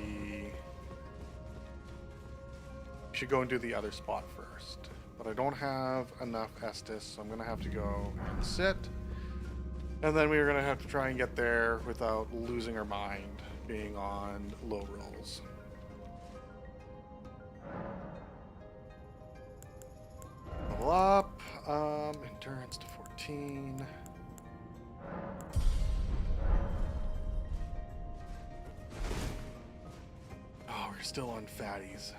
We should go and do the other spot first. But I don't have enough Estus, so I'm going to have to go and sit. And then we're going to have to try and get there without losing our mind being on low rolls. Level up. Endurance to 14. Oh, we're still on fatties.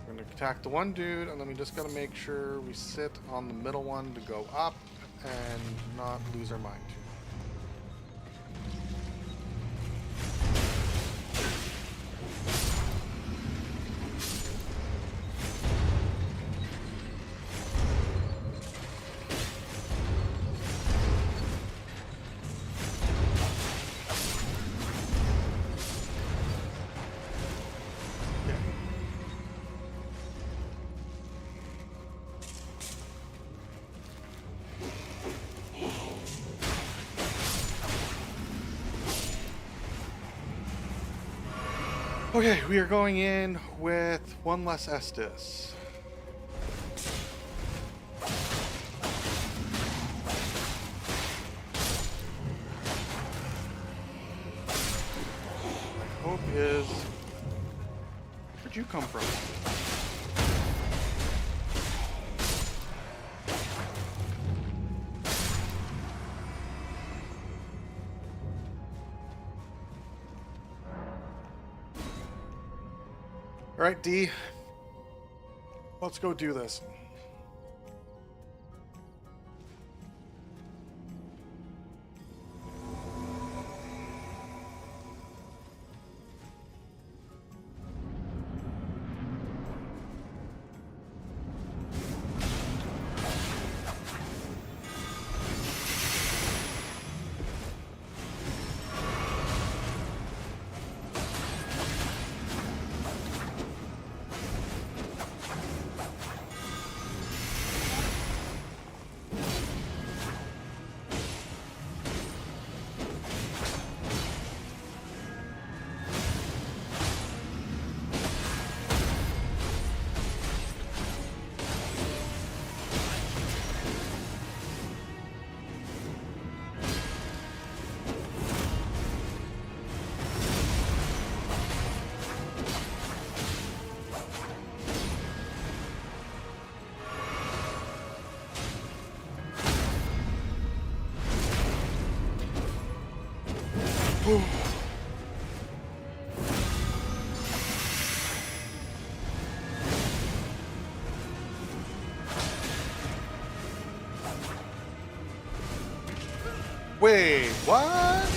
We're gonna attack the one dude, and then we just gotta make sure we sit on the middle one to go up and not lose our mind too Okay, we are going in with one less Estus. is... Where'd you come from? All right, D. Let's go do this. Wait, what?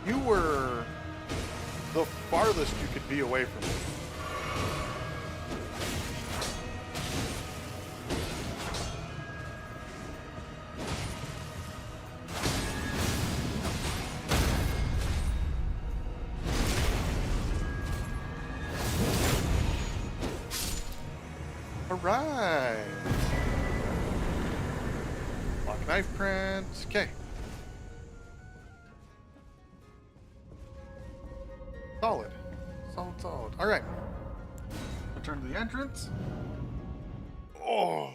You were the farthest you could be away from me. All right. Lock knife print. Okay. Solid. Solid, solid. All right. Return to the entrance. Oh.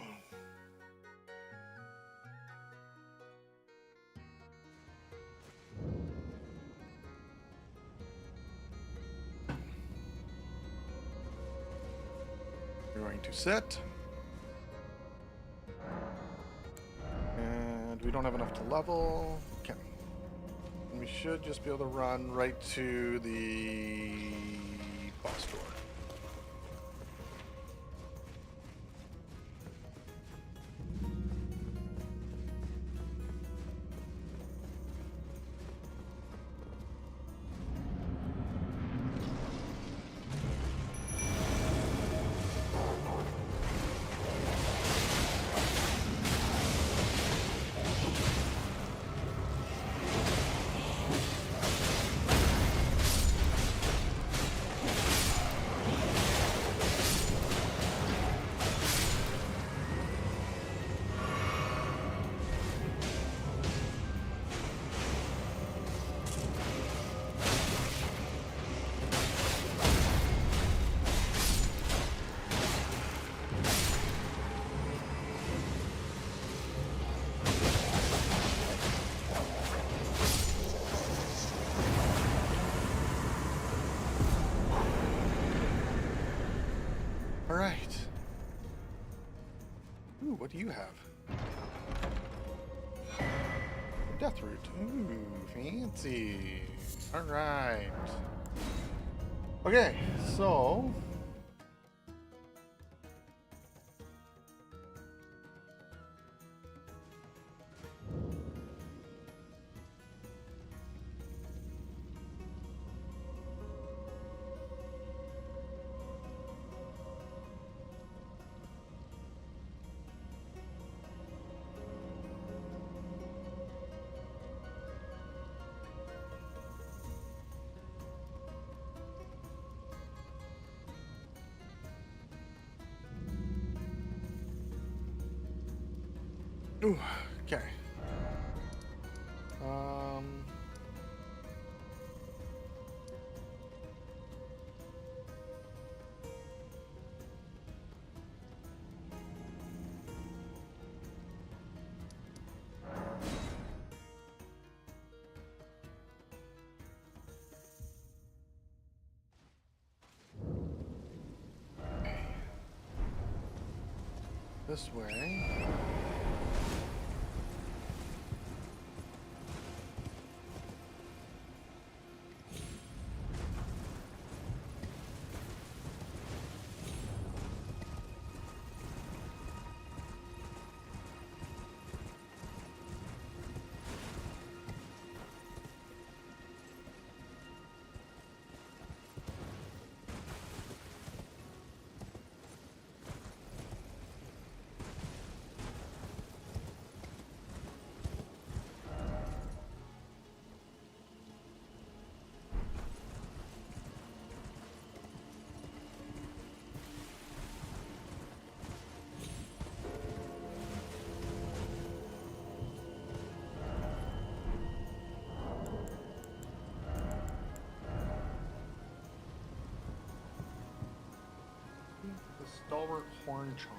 We're going to set. And we don't have enough to level. Okay. We should just be able to run right to the boss door. All right. Ooh, what do you have? Death root. Ooh, fancy. All right. Okay, so ooh, okay. This way. The stalwart horn charm.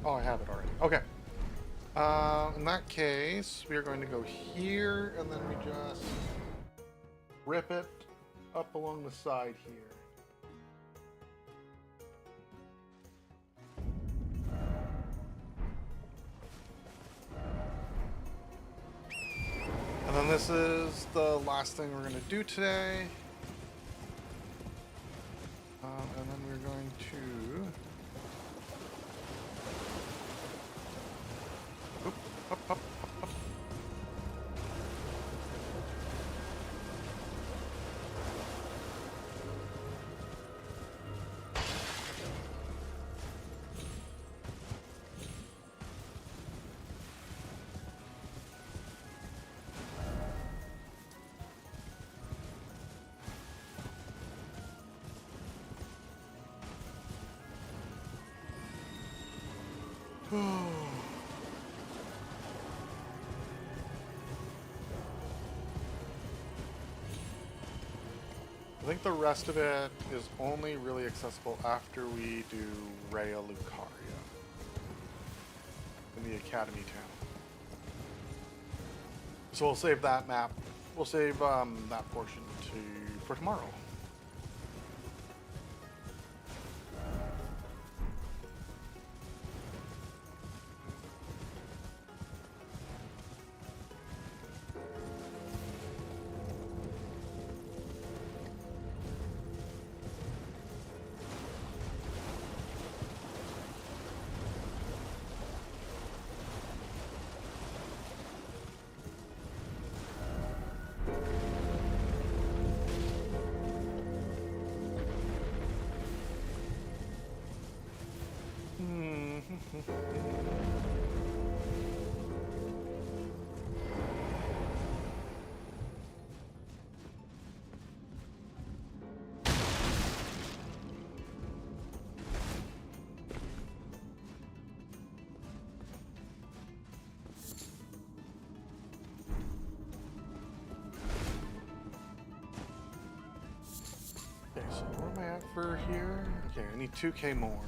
Oh, I have it already. Okay. In that case, we are going to go here, and then we just rip it up along the side here. And then this is the last thing we're going to do today. And then we're going to... Oop, up, up, up, up. I think the rest of it is only really accessible after we do Rhea Lucaria in the Academy Town. So we'll save that map. We'll save that portion for tomorrow. Okay, so where am I at for here? Okay, I need 2k more.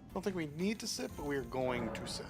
I don't think we need to sit, but we are going to sit.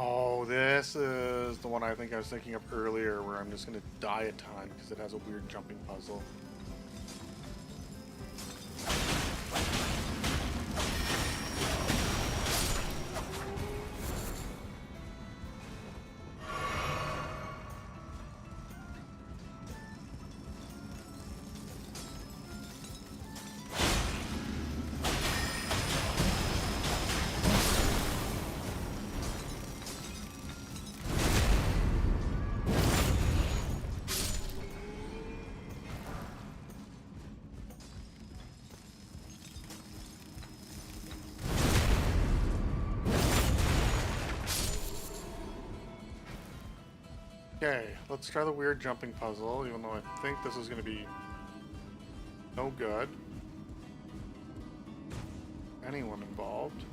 Oh, this is the one I think I was thinking of earlier, where I'm just going to die a ton because it has a weird jumping puzzle. Okay, let's try the weird jumping puzzle, even though I think this is going to be no good. Anyone involved.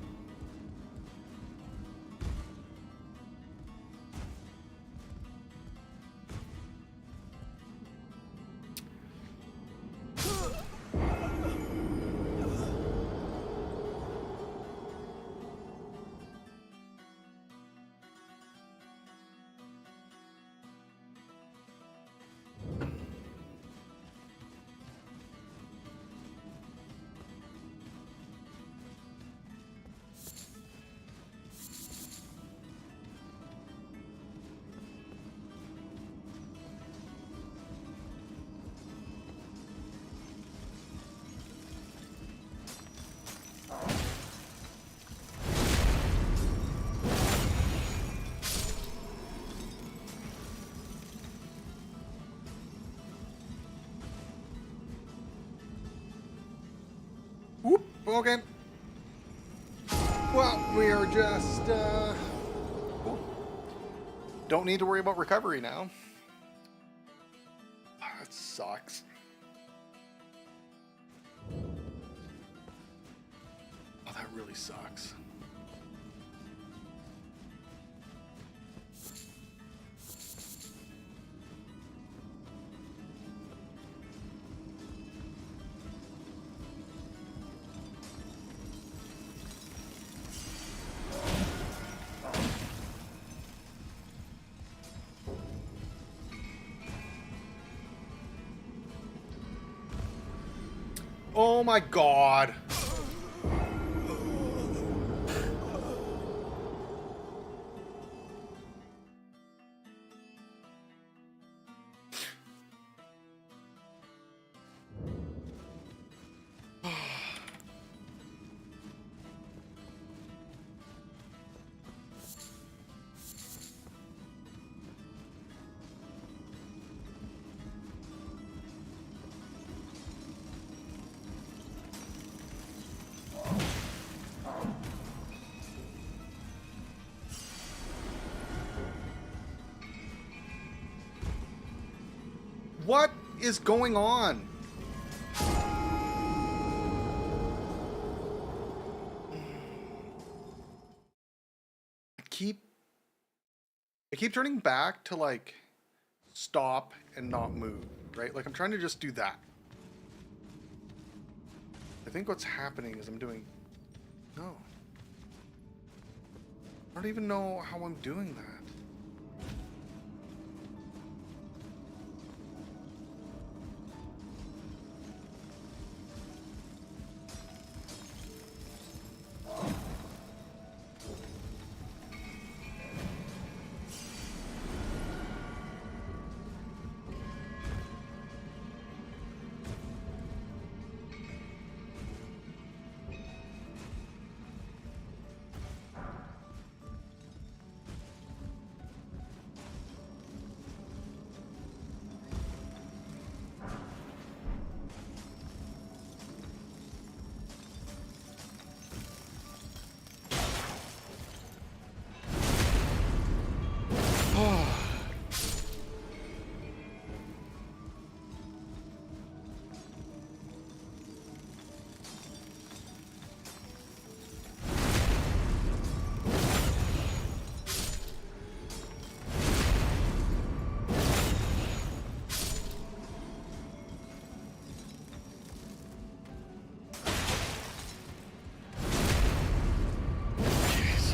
Whoop, okay. Well, we are just, don't need to worry about recovery now. That sucks. Oh, that really sucks. Oh my god. What is going on? I keep turning back to like stop and not move, right? Like I'm trying to just do that. I think what's happening is I'm doing no. I don't even know how I'm doing that.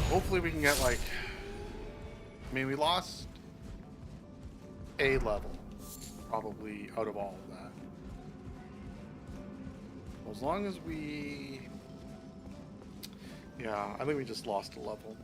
Hopefully we can get like, I mean, we lost a level probably out of all of that. As long as we, yeah, I think we just lost a level.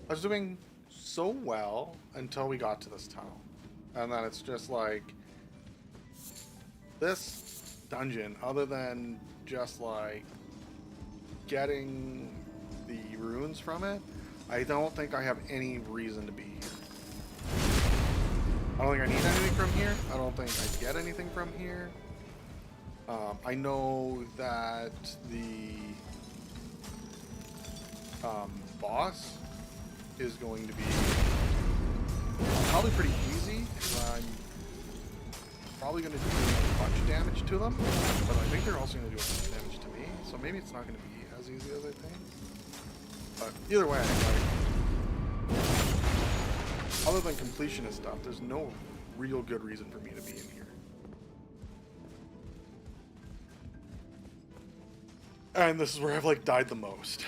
I was doing so well until we got to this tunnel. And then it's just like, this dungeon, other than just like getting the runes from it, I don't think I have any reason to be here. I don't think I need anything from here. I don't think I get anything from here. I know that the boss is going to be probably pretty easy, because I'm probably going to do a bunch of damage to them, but I think they're also going to do a bunch of damage to me, so maybe it's not going to be as easy as I think. But either way, like, other than completionist stuff, there's no real good reason for me to be in here. And this is where I've like died the most.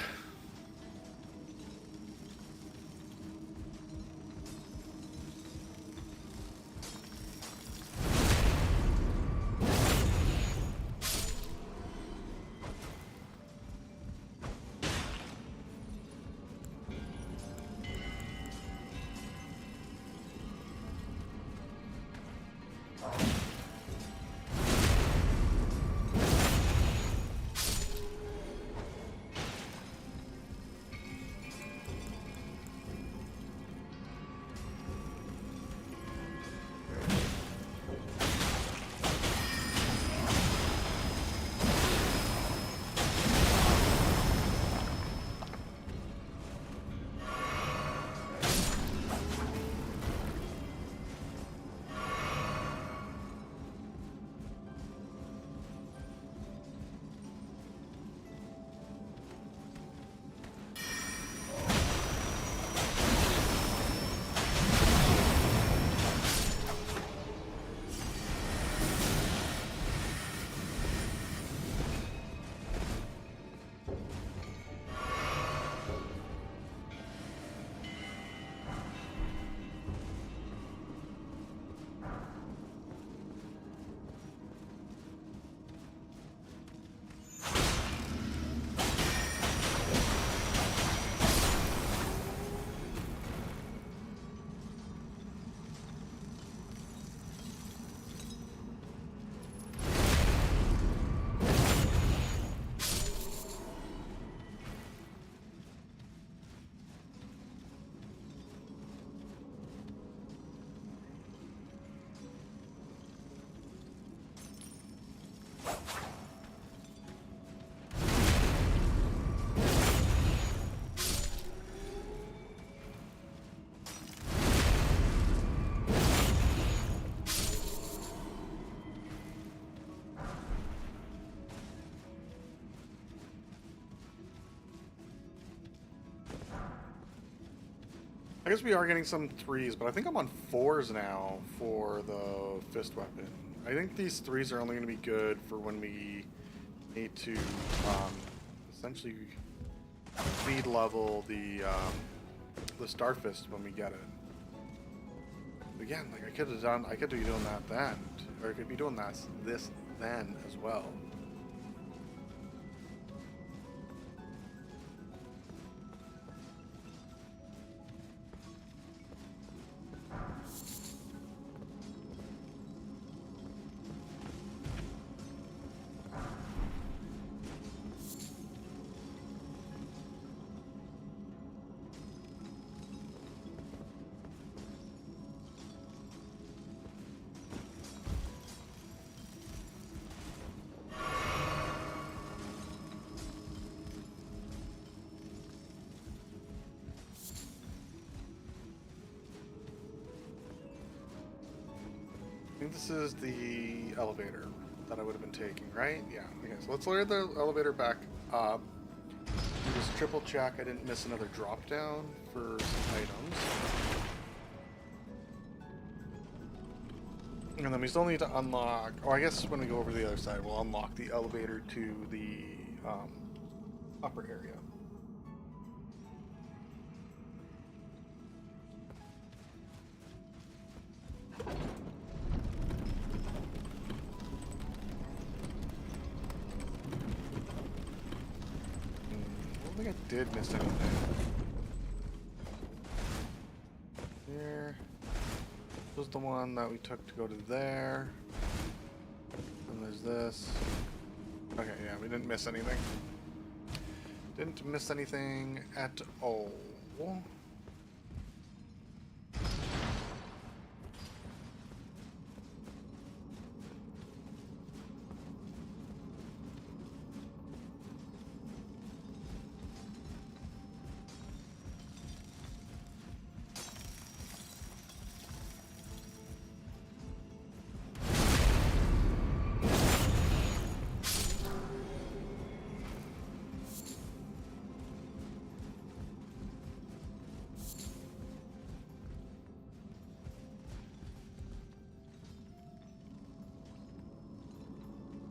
I guess we are getting some 3s, but I think I'm on 4s now for the fist weapon. I think these 3s are only going to be good for when we need to essentially speed level the star fist when we get it. Again, like I could be doing that then, or I could be doing this then as well. I think this is the elevator that I would have been taking, right? Yeah. Okay, so let's lower the elevator back up. Just triple check I didn't miss another drop down for some items. And then we still need to unlock, or I guess when we go over to the other side, we'll unlock the elevator to the upper area. I don't think I did miss anything. the one that we took to go to there. And there's this. Okay, yeah, we didn't miss anything. Didn't miss anything at all.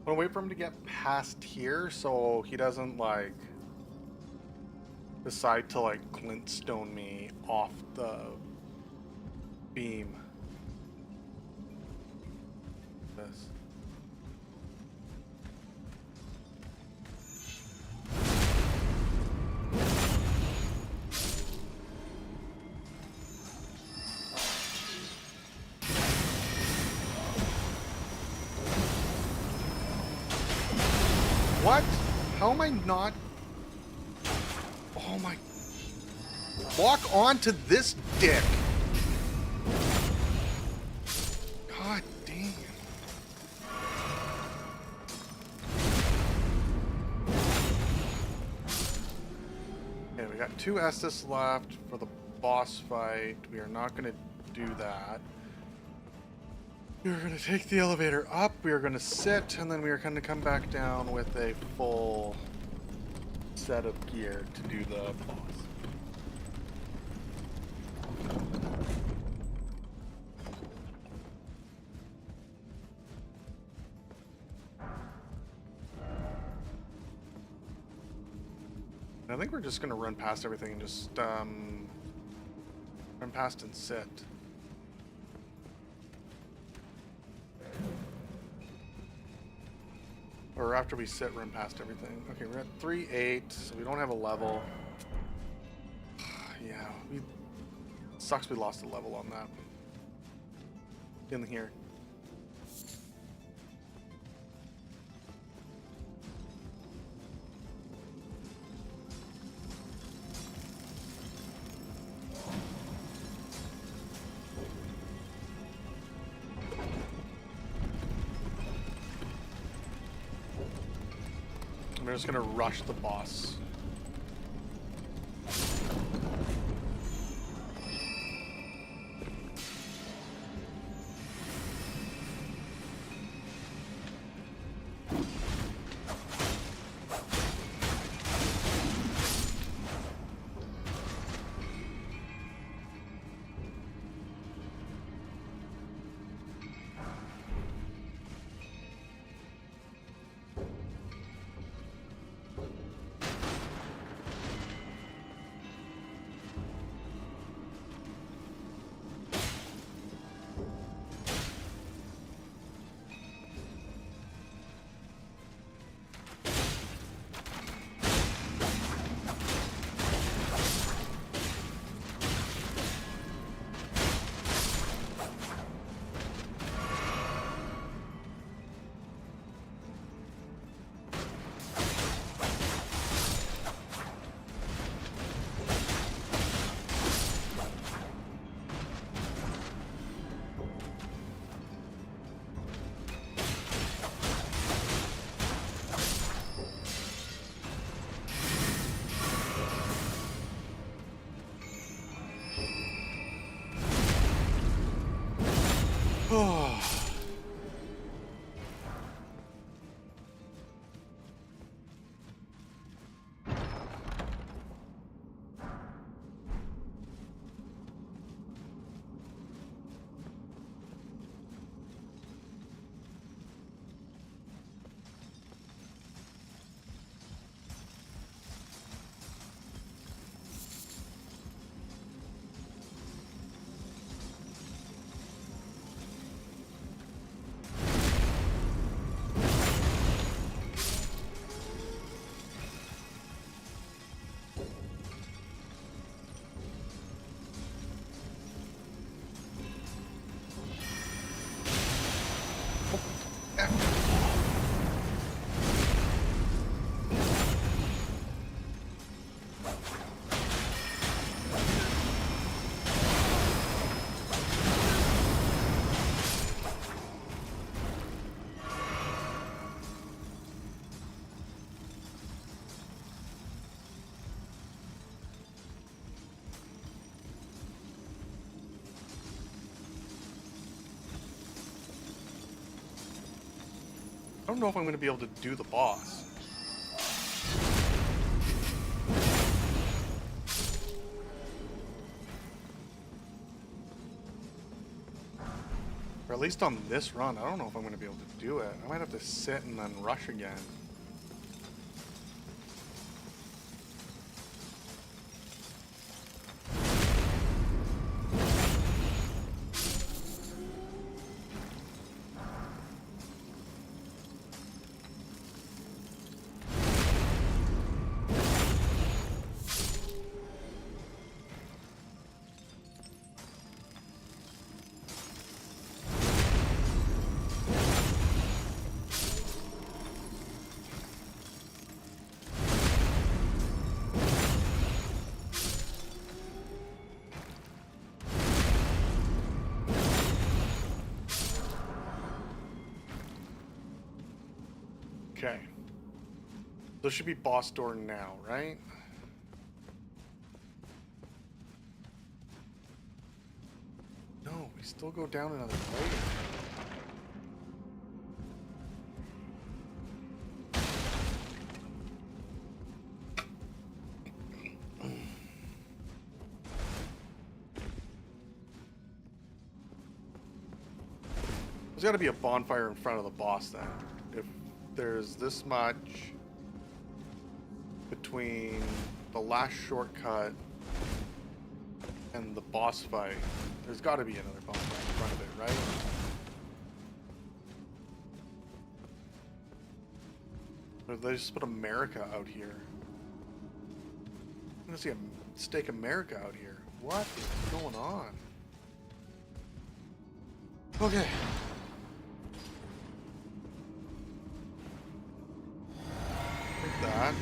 I'm gonna wait for him to get past here so he doesn't like decide to like glintstone me off the beam. This. What? How am I not? Oh my. Lock on to this dick. God damn. Okay, we got 2 Estus left for the boss fight. We are not going to do that. We are going to take the elevator up, we are going to sit, and then we are going to come back down with a full set of gear to do the boss. I think we're just going to run past everything and just run past and sit. Or after we sit, run past everything. Okay, we're at 3-8, so we don't have a level. Yeah, sucks we lost a level on that. In here. We're just gonna rush the boss. I don't know if I'm going to be able to do the boss. Or at least on this run, I don't know if I'm going to be able to do it. I might have to sit and then rush again. Okay. This should be boss door now, right? No, we still go down another layer. There's got to be a bonfire in front of the boss then. If there's this much between the last shortcut and the boss fight, there's got to be another bonfire in front of it, right? Or they just put America out here. I'm gonna see a stake America out here. What is going on? Okay. Take that.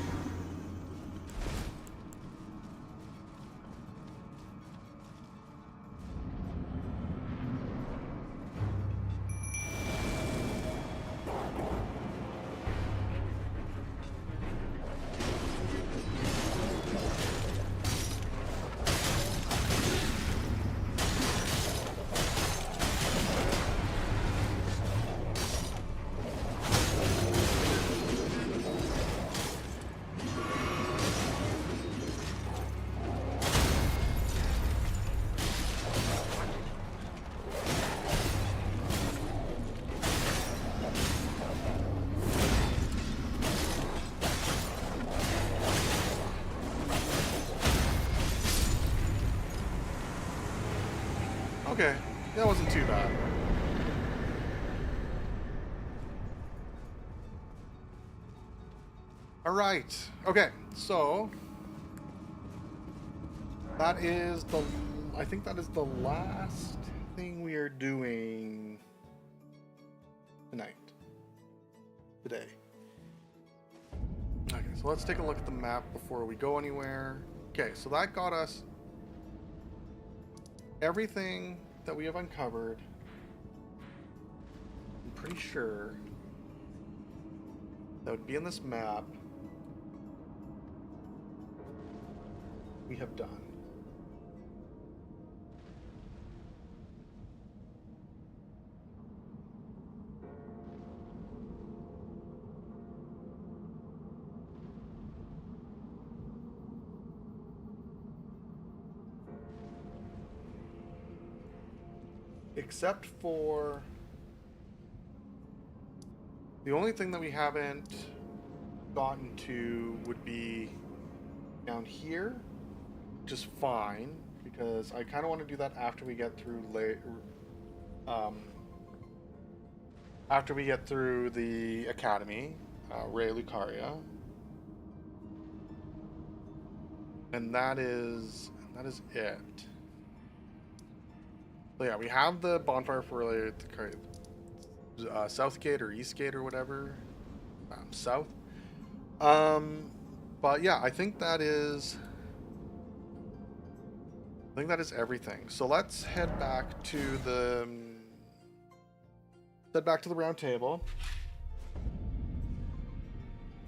Okay, that wasn't too bad. Alright, okay, so that is the, I think that is the last thing we are doing tonight. Today. Okay, so let's take a look at the map before we go anywhere. Okay, so that got us everything that we have uncovered. I'm pretty sure that would be in this map we have done. Except for the only thing that we haven't gotten to would be down here, which is fine because I kind of want to do that after we get through after we get through the academy, Ray Lucaria, and that is it. So yeah, we have the bonfire for South Gate or East Gate or whatever. South. But yeah, I think that is everything. So let's head back to the round table.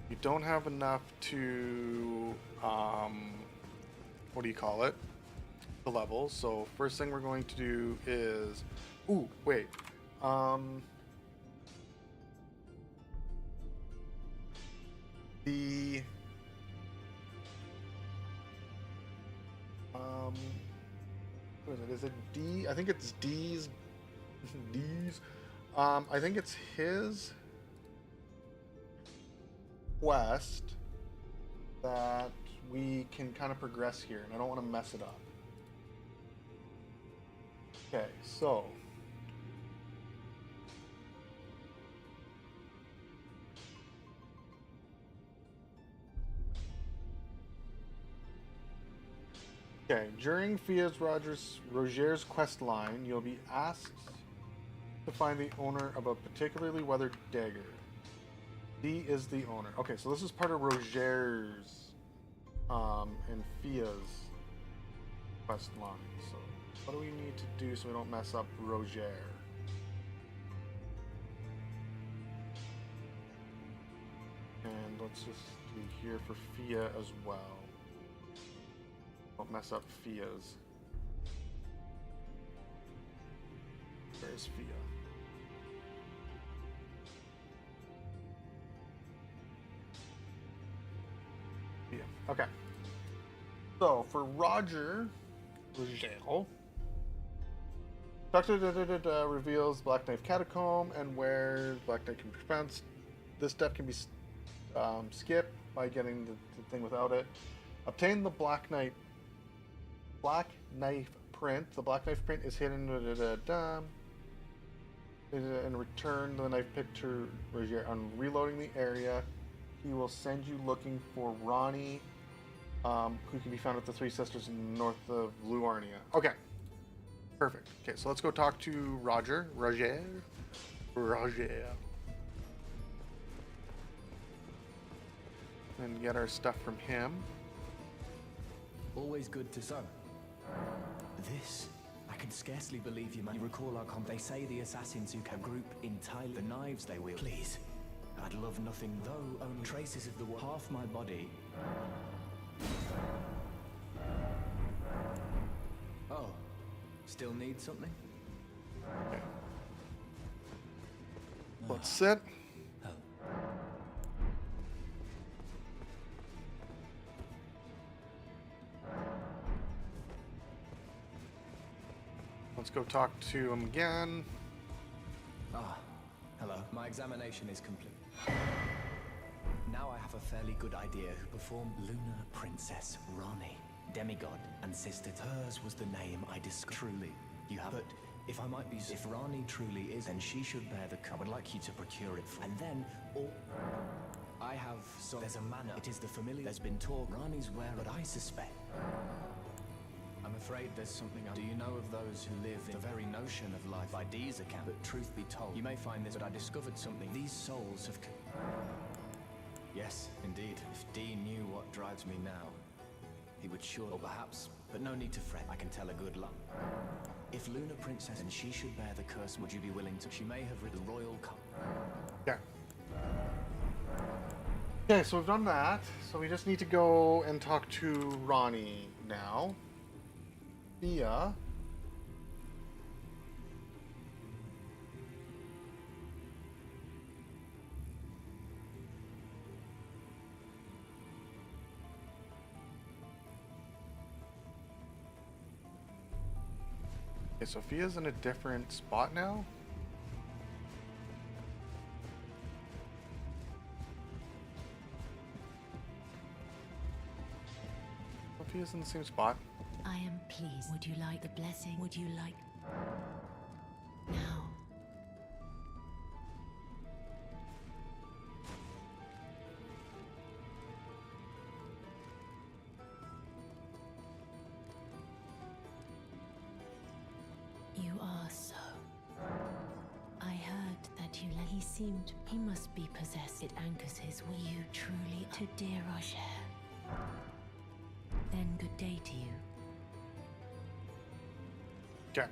We don't have enough to what do you call it? The levels. So first thing we're going to do is, ooh, wait. The what is it? Is it D? I think it's D's. D's. I think it's his quest that we can kind of progress here, and I don't want to mess it up. Okay, so okay, during Roger's quest line, you'll be asked to find the owner of a particularly weathered dagger. D is the owner. Okay, so this is part of Roger's and Fia's quest line. So what do we need to do so we don't mess up Roger? And let's just do here for Fia as well. Don't mess up Fia's. Where's Fia? Fia. Okay. So for Roger, Doctor reveals Black Knife Catacomb and where Black Knife can be found. This step can be skipped by getting the thing without it. Obtain the Black Knife print. The Black Knife print is hidden and return the knife picture Roger. On reloading the area, he will send you looking for Ronnie, who can be found at the Three Sisters north of Luarnia. Okay. Perfect. Okay, so let's go talk to Roger. And get our stuff from him. Always good to son. This, I can scarcely believe you, man. You recall our They say the assassins who can group entirely the knives they wield. Please, I'd love nothing, though only traces of the half my body. Oh, still need something? Okay. Let's sit. Let's go talk to him again. Ah, hello. My examination is complete. Now I have a fairly good idea who performed Lunar Princess Rani, demigod and sister. Hers was the name I discovered. Truly, you have. But if I might be, if Rani truly is, then she should bear the cup. I would like you to procure it for. And then, all. I have. So there's a manor. It is the familiar. There's been talk. Rani's where, but I suspect. I'm afraid there's something. Do you know of those who live in the very notion of life by Dee's account? But truth be told, you may find this, but I discovered something. These souls have. Yes, indeed. If Dee knew what drives me now, he would sure. Or perhaps, but no need to fret. I can tell a good luck. If Lunar Princess and she should bear the curse, would you be willing to? She may have rid the royal cup. Yeah. Okay, so we've done that. So we just need to go and talk to Ronnie now. Fia. Okay, Sophia's in a different spot now. Sophia's in the same spot. I am pleased. Would you like the blessing? Would you like... Now. You are so... I heard that you let... He seemed... He must be possessed. It anchors his will. You truly... To dear Roger. Then good day to you. Okay.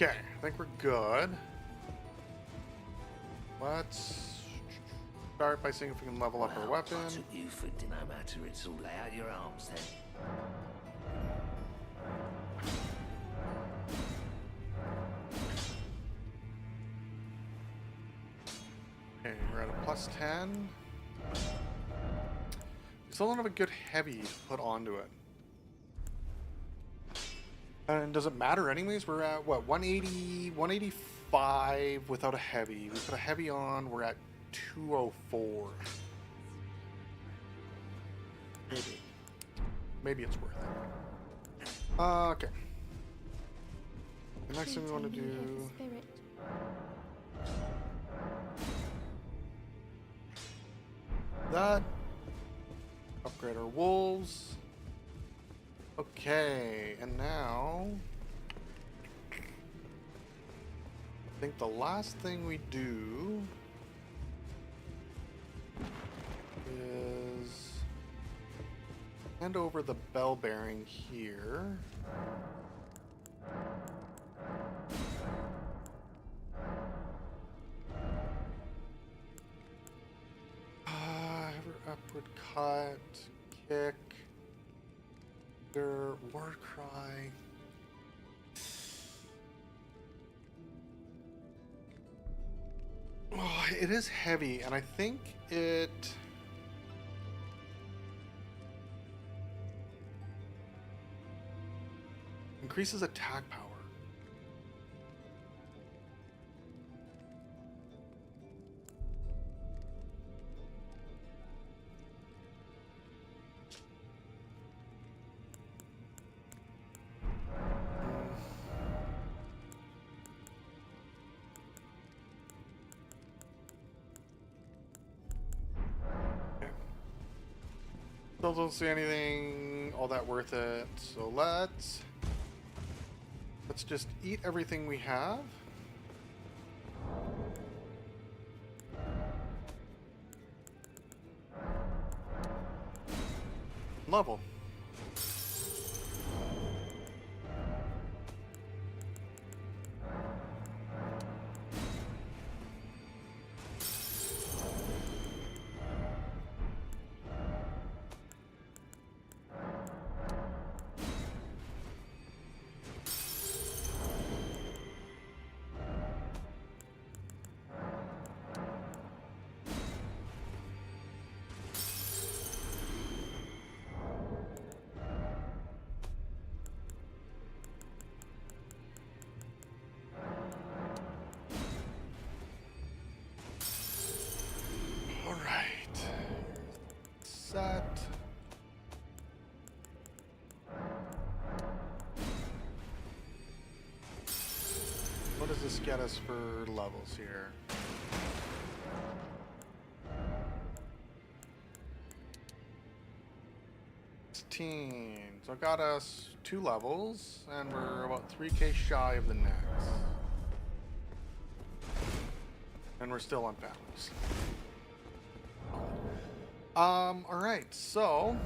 Okay, I think we're good. Let's start by seeing if we can level up our weapon. I took you for no matter, it's all lay out your arms then. Okay, we're at a plus 10. We still don't have a good heavy to put onto it. And does it matter anyways? We're at, what, 180, 185 without a heavy. We put a heavy on, we're at 204. Maybe. Maybe it's worth it. Okay. The next thing we want to do... that. Upgrade our wolves. Okay, and now... I think the last thing we do is hand over the bell bearing here. Upward cut, kick, war cry. Oh, it is heavy, and I think it increases attack power. Still don't see anything all that worth it, so let's just eat everything we have. Level. Set. What does this get us for levels here? So it got us 2 levels, and we're about 3k shy of the next. And we're still unbalanced. Alright, so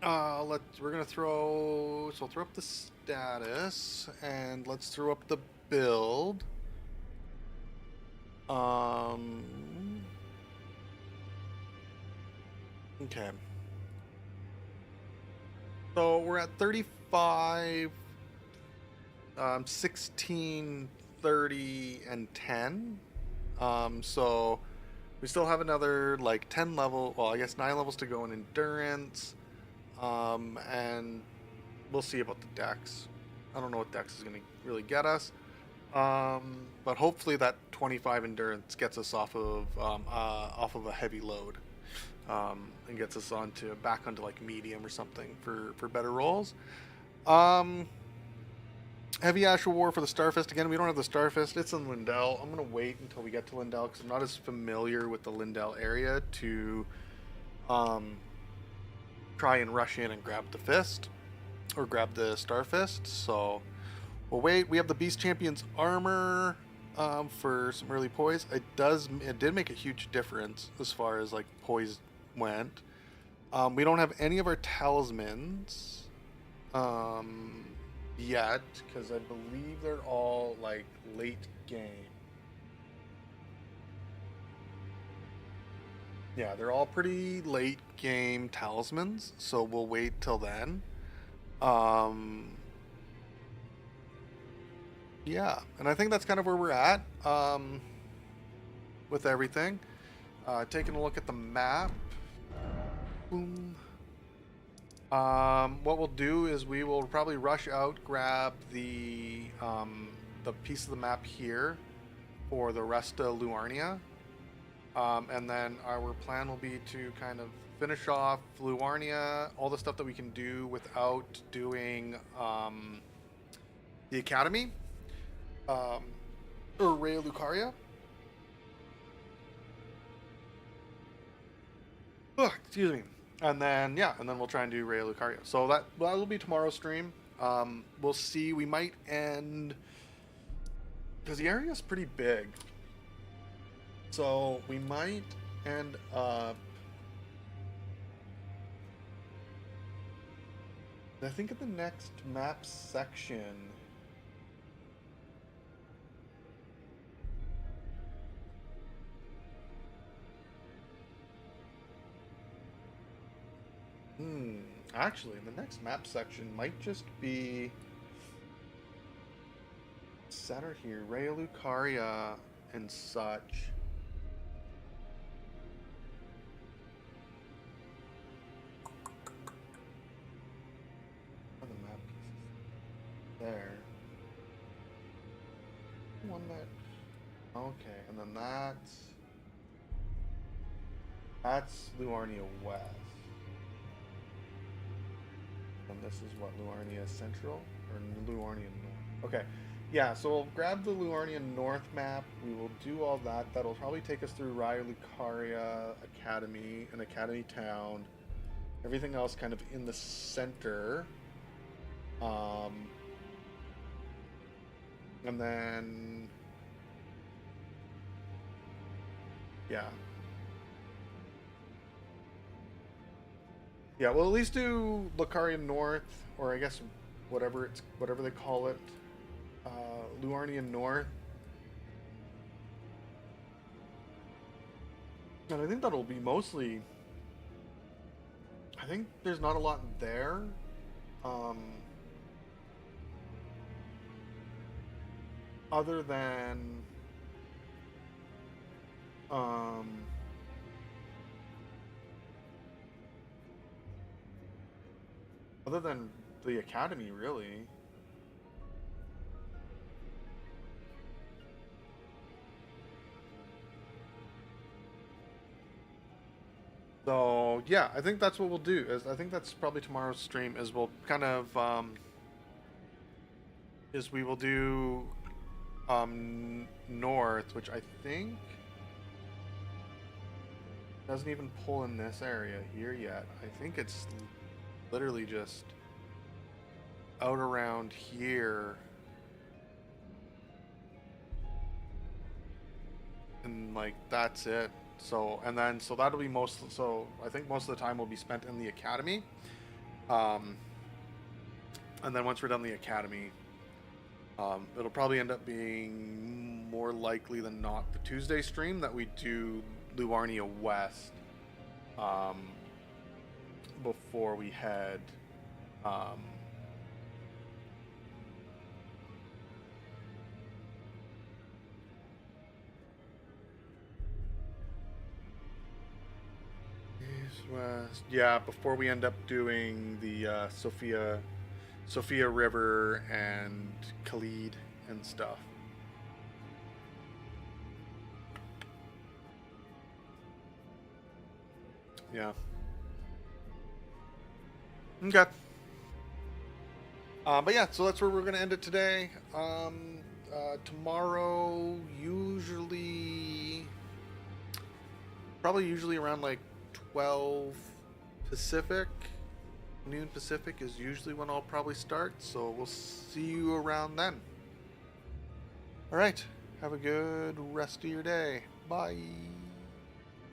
we're gonna throw up the status, and let's throw up the build. Okay. So we're at 35, 16, 30, and 10. So we still have another like 10 level, well, I guess 9 levels to go in endurance. And we'll see about the dex. I don't know what dex is going to really get us. But hopefully that 25 endurance gets us off of a heavy load. And gets us back onto like medium or something for better rolls. Heavy Astral War for the Starfist. Again, we don't have the Starfist. It's in Lindell. I'm going to wait until we get to Lindell because I'm not as familiar with the Lindell area to try and rush in and grab the fist or grab the Starfist. So we'll wait. We have the Beast Champion's armor for some early poise. It did make a huge difference as far as like poise went. We don't have any of our talismans. yet, because I believe they're all like late game. Yeah, they're all pretty late game talismans, so we'll wait till then. Yeah, and I think that's kind of where we're at with everything. Taking a look at the map. Boom. What we'll do is we will probably rush out, grab the piece of the map here for the rest of Luarnia. And then our plan will be to kind of finish off Luarnia, all the stuff that we can do without doing the Academy, or Raya Lucaria. Ugh, excuse me. And then, yeah, and then we'll try and do Raya Lucaria. So that'll be tomorrow's stream. We'll see. We might end, because the area is pretty big. So we might end up, I think in the next map section, actually the next map section might just be center here, Raya Lucaria and such. There. One that. Okay, and then that's Luarnia West. And this is what, Luarnia Central or Luarnia North? Okay, yeah. So we'll grab the Luarnia North map. We will do all that. That'll probably take us through Raya Lucaria Academy and Academy Town. Everything else kind of in the center. And then, yeah, we'll at least do Lucaria North, or I guess whatever they call it, Luarnia North. And I think that'll be mostly. I think there's not a lot there. Other than the Academy, really. So yeah, I think that's what we'll do. I think that's probably tomorrow's stream. Is we'll kind of we will do north, which I think doesn't even pull in this area here yet. I think it's literally just out around here, and like that's it. So that'll be so I think most of the time will be spent in the Academy, and then once we're done the Academy, it'll probably end up being more likely than not the Tuesday stream that we do Luarnia West before we head East, West. Yeah, before we end up doing the Sophia River and Khalid and stuff. Yeah. Okay. But yeah, so that's where we're gonna end it today. Tomorrow, probably usually around like 12 Pacific. Noon Pacific is usually when I'll probably start, so we'll see you around then. Alright, have a good rest of your day. Bye.